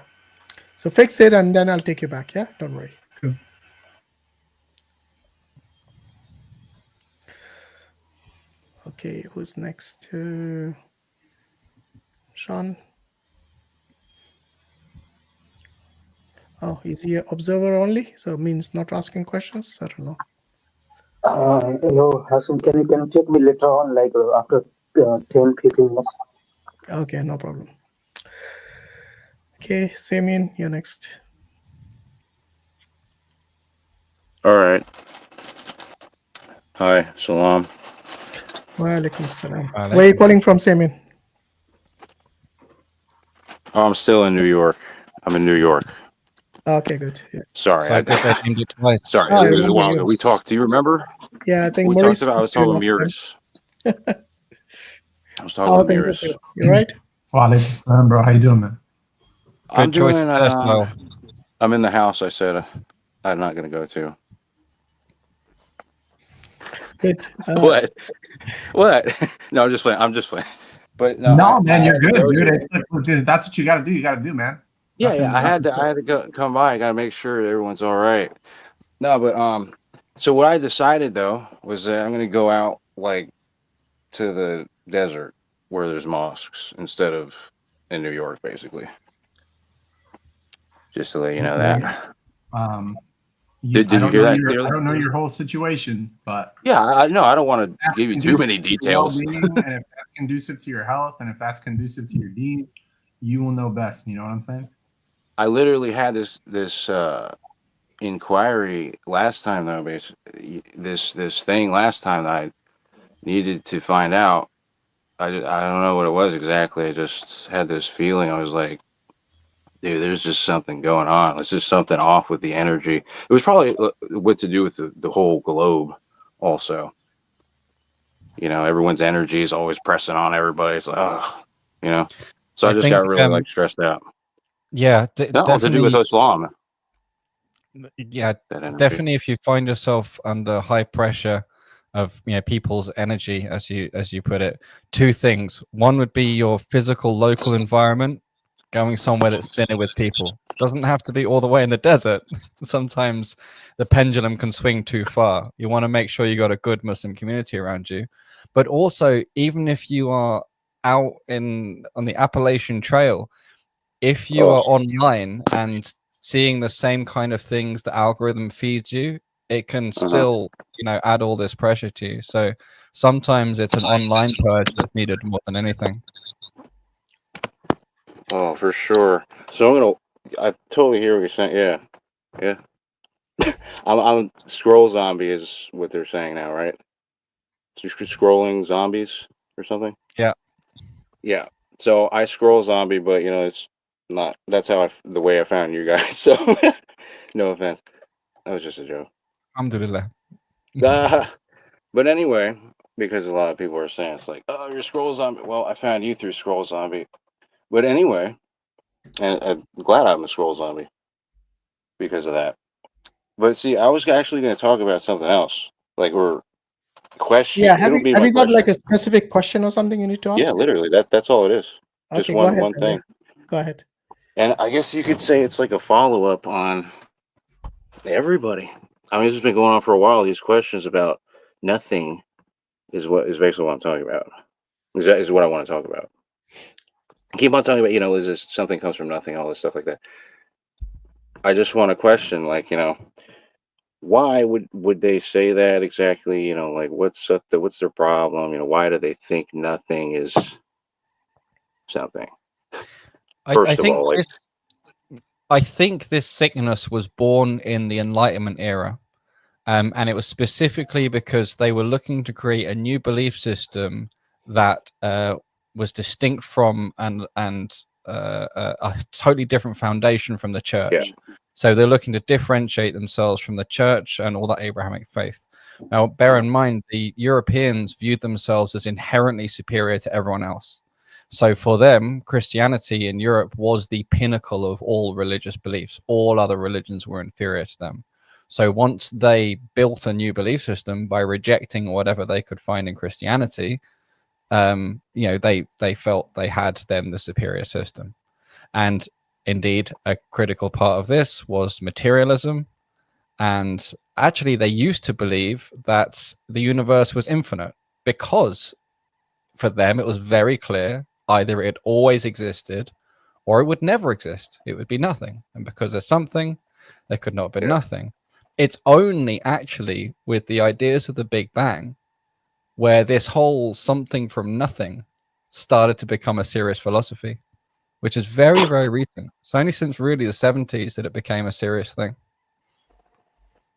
Speaker 1: So fix it and then I'll take you back. Yeah, don't worry.
Speaker 20: Cool.
Speaker 1: Okay, who's next? Sean. Oh, is he an observer only? So it means not asking questions? I don't know.
Speaker 21: Hello, Hashim. Can you check me later on, like after 10, 15 minutes?
Speaker 1: Okay, no problem. Okay, Samian, you're next.
Speaker 22: All right. Hi, Salam.
Speaker 1: Wa alaikum salam. Where are you calling from, Samian?
Speaker 22: Oh, I'm still in New York. I'm in New York.
Speaker 1: Okay, good. Yeah.
Speaker 22: Sorry.
Speaker 17: So good they named it twice.
Speaker 22: Sorry,
Speaker 1: Oh, I
Speaker 22: it was a
Speaker 1: remember
Speaker 22: while
Speaker 1: you.
Speaker 22: ago. We talked. Do you remember?
Speaker 1: Yeah, I think
Speaker 22: We
Speaker 1: Muris
Speaker 22: talked about. I was
Speaker 1: spoke to you
Speaker 22: talking to
Speaker 1: last time.
Speaker 22: Muris. I was
Speaker 1: How
Speaker 22: talking
Speaker 1: are
Speaker 22: with
Speaker 1: things with
Speaker 22: Muris.
Speaker 1: you? You right?
Speaker 2: Walaikum salam, bro. How you doing, man?
Speaker 22: I'm
Speaker 17: choice
Speaker 22: doing.
Speaker 17: of hairstyle.
Speaker 22: I'm in the house. I said I'm not going to go to.
Speaker 1: Good.
Speaker 22: What? What? No, I'm just playing. I'm just playing. But no,
Speaker 2: No, man,
Speaker 22: I
Speaker 2: you're
Speaker 22: had to
Speaker 2: good,
Speaker 22: go
Speaker 2: dude.
Speaker 22: to.
Speaker 2: It's like, dude. That's what you got to do. You got to do, man.
Speaker 22: Yeah, yeah.
Speaker 2: Nothing-
Speaker 22: I had to.
Speaker 2: nothing-
Speaker 22: I had to go come by. I got to make sure everyone's all right. No, but so what I decided though was that I'm going to go out like to the desert where there's mosques instead of in New York, basically. Just to let you know
Speaker 2: Okay.
Speaker 22: that.
Speaker 2: Did
Speaker 22: you hear that
Speaker 2: I
Speaker 22: clearly?
Speaker 2: don't know your whole situation, but
Speaker 22: Yeah, I know. I don't want to
Speaker 2: that's
Speaker 22: give you too
Speaker 2: conducive
Speaker 22: many
Speaker 2: to your
Speaker 22: details.
Speaker 2: well-being, and if that's conducive to your health, and if that's conducive to your deed, you will know best. You know what I'm saying?
Speaker 22: I literally had this inquiry last time though. Basically, this thing last time that I needed to find out. I don't know what it was exactly. I just had this feeling. I was like, dude, there's just something going on. There's just something off with the energy. It was probably what to do with the whole globe, also. You know, everyone's energy is always pressing on everybody. It's like, oh, So I just
Speaker 17: think
Speaker 22: got really like stressed out.
Speaker 17: yeah,
Speaker 22: Nothing to do with
Speaker 17: definitely.
Speaker 22: Islam.
Speaker 17: Yeah,
Speaker 22: that energy.
Speaker 17: definitely. If you find yourself under high pressure of people's energy, as you put it, two things. One would be your physical local environment, going somewhere that's thinner with people. Doesn't have to be all the way in the desert. Sometimes the pendulum can swing too far. You want to make sure you got a good Muslim community around you. But also, even if you are out on the Appalachian Trail, if you are online and seeing the same kind of things the algorithm feeds you, it can still add all this pressure to you. So sometimes it's an online purge that's needed more than anything.
Speaker 22: Oh, for sure. So I totally hear what you're saying. Yeah. I'm scroll zombie is what they're saying now, right? So scrolling zombies or something.
Speaker 17: Yeah.
Speaker 22: Yeah. So I scroll zombie, but it's not. That's how the way I found you guys. So no offense. That was just a joke.
Speaker 17: Alhamdulillah.
Speaker 22: But anyway, because a lot of people are saying it's like, oh, you're scroll zombie. Well, I found you through scroll zombie. But anyway, and I'm glad I'm a scroll zombie because of that. But see, I was actually going to talk about something else, like question.
Speaker 1: Yeah,
Speaker 22: It'll be
Speaker 1: have
Speaker 22: my
Speaker 1: you got
Speaker 22: question.
Speaker 1: like a specific question or something you need to ask?
Speaker 22: Yeah, literally. That's all it is. Just
Speaker 1: Okay, go ahead.
Speaker 22: one thing.
Speaker 1: Go ahead.
Speaker 22: And I guess you could say it's like a follow up on everybody. I mean, this has been going on for a while. These questions about nothing is basically what I'm talking about. Is what I want to talk about. Keep on talking about, is this something comes from nothing, all this stuff like that. I just want to question, like, why would they say that exactly? Like what's their problem? Why do they think nothing is something?
Speaker 17: I think this sickness was born in the Enlightenment era. And it was specifically because they were looking to create a new belief system that was distinct from and a totally different foundation from the church.
Speaker 22: Yeah.
Speaker 17: So they're looking to differentiate themselves from the church and all that Abrahamic faith. Now, bear in mind, the Europeans viewed themselves as inherently superior to everyone else. So for them, Christianity in Europe was the pinnacle of all religious beliefs. All other religions were inferior to them. So once they built a new belief system by rejecting whatever they could find in Christianity, they felt they had then the superior system. And indeed, a critical part of this was materialism. And actually, they used to believe that the universe was infinite because for them, it was very clear either it always existed or it would never exist. It would be nothing. And because there's something, there could not have been nothing. It's only actually with the ideas of the Big Bang where this whole something from nothing started to become a serious philosophy, which is very, very recent. It's only since really the 70s that it became a serious thing.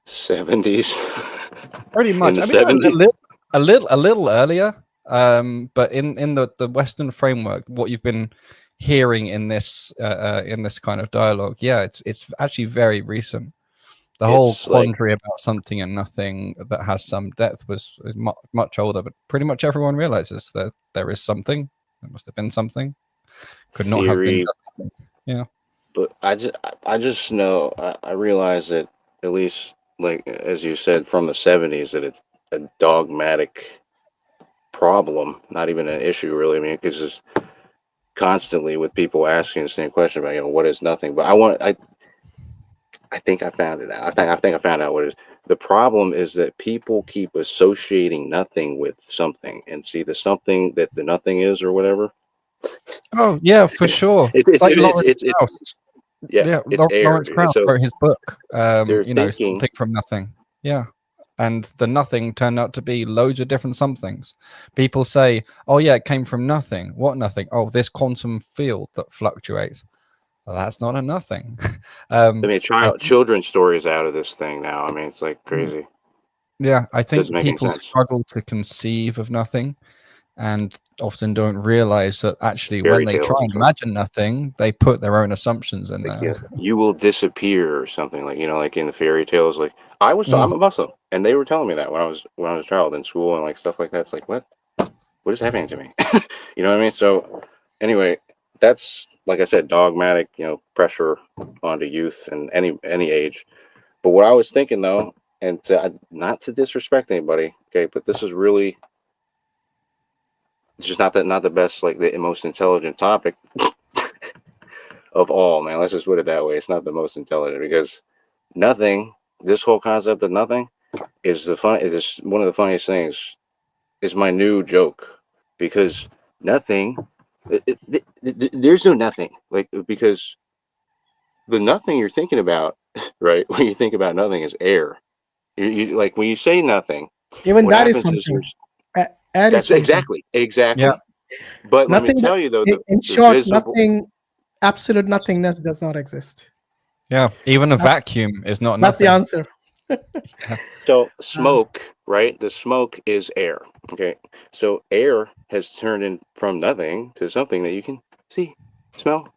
Speaker 22: 70s.
Speaker 17: Pretty much.
Speaker 22: In the 70s.
Speaker 17: A little earlier. But in the Western framework, what you've been hearing in this kind of dialogue, it's actually very recent. The whole quandary about something and nothing that has some depth was much older, but pretty much everyone realizes that there is something. There must have been something. Could not have been. Yeah.
Speaker 22: But I just know I realize that at least like as you said from the 70s that it's a dogmatic problem, not even an issue really. I mean, because it's constantly with people asking the same question about what is nothing. But I think I found it out. I think I found out what it is. The problem is that people keep associating nothing with something, and see the something that the nothing is or whatever.
Speaker 17: Oh yeah, for sure.
Speaker 22: It's
Speaker 17: like
Speaker 22: Lawrence
Speaker 17: Krauss wrote his book.
Speaker 22: Thinking,
Speaker 17: something from nothing. Yeah. And the nothing turned out to be loads of different somethings. People say, oh yeah, it came from nothing. What nothing? Oh, this quantum field that fluctuates. Well, that's not a nothing.
Speaker 22: I mean, children's stories out of this thing now. I mean, it's like crazy.
Speaker 17: Yeah, I think
Speaker 22: Doesn't make any
Speaker 17: people
Speaker 22: sense.
Speaker 17: struggle to conceive of nothing and often don't realize that actually
Speaker 22: Fairy
Speaker 17: when they
Speaker 22: tales
Speaker 17: try
Speaker 22: and
Speaker 17: and
Speaker 22: stuff.
Speaker 17: imagine nothing, they put their own assumptions in there.
Speaker 22: Yeah, you will disappear or something like like in the fairy tales. Like I'm a Muslim, and they were telling me that when I was a child in school and like stuff like that. It's like what is happening to me? You know what I mean? So anyway, that's like I said, dogmatic. Pressure onto youth and any age. But what I was thinking though, and not to disrespect anybody, okay, but this is really it's just not the best, like the most intelligent topic of all, man. Let's just put it that way. It's not the most intelligent because nothing. This whole concept of nothing is just one of the funniest things. It's my new joke because nothing. There's no nothing, like, because the nothing you're thinking about, right? When you think about nothing is air. You like when you say nothing.
Speaker 1: Even
Speaker 22: What
Speaker 1: that is
Speaker 22: happens is
Speaker 1: something.
Speaker 22: there's
Speaker 1: Air is
Speaker 22: that's
Speaker 1: something.
Speaker 22: exactly.
Speaker 17: Yeah.
Speaker 22: But let me
Speaker 1: Nothing.
Speaker 22: tell you though,
Speaker 1: In
Speaker 22: the
Speaker 1: short,
Speaker 22: visible.
Speaker 1: nothing. Absolute nothingness does not exist.
Speaker 17: Yeah, even a
Speaker 1: That-
Speaker 17: vacuum is not
Speaker 1: That's the
Speaker 17: nothing.
Speaker 1: answer.
Speaker 22: So smoke, right? The smoke is air. Okay. So air has turned in from nothing to something that you can see, smell,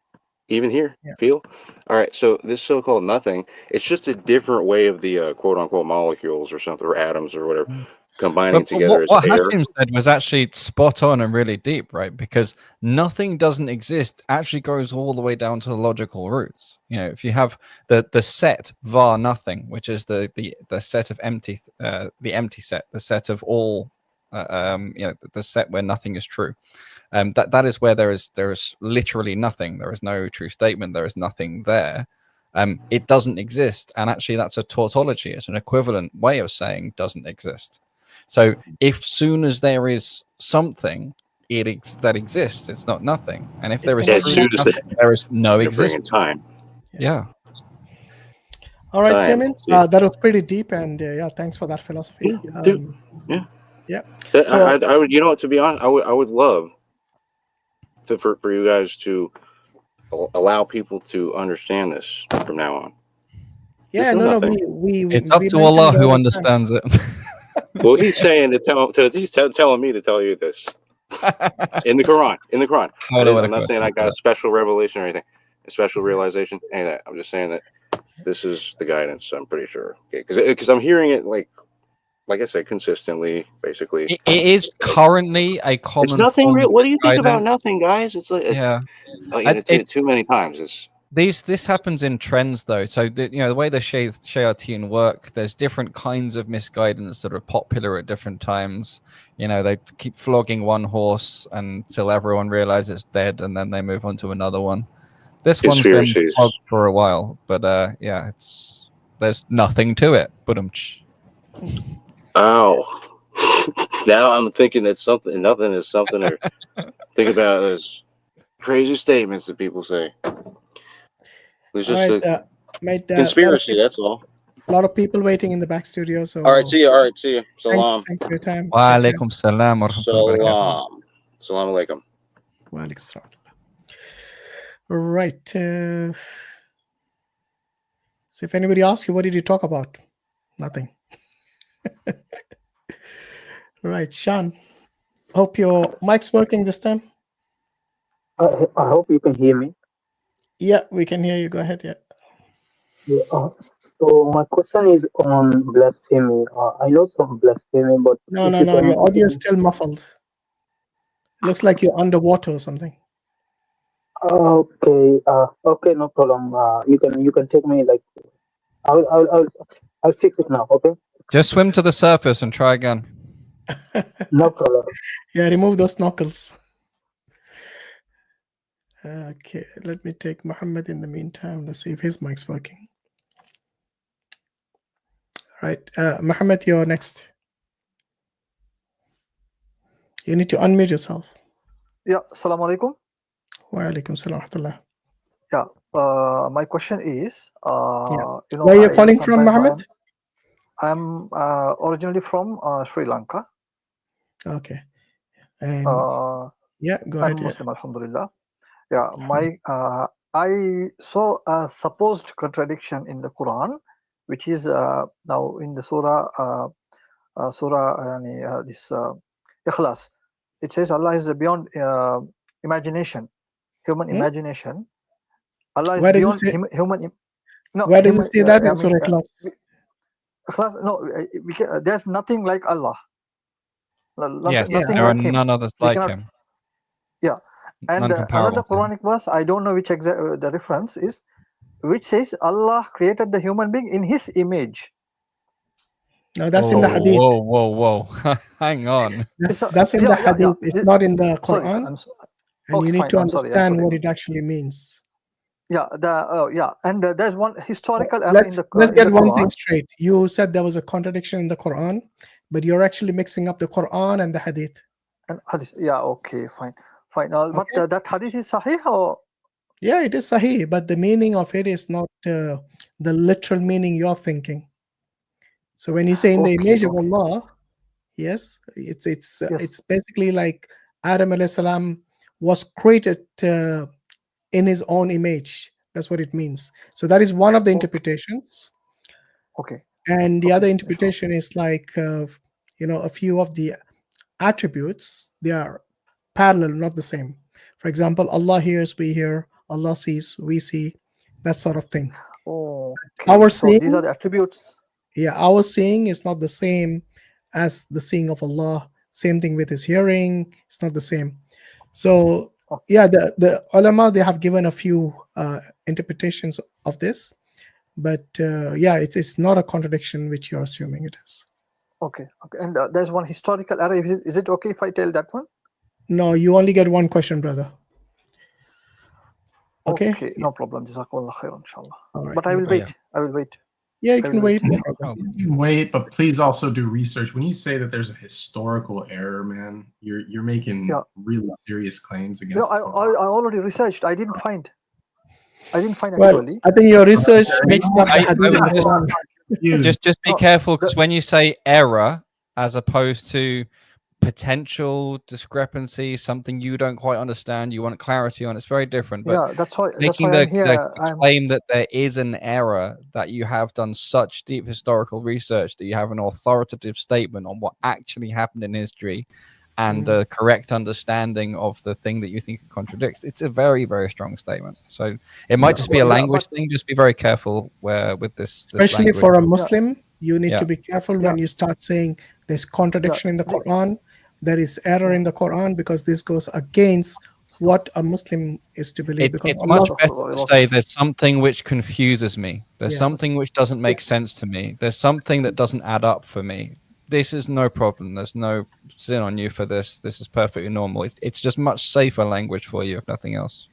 Speaker 22: even hear,
Speaker 1: Yeah.
Speaker 22: feel. All right. So this so-called nothing, it's just a different way of the quote unquote molecules or something, or atoms or whatever, combining
Speaker 17: But
Speaker 22: together as
Speaker 17: what
Speaker 22: air.
Speaker 17: Hashim said was actually spot on and really deep, right? Because nothing doesn't exist actually goes all the way down to the logical roots. You know, if you have the set var nothing, which is the set of empty, the empty set, the set of all, you know, the set where nothing is true. That is where there is literally nothing. There is no true statement. There is nothing there. It doesn't exist, and actually, that's a tautology. It's an equivalent way of saying doesn't exist. So, if soon as there is something that exists, it's not nothing, and if there is
Speaker 22: As
Speaker 17: truly
Speaker 22: soon as
Speaker 17: nothing, there is no
Speaker 22: they're bringing
Speaker 17: existence.
Speaker 22: time.
Speaker 17: Yeah.
Speaker 1: All right,
Speaker 22: Time.
Speaker 1: Simeon. That was pretty deep, and yeah, thanks for that philosophy.
Speaker 22: Dude. Yeah.
Speaker 1: Yeah.
Speaker 22: That,
Speaker 1: So
Speaker 22: I would, you know what? To be honest, I would love for you guys to allow people to understand this from now on.
Speaker 1: yeah,
Speaker 22: There's no
Speaker 1: no,
Speaker 22: nothing.
Speaker 1: we
Speaker 17: It's up to
Speaker 1: mentioned
Speaker 17: Allah
Speaker 1: it
Speaker 17: who
Speaker 1: all the time.
Speaker 17: understands it.
Speaker 22: Well, he's saying he's telling me to tell you this in the Quran. In the Quran, I'm not saying I got a special revelation or anything, a special realization, any of that. I'm just saying that this is the guidance. I'm pretty sure, okay? Because I'm hearing it like I said, consistently, basically.
Speaker 17: It is currently a common.
Speaker 22: It's nothing
Speaker 17: form
Speaker 22: real.
Speaker 17: of
Speaker 22: What do you think about
Speaker 17: guidance.
Speaker 22: nothing, guys? It's like
Speaker 17: Yeah.
Speaker 22: too many times. It's
Speaker 17: this happens in trends though. So the way the shayateen work, there's different kinds of misguidance that are popular at different times. You know, they keep flogging one horse until everyone realizes it's dead, and then they move on to another one. This one's been
Speaker 22: conspiracies.
Speaker 17: flogged for a while, but yeah, there's nothing to it. But
Speaker 22: Ow. Now I'm thinking that something, nothing is something, or think about those crazy statements that people say. There's
Speaker 1: All
Speaker 22: just
Speaker 1: right,
Speaker 22: a
Speaker 1: mate.
Speaker 22: conspiracy. That's all.
Speaker 1: A lot of people waiting in the back studio. So
Speaker 22: All right, see you. All right, see you. Salam.
Speaker 1: Thanks for your time.
Speaker 17: wa alaikum salam wa rahmatullahi wa barakatuh.
Speaker 22: Salam. Salam alaikum.
Speaker 1: Wa alaikum salam. Right. So if anybody asks you, what did you talk about? Nothing. Right, Sean. Hope your mic's working this time.
Speaker 21: I hope you can hear me.
Speaker 1: Yeah, we can hear you. Go ahead. Yeah.
Speaker 21: So my question is on blasphemy. I know some blasphemy, but
Speaker 1: No.
Speaker 21: if you can,
Speaker 1: Your audio is still muffled. It looks like you're underwater or something.
Speaker 21: Okay. Okay, no problem. You can take me like. I'll fix it now. Okay.
Speaker 17: Just swim to the surface and try again.
Speaker 21: No problem.
Speaker 1: Yeah, remove those knuckles. Okay, let me take Muhammad in the meantime. Let's see if his mic's working. All right, Muhammad, you're next. You need to unmute yourself.
Speaker 3: Yeah, assalamu alaikum.
Speaker 1: Wa alaikum salam wa rahmatullah.
Speaker 3: Yeah, my question is, you know,
Speaker 1: Where are you calling from, Muhammad?
Speaker 3: I'm originally from Sri Lanka.
Speaker 1: Okay. And yeah, go
Speaker 3: I'm
Speaker 1: ahead.
Speaker 3: Muslim, alhamdulillah. Yeah, I saw a supposed contradiction in the Quran, which is now in the surah this Ikhlas. It says Allah is beyond imagination, human imagination. Allah is
Speaker 1: Where does
Speaker 3: beyond
Speaker 1: it say,
Speaker 3: human. No,
Speaker 1: where does
Speaker 3: human,
Speaker 1: it say that
Speaker 3: I
Speaker 1: in Surah
Speaker 3: mean,
Speaker 1: Ikhlas?
Speaker 3: Ikhlas, no, there's nothing like Allah.
Speaker 17: Yes,
Speaker 3: Nothing
Speaker 17: there are
Speaker 3: like him.
Speaker 17: none others
Speaker 3: We
Speaker 17: like
Speaker 3: cannot,
Speaker 17: him.
Speaker 3: yeah. And
Speaker 17: None comparable
Speaker 3: another
Speaker 17: to him.
Speaker 3: Quranic verse, I don't know which exact the reference is. which says Allah created the human being in His image.
Speaker 1: No, that's in the hadith.
Speaker 17: Whoa. Hang on.
Speaker 1: That's in the hadith. It's not in the
Speaker 3: Sorry,
Speaker 1: Quran.
Speaker 3: I'm sorry.
Speaker 1: And
Speaker 3: Okay,
Speaker 1: you need
Speaker 3: fine.
Speaker 1: to
Speaker 3: I'm sorry.
Speaker 1: understand what it actually means.
Speaker 3: Yeah, and there's one historical error in
Speaker 1: Let's
Speaker 3: the
Speaker 1: get one
Speaker 3: Quran.
Speaker 1: thing straight. You said there was a contradiction in the Quran, but you're actually mixing up the Quran and the hadith.
Speaker 3: And hadith, yeah, okay, fine. But that hadith is sahih or?
Speaker 1: Yeah, it is sahih, but the meaning of it is not the literal meaning you're thinking. So when you say in the image of Allah, yes, it's basically like Adam alayhi salam was created in his own image. That's what it means. So that is one of the interpretations.
Speaker 3: Okay.
Speaker 1: And the other interpretation is like a few of the attributes, they are parallel, not the same. For example, Allah hears, we hear. Allah sees, we see. That sort of thing.
Speaker 3: Oh,
Speaker 1: Our
Speaker 3: so
Speaker 1: seeing,
Speaker 3: these are the attributes.
Speaker 1: Yeah, our seeing is not the same as the seeing of Allah. Same thing with his hearing. It's not the same. So yeah, the ulama, they have given a few interpretations of this, but yeah, it's not a contradiction which you're assuming it is.
Speaker 3: Okay. And there's one historical error. Is it okay if I tell that one?
Speaker 1: No, you only get one question, brother. Okay.
Speaker 3: No problem. Jazakallah khair, inshallah.
Speaker 1: All right,
Speaker 3: But I will wait. I will wait.
Speaker 1: Yeah, you can wait. No
Speaker 2: You
Speaker 1: problem.
Speaker 2: can wait, but please also do research. When you say that there's a historical error, man, you're making really serious claims against.
Speaker 3: No, I already researched. I didn't find
Speaker 1: Well,
Speaker 3: actually.
Speaker 1: I think your research mixed up the hadith and the Quran.
Speaker 17: Just be careful, because when you say error as opposed to potential discrepancy, something you don't quite understand, you want clarity on, it's very different. But
Speaker 3: Yeah, that's why
Speaker 17: making
Speaker 3: I'm here.
Speaker 17: the claim that there is an error, that you have done such deep historical research, that you have an authoritative statement on what actually happened in history, and a correct understanding of the thing that you think it contradicts, it's a very, very strong statement. So it might just be a language thing. Just be very careful with this
Speaker 1: Especially
Speaker 17: language.
Speaker 1: for a Muslim, you need
Speaker 17: Yeah.
Speaker 1: to be careful when you start saying there's contradiction in the Quran, there is error in the Quran, because this goes against what a Muslim is to believe. Because
Speaker 17: It's much better to say there's something which confuses me. There's something which doesn't make sense to me. There's something that doesn't add up for me. This is no problem. There's no sin on you for this. This is perfectly normal. It's just much safer language for you, if nothing else.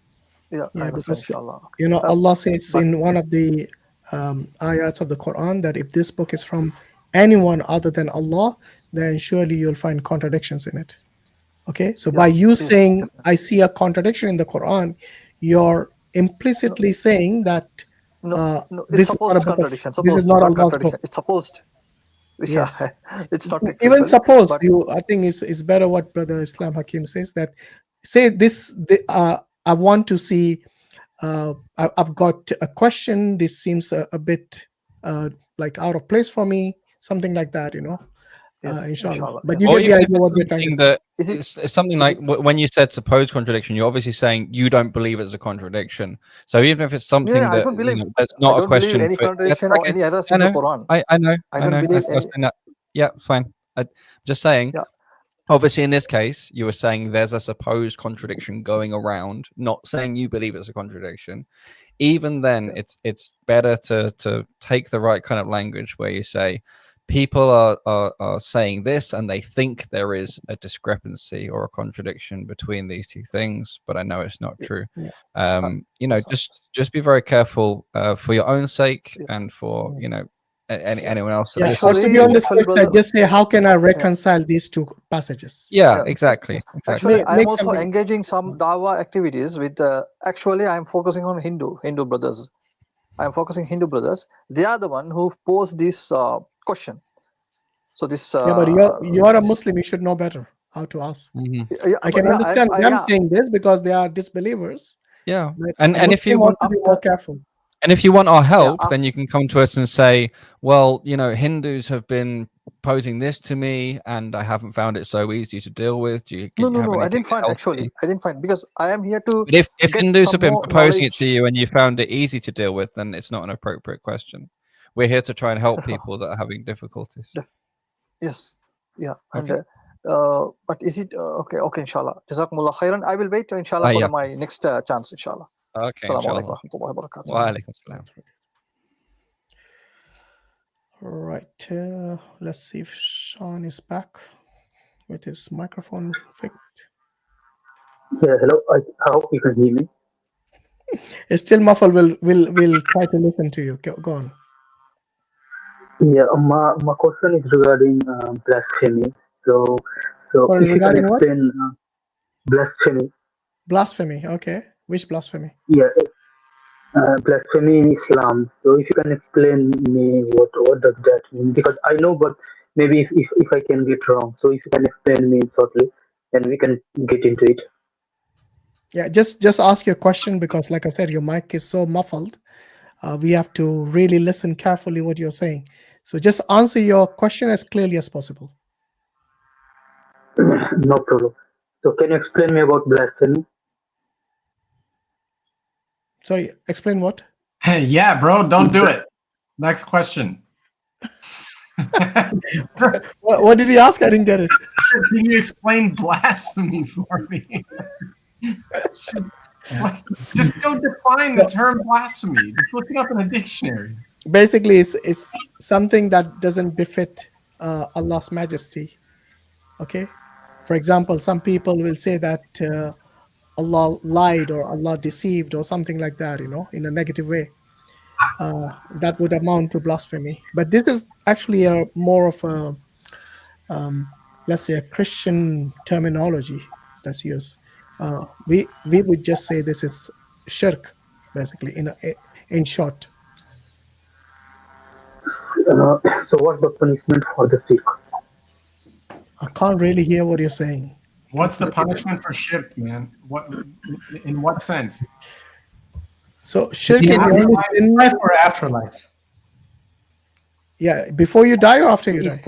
Speaker 3: Yeah,
Speaker 1: because Allah says in one of the ayats of the Quran that if this book is from anyone other than Allah, then surely you'll find contradictions in it. Okay, so by you saying I see a contradiction in the Quran, you're implicitly saying that
Speaker 3: it's supposed contradiction.
Speaker 1: This is not Allah's book.
Speaker 3: It's supposed.
Speaker 1: Yes.
Speaker 3: It's not
Speaker 1: Even suppose I think is better what Brother Islam Hakim says, that say this I want to see I've got a question, this seems a bit like out of place for me, something like that, inshallah. But you get the idea what we're trying to do.
Speaker 17: It's something like when you said supposed contradiction, you're obviously saying you don't believe it's a contradiction. So even if it's something that that's not a question,
Speaker 3: any contradiction or any errors in the Quran.
Speaker 17: I know.
Speaker 3: I don't believe any.
Speaker 17: Yeah, fine. I'm just saying. Obviously, in this case, you were saying there's a supposed contradiction going around, not saying you believe it's a contradiction. Even then, it's better to take the right kind of language where you say people are saying this and they think there is a discrepancy or a contradiction between these two things, but I know it's not true. Just be very careful for your own sake and for anyone else.
Speaker 1: Yeah, or to be on the safe side, just say how can I reconcile these two passages?
Speaker 17: Yeah, exactly.
Speaker 3: Actually, I'm also engaging some dawah activities with. Actually, I'm focusing on Hindu brothers. I'm focusing Hindu brothers. They are the one who posed this question. So this.
Speaker 1: Yeah, but you are a Muslim. You should know better how to ask. I can understand them saying this because they are disbelievers.
Speaker 17: Yeah, and if you want
Speaker 1: to be more careful.
Speaker 17: And if you want our help, then you can come to us and say, well, Hindus have been posing this to me and I haven't found it so easy to deal with.
Speaker 3: No, I didn't find actually. I didn't find, because I am here to.
Speaker 17: But if Hindus have been proposing it to you and you found it easy to deal with, then it's not an appropriate question. We're here to try and help people that are having difficulties.
Speaker 3: Yes. Yeah.
Speaker 17: Okay.
Speaker 3: But is it okay? Okay, inshallah. Jazakumullah khairan. I will wait, inshallah, for my next chance, inshallah.
Speaker 17: Okay,
Speaker 3: Assalamu alaikum
Speaker 17: inshallah.
Speaker 3: warahmatullahi wabarakatuh.
Speaker 17: Wa alaikum salam.
Speaker 1: All right. Let's see if Sean is back with his microphone fixed.
Speaker 21: Yeah, hello. I hope you can hear me.
Speaker 1: It's still muffled. We'll try to listen to you. Go on.
Speaker 21: Yeah, my question is regarding blasphemy. So
Speaker 1: Sorry,
Speaker 21: if you can
Speaker 1: regarding what?
Speaker 21: explain blasphemy.
Speaker 1: Blasphemy. Okay. Which blasphemy?
Speaker 21: Yeah, blasphemy in Islam. So if you can explain me what does that mean? Because I know, but maybe if I can get wrong. So if you can explain me shortly, then we can get into it.
Speaker 1: Yeah, just ask your question, because like I said, your mic is so muffled. We have to really listen carefully what you're saying. So just answer your question as clearly as possible.
Speaker 21: No problem. So can you explain me about blasphemy?
Speaker 1: Sorry, explain what?
Speaker 2: Hey, yeah, bro, don't do it. Next question.
Speaker 1: What did he ask? I didn't get it.
Speaker 2: Can you explain blasphemy for me? Just go define the term blasphemy. Just look it up in a dictionary.
Speaker 1: Basically, it's something that doesn't befit Allah's majesty. Okay. For example, some people will say that Allah lied or Allah deceived or something like that, in a negative way. That would amount to blasphemy. But this is actually a more of a, let's say, a Christian terminology that's used. We would just say this is shirk, basically, in short.
Speaker 21: So what's the punishment for the shirk?
Speaker 1: I can't really hear what you're saying.
Speaker 2: What's the punishment for shirk, man? In what sense?
Speaker 1: So shirk is the only sin.
Speaker 4: Life or afterlife?
Speaker 1: Yeah, before you die or after you die?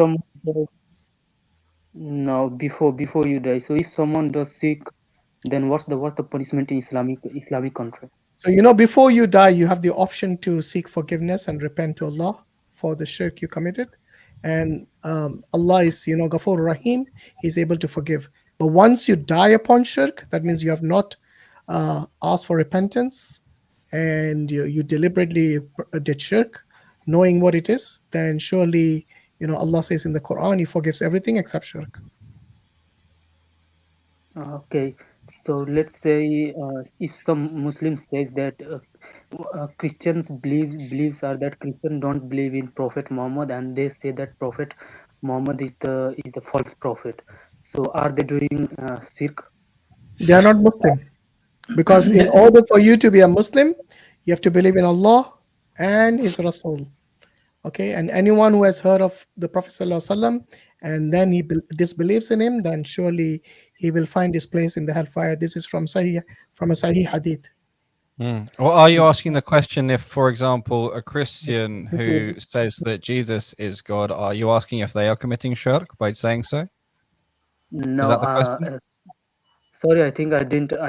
Speaker 9: No, before you die. So if someone does shirk, then what's the punishment in Islamic country?
Speaker 1: So before you die, you have the option to seek forgiveness and repent to Allah for the shirk you committed, and Allah is Ghafur Rahim. He's able to forgive. But once you die upon shirk, that means you have not asked for repentance, and you deliberately did shirk, knowing what it is. Then surely Allah says in the Quran, He forgives everything except shirk.
Speaker 9: Okay, so let's say if some Muslim says that Christians believes are that Christians don't believe in Prophet Muhammad, and they say that Prophet Muhammad is the false prophet. So are they doing shirk?
Speaker 1: They are not Muslim, because in order for you to be a Muslim, you have to believe in Allah and His Rasul. Okay, and anyone who has heard of the Prophet ﷺ and then he disbelieves in him, then surely he will find his place in the hellfire. This is from a Sahih Hadith.
Speaker 17: Well, are you asking the question if, for example, a Christian who says that Jesus is God, are you asking if they are committing shirk by saying so?
Speaker 9: No,
Speaker 17: is that the question?
Speaker 9: Sorry, I think I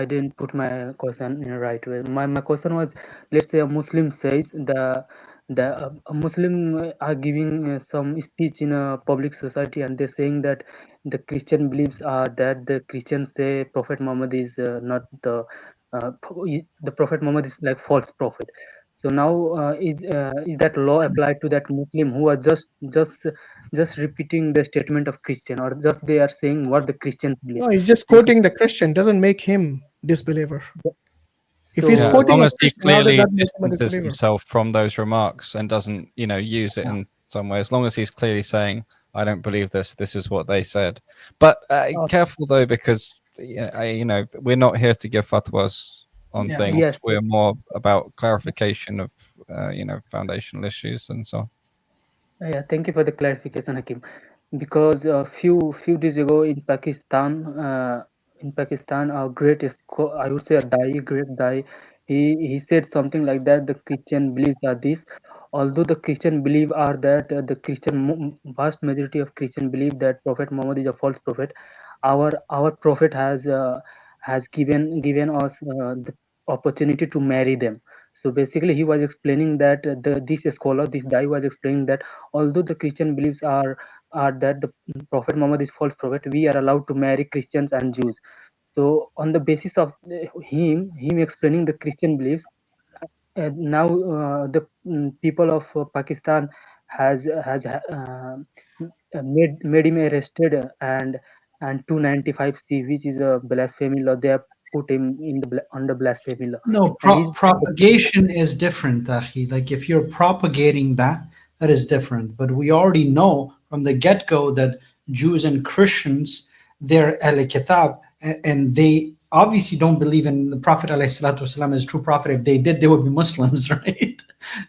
Speaker 9: didn't put my question in the right way. My question was, let's say a Muslim says a Muslim are giving some speech in a public society, and they're saying that the Christian beliefs are that the Christians say Prophet Muhammad is not the Prophet Muhammad is like false prophet. So now is that law applied to that Muslim who are just repeating the statement of Christian, or just they are saying what the Christians believe?
Speaker 1: No, he's just quoting the Christian. Doesn't make him disbeliever. If he's
Speaker 17: As
Speaker 1: quoting
Speaker 17: long
Speaker 1: a
Speaker 17: as he
Speaker 1: Christian, how does
Speaker 17: clearly
Speaker 1: that make him a
Speaker 17: distances
Speaker 1: disbeliever?
Speaker 17: himself from those remarks and doesn't, use it in some way, as long as he's clearly saying, I don't believe this is what they said. But careful though, because we're not here to give fatwas on things.
Speaker 9: Yes.
Speaker 17: We're more about clarification of foundational issues and so on.
Speaker 9: Yeah, thank you for the clarification, Hakim. Because a few days ago in Pakistan, a great I would say a great Dai, he said something like that. The Christian beliefs are this. Although the Christian believe are that the vast majority of Christian believe that Prophet Muhammad is a false prophet. Our prophet has given us the opportunity to marry them. So basically, he was explaining that this guy was explaining that although the Christian beliefs are that the Prophet Muhammad is false prophet, we are allowed to marry Christians and Jews. So on the basis of him explaining the Christian beliefs, now the people of Pakistan has made him arrested, and 295C, which is a blasphemy law. They have put him in the under blasphemy law.
Speaker 6: No,
Speaker 9: And he's
Speaker 6: propagation is different, Akhi. Like if you're propagating that, that is different. But we already know from the get-go that Jews and Christians, they're Ahl Kitab, and they obviously don't believe in the Prophet ﷺ as true prophet. If they did, they would be Muslims, right?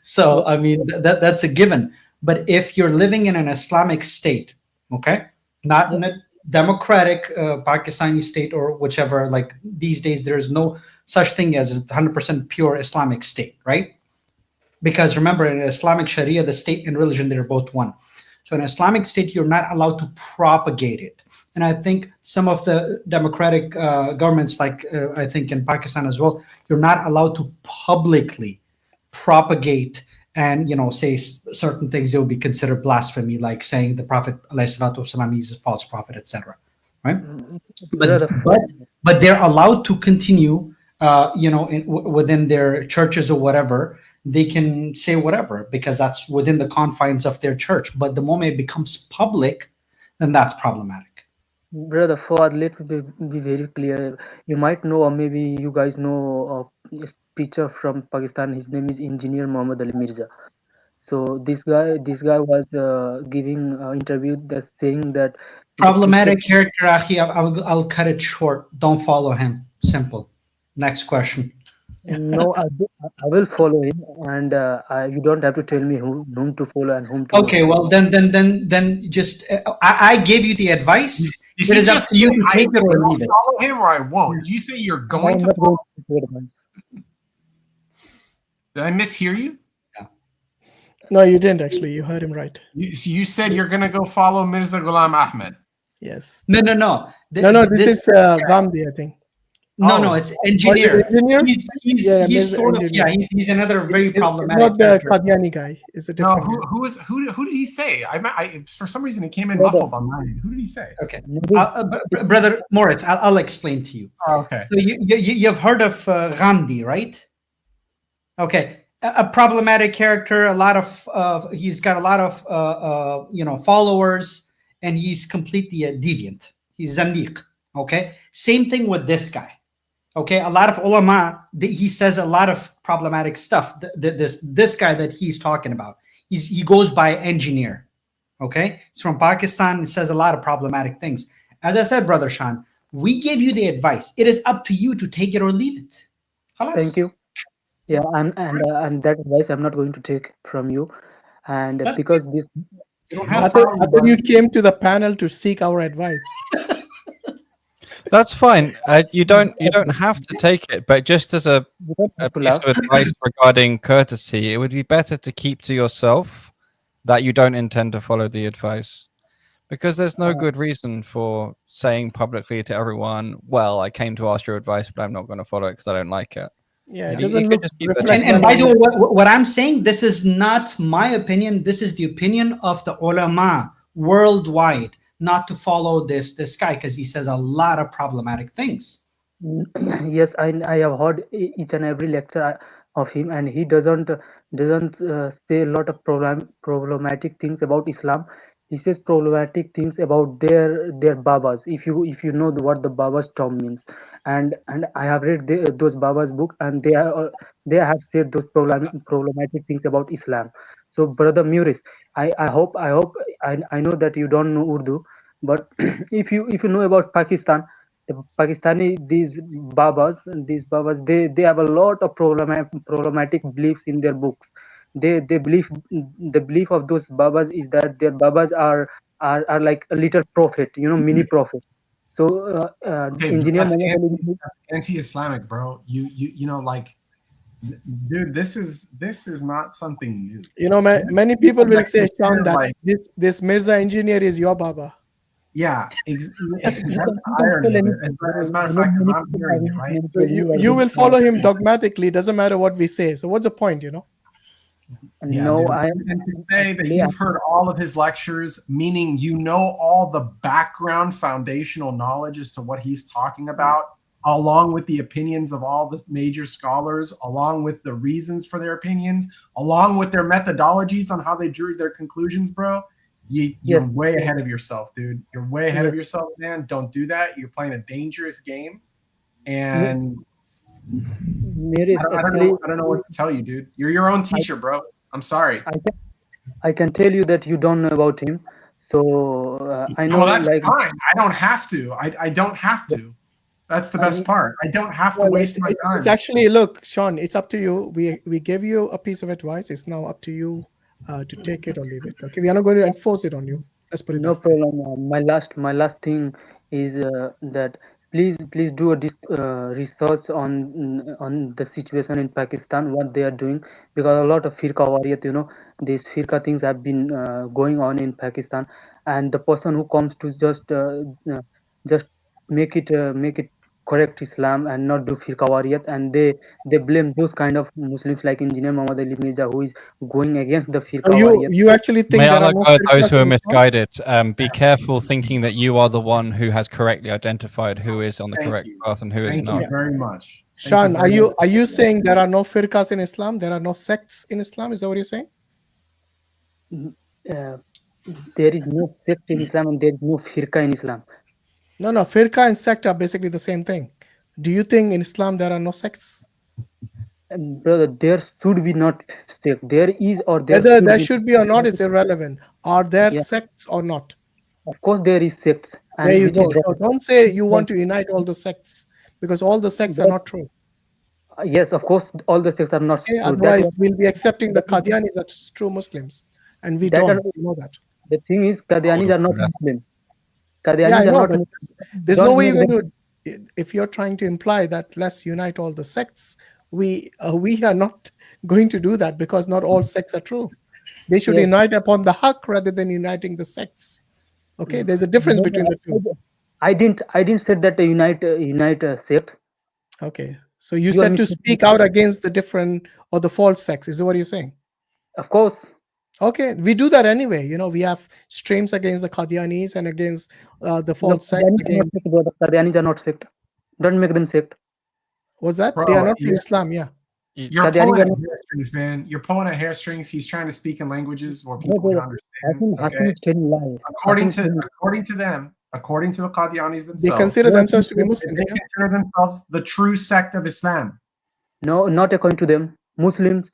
Speaker 6: So I mean that's a given. But if you're living in an Islamic state, okay, not in a democratic Pakistani state or whichever, like these days there's no such thing as 100% pure Islamic state, right? Because remember, in Islamic Sharia, the state and religion, they're both one. So in Islamic state, you're not allowed to propagate it. And I think some of the democratic governments, like I think in Pakistan as well, you're not allowed to publicly propagate and say certain things that will be considered blasphemy, like saying the Prophet ﷺ is a false prophet, etc. Right? But they're allowed to continue, within their churches or whatever. They can say whatever because that's within the confines of their church. But the moment it becomes public, then that's problematic.
Speaker 9: Brother Fawad, let me be very clear. You might know, or maybe you guys know, a speaker from Pakistan. His name is Engineer Muhammad Ali Mirza. So this guy was giving an interview that's saying that
Speaker 6: problematic character, Akhi. I'll cut it short. Don't follow him. Simple. Next question.
Speaker 9: No, I will follow him, and you don't have to tell me whom to follow and whom to.
Speaker 6: Okay, well then just I gave you the advice.
Speaker 2: It is up to you to take it or leave it. Follow him or I won't. Did you say you're going to follow? Did I mishear you?
Speaker 1: No, you didn't actually. You heard him right.
Speaker 2: You said you're gonna go follow Mirza Ghulam Ahmed.
Speaker 1: Yes.
Speaker 6: No.
Speaker 1: This is Gandhi, I think.
Speaker 6: No, it's engineer.
Speaker 1: Engineer?
Speaker 6: He's sort of he's another very problematic.
Speaker 1: Not the Qadiani guy. It's a different.
Speaker 2: No, who did he say? I for some reason it came in muffled on mine. Who did he say?
Speaker 6: Okay, brother Moritz, I'll explain to you.
Speaker 2: Oh, okay.
Speaker 6: So you've heard of Gandhi, right? Okay, a problematic character. A lot of he's got a lot of followers, and he's completely deviant. He's zandiq. Okay, same thing with this guy. Okay, a lot of ulama, he says a lot of problematic stuff. This guy that he's talking about, he goes by engineer. Okay, he's from Pakistan. He says a lot of problematic things. As I said, Brother Shan, we give you the advice. It is up to you to take it or leave it. Khalas.
Speaker 9: Thank you. Yeah, and that advice I'm not going to take from you, and that's because this.
Speaker 1: I thought you came to the panel to seek our advice.
Speaker 17: That's fine. You don't have to take it, but just as a piece of advice regarding courtesy, it would be better to keep to yourself that you don't intend to follow the advice, because there's no good reason for saying publicly to everyone, "Well, I came to ask your advice, but I'm not going to follow it because I don't like it."
Speaker 1: Yeah, it doesn't look.
Speaker 6: And by the way, what I'm saying, this is not my opinion. This is the opinion of the ulama worldwide. Not to follow this guy because he says a lot of problematic things.
Speaker 9: Yes, I have heard each and every lecture of him, and he doesn't say a lot of problematic things about Islam. He says problematic things about their babas. If you know what the baba's term means, and I have read those babas book, and they have said those problematic things about Islam. So, Brother Muris, I hope I know that you don't know Urdu, but if you know about Pakistan, the Pakistani these babas, they have a lot of problematic beliefs in their books. They believe the belief of those babas is that their babas are like a little prophet, mini prophet. So engineer
Speaker 2: that's anti-Islamic, bro. You know, like, dude, this is not something new.
Speaker 1: Many people will say, Sean, that this Mirza engineer is your baba.
Speaker 2: Yeah, exactly. Irony. As a matter of fact, I'm hearing it, right?
Speaker 1: So you will follow him dogmatically. Doesn't matter what we say. So what's the point,
Speaker 2: Yeah,
Speaker 9: no,
Speaker 2: and to say that you've heard all of his lectures, meaning you know all the background foundational knowledge as to what he's talking about, along with the opinions of all the major scholars, along with the reasons for their opinions, along with their methodologies on how they drew their conclusions, bro, you're way ahead of yourself, dude. You're way ahead of yourself, man. Don't do that. You're playing a dangerous game. And
Speaker 9: Muris,
Speaker 2: I don't know what to tell you, dude. You're your own teacher, bro. I'm sorry.
Speaker 9: I can tell you that you don't know about him. So I know,
Speaker 2: Well, that's
Speaker 9: like,
Speaker 2: fine. I don't have to. I don't have to. That's the best part. I don't have to waste my time.
Speaker 1: It's actually, look, Sean, it's up to you. We gave you a piece of advice. It's now up to you to take it or leave it. Okay, we are not going to enforce it on you. Let's put it
Speaker 9: no
Speaker 1: that way.
Speaker 9: problem. My last thing is that please do a research on the situation in Pakistan, what they are doing, because a lot of firqa wariyat, these firqa things have been going on in Pakistan, and the person who comes to just make it correct Islam and not do firqa wariyat, and they blame those kind of Muslims like Engineer Muhammad Ali Mirza, who is going against the firqa wariyat.
Speaker 1: You actually think
Speaker 17: May
Speaker 1: there
Speaker 17: Allah
Speaker 1: are no
Speaker 17: guide those
Speaker 1: firqas
Speaker 17: who are
Speaker 1: in Islam?
Speaker 17: misguided. Be careful thinking that you are the one who has correctly identified who is on the correct path and who is
Speaker 2: Thank
Speaker 17: not.
Speaker 2: you very much.
Speaker 1: Sean, are you saying there are no firqas in Islam? There are no sects in Islam? Is that what you're saying?
Speaker 9: There is no sect in Islam and there is no firqa in Islam.
Speaker 1: No, firqa and sect are basically the same thing. Do you think in Islam there are no sects?
Speaker 9: Brother, there should be not sect. There is or there
Speaker 1: Whether
Speaker 9: should
Speaker 1: there
Speaker 9: be.
Speaker 1: should be or not is irrelevant. Are there sects or not?
Speaker 9: Of course, there is sects. And
Speaker 1: There you
Speaker 9: which
Speaker 1: go.
Speaker 9: is wrong.
Speaker 1: So don't say you want to unite all the sects, because all the sects are not true.
Speaker 9: Yes, of course, all the sects are not
Speaker 1: Okay,
Speaker 9: true.
Speaker 1: otherwise, we'll be accepting the Qadianis as true Muslims, and we don't. You know that.
Speaker 9: The thing is, Qadianis are not Muslim.
Speaker 1: Yeah, I
Speaker 9: Qadianis are
Speaker 1: know,
Speaker 9: not
Speaker 1: but
Speaker 9: Muslim.
Speaker 1: there's no
Speaker 9: Don't
Speaker 1: way
Speaker 9: make
Speaker 1: you're
Speaker 9: them.
Speaker 1: going to. If you're trying to imply that let's unite all the sects, we are not going to do that, because not all sects are true. They should
Speaker 9: Yes.
Speaker 1: unite upon the haqq rather than uniting the sects. Okay, there's a difference between the two.
Speaker 9: I didn't say that unite sects.
Speaker 1: Okay, so you
Speaker 9: You are
Speaker 1: said to
Speaker 9: mistaken.
Speaker 1: speak out against the different or the false sects. Is that what you're saying?
Speaker 9: Of course.
Speaker 1: Okay, we do that anyway. We have streams against the Qadianis and against the false sects.
Speaker 9: Qadianis are not sect, brother. Qadianis are not sect. Don't make them sect.
Speaker 1: Was that?
Speaker 2: Bro,
Speaker 1: They are not for Islam, yeah.
Speaker 2: You're
Speaker 9: Qadianis
Speaker 2: pulling
Speaker 9: are
Speaker 2: at
Speaker 9: not.
Speaker 2: hairstrings, man. You're pulling at hairstrings. He's trying to speak in languages where
Speaker 9: No,
Speaker 2: people can
Speaker 9: brother.
Speaker 2: understand.
Speaker 9: Hashim is telling lies.
Speaker 2: According to them, according to the Qadianis themselves,
Speaker 1: They consider themselves to be
Speaker 2: they
Speaker 1: Muslims. Yeah?
Speaker 2: consider themselves the true sect of Islam.
Speaker 9: No, not according to them. Muslims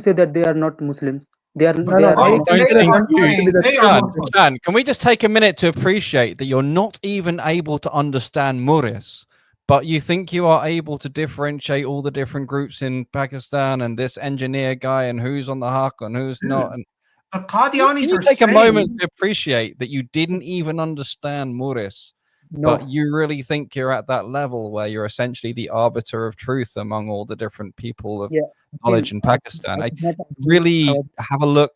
Speaker 9: say that they are not Muslims. They are.
Speaker 1: No,
Speaker 9: they
Speaker 1: no,
Speaker 9: are.
Speaker 1: they
Speaker 9: not-
Speaker 1: consider themselves to be the
Speaker 17: Shan,
Speaker 1: Muslims.
Speaker 17: Shan, can we just take a minute to appreciate that you're not even able to understand Muris, but you think you are able to differentiate all the different groups in Pakistan and this engineer guy and who's on the haqq and who's not? And
Speaker 2: The Qadianis
Speaker 17: can you
Speaker 2: are
Speaker 17: take a
Speaker 2: saying,
Speaker 17: moment to appreciate that you didn't even understand Muris,
Speaker 9: No.
Speaker 17: but you really think you're at that level where you're essentially the arbiter of truth among all the different people of knowledge in Pakistan? I really have a look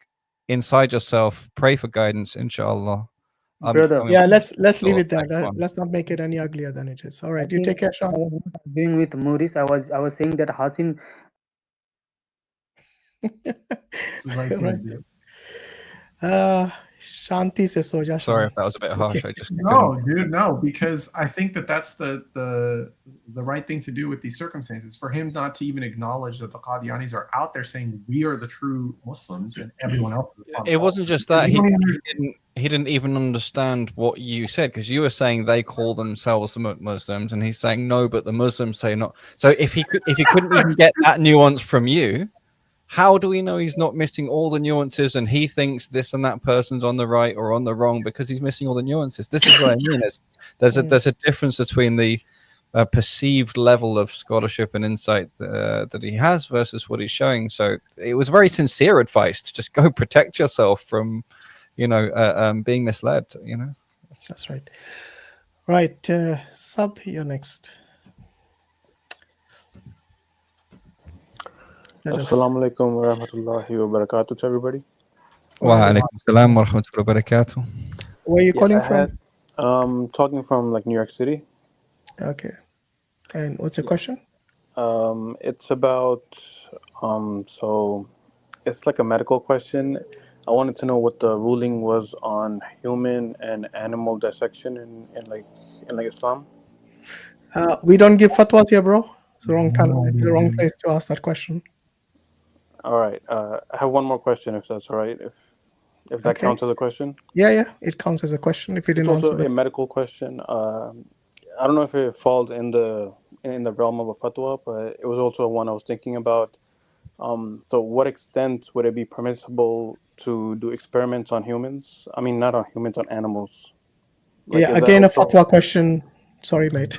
Speaker 17: inside yourself. Pray for guidance, inshallah.
Speaker 9: Brother.
Speaker 1: Yeah, let's leave it there.
Speaker 17: Next one.
Speaker 1: Let's not make it any uglier than it is. All right,
Speaker 9: I
Speaker 1: you
Speaker 9: think
Speaker 1: take care,
Speaker 9: I
Speaker 1: Sean.
Speaker 9: was not arguing with Muris. I was saying that Hashim.
Speaker 1: Right. Shanti se soja.
Speaker 17: Sorry if that was a bit harsh. I just
Speaker 2: no, dude, no, because I think that's the right thing to do with these circumstances. For him not to even acknowledge that the Qadianis are out there saying we are the true Muslims and everyone else is
Speaker 17: It wasn't just that he didn't even understand what you said, because you were saying they call themselves the Muslims, and he's saying no, but the Muslims say not. So if he couldn't even get that nuance from you, how do we know he's not missing all the nuances and he thinks this and that person's on the right or on the wrong because he's missing all the nuances? This is what I mean. There's a difference between the perceived level of scholarship and insight that he has versus what he's showing. So it was very sincere advice to just go protect yourself from, being misled.
Speaker 1: That's right. Right, Sub, you're next.
Speaker 4: Assalamu alaikum wa rahmatullahi wa barakatuh to everybody.
Speaker 17: Wa alaikum salam wa rahmatullahi wa barakatuh.
Speaker 1: Where are you calling from?
Speaker 4: Talking from New York City.
Speaker 1: Okay. And what's your question?
Speaker 4: It's about so it's like a medical question. I wanted to know what the ruling was on human and animal dissection in Islam.
Speaker 1: We don't give fatwas here, bro. It's the wrong time. It's the wrong place to ask that question.
Speaker 4: All right. I have one more question, if that's all right. If that
Speaker 1: Okay.
Speaker 4: counts as a question.
Speaker 1: Yeah, it counts as a question if you didn't
Speaker 4: It's also
Speaker 1: answer
Speaker 4: a medical question. I don't know if it falls in the realm of a fatwa, but it was also one I was thinking about. So, what extent would it be permissible to do experiments on humans? I mean, not on humans, on animals. Like,
Speaker 1: Yeah,
Speaker 4: is that
Speaker 1: again, a
Speaker 4: also
Speaker 1: fatwa question. Sorry, mate.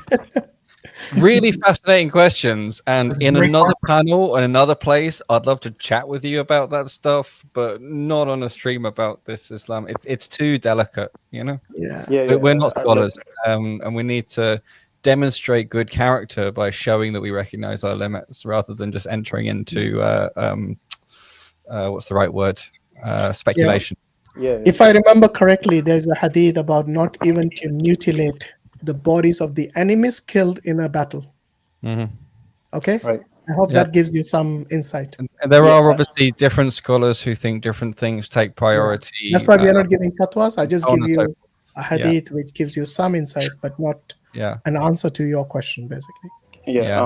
Speaker 17: Really fascinating questions, and in another panel and another place, I'd love to chat with you about that stuff, but not on a stream about this Islam. It's too delicate, you know.
Speaker 1: Yeah.
Speaker 17: We're not scholars, and we need to demonstrate good character by showing that we recognize our limits, rather than just entering into what's the right word? Speculation.
Speaker 1: If I remember correctly, there's a hadith about not even to mutilate the bodies of the enemies killed in a battle. Okay?
Speaker 4: Right.
Speaker 1: I hope that gives you some insight.
Speaker 17: And there are obviously different scholars who think different things take priority.
Speaker 1: That's why we are not giving fatwas. I just
Speaker 17: so on
Speaker 1: give
Speaker 17: and so
Speaker 1: you
Speaker 17: forth.
Speaker 1: a hadith which gives you some insight, but not an answer to your question, basically.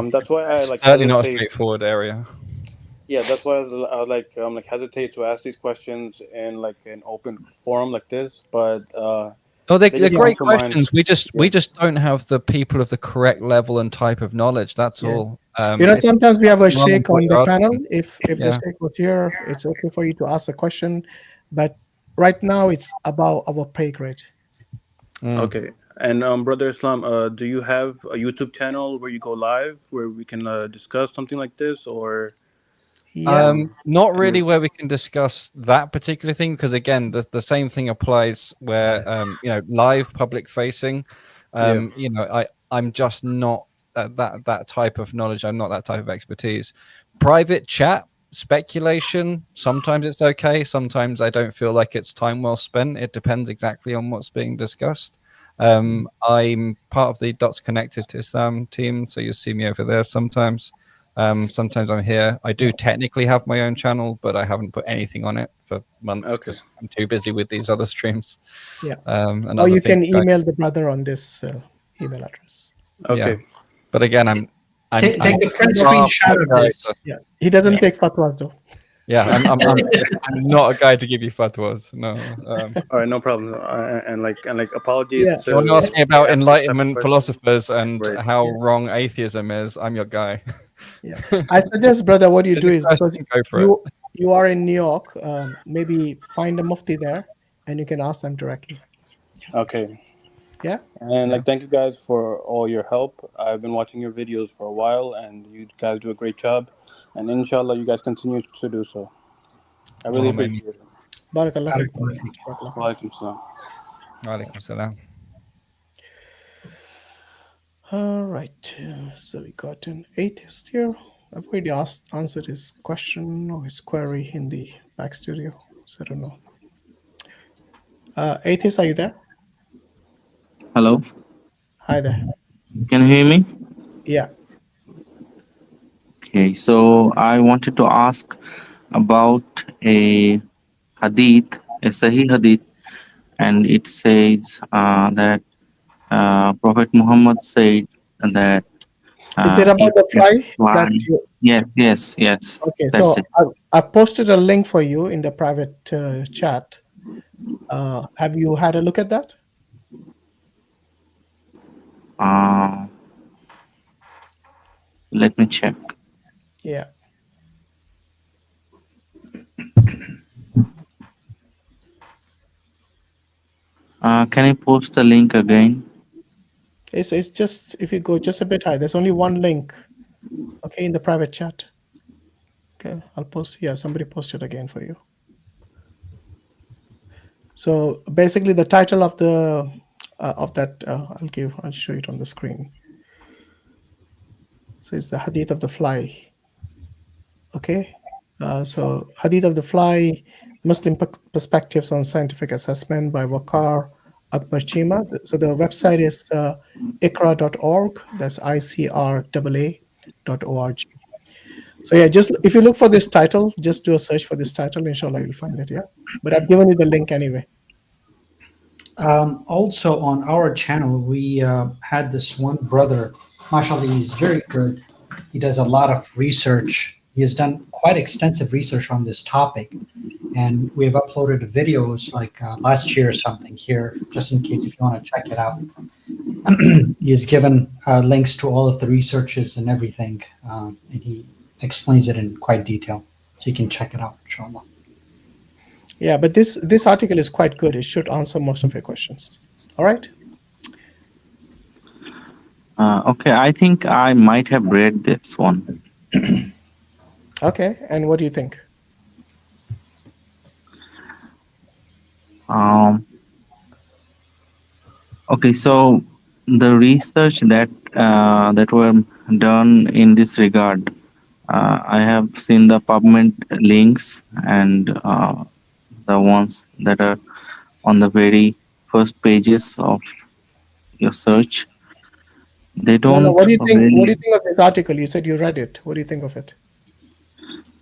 Speaker 4: That's why I like
Speaker 17: certainly not a
Speaker 4: hesitate.
Speaker 17: straightforward area.
Speaker 4: Yeah, that's why I like hesitate to ask these questions in like an open forum like this. But
Speaker 17: Oh, they're
Speaker 4: just
Speaker 17: great
Speaker 4: come to mind.
Speaker 17: questions. We just don't have the people of the correct level and type of knowledge. That's all.
Speaker 1: Sometimes we have a
Speaker 17: nothing wrong
Speaker 1: sheikh
Speaker 17: with what
Speaker 1: on
Speaker 17: you're
Speaker 1: the
Speaker 17: asking.
Speaker 1: panel. If the sheikh was here, it's okay for you to ask a question. But right now, it's about our pay grade.
Speaker 4: Okay. And Brother Islam, do you have a YouTube channel where you go live where we can discuss something like this, or?
Speaker 17: Not really where we can discuss that particular thing, because again, the same thing applies where live public facing. I'm just not that type of knowledge. I'm not that type of expertise. Private chat, speculation, sometimes it's okay, sometimes I don't feel like it's time well spent. It depends exactly on what's being discussed. I'm part of the Dots Connected to Islam team, so you'll see me over there sometimes. Sometimes I'm here. I do technically have my own channel, but I haven't put anything on it for months because I'm too busy with these other streams. And
Speaker 1: Or
Speaker 17: other
Speaker 1: you can
Speaker 17: things.
Speaker 1: email the brother on this email address.
Speaker 17: Yeah. But again, I'm
Speaker 6: Take the print screenshot of this.
Speaker 1: Yeah, he doesn't take fatwas though.
Speaker 17: Yeah, I'm not a guy to give you fatwas. No.
Speaker 4: All right, no problem. And apologies.
Speaker 1: Yeah.
Speaker 17: If you want to ask me about
Speaker 4: ask this type of
Speaker 17: enlightenment
Speaker 4: question.
Speaker 17: philosophers and
Speaker 4: Right.
Speaker 17: how wrong atheism is, I'm your guy.
Speaker 1: Yeah, I suggest, brother, what you do is, because
Speaker 17: go for
Speaker 1: you are in New York, maybe find a mufti there, and you can ask them directly.
Speaker 4: Okay.
Speaker 1: Yeah.
Speaker 4: And thank you guys for all your help. I've been watching your videos for a while, and you guys do a great job. And inshallah, you guys continue to do so. I really appreciate it.
Speaker 1: Barakallah.
Speaker 4: Wa alaikum salam.
Speaker 17: Wa alaikum salam.
Speaker 1: All right, so we got an atheist here. I've already answered his question or his query in the back studio, so I don't know. Atheist, are you there?
Speaker 5: Hello.
Speaker 1: Hi there.
Speaker 5: Can you hear me?
Speaker 1: Yeah.
Speaker 5: Okay, so I wanted to ask about a hadith, a Sahih hadith, and it says that Prophet Muhammad said that.
Speaker 1: Is it about the fly? That
Speaker 5: Yes.
Speaker 1: Okay,
Speaker 5: That's
Speaker 1: so
Speaker 5: it.
Speaker 1: I've posted a link for you in the private chat. Have you had a look at that?
Speaker 5: Let me check.
Speaker 1: Yeah.
Speaker 5: Can you post the link again?
Speaker 1: It's just, if you go just a bit high, there's only one link, okay, in the private chat. Okay, I'll post. Yeah, somebody posted again for you. So basically, the title of the that I'll show it on the screen. So it's the Hadith of the Fly. Okay, so Hadith of the Fly, Muslim Perspectives on Scientific Assessment by Waqar Akbar Chima. So the website is ikra.org. That's ICRAA.org. So yeah, just if you look for this title, just do a search for this title. Inshallah, you'll find it. Yeah, but I've given you the link anyway.
Speaker 6: Also on our channel, we had this one brother mashallah, he's very good. He does a lot of research. He has done quite extensive research on this topic. And we have uploaded videos like last year or something here, just in case if you want to check it out. He's given links to all of the researches and everything, and he explains it in quite detail. So you can check it out, inshallah.
Speaker 1: Yeah, but this article is quite good. It should answer most of your questions. All right.
Speaker 5: Okay, I think I might have read this one.
Speaker 1: Okay, and what do you think?
Speaker 5: Okay, so the research that that were done in this regard, I have seen the PubMed links and the ones that are on the very first pages of your search. They
Speaker 1: No,
Speaker 5: don't
Speaker 1: what do you think?
Speaker 5: really.
Speaker 1: What do you think of this article? You said you read it. What do you think of it?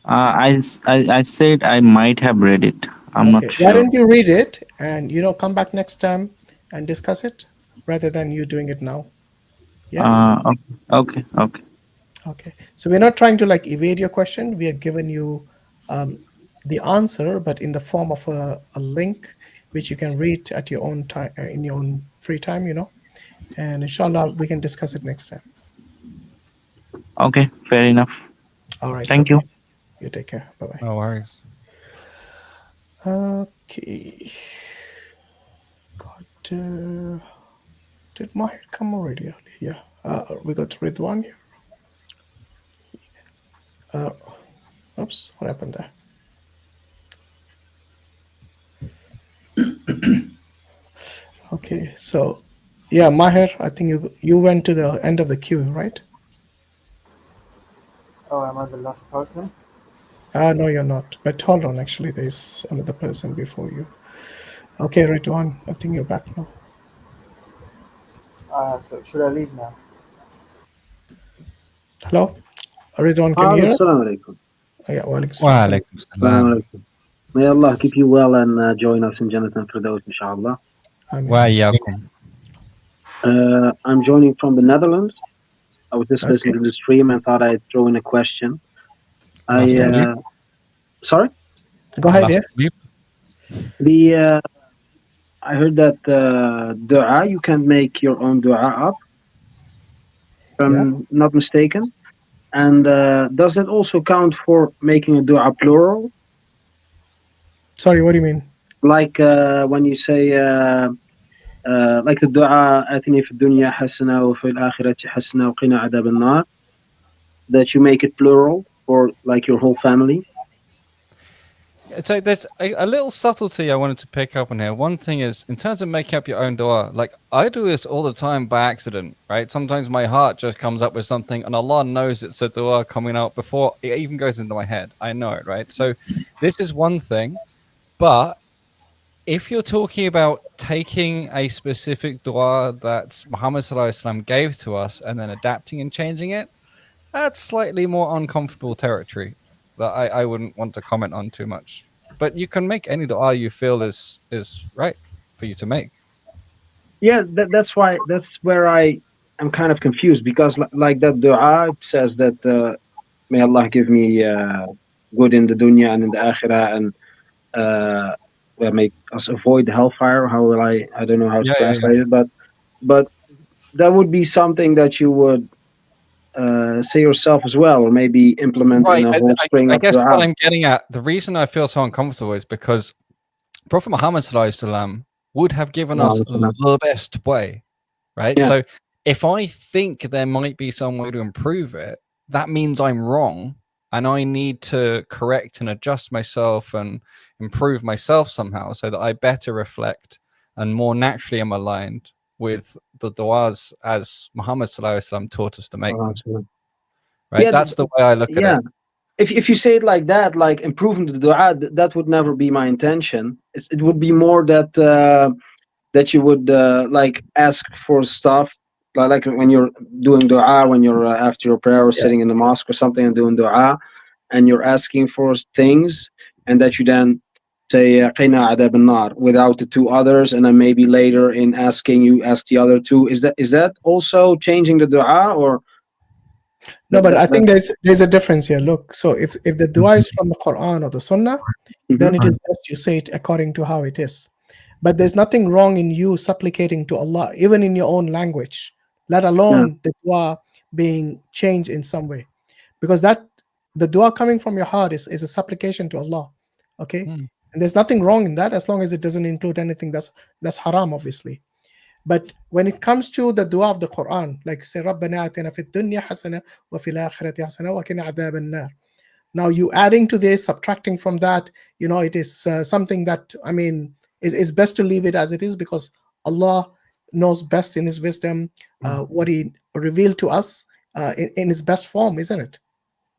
Speaker 5: I said I might have read it. I'm not
Speaker 1: Why
Speaker 5: sure.
Speaker 1: don't you read it and come back next time and discuss it rather than you doing it now? Yeah.
Speaker 5: Okay.
Speaker 1: Okay. So we're not trying to evade your question. We have given you the answer, but in the form of a link which you can read at your own time in your own free time. And inshallah we can discuss it next time.
Speaker 5: Okay, fair enough.
Speaker 1: All right.
Speaker 5: Thank you.
Speaker 1: You take care. Bye bye.
Speaker 17: No worries.
Speaker 1: Okay. Did Mahir come already? Yeah. We got Ridwan here. Oops, what happened there? Okay, so yeah, Mahir, I think you went to the end of the queue, right?
Speaker 19: Oh, am I the last person?
Speaker 1: No, you're not. But hold on, actually, there's another person before you. Okay, Ridwan, I think you're back now.
Speaker 19: So should I leave now?
Speaker 1: Hello? Ridwan, can you hear us?
Speaker 7: Assalamu alaikum.
Speaker 1: Yeah,
Speaker 17: Wa alaikum salam.
Speaker 7: May Allah keep you well and join us in Jannat and Firdaus, inshallah.
Speaker 17: Wa iyyakum.
Speaker 7: I'm joining from the Netherlands. I was just listening to the stream and thought I'd throw in a question. Sorry?
Speaker 1: Go ahead,
Speaker 7: yeah. I heard that dua, you can make your own dua up, if I'm not mistaken. And does that also count for making a dua plural?
Speaker 1: Sorry, what do you mean?
Speaker 7: Like when you say, like the dua, آتني في الدنيا حسنة وفي الآخرة حسنة وقنا عذاب النار, that you make it plural for like your whole family?
Speaker 17: So there's a little subtlety I wanted to pick up on here. One thing is, in terms of making up your own dua, like I do this all the time by accident, right? Sometimes my heart just comes up with something and Allah knows it's a dua coming out before it even goes into my head. I know it, right? So this is one thing, but if you're talking about taking a specific dua that Muhammad Sallallahu Alaihi Wasallam gave to us and then adapting and changing it, that's slightly more uncomfortable territory that I wouldn't want to comment on too much. But you can make any dua you feel is right for you to make.
Speaker 7: Yeah, that's where I am kind of confused, because like that dua, it says that may Allah give me good in the dunya and in the akhirah, and make us avoid the hellfire. How will I don't know how to translate it, but that would be something that you would say yourself as well, or maybe implement in a whole string
Speaker 17: I
Speaker 7: of
Speaker 17: guess
Speaker 7: dua.
Speaker 17: what I'm getting at, the reason I feel so uncomfortable is because Prophet Muhammad Sallallahu Alaihi Wasallam would have given us the best way, right?
Speaker 7: Yeah.
Speaker 17: So if I think there might be some way to improve it, that means I'm wrong, and I need to correct and adjust myself and improve myself somehow so that I better reflect and more naturally am aligned with the du'as as Muhammad Sallallahu Alaihi Wasallam taught us to make them. Right?
Speaker 7: Yeah,
Speaker 17: that's the way I look at it.
Speaker 7: If you say it like that, like improving the dua, that would never be my intention. It would be more that that you would like ask for stuff, like when you're doing dua, when you're after your prayer or sitting in the mosque or something and doing dua, and you're asking for things, and that you then say قنا عذاب النار without the two others, and then maybe later in asking you ask the other two. Is that also changing the dua, or?
Speaker 1: No, but I think there's a difference here. Look, so if the dua is from the Quran or the Sunnah, then it is best you say it according to how it is. But there's nothing wrong in you supplicating to Allah, even in your own language, let alone the dua being changed in some way, because that the dua coming from your heart is a supplication to Allah, okay? And there's nothing wrong in that as long as it doesn't include anything that's haram, obviously. But when it comes to the dua of the Quran, like say رَبَّنَا آتِنَا فِي الدُّنْيَا حَسَنَةً وَفِي الْآخِرَةِ حَسَنَةً وَقِنَا عَذَابَ النَّارِ. Now you adding to this, subtracting from that, it is something that, I mean, is best to leave it as it is, because Allah knows best in His wisdom what He revealed to us in His best form, isn't it?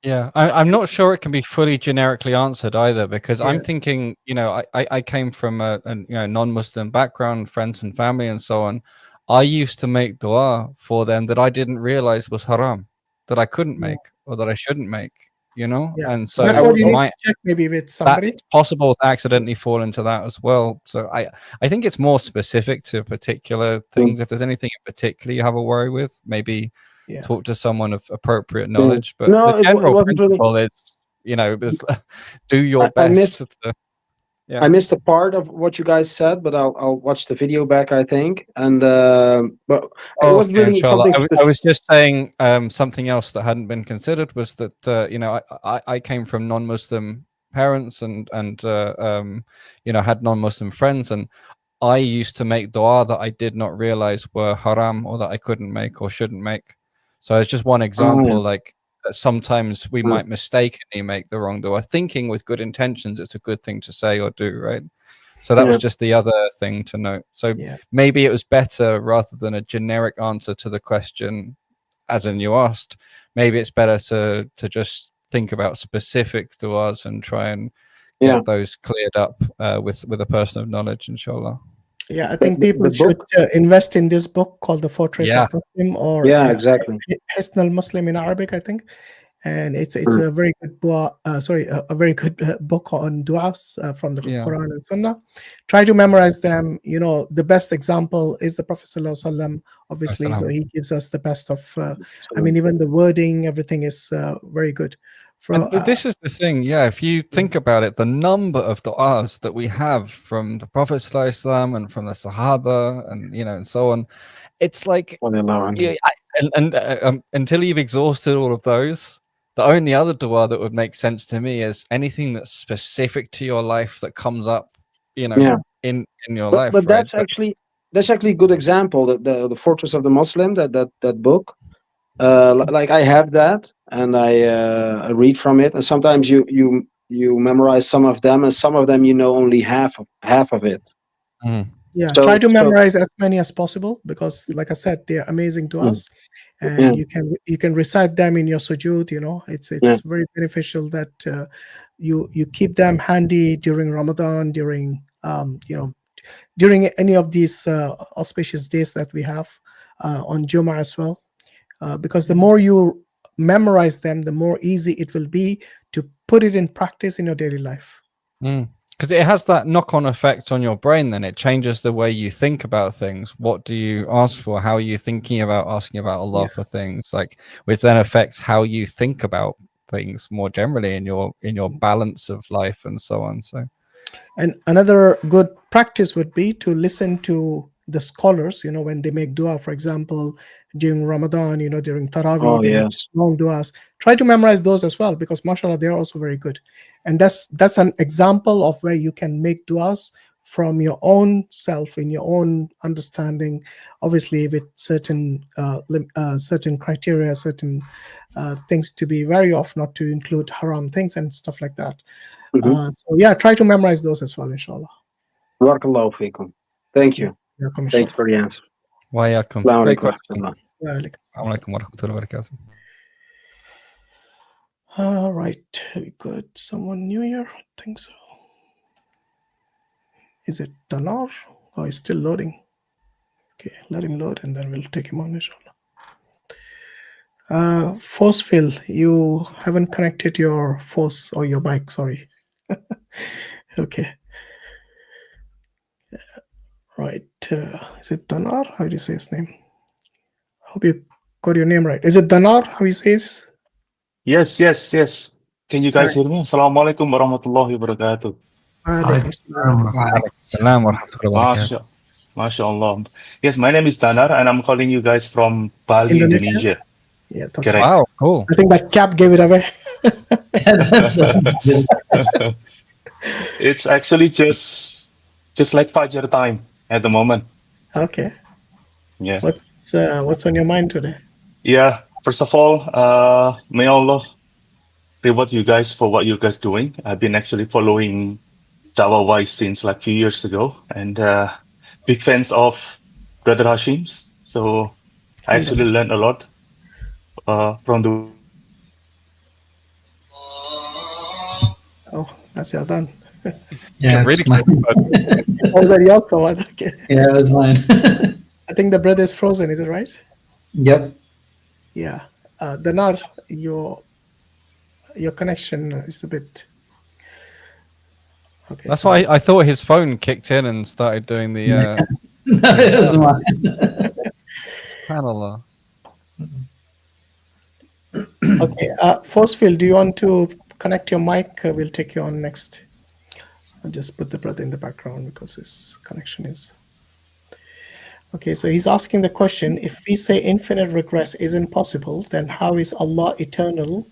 Speaker 17: Yeah, I'm not sure it can be fully generically answered either, because I'm thinking, I came from a non-Muslim background, friends and family and so on. I used to make dua for them that I didn't realize was haram, that I couldn't make or that I shouldn't make, and so
Speaker 1: that's what you need to check maybe with somebody.
Speaker 17: it's possible to accidentally fall into that as well. So I think it's more specific to particular things. If there's anything in particular you have a worry with, maybe talk to someone of appropriate knowledge. But the general principle is, do your best.
Speaker 7: I missed a part of what you guys said, but I'll watch the video back, I think. And but it was really something.
Speaker 17: I was just saying something else that hadn't been considered was that I came from non-Muslim parents and had non-Muslim friends, and I used to make dua that I did not realize were haram or that I couldn't make or shouldn't make. So it's just one example, like sometimes we might mistakenly make the wrong dua, thinking with good intentions it's a good thing to say or do, right? So that was just the other thing to note. So maybe it was better, rather than a generic answer to the question, as in you asked, maybe it's better to just think about specific duas and try and get those cleared up with a person of knowledge, inshallah.
Speaker 1: Yeah, I think people should invest in this book called The Fortress of Muslim, or
Speaker 7: exactly.
Speaker 1: Hisn al-Muslim in Arabic, I think. And it's a very good book, a very good book on du'as from the Quran and Sunnah. Try to memorize them. The best example is the Prophet ﷺ, obviously. So he gives us the best of, even the wording, everything is very good.
Speaker 17: This is the thing, if you think about it, the number of du'as that we have from the Prophet ﷺ and from the Sahaba and and so on, it's like until you've exhausted all of those, the only other dua that would make sense to me is anything that's specific to your life that comes up, in your life.
Speaker 7: But that's actually a good example. That the Fortress of the Muslim, that book. Like I have that, and I read from it, and sometimes you memorize some of them, and some of them only half of it.
Speaker 1: Yeah, try to memorize as many as possible, because like I said, they're amazing to us, and you can recite them in your sujood. It's very beneficial that you keep them handy during Ramadan, during during any of these auspicious days that we have on Jummah as well. Because the more you memorize them, the more easy it will be to put it in practice in your daily life.
Speaker 17: Because it has that knock-on effect on your brain. Then it changes the way you think about things. What do you ask for? How are you thinking about asking about Allah for things? Which then affects how you think about things more generally in your balance of life and so on. So,
Speaker 1: and another good practice would be to listen to the scholars, when they make dua, for example, during Ramadan, during Taraweeh, long duas. Try to memorize those as well, because mashallah, they're also very good. And that's an example of where you can make duas from your own self, in your own understanding, obviously with certain criteria, certain things to be wary of, not to include haram things and stuff like that. So try to memorize those as well, inshallah.
Speaker 7: Barakallahu feekum. Thank you. Thanks for the answer.
Speaker 17: Wa yakum. Great question.
Speaker 1: Alaikum
Speaker 17: wa rahmatullahi wa barakatuh.
Speaker 1: All right, we got someone new here. I think so. Is it Danar? Oh, it's still loading. Okay, let him load and then we'll take him on, inshallah. Force Phil, you haven't connected your force or your mic, sorry. Okay. Right. Is it Danar? How do you say his name? I hope you got your name right. Is it Danar? How you say his?
Speaker 8: Yes, yes, yes. Can you guys hear me? Assalamualaikum warahmatullahi wabarakatuh.
Speaker 1: Alaikum
Speaker 17: Salam wa rahmatullahi
Speaker 8: MashaAllah. Yes, my name is Danar and I'm calling you guys from Bali,
Speaker 1: Indonesia?
Speaker 8: Indonesia.
Speaker 1: Yeah, that's
Speaker 8: Correct.
Speaker 17: Wow, cool.
Speaker 1: I think that cap gave it away.
Speaker 8: It's actually just like Fajr time at the moment.
Speaker 1: Okay.
Speaker 8: Yeah.
Speaker 1: What's on your mind today?
Speaker 8: Yeah. First of all, may Allah reward you guys for what you guys doing. I've been actually following Dawah Wise since like few years ago, and big fans of Brother Hashim's. So I actually learned a lot from the.
Speaker 1: Oh, that's your done.
Speaker 6: Yeah,
Speaker 17: really
Speaker 6: it's mine.
Speaker 1: Oh, is that yours, Fawad? Okay.
Speaker 6: Yeah, that's mine.
Speaker 1: I think the brother is frozen. Is it right?
Speaker 6: Yep.
Speaker 1: Yeah. Danar, your connection is a bit. Okay.
Speaker 17: That's why I thought his phone kicked in and started doing the.
Speaker 6: That's mine.
Speaker 17: Subhanallah.
Speaker 1: Okay. Forcefield, do you want to connect your mic? We'll take you on next. I'll just put the brother in the background because his connection is. Okay, so he's asking the question, if we say infinite regress isn't possible, then how is Allah eternal?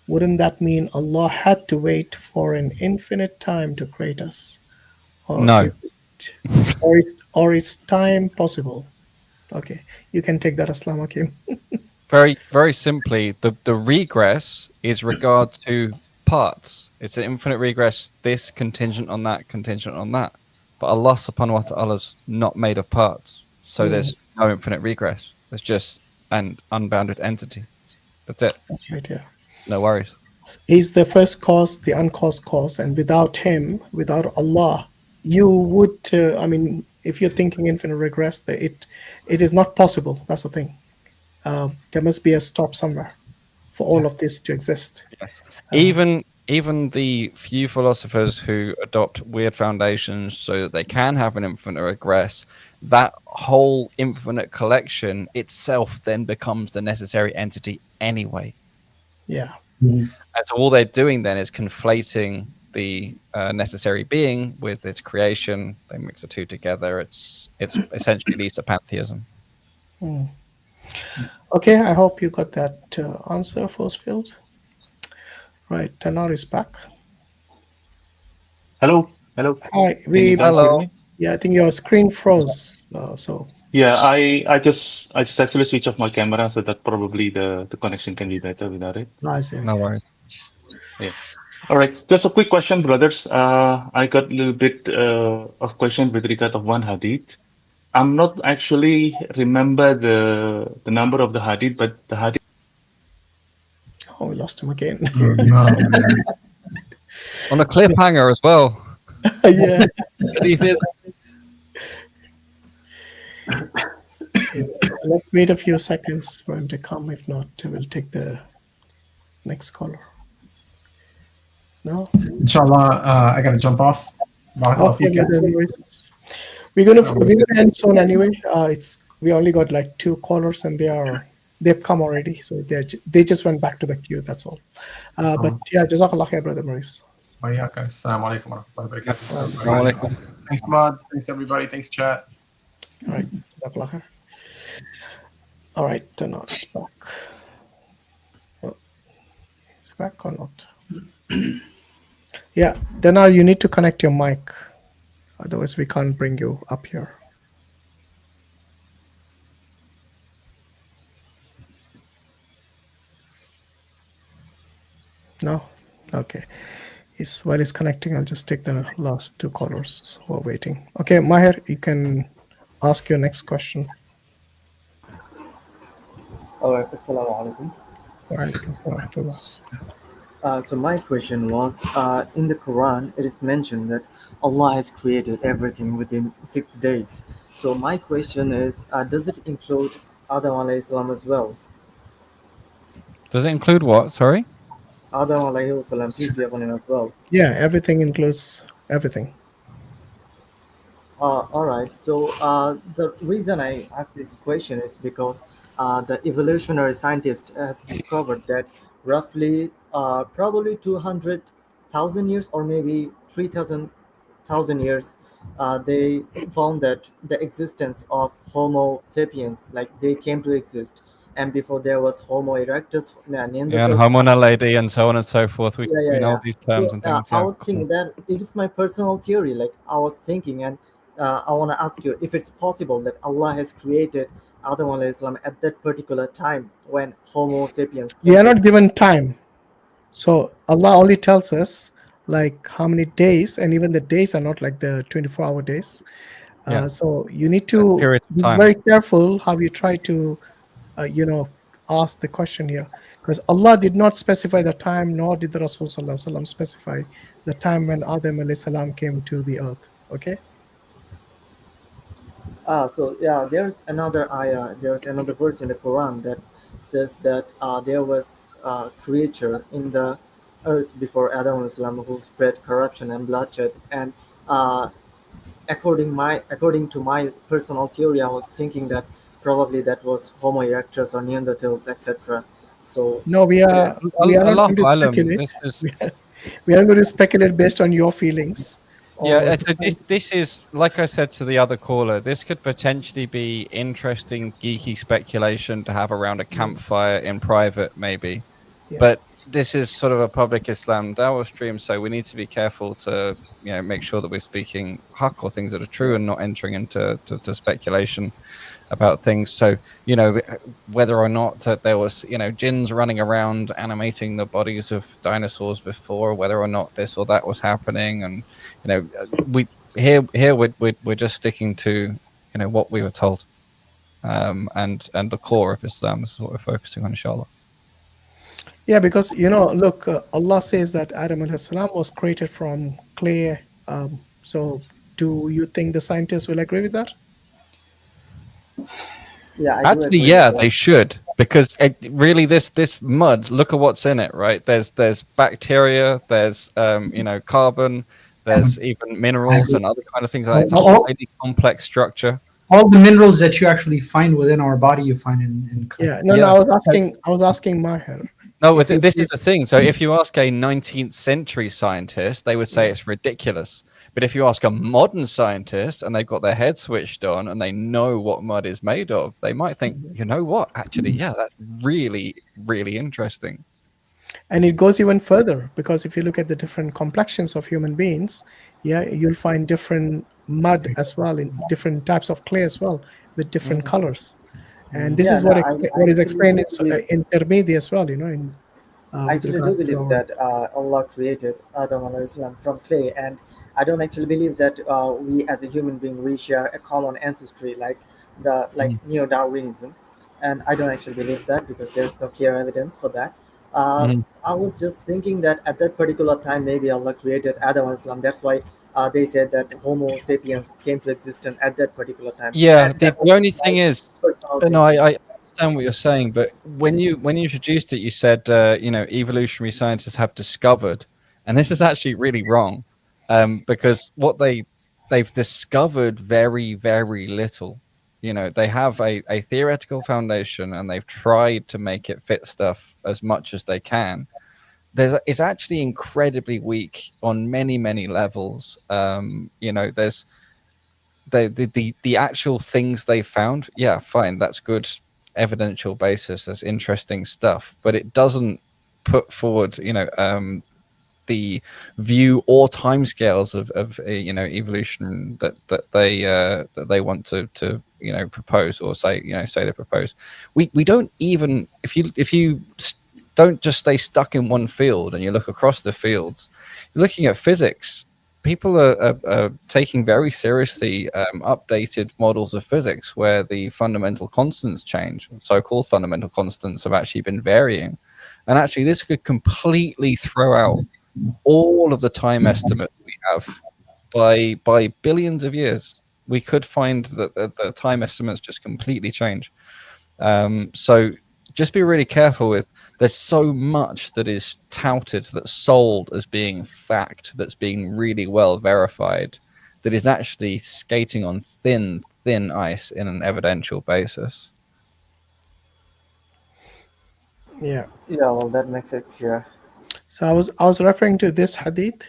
Speaker 1: Wouldn't that mean Allah had to wait for an infinite time to create us? Or
Speaker 17: No.
Speaker 1: is time possible? Okay, you can take that, I.Hakim.
Speaker 17: Very, very simply, the regress is regard to parts. It's an infinite regress, this contingent on that, contingent on that. But Allah subhanahu wa ta'ala's not made of parts. So there's no infinite regress. There's just an unbounded entity. That's it.
Speaker 1: That's right, yeah.
Speaker 17: No worries.
Speaker 1: He's the first cause, the uncaused cause, and without him, without Allah, you would, if you're thinking infinite regress, it is not possible. That's the thing. There must be a stop somewhere for all of this to exist.
Speaker 17: Even the few philosophers who adopt weird foundations so that they can have an infinite regress, that whole infinite collection itself then becomes the necessary entity anyway.
Speaker 1: Yeah.
Speaker 17: And so all they're doing then is conflating the necessary being with its creation. They mix the two together. It's essentially leads to pantheism.
Speaker 1: Okay, I hope you got that answer, Forcefield. Right, Tanar is back.
Speaker 8: Hello.
Speaker 1: Hi,
Speaker 8: Hello.
Speaker 1: Yeah, I think your screen froze.
Speaker 8: Yeah, I just actually switch off my camera, so that probably the connection can be better without it.
Speaker 1: I see.
Speaker 17: No worries.
Speaker 8: Yeah. All right. Just a quick question, brothers. I got a little bit of question with regard of one hadith. I'm not actually remember the number of the hadith, but the hadith.
Speaker 1: Oh, we lost him again.
Speaker 17: On a cliffhanger as well.
Speaker 1: Yeah.
Speaker 17: Hadith is.
Speaker 1: Let's wait a few seconds for him to come. If not, we'll take the next caller. No?
Speaker 2: Inshallah, I got to jump off.
Speaker 1: Okay, we're gonna end soon anyway. We only got like 2 callers and they've come already, so they just went back to the queue. That's all. But yeah, Jazakallah khair, brother Muris.
Speaker 2: Assalamu alaikum wa rahmatullahi wa barakatuh. Thanks, mods. Thanks, everybody. Thanks, chat.
Speaker 1: All right. Jazakallah khair. All right, Danar is back. Oh, is it back or not? Yeah, Danar, you need to connect your mic. Otherwise, we can't bring you up here. No? Okay. While he's connecting, I'll just take the last 2 callers who are waiting. Okay, Maher, you can ask your next question.
Speaker 19: All right, assalamu alaikum. So my question was, in the Quran, it is mentioned that Allah has created everything within 6 days. So my question is, does it include Adam alayhi salam as well?
Speaker 17: Does it include what? Sorry?
Speaker 19: Adam alayhi salam, peace be upon him as well.
Speaker 1: Yeah, everything includes everything.
Speaker 19: All right. So the reason I asked this question is because the evolutionary scientist has discovered that roughly, probably 200,000 years or maybe 3,000 years, they found that the existence of Homo sapiens, like they came to exist, and before there was Homo erectus,
Speaker 17: Yeah, and
Speaker 19: Neanderthals.
Speaker 17: homonality and so on and so forth.
Speaker 19: Yeah,
Speaker 17: We
Speaker 19: yeah,
Speaker 17: know
Speaker 19: yeah.
Speaker 17: all these terms
Speaker 19: So
Speaker 17: and things.
Speaker 19: I
Speaker 17: Yeah,
Speaker 19: was
Speaker 17: cool.
Speaker 19: thinking that it is my personal theory. Like I was thinking, and I want to ask you if it's possible that Allah has created Adam alayhi salam at that particular time when Homo sapiens
Speaker 1: We
Speaker 19: came
Speaker 1: are
Speaker 19: to
Speaker 1: not
Speaker 19: exist.
Speaker 1: given time. So Allah only tells us like how many days, and even the days are not like the 24-hour days.
Speaker 17: Yeah.
Speaker 1: So you need
Speaker 17: A
Speaker 1: to
Speaker 17: period of
Speaker 1: be
Speaker 17: time.
Speaker 1: very careful how you try to, ask the question here, because Allah did not specify the time, nor did the Rasul Sallallahu Alaihi Wasallam specify the time when Adam alayhi salam came to the earth. Okay.
Speaker 19: So yeah, there's another verse in the Quran that says that there was a creature in the earth before Adam alayhi salam who spread corruption and bloodshed, and uh, according to my personal theory, I was thinking that probably that was Homo erectus or Neanderthals, etc. So
Speaker 1: No, we
Speaker 19: yeah,
Speaker 1: are not
Speaker 17: Allah
Speaker 1: going to
Speaker 17: Alam,
Speaker 1: speculate.
Speaker 17: this is
Speaker 1: We are going to speculate based on your feelings.
Speaker 17: yeah.
Speaker 1: Or
Speaker 17: So this is like I said to the other caller. This could potentially be interesting, geeky speculation to have around a campfire in private, maybe.
Speaker 1: Yeah.
Speaker 17: But this is sort of a public Islam Dawah stream, so we need to be careful to make sure that we're speaking haqq or things that are true and not entering into to speculation about things. So whether or not that there was jinns running around animating the bodies of dinosaurs before, whether or not this or that was happening, and we here we're just sticking to what we were told, and the core of Islam is what we're focusing on, inshallah.
Speaker 1: Yeah, because look, Allah says that Adam alayhi salam was created from clay. So, do you think the scientists will agree with that?
Speaker 19: yeah, I do
Speaker 17: Actually,
Speaker 19: agree with
Speaker 17: yeah,
Speaker 19: that.
Speaker 17: they should, because really this mud, look at what's in it, right? There's bacteria, there's carbon, there's even minerals and other kind of things like that. It's a
Speaker 6: All,
Speaker 17: highly complex structure.
Speaker 6: all the minerals that you actually find within our body, you find in clay.
Speaker 1: Yeah. No,
Speaker 17: Yeah.
Speaker 1: I was asking Maher.
Speaker 17: No,
Speaker 1: If you-
Speaker 17: this is the thing. So if you ask a 19th century scientist, they would say it's ridiculous. But if you ask a modern scientist and they've got their head switched on and they know what mud is made of, they might think, you know what? Actually, yeah, that's really, really interesting.
Speaker 1: And it goes even further, because if you look at the different complexions of human beings, yeah, you'll find different mud as well, in different types of clay as well, with different colors. And this
Speaker 19: Yeah,
Speaker 1: is
Speaker 19: no,
Speaker 1: what is
Speaker 19: actually
Speaker 1: explained
Speaker 19: do believe,
Speaker 1: in Tirmidhi as well,
Speaker 19: I
Speaker 1: with
Speaker 19: actually do
Speaker 1: regards to
Speaker 19: believe
Speaker 1: our.
Speaker 19: that Allah created Adam alayhi salam from clay, and I don't actually believe that we as a human being we share a common ancestry like neo-Darwinism, and I don't actually believe that because there's no clear evidence for that. I was just thinking that at that particular time maybe Allah created Adam alayhi salam. That's why they said that Homo sapiens came to existence at that particular time.
Speaker 17: Yeah,
Speaker 19: That
Speaker 17: the
Speaker 19: was
Speaker 17: only
Speaker 19: my
Speaker 17: thing is,
Speaker 19: personal
Speaker 17: no,
Speaker 19: thinking.
Speaker 17: I understand what you're saying, but when you introduced it, you said evolutionary scientists have discovered, and this is actually really wrong, because what they've discovered very, very little. They have a theoretical foundation, and they've tried to make it fit stuff as much as they can. It's actually incredibly weak on many, many levels. There's the actual things they found, yeah, fine, that's good evidential basis, that's interesting stuff, but it doesn't put forward the view or timescales of evolution that they want to propose, or say they propose. We don't even, if you don't just stay stuck in one field and you look across the fields, you're looking at physics. People are taking very seriously updated models of physics where the fundamental constants change. So-called fundamental constants have actually been varying, and actually this could completely throw out all of the time estimates we have by billions of years. We could find that the time estimates just completely change. So just be really careful with, there's so much that is touted, that's sold as being fact, that's being really well verified, that is actually skating on thin ice in an evidential basis.
Speaker 1: Yeah.
Speaker 19: Yeah, well, that makes it clear.
Speaker 1: So I was referring to this hadith.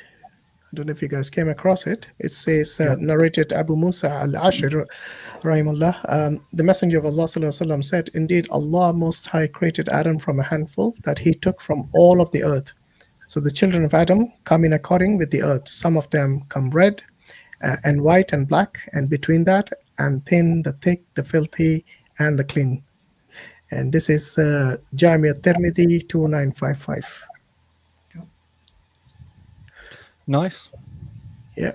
Speaker 1: I don't know if you guys came across it. It says, narrated Abu Musa al-Ashir, rahimahullah, the Messenger of Allah sallallahu alaihi wasallam said, indeed, Allah Most High created Adam from a handful that he took from all of the earth. So the children of Adam come in according with the earth. Some of them come red and white and black, and between that, and thin, the thick, the filthy, and the clean. And this is Jami at-Tirmidhi 2955.
Speaker 17: Nice.
Speaker 1: Yeah.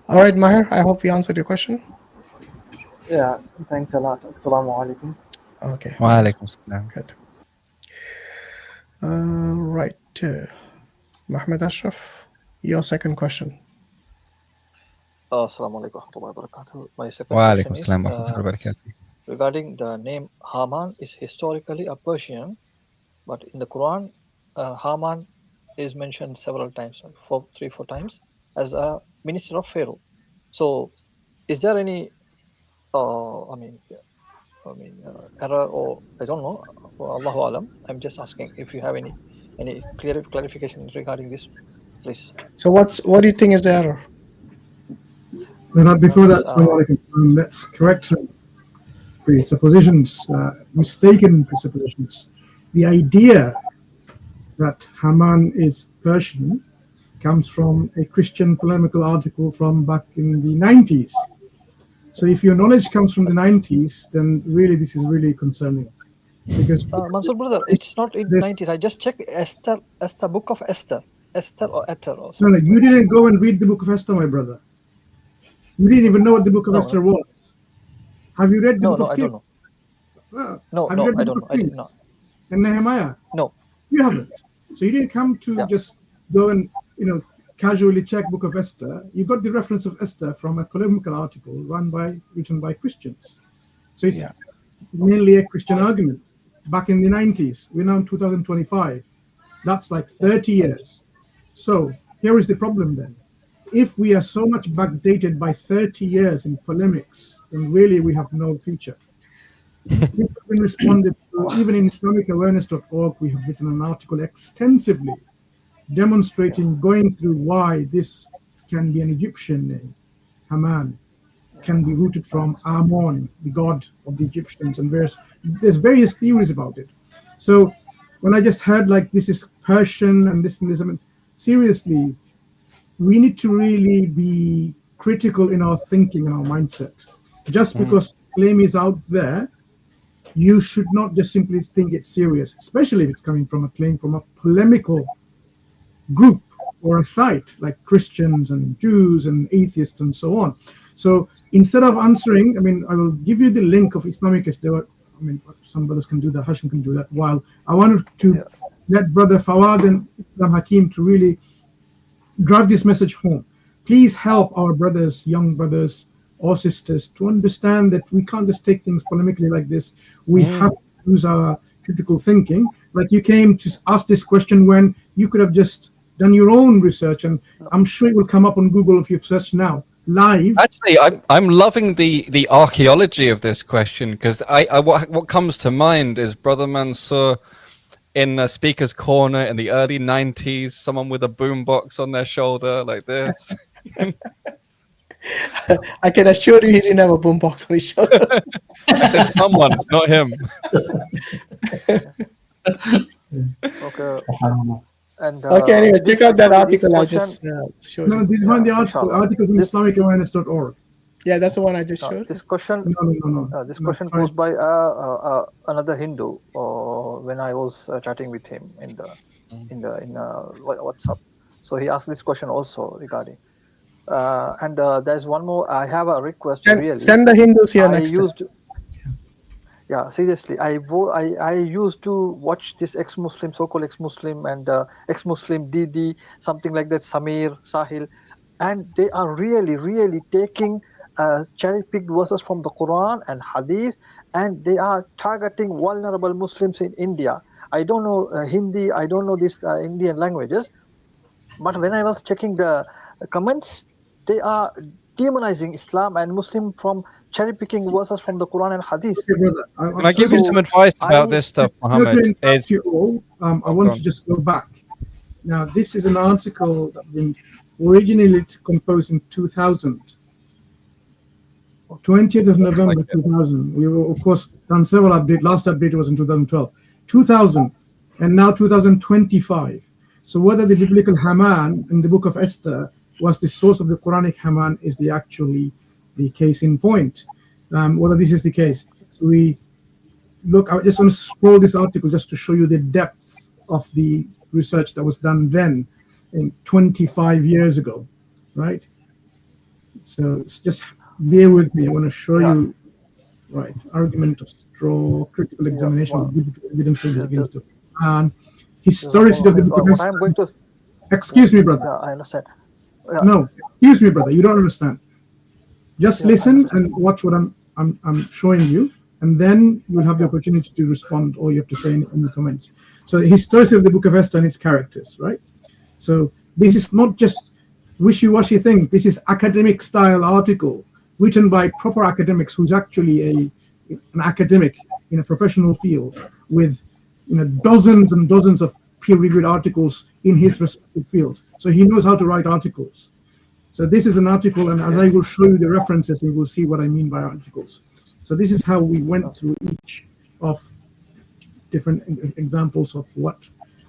Speaker 1: All right, Maher, I hope we answered your question.
Speaker 19: Yeah, thanks a lot. Assalamu alaikum.
Speaker 1: Okay.
Speaker 17: Wa alaikum salam.
Speaker 1: Good. Right. Mohammed Ashraf, your second question.
Speaker 3: Assalamu alaikum warahmatullahi wabarakatuh. My second
Speaker 17: Wa
Speaker 3: question
Speaker 17: alaikum
Speaker 3: is
Speaker 17: salam wa rahmatullahi wa barakatuh.
Speaker 3: regarding the name Haman is historically a Persian, but in the Quran, Haman is mentioned several times, like 3-4 times, as a minister of Pharaoh. So, is there any, error, or I don't know, Allahu Alam. I'm just asking if you have any clarification regarding this, please.
Speaker 1: So what do you think is the error?
Speaker 12: No, before that, let's correct some presuppositions, mistaken presuppositions. The idea that Haman is Persian comes from a Christian polemical article from back in the 90s. So if your knowledge comes from the 90s, then really this is really concerning. Because
Speaker 3: Mansur brother, it's not in the 90s. I just checked Esther, book of Esther or Ether or something.
Speaker 12: No, you didn't go and read the book of Esther, my brother. You didn't even know what the book of Esther was. Have you read the book of
Speaker 3: I
Speaker 12: Kings?
Speaker 3: don't know.
Speaker 12: Well, have you read the
Speaker 3: I
Speaker 12: book
Speaker 3: don't
Speaker 12: of
Speaker 3: know. I did
Speaker 12: Kings
Speaker 3: not.
Speaker 12: And Nehemiah?
Speaker 3: No.
Speaker 12: You haven't. So you didn't come to just go and casually check book of Esther. You got the reference of Esther from a polemical article written by Christians. So it's mainly a Christian argument. Back in the 90s, we're now in 2025. That's like 30 years. So here is the problem then. If we are so much backdated by 30 years in polemics, then really we have no future. This has been responded to. Even in IslamicAwareness.org, we have written an article extensively demonstrating, going through why this can be an Egyptian name, Haman, can be rooted from Amon, the god of the Egyptians, and there's various theories about it. So when I just heard like this is Persian and this, I mean, seriously, we need to really be critical in our thinking and our mindset. Just because claim is out there, you should not just simply think it's serious, especially if it's coming from a claim from a polemical group or a site like Christians and Jews and atheists and so on. So instead of answering, I mean, I will give you the link of Islamic. Some brothers can do that, Hashim can do that. While I wanted to let brother Fawad and I.Hakim to really drive this message home. Please help our brothers, young brothers or sisters, to understand that we can't just take things polemically like this. We have to use our critical thinking. Like you came to ask this question when you could have just done your own research, and I'm sure it will come up on Google if you've searched now live.
Speaker 17: Actually, I'm loving the archaeology of this question, because what comes to mind is Brother Mansur in a speaker's corner in the early 90s, someone with a boombox on their shoulder like this.
Speaker 1: I can assure you he didn't have a boombox on his shoulder.
Speaker 17: I said someone, not him.
Speaker 3: Okay. And
Speaker 1: okay, anyway, check out that article I just showed you.
Speaker 12: No, did you find the article? Article from IslamicAwareness.org.
Speaker 1: Yeah, that's the one I just showed.
Speaker 3: This question, this question posed by another Hindu when I was chatting with him in WhatsApp. So he asked this question also regarding. And there's one more. I have a request.
Speaker 1: Send the Hindus here next time.
Speaker 3: Yeah, seriously, I used to watch this ex-Muslim, so-called ex-Muslim, and ex-Muslim Didi, something like that, Samir, Sahil, and they are really taking cherry-picked verses from the Quran and Hadith, and they are targeting vulnerable Muslims in India. I don't know Hindi, I don't know these Indian languages, but when I was checking the comments, they are demonizing Islam and Muslim from cherry picking verses from the Quran and Hadith.
Speaker 12: Okay, brother.
Speaker 17: Can I give you some advice about this stuff,
Speaker 12: Sorry to
Speaker 17: Muhammad?
Speaker 12: interrupt you all. I
Speaker 17: Oh,
Speaker 12: want
Speaker 17: go
Speaker 12: to
Speaker 17: on.
Speaker 12: just go back. Now, this is an article that been originally composed in 2000. 20th of November 2000. We were, of course, done several updates. Last update was in 2012. 2000, and now 2025. So whether the biblical Haman in the book of Esther was the source of the Quranic Haman is actually the case in point. Whether this is the case. So we look, I just want to scroll this article just to show you the depth of the research that was done then, in 25 years ago, right? So it's just bear with me. I want to show you, right? Argument of straw, critical examination of biblical evidences against the Quran, historicity of the book of
Speaker 3: What I'm going to.
Speaker 12: Excuse me, brother.
Speaker 3: Yeah, I understand.
Speaker 12: No, excuse me, brother. You don't understand. Just listen and watch what I'm showing you, and then you'll have the opportunity to respond, or you have to say in the comments. So, the historicity of the book of Esther and its characters, right? So, this is not just wishy-washy thing. This is academic style article written by proper academics who's actually an academic in a professional field with dozens and dozens of peer-reviewed articles in his respective field. So he knows how to write articles. So this is an article, and as I will show you the references, you will see what I mean by articles. So this is how we went through each of different examples of what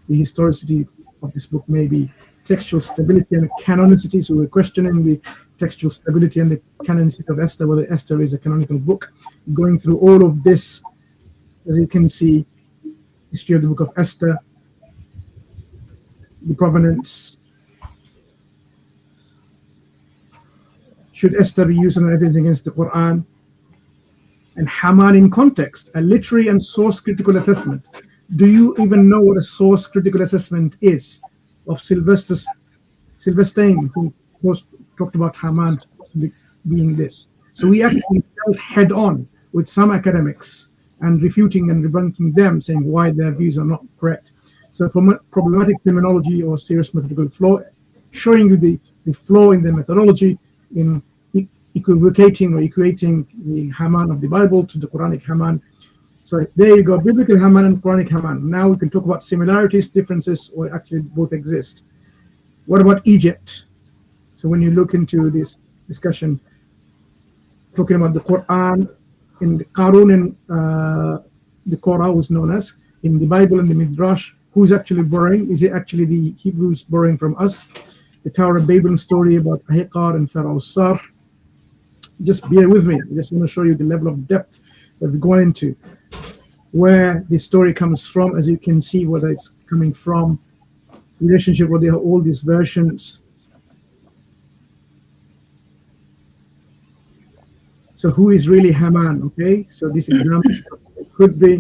Speaker 12: the historicity of this book may be. Textual stability and canonicity. So we're questioning the textual stability and the canonicity of Esther, whether Esther is a canonical book. Going through all of this, as you can see, history of the book of Esther, the provenance. Should Esther be used in evidence against the Quran? And Haman in context, a literary and source critical assessment. Do you even know what a source critical assessment is? Of Sylvestein, who talked about Haman being this. So we actually dealt head on with some academics and refuting and debunking them, saying why their views are not correct. So problematic terminology or serious methodological flaw, showing you the flaw in the methodology in equivocating or equating the Haman of the Bible to the Quranic Haman. So there you go, biblical Haman and Quranic Haman. Now we can talk about similarities, differences, or actually both exist. What about Egypt? So when you look into this discussion, talking about the Quran, in the Qarun and the Korah was known as, in the Bible and the Midrash, who's actually borrowing? Is it actually the Hebrews borrowing from us? The Tower of Babel story about Ahikar and Pharaoh Sar. Just bear with me. I just want to show you the level of depth that we're going into, where the story comes from, as you can see, whether it's coming from relationship, where they have all these versions. So who is really Haman? Okay, so this example could be,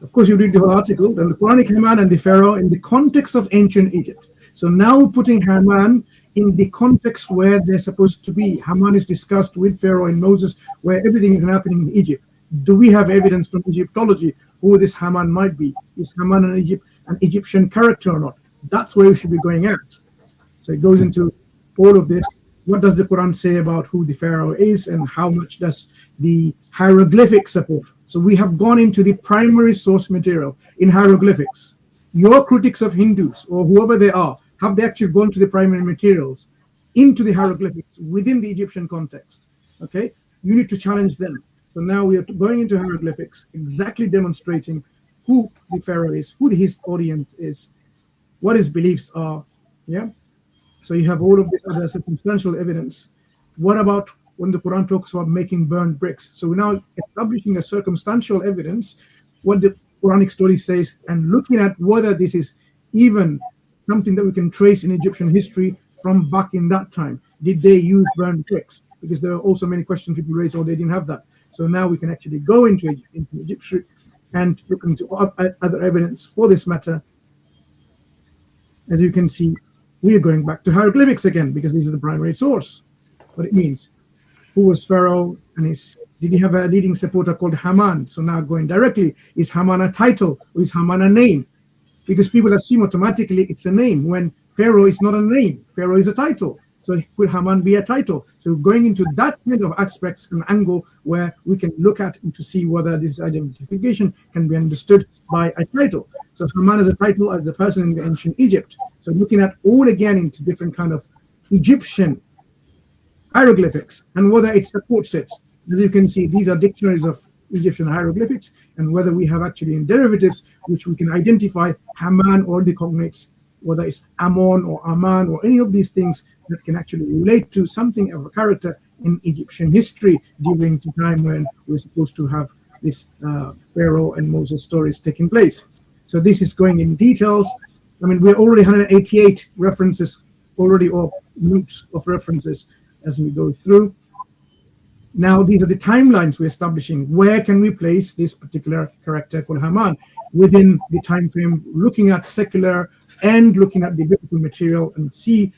Speaker 12: of course, you read the whole article, then the Quranic Haman and the Pharaoh in the context of ancient Egypt. So now putting Haman in the context where they're supposed to be. Haman is discussed with Pharaoh and Moses, where everything is happening in Egypt. Do we have evidence from Egyptology who this Haman might be? Is Haman an Egyptian character or not? That's where we should be going at. So it goes into all of this. What does the Quran say about who the Pharaoh is, and how much does the hieroglyphics support? So we have gone into the primary source material in hieroglyphics. Your critics of Hindus, or whoever they are, have they actually gone to the primary materials, into the hieroglyphics within the Egyptian context? Okay, you need to challenge them. So now we are going into hieroglyphics, exactly demonstrating who the Pharaoh is, who his audience is, what his beliefs are. Yeah. So you have all of this other circumstantial evidence. What about when the Quran talks about making burned bricks? So we're now establishing a circumstantial evidence, what the Quranic story says, and looking at whether this is even something that we can trace in Egyptian history from back in that time. Did they use burned bricks? Because there are also many questions people raise, or they didn't have that. So now we can actually go into Egypt and look into other evidence for this matter. As you can see, we are going back to hieroglyphics again, because this is the primary source. What it means. Who was Pharaoh, and did he have a leading supporter called Haman? So now going directly, is Haman a title or is Haman a name? because people assume automatically it's a name when Pharaoh is not a name. Pharaoh is a title. So could Haman be a title? So going into that kind of aspects and angle where we can look at to see whether this identification can be understood by a title. So Haman is a title as a person in the ancient Egypt. So looking at all again into different kind of Egyptian hieroglyphics and whether it supports it. As you can see, these are dictionaries of Egyptian hieroglyphics, and whether we have actually in derivatives which we can identify Haman or the cognates, whether it's Amon or Aman or any of these things that can actually relate to something of a character in Egyptian history during the time when we're supposed to have this Pharaoh and Moses stories taking place. So this is going in details. I mean, we're already 188 references already, or notes of references as we go through. Now, these are the timelines we're establishing. Where can we place this particular character called Haman within the time frame, looking at secular and looking at the biblical material and see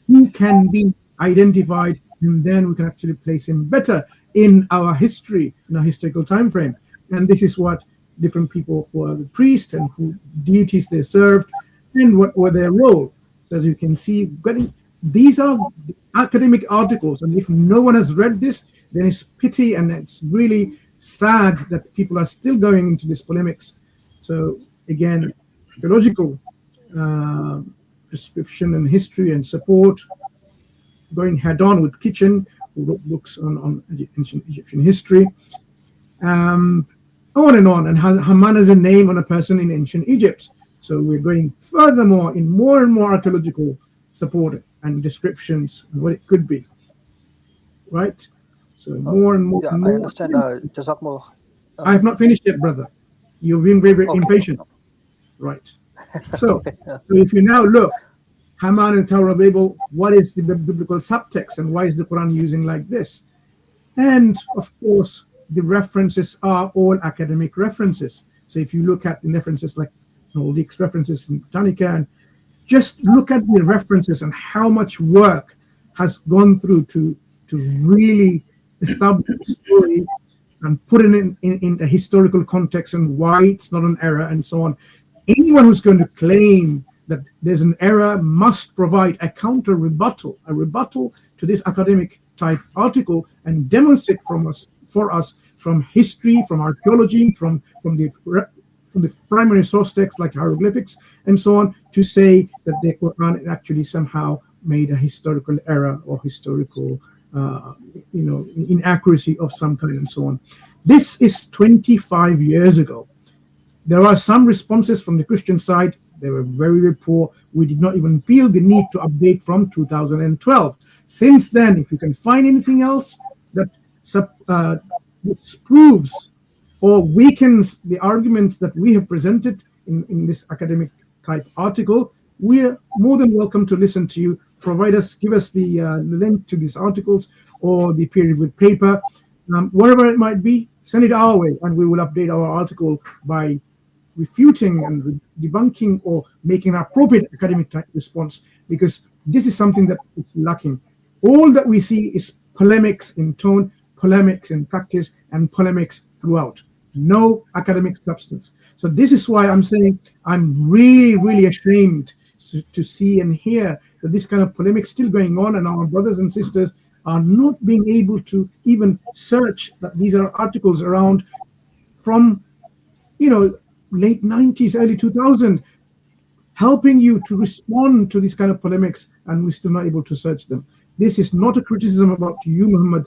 Speaker 12: who can be identified, and then we can actually place him better in our history, in our historical time frame. And this is what different people for the priest and who deities they served and what were their role. So as you can see, these are academic articles, and if no one has read this, then it's pity and it's really sad that people are still going into these polemics. So again, archaeological description and history and support, going head on with Kitchen, who wrote books on ancient Egyptian history, on and on. And Haman is a name on a person in ancient Egypt. So we're going furthermore in more and more archaeological support and descriptions and what it could be, right? So more and more.
Speaker 3: Yeah,
Speaker 12: and more.
Speaker 3: I understand. Jazakumullah.
Speaker 12: I have not finished yet, brother. You've been very, very impatient. Right. So, so if you now look, Haman and Tower of Babel, what is the biblical subtext and why is the Quran using like this? And of course, the references are all academic references. So if you look at the references like Nordics references in Britannica, and just look at the references and how much work has gone through to really establish the story and put it in a historical context and why it's not an error and so on. Anyone who's going to claim that there's an error must provide a counter rebuttal, a rebuttal to this academic type article and demonstrate for us from history, from archaeology, from the primary source text like hieroglyphics and so on, to say that the Quran actually somehow made a historical error or historical inaccuracy of some kind and so on. This is 25 years ago. There are some responses from the Christian side. They were very, very poor. We did not even feel the need to update from 2012. Since then, if you can find anything else that proves or weakens the arguments that we have presented in this academic type article, we're more than welcome to listen to you. Give us the link to these articles or the peer-reviewed paper, whatever it might be, send it our way, and we will update our article by refuting and debunking or making an appropriate academic type response, because this is something that is lacking. All that we see is polemics in tone, polemics in practice, and polemics throughout. No academic substance. So this is why I'm saying I'm really, really ashamed to see and hear that this kind of polemic still going on, and our brothers and sisters are not being able to even search that these are articles around from, late 90s, early 2000, helping you to respond to these kind of polemics, and we're still not able to search them. This is not a criticism about you, Muhammad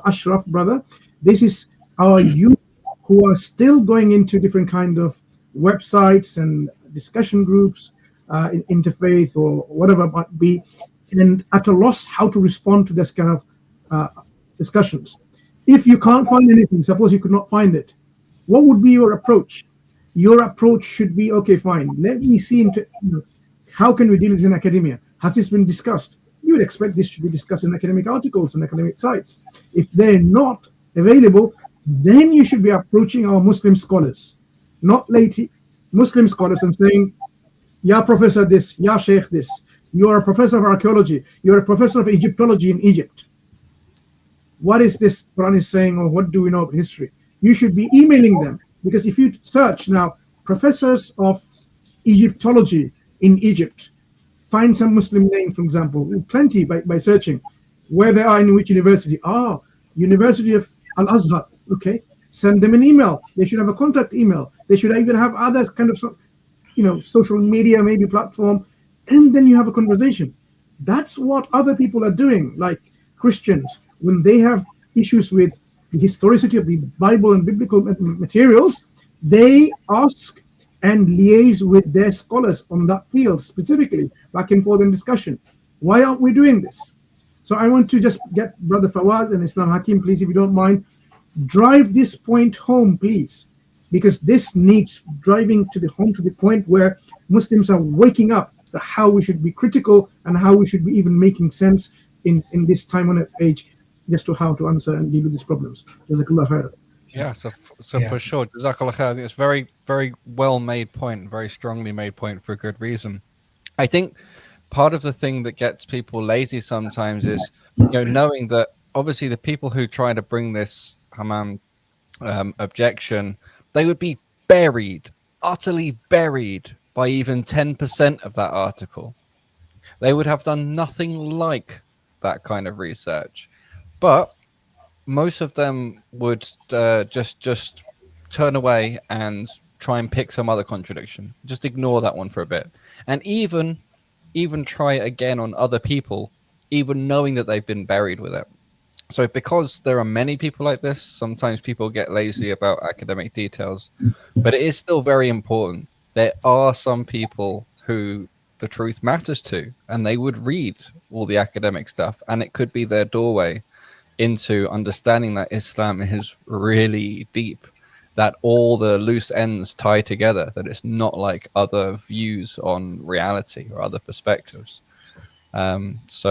Speaker 12: Ashraf, brother. This is our youth who are still going into different kind of websites and discussion groups, interfaith or whatever it might be, and at a loss how to respond to this kind of discussions. If you can't find anything, suppose you could not find it, what would be your approach? Your approach should be, okay, fine, let me see into how can we deal with this in academia? Has this been discussed? You would expect this should be discussed in academic articles and academic sites. If they're not available, then you should be approaching our Muslim scholars, not late Muslim scholars, and saying, "Ya professor this, ya sheikh this, you are a professor of archaeology, you're a professor of Egyptology in Egypt. What is this Quran is saying, or what do we know about history?" You should be emailing them, because if you search now, professors of Egyptology in Egypt. Find some Muslim name, for example, plenty by searching where they are in which university. University of Al-Azhar. Okay, send them an email. They should have a contact email. They should even have other kind of, social media, maybe platform, and then you have a conversation. That's what other people are doing, like Christians, when they have issues with the historicity of the Bible and biblical materials, they ask and liaise with their scholars on that field specifically, back and forth in discussion. Why aren't we doing this? So I want to just get Brother Fawad and Islam Hakim, please, if you don't mind, drive this point home, please, because this needs driving to the point where Muslims are waking up to how we should be critical and how we should be even making sense in this time on age, just to how to answer and deal with these problems. Jazakallah khair.
Speaker 17: Yeah, so for sure, Jazakallah khair. I think it's very, very well made point, very strongly made point for a good reason. I think part of the thing that gets people lazy sometimes is, knowing that obviously the people who try to bring this Hammam objection, they would be buried, utterly buried by even 10% of that article. They would have done nothing like that kind of research, but most of them would just turn away and try and pick some other contradiction, just ignore that one for a bit, and even try again on other people, even knowing that they've been buried with it. So because there are many people like this, sometimes people get lazy about academic details, but it is still very important. There are some people who the truth matters to, and they would read all the academic stuff, and it could be their doorway into understanding that Islam is really deep, that all the loose ends tie together, that it's not like other views on reality or other perspectives. This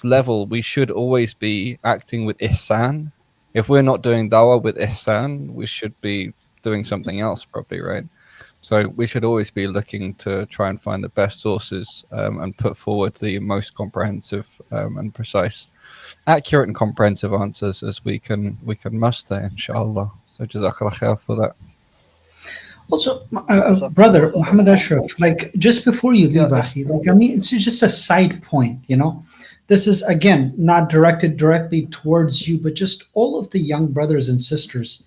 Speaker 17: level, we should always be acting with ihsan. If we're not doing dawah with ihsan, we should be doing something else probably, right? So we should always be looking to try and find the best sources and put forward the most comprehensive and precise, accurate and comprehensive answers as we can muster, inshallah. So jazakallah khair for that.
Speaker 6: Also, brother Muhammad Ashraf, like just before you leave, Akhi, like I mean, it's just a side point, This is again not directed directly towards you, but just all of the young brothers and sisters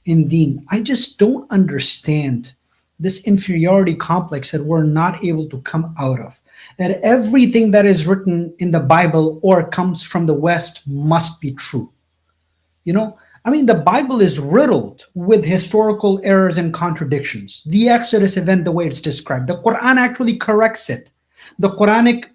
Speaker 6: in Deen. I just don't understand this inferiority complex that we're not able to come out of. That everything that is written in the Bible or comes from the West must be true. I mean, the Bible is riddled with historical errors and contradictions. The Exodus event, the way it's described, the Quran actually corrects it. The Quranic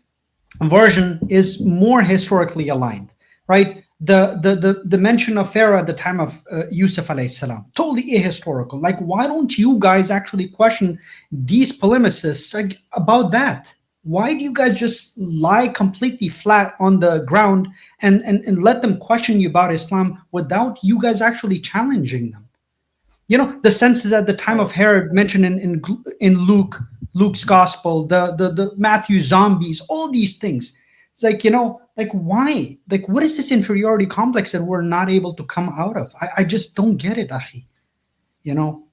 Speaker 6: version is more historically aligned, right? The mention of Pharaoh at the time of Yusuf alayhi salam, totally ahistorical. Like, why don't you guys actually question these polemicists about that? Why do you guys just lie completely flat on the ground and let them question you about Islam without you guys actually challenging them? The census at the time of Herod mentioned in Luke's gospel, the Matthew zombies, all these things. It's like, like why? Like, what is this inferiority complex that we're not able to come out of? I just don't get it, Akhi. And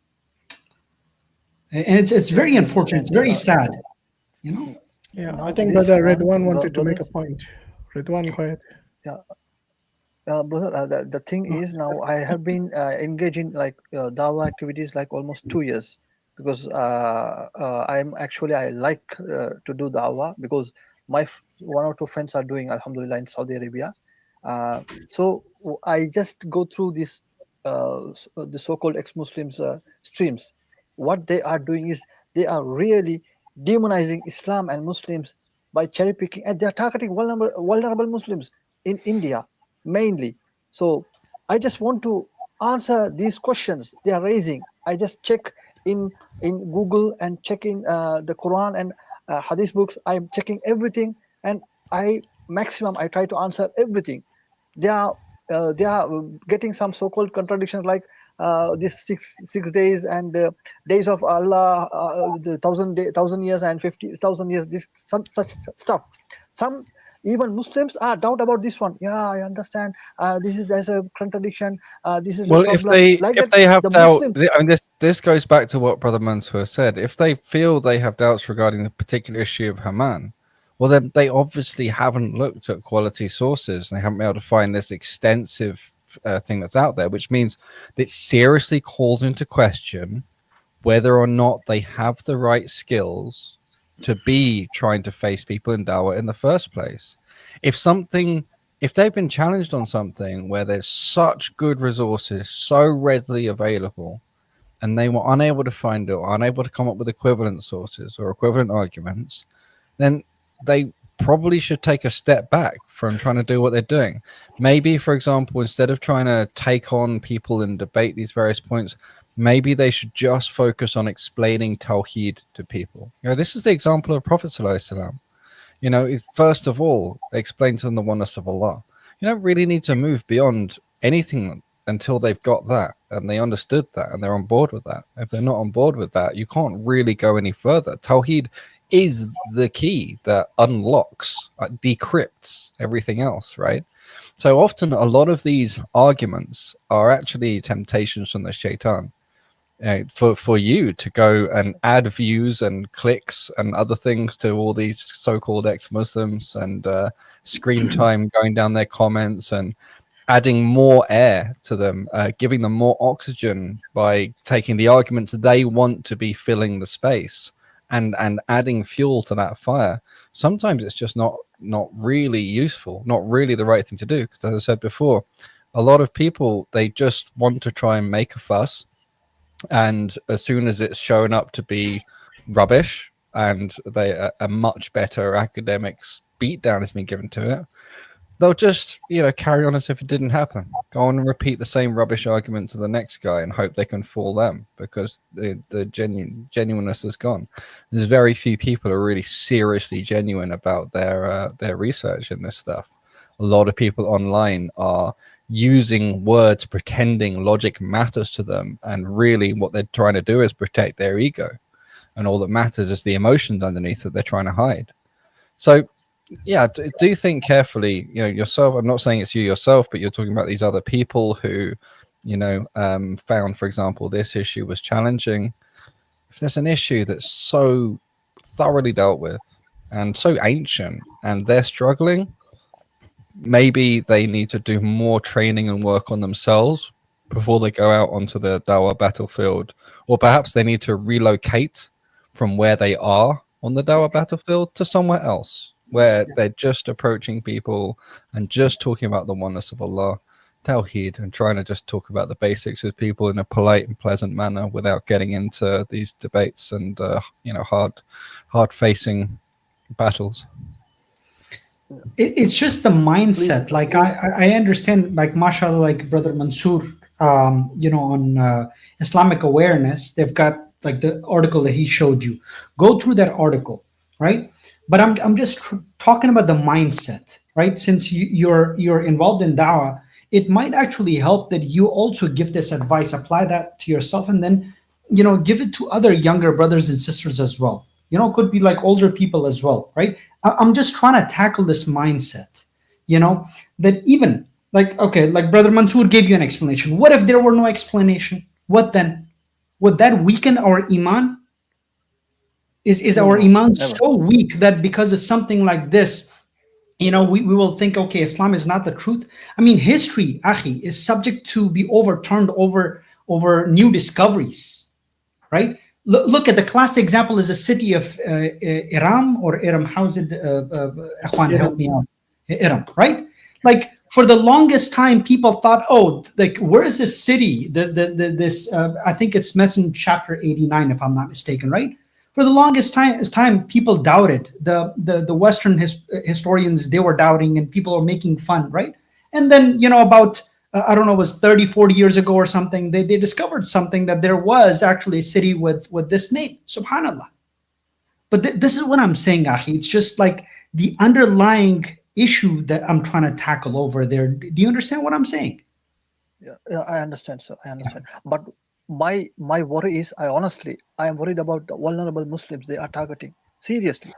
Speaker 6: it's very unfortunate. It's very sad.
Speaker 1: Yeah, I think Brother Redwan wanted to make a point. Redwan, go ahead.
Speaker 3: Yeah, brother. The thing is, now I have been engaged in like dawah activities like almost 2 years, because I like to do dawah because my one or two friends are doing alhamdulillah in Saudi Arabia. So I just go through this the so-called ex-Muslims streams. What they are doing is they are really demonizing Islam and Muslims by cherry picking, and they are targeting vulnerable Muslims in India mainly. So I just want to answer these questions they are raising. I just check in Google and check in the Quran and Hadith books. I'm checking everything, and I try to answer everything. They are getting some so-called contradictions like this six days and days of Allah, the 1,000 years and 50,000 years. This some such stuff. Some Even Muslims doubt about this one. Yeah, I understand. There's a contradiction. This is a
Speaker 17: Well,
Speaker 3: problem. Like
Speaker 17: if
Speaker 3: that,
Speaker 17: they have
Speaker 3: the
Speaker 17: doubt,
Speaker 3: Muslims.
Speaker 17: I mean, this goes back to what Brother Mansur said. If they feel they have doubts regarding the particular issue of Haman, well, then they obviously haven't looked at quality sources. They haven't been able to find this extensive thing that's out there, which means that seriously calls into question whether or not they have the right skills to be trying to face people in dawah in the first place. If they've been challenged on something where there's such good resources so readily available and they were unable to find it or unable to come up with equivalent sources or equivalent arguments, then they probably should take a step back from trying to do what they're doing. Maybe, for example, instead of trying to take on people and debate these various points, maybe they should just focus on explaining Tawheed to people. This is the example of Prophet ﷺ. First of all, explain to them the oneness of Allah. You don't really need to move beyond anything until they've got that and they understood that and they're on board with that. If they're not on board with that, you can't really go any further. Tawheed is the key that unlocks, decrypts everything else, right? So often a lot of these arguments are actually temptations from the shaitan. For you to go and add views and clicks and other things to all these so-called ex-Muslims and screen time going down their comments and adding more air to them, giving them more oxygen by taking the arguments they want to be filling the space and adding fuel to that fire. Sometimes it's just not really useful, not really the right thing to do, because as I said before, a lot of people, they just want to try and make a fuss, and as soon as it's shown up to be rubbish and a much better academics beatdown has been given to it, they'll just carry on as if it didn't happen, go on and repeat the same rubbish argument to the next guy and hope they can fool them because the genuineness is gone. There's very few people who are really seriously genuine about their research in this stuff. A lot of people online are using words pretending logic matters to them, and really what they're trying to do is protect their ego, and all that matters is the emotions underneath that they're trying to hide. So yeah, do think carefully, yourself. I'm not saying it's you yourself, but you're talking about these other people who found, for example, this issue was challenging. If there's an issue that's so thoroughly dealt with and so ancient and they're struggling, maybe they need to do more training and work on themselves before they go out onto the dawah battlefield, or perhaps they need to relocate from where they are on the dawah battlefield to somewhere else where they're just approaching people and just talking about the oneness of Allah, Tawheed, and trying to just talk about the basics with people in a polite and pleasant manner without getting into these debates and hard facing battles.
Speaker 6: It's just the mindset. Like I understand, like mashallah, like Brother Mansur, on Islamic awareness, they've got like the article that he showed you. Go through that article, right? But I'm just talking about the mindset, right? Since you're involved in da'wah, it might actually help that you also give this advice, apply that to yourself, and then give it to other younger brothers and sisters as well. Could be like older people as well, right? I'm just trying to tackle this mindset, that even like, okay, like Brother Mansur gave you an explanation. What if there were no explanation? What then? Would that weaken our iman? Is our iman so weak that because of something like this, we will think, okay, Islam is not the truth? I mean, history, akhi, is subject to be overturned over new discoveries, right? Look at the classic example is the city of Iram or Iram. How's it? Ikhwan, help me out. Iram, right? Like for the longest time, people thought, oh, like where is this city? This I think it's mentioned in chapter 89, if I'm not mistaken, right? For the longest time, people doubted the Western historians. They were doubting, and people were making fun, right? And then about I don't know, it was 30, 40 years ago or something, they discovered something, that there was actually a city with this name, subhanallah. But this is what I'm saying, Akhi. It's just like the underlying issue that I'm trying to tackle over there. Do you understand what I'm saying?
Speaker 3: Yeah, I understand, sir. I understand. But my worry is, I am worried about the vulnerable Muslims they are targeting. Seriously.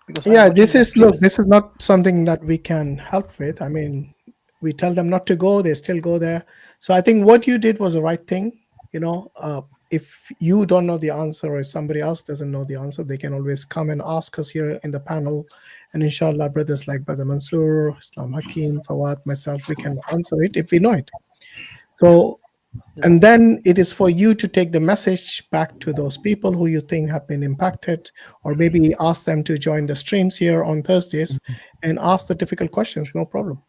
Speaker 3: Because
Speaker 1: Yeah, this is look. This is not something that we can help with. I mean, we tell them not to go, they still go there. So I think what you did was the right thing. You know, if you don't know the answer or if somebody else doesn't know the answer, they can always come and ask us here in the panel, and inshallah, brothers like Brother Mansur, Islam Hakim, Fawad, myself, we can answer it if we know it. So, and then it is for you to take the message back to those people who you think have been impacted, or maybe ask them to join the streams here on Thursdays and ask the difficult questions. No problem.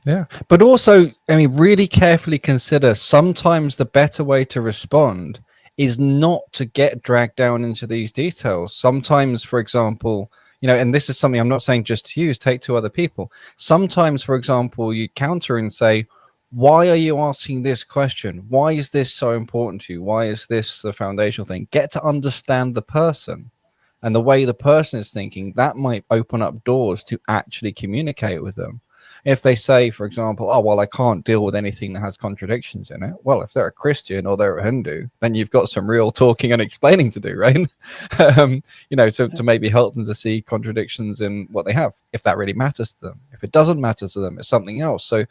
Speaker 17: Yeah. But also, I mean, really carefully consider sometimes the better way to respond is not to get dragged down into these details. Sometimes, for example, you know, and this is something I'm not saying just to use, take to other people. Sometimes, for example, you counter and say, why are you asking this question? Why is this so important to you? Why is this the foundational thing? Get to understand the person and the way the person is thinking. That might open up doors to actually communicate with them. If they say, for example, oh, well, I can't deal with anything that has contradictions in it. Well, if they're a Christian or they're a Hindu, then you've got some real talking and explaining to do, right? You know, to maybe help them to see contradictions in what they have, if that really matters to them. If it doesn't matter to them, it's something else. So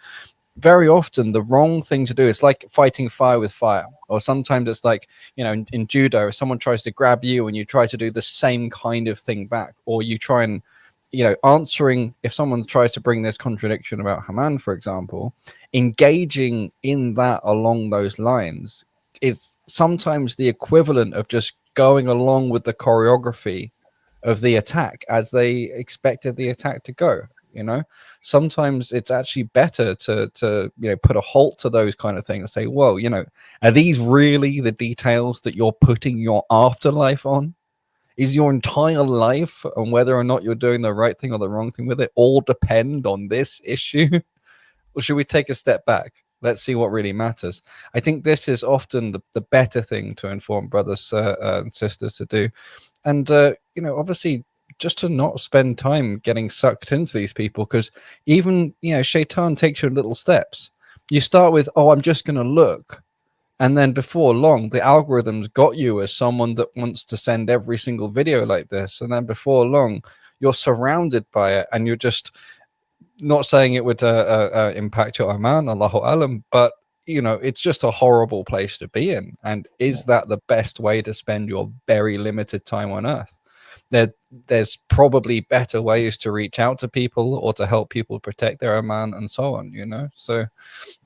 Speaker 17: very often the wrong thing to do is like fighting fire with fire, or sometimes it's like, you know, in judo, if someone tries to grab you and you try to do the same kind of thing back, or you try and, you know, answering, if someone tries to bring this contradiction about Haman, for example, engaging in that along those lines is sometimes the equivalent of just going along with the choreography of the attack as they expected the attack to go. You know, sometimes it's actually better to you know, put a halt to those kind of things and say, well, you know, are these really the details that you're putting your afterlife on? Is your entire life and whether or not you're doing the right thing or the wrong thing with it all depend on this issue? Or should we take a step back? Let's see what really matters. I think this is often the better thing to inform brothers and sisters to do. And, you know, obviously, just to not spend time getting sucked into these people, because even, you know, shaitan takes you in little steps. You start with, oh, I'm just going to look. And then before long, the algorithm's got you as someone that wants to send every single video like this. And then before long, you're surrounded by it, and you're just not saying it would impact your Iman, Allahu Alam, but, you know, it's just a horrible place to be in. And is that the best way to spend your very limited time on earth? There's probably better ways to reach out to people or to help people protect their Iman and so on, you know? So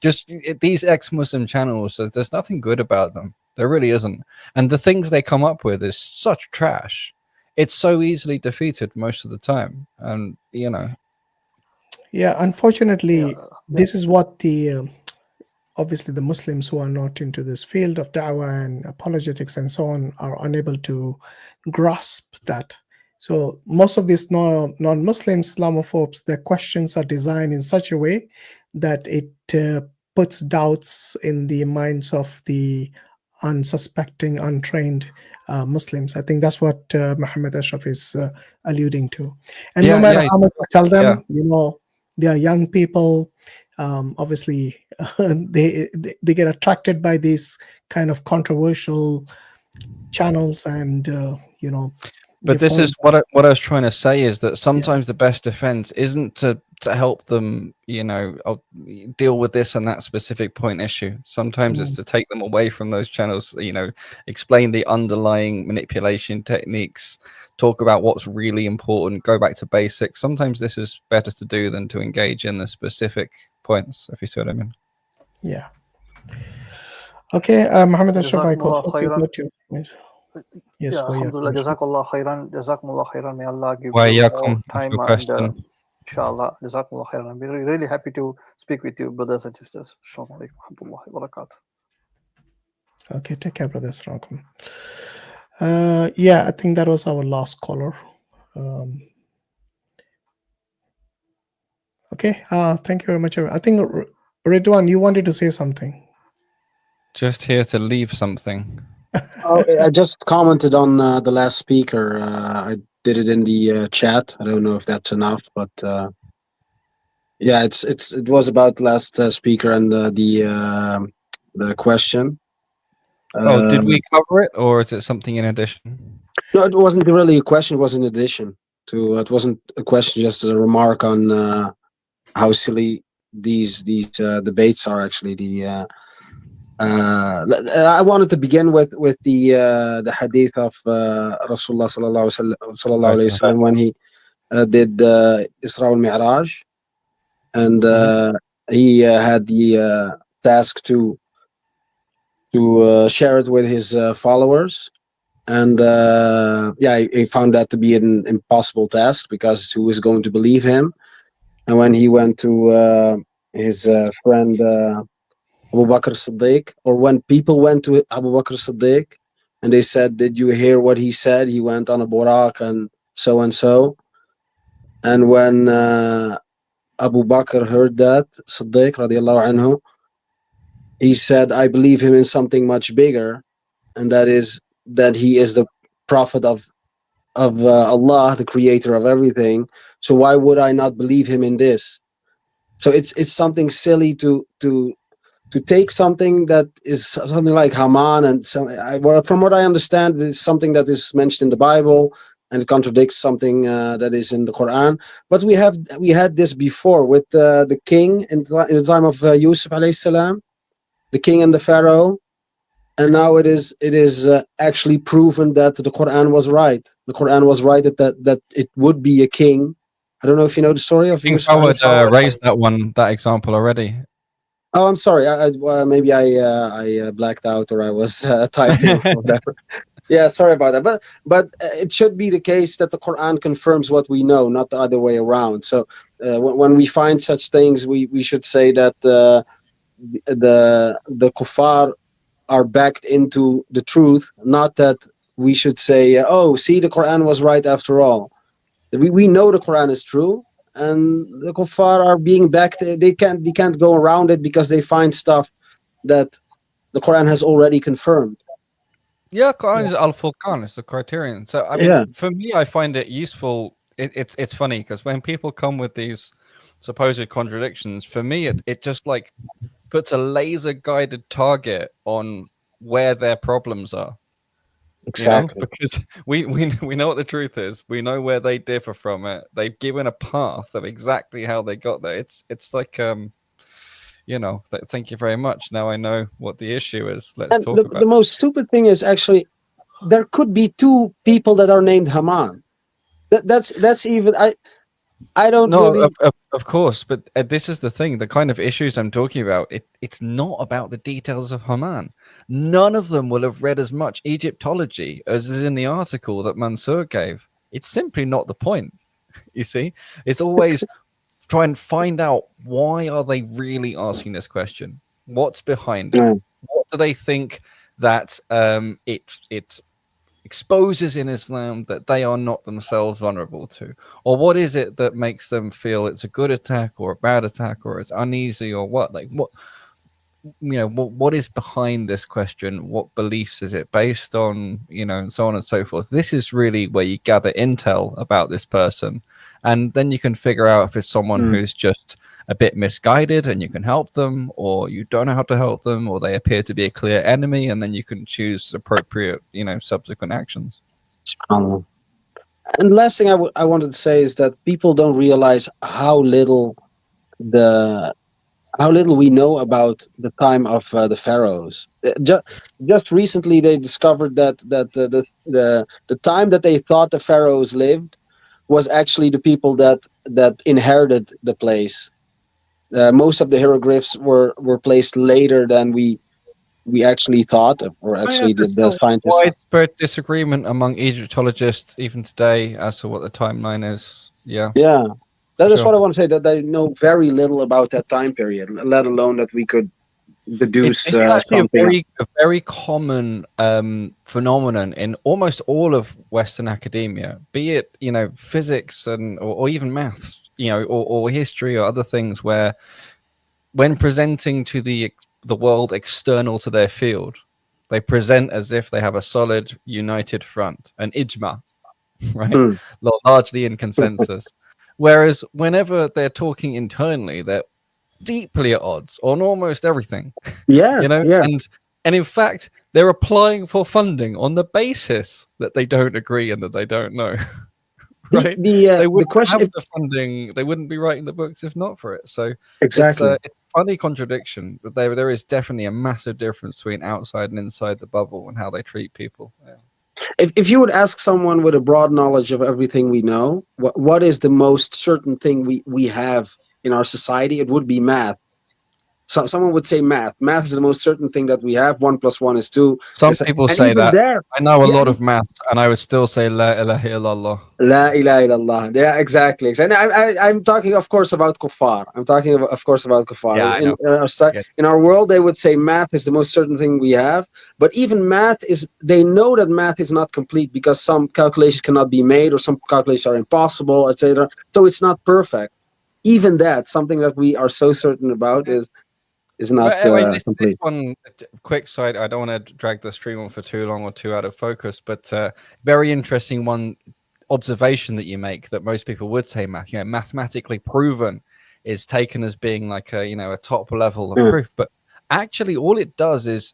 Speaker 17: just these ex-Muslim channels, there's nothing good about them. There really isn't. And the things they come up with is such trash. It's so easily defeated most of the time. And, you know.
Speaker 1: Yeah, unfortunately, this is what the obviously the Muslims who are not into this field of da'wah and apologetics and so on are unable to grasp that. So most of these non-Muslim Islamophobes, their questions are designed in such a way that it puts doubts in the minds of the unsuspecting, untrained Muslims. I think that's what Muhammad Ashraf is alluding to. And no matter how much you tell them, you know, they are young people. Obviously, they get attracted by these kind of controversial channels, and you know.
Speaker 17: But this is what I was trying to say is that sometimes the best defense isn't to help them, you know, deal with this and that specific point issue. Sometimes it's to take them away from those channels, you know, explain the underlying manipulation techniques, talk about what's really important, go back to basics. Sometimes this is better to do than to engage in the specific points, if you see what I mean.
Speaker 1: Yeah. Okay, Muhammad Ashraf, I got you. Yes,
Speaker 3: yeah, alhamdulillah, jazakallah khairan, jazakumullah khairan. May Allah give
Speaker 17: Wa
Speaker 3: you
Speaker 17: yakum,
Speaker 3: more time and inshallah, jazakumullah khairan. I'm really, really happy to speak with you, brothers and sisters. Assalamu alaikum wa rahmatullahi wa barakatuh.
Speaker 1: Okay, take care, brothers. Yeah, I think that was our last caller. Okay, thank you very much. I think Ridwan, you wanted to say something.
Speaker 17: Just here to leave something.
Speaker 7: I just commented on the last speaker. I did it in the chat. I don't know if that's enough, but yeah, it was about the last speaker and the question.
Speaker 17: Did we cover it, or is it something in addition?
Speaker 7: No, it wasn't really a question. It was an addition.
Speaker 13: To it wasn't a question, just a remark on how silly these debates are. Actually, I wanted to begin with the hadith of Rasulullah sallallahu alaihi wasallam when he did Isra al Mi'raj, and he had the task to share it with his followers. And he found that to be an impossible task, because who is going to believe him? And when he went to his friend Abu Bakr Siddiq, or when people went to Abu Bakr Siddiq and they said, "Did you hear what he said? He went on a buraq and so and so." And when Abu Bakr heard that, Siddiq radiallahu anhu, he said, "I believe him in something much bigger, and that is that he is the prophet of Allah, the creator of everything. So why would I not believe him in this?" So it's something silly to take something that is something like Haman, and from what I understand, it's something that is mentioned in the Bible, and it contradicts something that is in the Quran. But we had this before with the king in the time of Yusuf alayhi salam, the king and the pharaoh. And now it is actually proven that the Quran was right. The Quran was right that it would be a king. I don't know if you know the story of
Speaker 17: I think
Speaker 13: Yusuf.
Speaker 17: Fawad raised that example already.
Speaker 13: Oh, I'm sorry. Maybe I blacked out, or I was typing or whatever. Yeah, sorry about that. But it should be the case that the Quran confirms what we know, not the other way around. So when we find such things, we should say that the kuffar are backed into the truth, not that we should say, "Oh, see, the Quran was right after all." We know the Quran is true, and the kuffar are being backed. They can't go around it, because they find stuff that the Quran has already confirmed.
Speaker 17: Yeah, Quran is al-Furqan, it's the criterion. So I mean, for me, I find it useful. It's funny because when people come with these supposed contradictions, for me, it just like puts a laser guided target on where their problems are.
Speaker 13: Exactly.
Speaker 17: You know? Because we know what the truth is. We know where they differ from it. They've given a path of exactly how they got there. It's like thank you very much. Now I know what the issue is. Let's talk about
Speaker 13: the most stupid thing is actually there could be two people that are named Haman. That's even I don't really.
Speaker 17: Of course, but this is the thing. The kind of issues I'm talking about, it's not about the details of Haman. None of them will have read as much Egyptology as is in the article that Mansur gave. It's simply not the point. You see, it's always try and find out why are they really asking this question? What's behind it? What do they think that it exposes in Islam that they are not themselves vulnerable to? Or what is it that makes them feel it's a good attack or a bad attack, or it's uneasy, or what? Like what is behind this question? What beliefs is it based on? And so on and so forth. This is really where you gather intel about this person, and then you can figure out if it's someone who's just a bit misguided and you can help them, or you don't know how to help them, or they appear to be a clear enemy, and then you can choose appropriate subsequent actions.
Speaker 13: And the last thing I wanted to say is that people don't realize how little we know about the time of the pharaohs. Just recently they discovered that the time that they thought the pharaohs lived was actually the people that inherited the place. Most of the hieroglyphs were placed later than we actually thought, or actually the scientists.
Speaker 17: Widespread disagreement among Egyptologists even today as to what the timeline is. Yeah.
Speaker 13: That is what I want to say, that they know very little about that time period, let alone that we could deduce
Speaker 17: it's actually
Speaker 13: something.
Speaker 17: a very common phenomenon in almost all of Western academia, be it physics or even maths, or history or other things, where when presenting to the world external to their field, they present as if they have a solid united front, an ijma, right? Largely in consensus. Whereas whenever they're talking internally, they're deeply at odds on almost everything. And in fact, they're applying for funding on the basis that they don't agree and that they don't know. right?
Speaker 7: The
Speaker 17: They wouldn't
Speaker 7: question,
Speaker 17: have the funding. They wouldn't be writing the books if not for it. So
Speaker 7: exactly.
Speaker 17: it's a funny contradiction, but there is definitely a massive difference between outside and inside the bubble and how they treat people. Yeah.
Speaker 13: If you would ask someone with a broad knowledge of everything we know, what is the most certain thing we have in our society, it would be math. So someone would say math. Math is the most certain thing that we have. 1 + 1 is 2.
Speaker 17: Some people
Speaker 13: and
Speaker 17: say
Speaker 13: even
Speaker 17: that.
Speaker 13: there,
Speaker 17: I know a
Speaker 13: yeah,
Speaker 17: lot of maths, and I would still say La ilaha illallah.
Speaker 13: La ilaha illallah. Yeah, exactly. And I'm talking, of course, about kuffar. I'm talking, of course, about kuffar.
Speaker 17: Yeah, I know.
Speaker 13: In our world, they would say math is the most certain thing we have. But even math is, they know that math is not complete because some calculations cannot be made or some calculations are impossible, etc. So it's not perfect. Even that, something that we are so certain about is not
Speaker 17: But anyway, this
Speaker 13: complete.
Speaker 17: one, quick side, I don't want to drag the stream on for too long or too out of focus, but very interesting one observation that you make that most people would say mathematically proven is taken as being like a top level of proof, but actually all it does is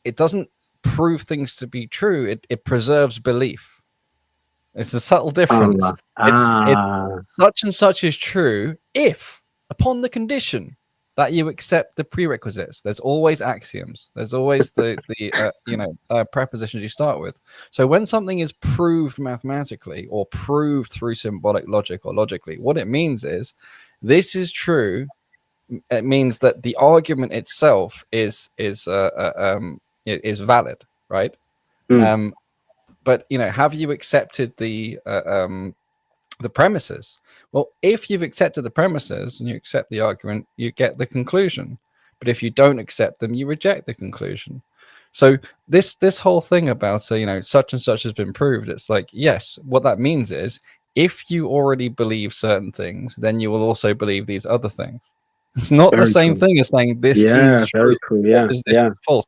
Speaker 17: it doesn't prove things to be true. It preserves belief. It's a subtle difference. It's such and such is true if upon the condition that you accept the prerequisites. There's always axioms. There's always the prepositions you start with. So when something is proved mathematically or proved through symbolic logic or logically, what it means is this is true. It means that the argument itself is valid, right? But have you accepted the premises? Well, if you've accepted the premises and you accept the argument, you get the conclusion. But if you don't accept them, you reject the conclusion. So this whole thing about such and such has been proved, it's like, yes, what that means is if you already believe certain things, then you will also believe these other things. It's not the same thing as saying this is true, this is false.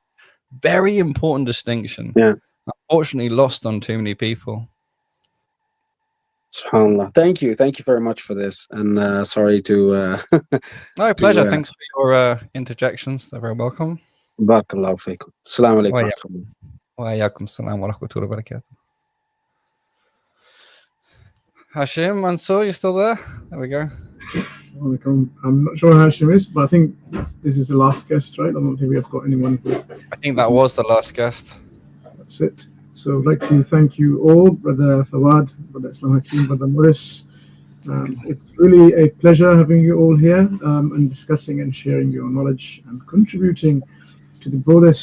Speaker 17: Very important distinction.
Speaker 13: Yeah.
Speaker 17: Unfortunately lost on too many people.
Speaker 13: SubhanAllah. Thank you very much for this, and sorry to
Speaker 17: no pleasure. Thanks for your interjections. They're very welcome.
Speaker 13: Barakallahu feekum. Assalamu alaikum.
Speaker 17: Wa alaikum assalam wa rahmatullahi wa barakatuh. Hashim, Mansur, you still there? There we go.
Speaker 12: I'm not sure how Hashim is, but I think this is the last guest, right? I don't think we have got anyone.
Speaker 17: I think that was the last guest.
Speaker 12: That's it. So I'd like to thank you all, Brother Fawad, Brother I.Hakim, Brother Muris. It's really a pleasure having you all here and discussing and sharing your knowledge and contributing to the broader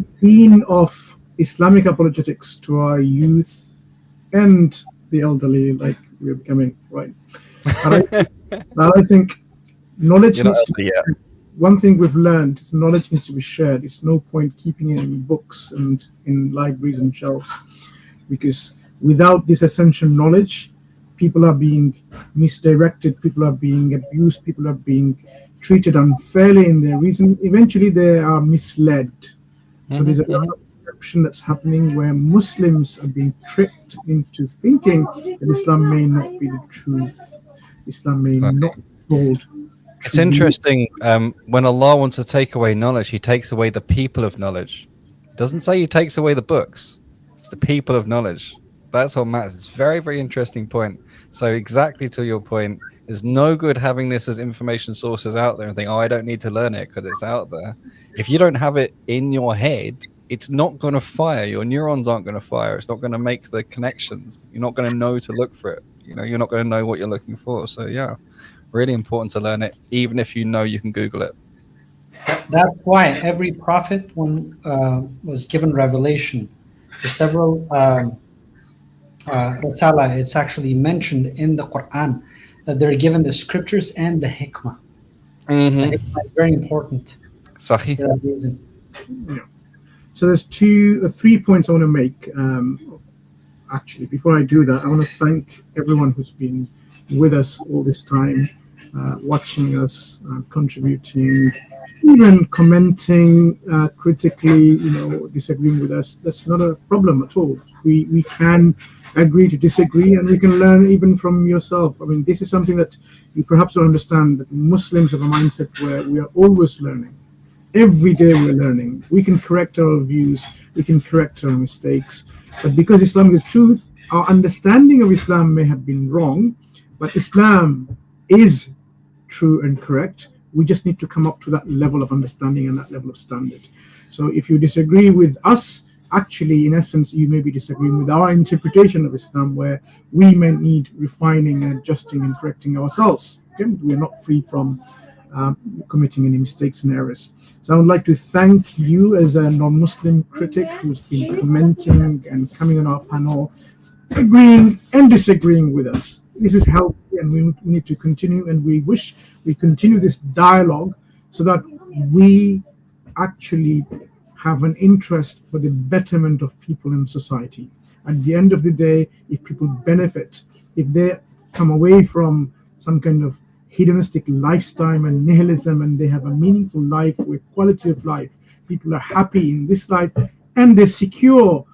Speaker 12: scene of Islamic apologetics to our youth and the elderly, like we're becoming, right? And I think knowledge needs to be one thing we've learned is knowledge needs to be shared. It's no point keeping it in books and in libraries and shelves, because without this essential knowledge, people are being misdirected, people are being abused, people are being treated unfairly in their reason. Eventually, they are misled. So there's a lot of deception that's happening where Muslims are being tricked into thinking that Islam may not be the truth. Islam may not hold.
Speaker 17: It's interesting. When Allah wants to take away knowledge, He takes away the people of knowledge. It doesn't say He takes away the books. It's the people of knowledge. That's what matters. It's a very, very interesting point. So exactly to your point, there's no good having this as information sources out there and think, oh, I don't need to learn it because it's out there. If you don't have it in your head, it's not going to fire. Your neurons aren't going to fire. It's not going to make the connections. You're not going to know to look for it. You're not going to know what you're looking for. So yeah. Really important to learn it, even if you know you can Google it.
Speaker 6: That's why every prophet, when was given revelation, for several Risala, it's actually mentioned in the Quran that they're given the scriptures and the hikmah. The hikmah is very important.
Speaker 17: Sahih.
Speaker 12: Yeah. So there's 3 points I want to make. Actually, before I do that, I want to thank everyone who's been with us all this time, watching us, contributing, even commenting critically, disagreeing with us. That's not a problem at all. We can agree to disagree, and we can learn even from yourself. I mean, this is something that you perhaps don't understand, that Muslims have a mindset where we are always learning. Every day we're learning. We can correct our views, we can correct our mistakes, but because Islam is the truth, our understanding of Islam may have been wrong, but Islam is true and correct. We just need to come up to that level of understanding and that level of standard. So if you disagree with us, actually, in essence, you may be disagreeing with our interpretation of Islam, where we may need refining and adjusting and correcting ourselves. Okay? We are not free from committing any mistakes and errors. So I would like to thank you as a non-Muslim critic who's been commenting and coming on our panel, agreeing and disagreeing with us. This is healthy, and we need to continue, and we wish we continue this dialogue so that we actually have an interest for the betterment of people in society. At the end of the day, if people benefit, if they come away from some kind of hedonistic lifestyle and nihilism, and they have a meaningful life with quality of life, people are happy in this life, and they secure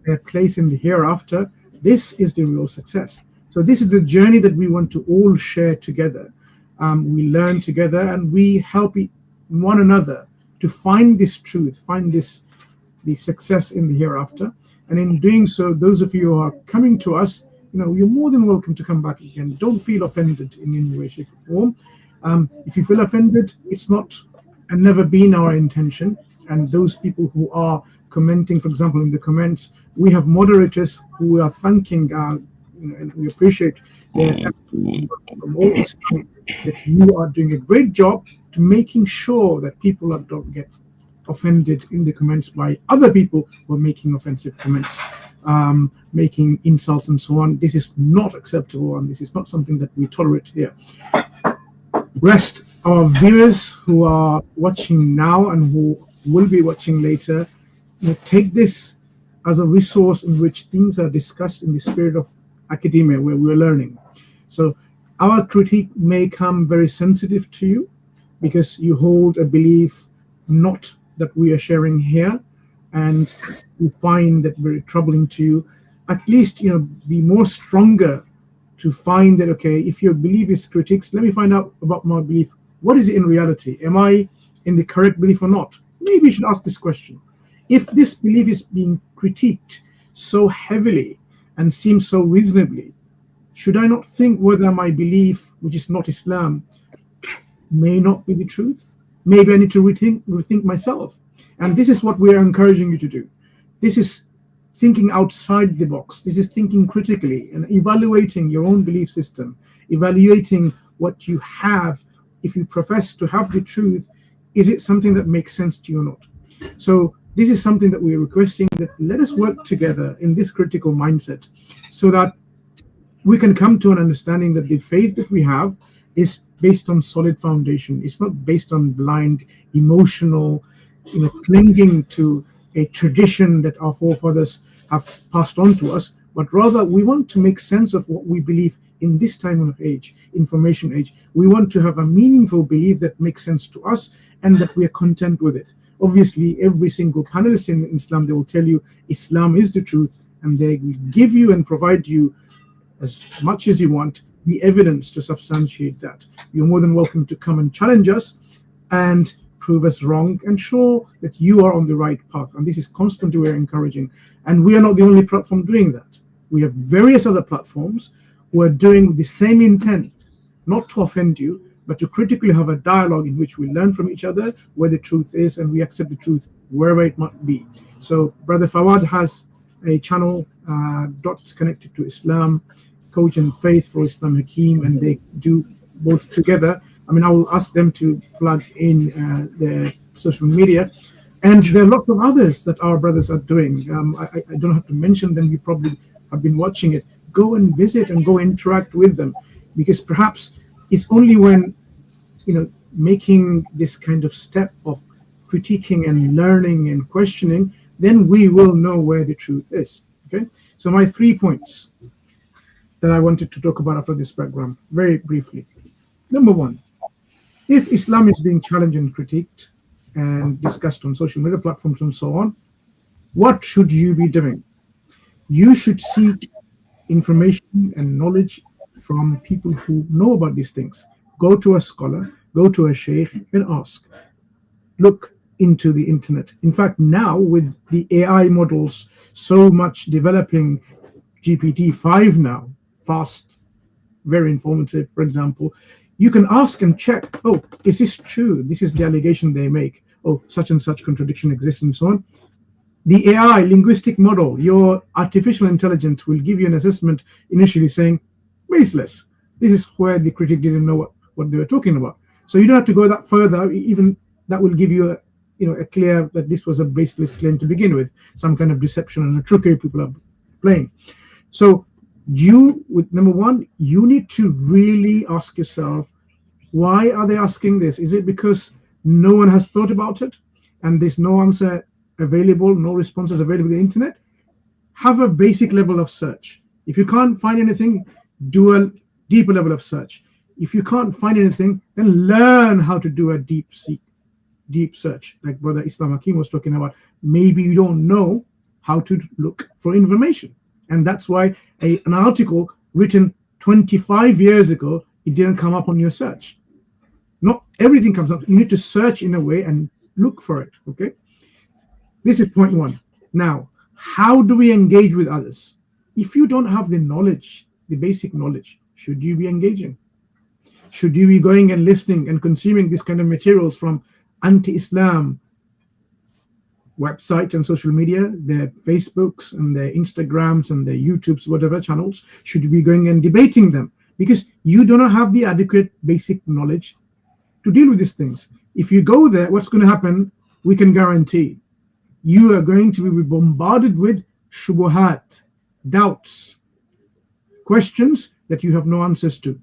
Speaker 12: their place in the hereafter, this is the real success. So this is the journey that we want to all share together. We learn together, and we help one another to find this truth, find the success in the hereafter. And in doing so, those of you who are coming to us, you're more than welcome to come back again. Don't feel offended in any way, shape, or form. If you feel offended, it's not and never been our intention. And those people who are commenting, for example, in the comments, we have moderators who are thanking, and we appreciate their efforts from all that you are doing a great job to making sure that people don't get offended in the comments by other people who are making offensive comments, making insults and so on. This is not acceptable, and this is not something that we tolerate here. Rest our viewers who are watching now and who will be watching later, take this as a resource in which things are discussed in the spirit of academia, where we're learning. So our critique may come very sensitive to you because you hold a belief not that we are sharing here, and you find that very troubling to you. At least be more stronger to find that, okay, if your belief is critiques, let me find out about my belief. What is it in reality? Am I in the correct belief or not? Maybe you should ask this question. If this belief is being critiqued so heavily and seems so reasonably, should I not think whether my belief, which is not Islam, may not be the truth? Maybe I need to rethink myself. And this is what we are encouraging you to do. This is thinking outside the box. This is thinking critically and evaluating your own belief system, evaluating what you have. If you profess to have the truth, is it something that makes sense to you or not? So this is something that we are requesting, that let us work together in this critical mindset so that we can come to an understanding that the faith that we have is based on solid foundation. It's not based on blind, emotional, clinging to a tradition that our forefathers have passed on to us, but rather we want to make sense of what we believe in this time of age, information age. We want to have a meaningful belief that makes sense to us and that we are content with it. Obviously, every single panelist in Islam, they will tell you Islam is the truth, and they will give you and provide you as much as you want the evidence to substantiate that. You're more than welcome to come and challenge us and prove us wrong and show that you are on the right path. And this is constantly we're encouraging. And we are not the only platform doing that. We have various other platforms who are doing the same intent, not to offend you, but to critically have a dialogue in which we learn from each other where the truth is, and we accept the truth wherever it might be. So Brother Fawad has a channel, Dots Connected to Islam, Coach and Faith for Islam Hakim, and they do both together. I mean, I will ask them to plug in their social media. And there are lots of others that our brothers are doing. I don't have to mention them. You probably have been watching it. Go and visit and go interact with them, because perhaps it's only when, making this kind of step of critiquing and learning and questioning, then we will know where the truth is. Okay. So my 3 points that I wanted to talk about after this program, very briefly. Number one, if Islam is being challenged and critiqued and discussed on social media platforms and so on, what should you be doing? You should seek information and knowledge from people who know about these things. Go to a scholar, go to a sheikh and ask. Look into the internet. In fact, now with the AI models so much developing GPT-5 now, fast, very informative, for example. You can ask and check, oh, is this true? This is the allegation they make. Oh, such and such contradiction exists and so on. The AI linguistic model, your artificial intelligence, will give you an assessment initially saying, baseless. This is where the critic didn't know what they were talking about. So you don't have to go that further. Even that will give you a clear that this was a baseless claim to begin with, some kind of deception and a trickery people are playing. So number one, you need to really ask yourself, why are they asking this? Is it because no one has thought about it and there's no answer available, no responses available on the internet? Have a basic level of search. If you can't find anything, do a deeper level of search. If you can't find anything, then learn how to do a deep search, like Brother I.Hakim was talking about. Maybe you don't know how to look for information, and that's why an article written 25 years ago, it didn't come up on your search. Not everything comes up. You need to search in a way and look for it. Okay, this is point one. Now, how do we engage with others? If you don't have the knowledge, the basic knowledge, should you be engaging? Should you be going and listening and consuming this kind of materials from anti-Islam website and social media, their Facebooks and their Instagrams and their YouTubes, whatever channels? Should you be going and debating them? Because you do not have the adequate basic knowledge to deal with these things. If you go there, what's going to happen, we can guarantee. You are going to be bombarded with shubuhat, doubts, questions that you have no answers to,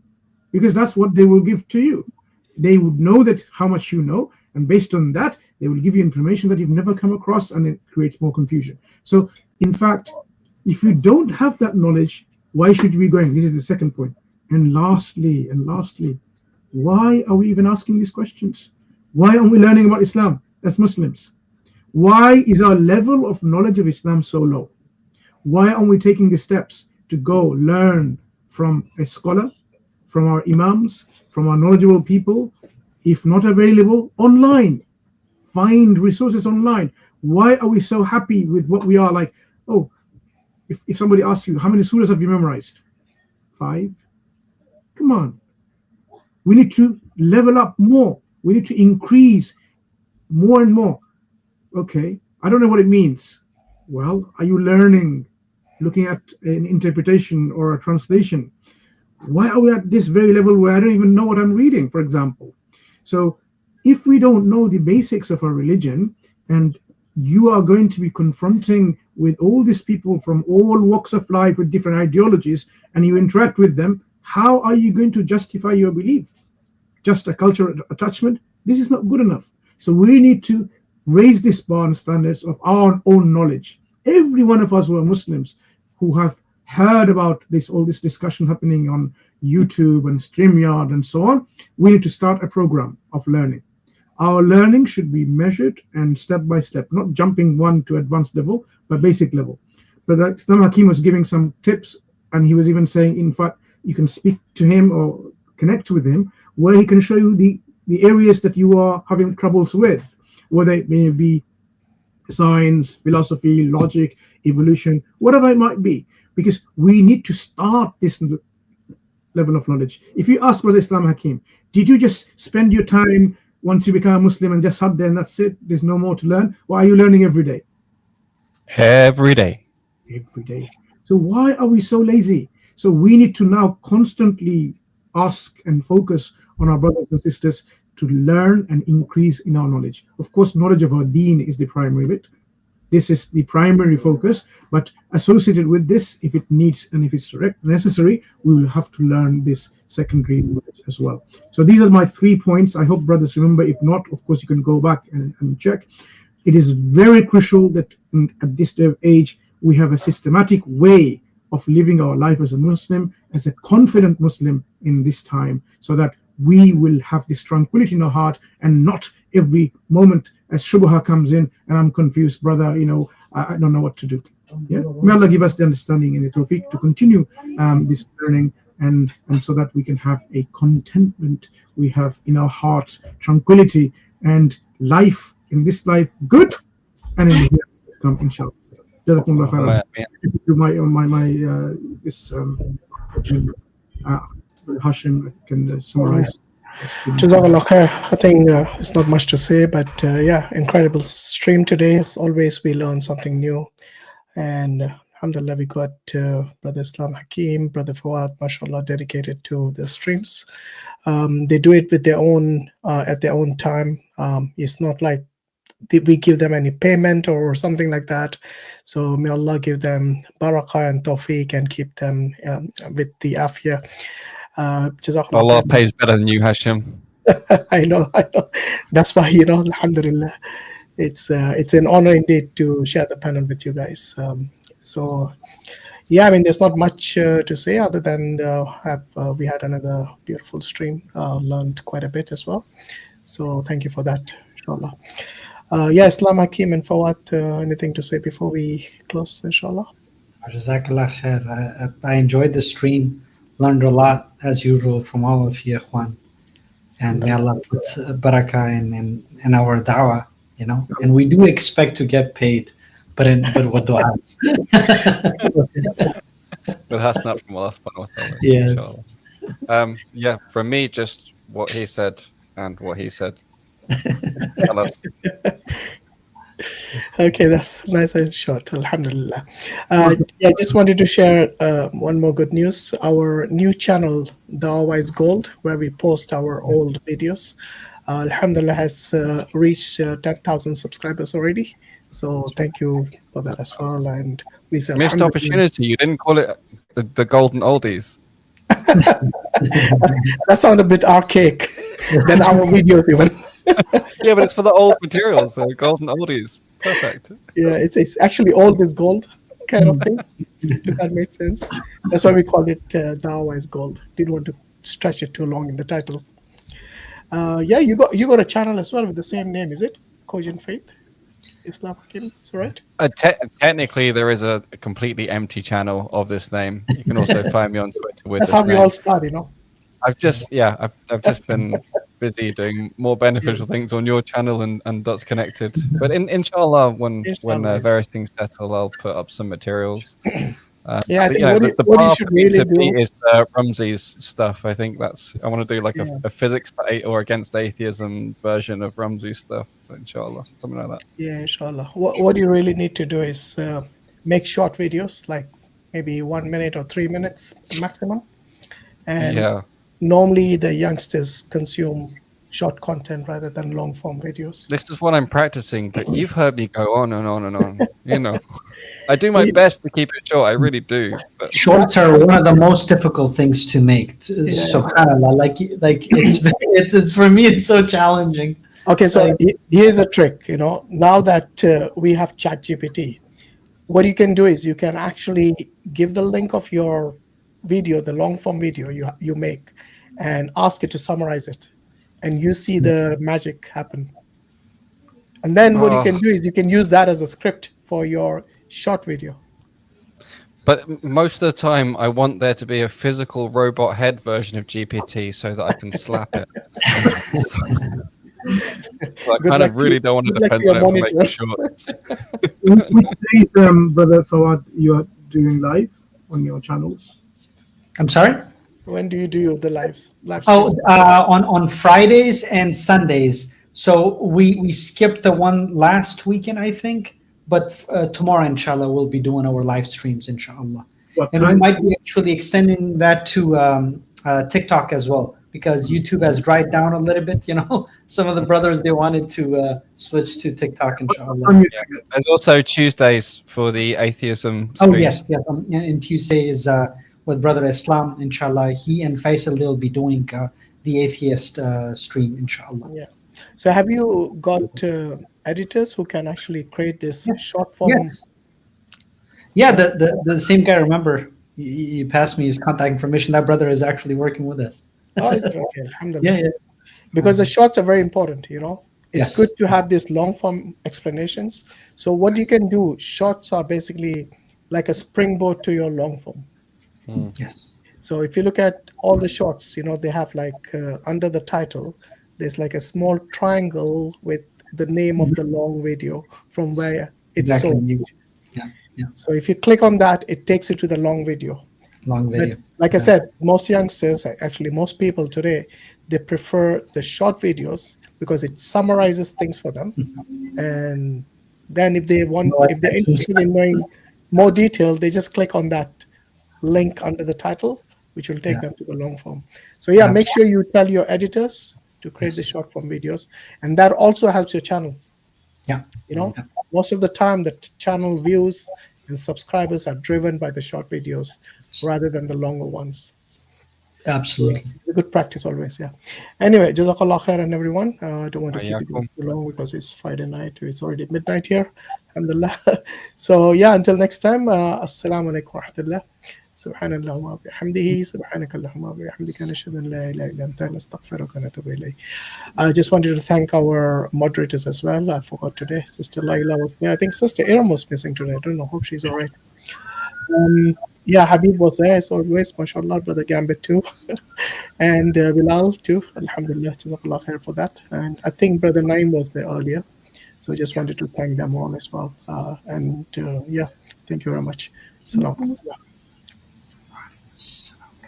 Speaker 12: because that's what they will give to you. They would know that how much you know, and based on that, they will give you information that you've never come across, and it creates more confusion. So, in fact, if you don't have that knowledge, why should you be going? This is the second point. And lastly, why are we even asking these questions? Why aren't we learning about Islam as Muslims? Why is our level of knowledge of Islam so low? Why aren't we taking the steps to go learn from a scholar, from our imams, from our knowledgeable people? If not available, online. Find resources online. Why are we so happy with what we are? Like, oh, if somebody asks you, how many surahs have you memorized? 5. Come on. We need to level up more. We need to increase more and more. Okay, I don't know what it means. Well, are you learning, looking at an interpretation or a translation? Why are we at this very level where I don't even know what I'm reading, for example? So if we don't know the basics of our religion, and you are going to be confronting with all these people from all walks of life with different ideologies, and you interact with them, how are you going to justify your belief? Just a cultural attachment? This is not good enough. So we need to raise this bar and standards of our own knowledge. Every one of us who are Muslims, who have heard about all this discussion happening on YouTube and StreamYard and so on, we need to start a program of learning. Our learning should be measured and step by step, not jumping one to advanced level, but basic level. But I.Hakim was giving some tips, and he was even saying, in fact, you can speak to him or connect with him, where he can show you the areas that you are having troubles with, whether it may be science, philosophy, logic, evolution, whatever it might be, because we need to start this level of knowledge. If you ask Brother I.Hakim, did you just spend your time once you become a Muslim and just sat there and that's it, there's no more to learn? Why are you learning every day?
Speaker 17: Every day.
Speaker 12: Every day. So why are we so lazy? So we need to now constantly ask and focus on our brothers and sisters to learn and increase in our knowledge. Of course, knowledge of our deen is the primary bit. This is the primary focus, but associated with this, if it needs and if it's necessary, we will have to learn this secondary knowledge as well. So these are my 3 points. I hope brothers remember. If not, of course, you can go back and check. It is very crucial that at this day of age, we have a systematic way of living our life as a Muslim, as a confident Muslim in this time, so that we will have this tranquility in our heart, and not every moment as shubha comes in and I'm confused, brother, I don't know what to do. Yeah, may Allah give us the understanding and the tawfiq to continue this learning, and so that we can have a contentment, we have in our hearts tranquility, and life in this life good, and in the year to come, inshallah. Jazakumullah khairan.
Speaker 17: Yeah.
Speaker 12: This Hashim can summarize.
Speaker 1: Jazakallah khair. I think it's not much to say, but yeah, incredible stream today. As always, we learn something new. And alhamdulillah, we got Brother I.Hakim, Brother Fawad, mashallah, dedicated to the streams. They do it with their own, at their own time. It's not like we give them any payment or something like that. So may Allah give them barakah and tawfiq and keep them with the afia.
Speaker 17: Allah pays better than you, Hashim.
Speaker 1: I know. That's why, alhamdulillah, it's an honor indeed to share the panel with you guys. So yeah, I mean, there's not much to say other than we had another beautiful stream, learned quite a bit as well. So thank you for that, inshallah. I.Hakim and Fawad, anything to say before we close, inshallah?
Speaker 6: Jazakallah khair. I enjoyed the stream, learned a lot as usual from all of you, Ikhwan. And may Allah put barakah in our da'wah, and we do expect to get paid, but with du'as.
Speaker 17: With hasnat from Allah subhanahu wa ta'ala.
Speaker 6: Yes.
Speaker 17: Yeah, from me, just what he said and what he said.
Speaker 1: Okay, that's nice and short. Alhamdulillah. Yeah, just wanted to share one more good news. Our new channel, Dawah is Gold, where we post our old videos, alhamdulillah, has reached 10,000 subscribers already. So thank you for that as well. And we say
Speaker 17: missed opportunity. You didn't call it the golden oldies.
Speaker 1: that sounded a bit archaic than our videos even.
Speaker 17: Yeah, but it's for the old materials, so golden oldies. Perfect.
Speaker 1: Yeah, it's actually old is gold kind of thing. If that makes sense. That's why we call it Dawah is Gold. Didn't want to stretch it too long in the title. Yeah, you got a channel as well with the same name, is it? Cogent Faith Islam Hakim, is that right?
Speaker 17: Technically, there is a completely empty channel of this name. You can also find me on Twitter with
Speaker 1: That's
Speaker 17: this
Speaker 1: how we
Speaker 17: name.
Speaker 1: all start,
Speaker 17: I've just been busy doing more beneficial things on your channel and Dots Connected. But inshallah, when various things settle, I'll put up some materials.
Speaker 1: Yeah, I think
Speaker 17: the
Speaker 1: what you
Speaker 17: path
Speaker 1: should
Speaker 17: for me
Speaker 1: really
Speaker 17: to beat
Speaker 1: do
Speaker 17: is Rumsey's stuff. I think I want to do like a physics or against atheism version of Rumsey's stuff. Inshallah, something like that.
Speaker 1: Yeah, inshallah. What you really need to do is make short videos, like maybe 1 minute or 3 minutes maximum. And normally the youngsters consume short content rather than long form videos.
Speaker 17: This is what I'm practicing, but you've heard me go on and on and on. I do my best to keep it short. I really do. But
Speaker 6: shorts are one of the most difficult things to make. Subhanallah, like it's for me, it's so challenging.
Speaker 1: Okay, so here's a trick. Now that we have ChatGPT, what you can do is you can actually give the link of your video, the long form video you make, and ask it to summarize it, and you see the magic happen. And then what you can do is you can use that as a script for your short video.
Speaker 17: But most of the time, I want there to be a physical robot head version of GPT so that I can slap it. So I kind of really don't want to depend on it for making shorts.
Speaker 12: Which days, Brother Fawad, you are doing live on your channels?
Speaker 6: I'm sorry?
Speaker 1: When do you do the lives?
Speaker 6: On Fridays and Sundays. So we skipped the one last weekend, I think. But tomorrow, inshallah, we'll be doing our live streams, inshallah. And we might be actually extending that to TikTok as well, because YouTube has dried down a little bit. Some of the brothers, they wanted to switch to TikTok, inshallah.
Speaker 17: Yeah. There's also Tuesdays for the atheism streams.
Speaker 6: Oh, yes. And Tuesday is with Brother Islam, inshallah. He and Faisal, they'll be doing the atheist stream, inshallah.
Speaker 1: Yeah. So have you got editors who can actually create this short form?
Speaker 6: Yes. Yeah, the same guy, remember, he passed me his contact information. That brother is actually working with us.
Speaker 1: Oh, is it okay? Alhamdulillah.
Speaker 6: Yeah.
Speaker 1: Because the shorts are very important, It's good to have these long form explanations. So what you can do, shorts are basically like a springboard to your long form.
Speaker 6: Yes.
Speaker 1: So if you look at all the shorts, they have like under the title, there's like a small triangle with the name of the long video from where it's sourced. So if you click on that, it takes you to the long video.
Speaker 6: Long video.
Speaker 1: But like I said, most youngsters, actually most people today, they prefer the short videos because it summarizes things for them. And then if they're interested in knowing more detail, they just click on that link under the title, which will take them to the long form. So yeah, make sure you tell your editors to create the short form videos, and that also helps your channel. Most of the time the channel views and subscribers are driven by the short videos rather than the longer ones.
Speaker 6: Absolutely.
Speaker 1: It's a good practice always. Anyway, Jazakallah khairan everyone. I don't want to keep it too long because it's Friday night. It's already midnight here. Alhamdulillah. So until next time, assalamu alaikum wa rahmatullah. Subhanallah wa bihamdihi, subhanakallahumma wa bihamdika, nashhadu an la ilaha illa anta, nastaghfiruka wa natubu ilayk. I just wanted to thank our moderators as well. I forgot today. Sister Laila was there. I think Sister Iram was missing today. I don't know. Hope she's all right. Habib was there as always. MashaAllah, Brother Gambit too. And Bilal too. Alhamdulillah, Jazakallah khair for that. And I think Brother Naim was there earlier. So I just wanted to thank them all as well. Thank you very much. Salam.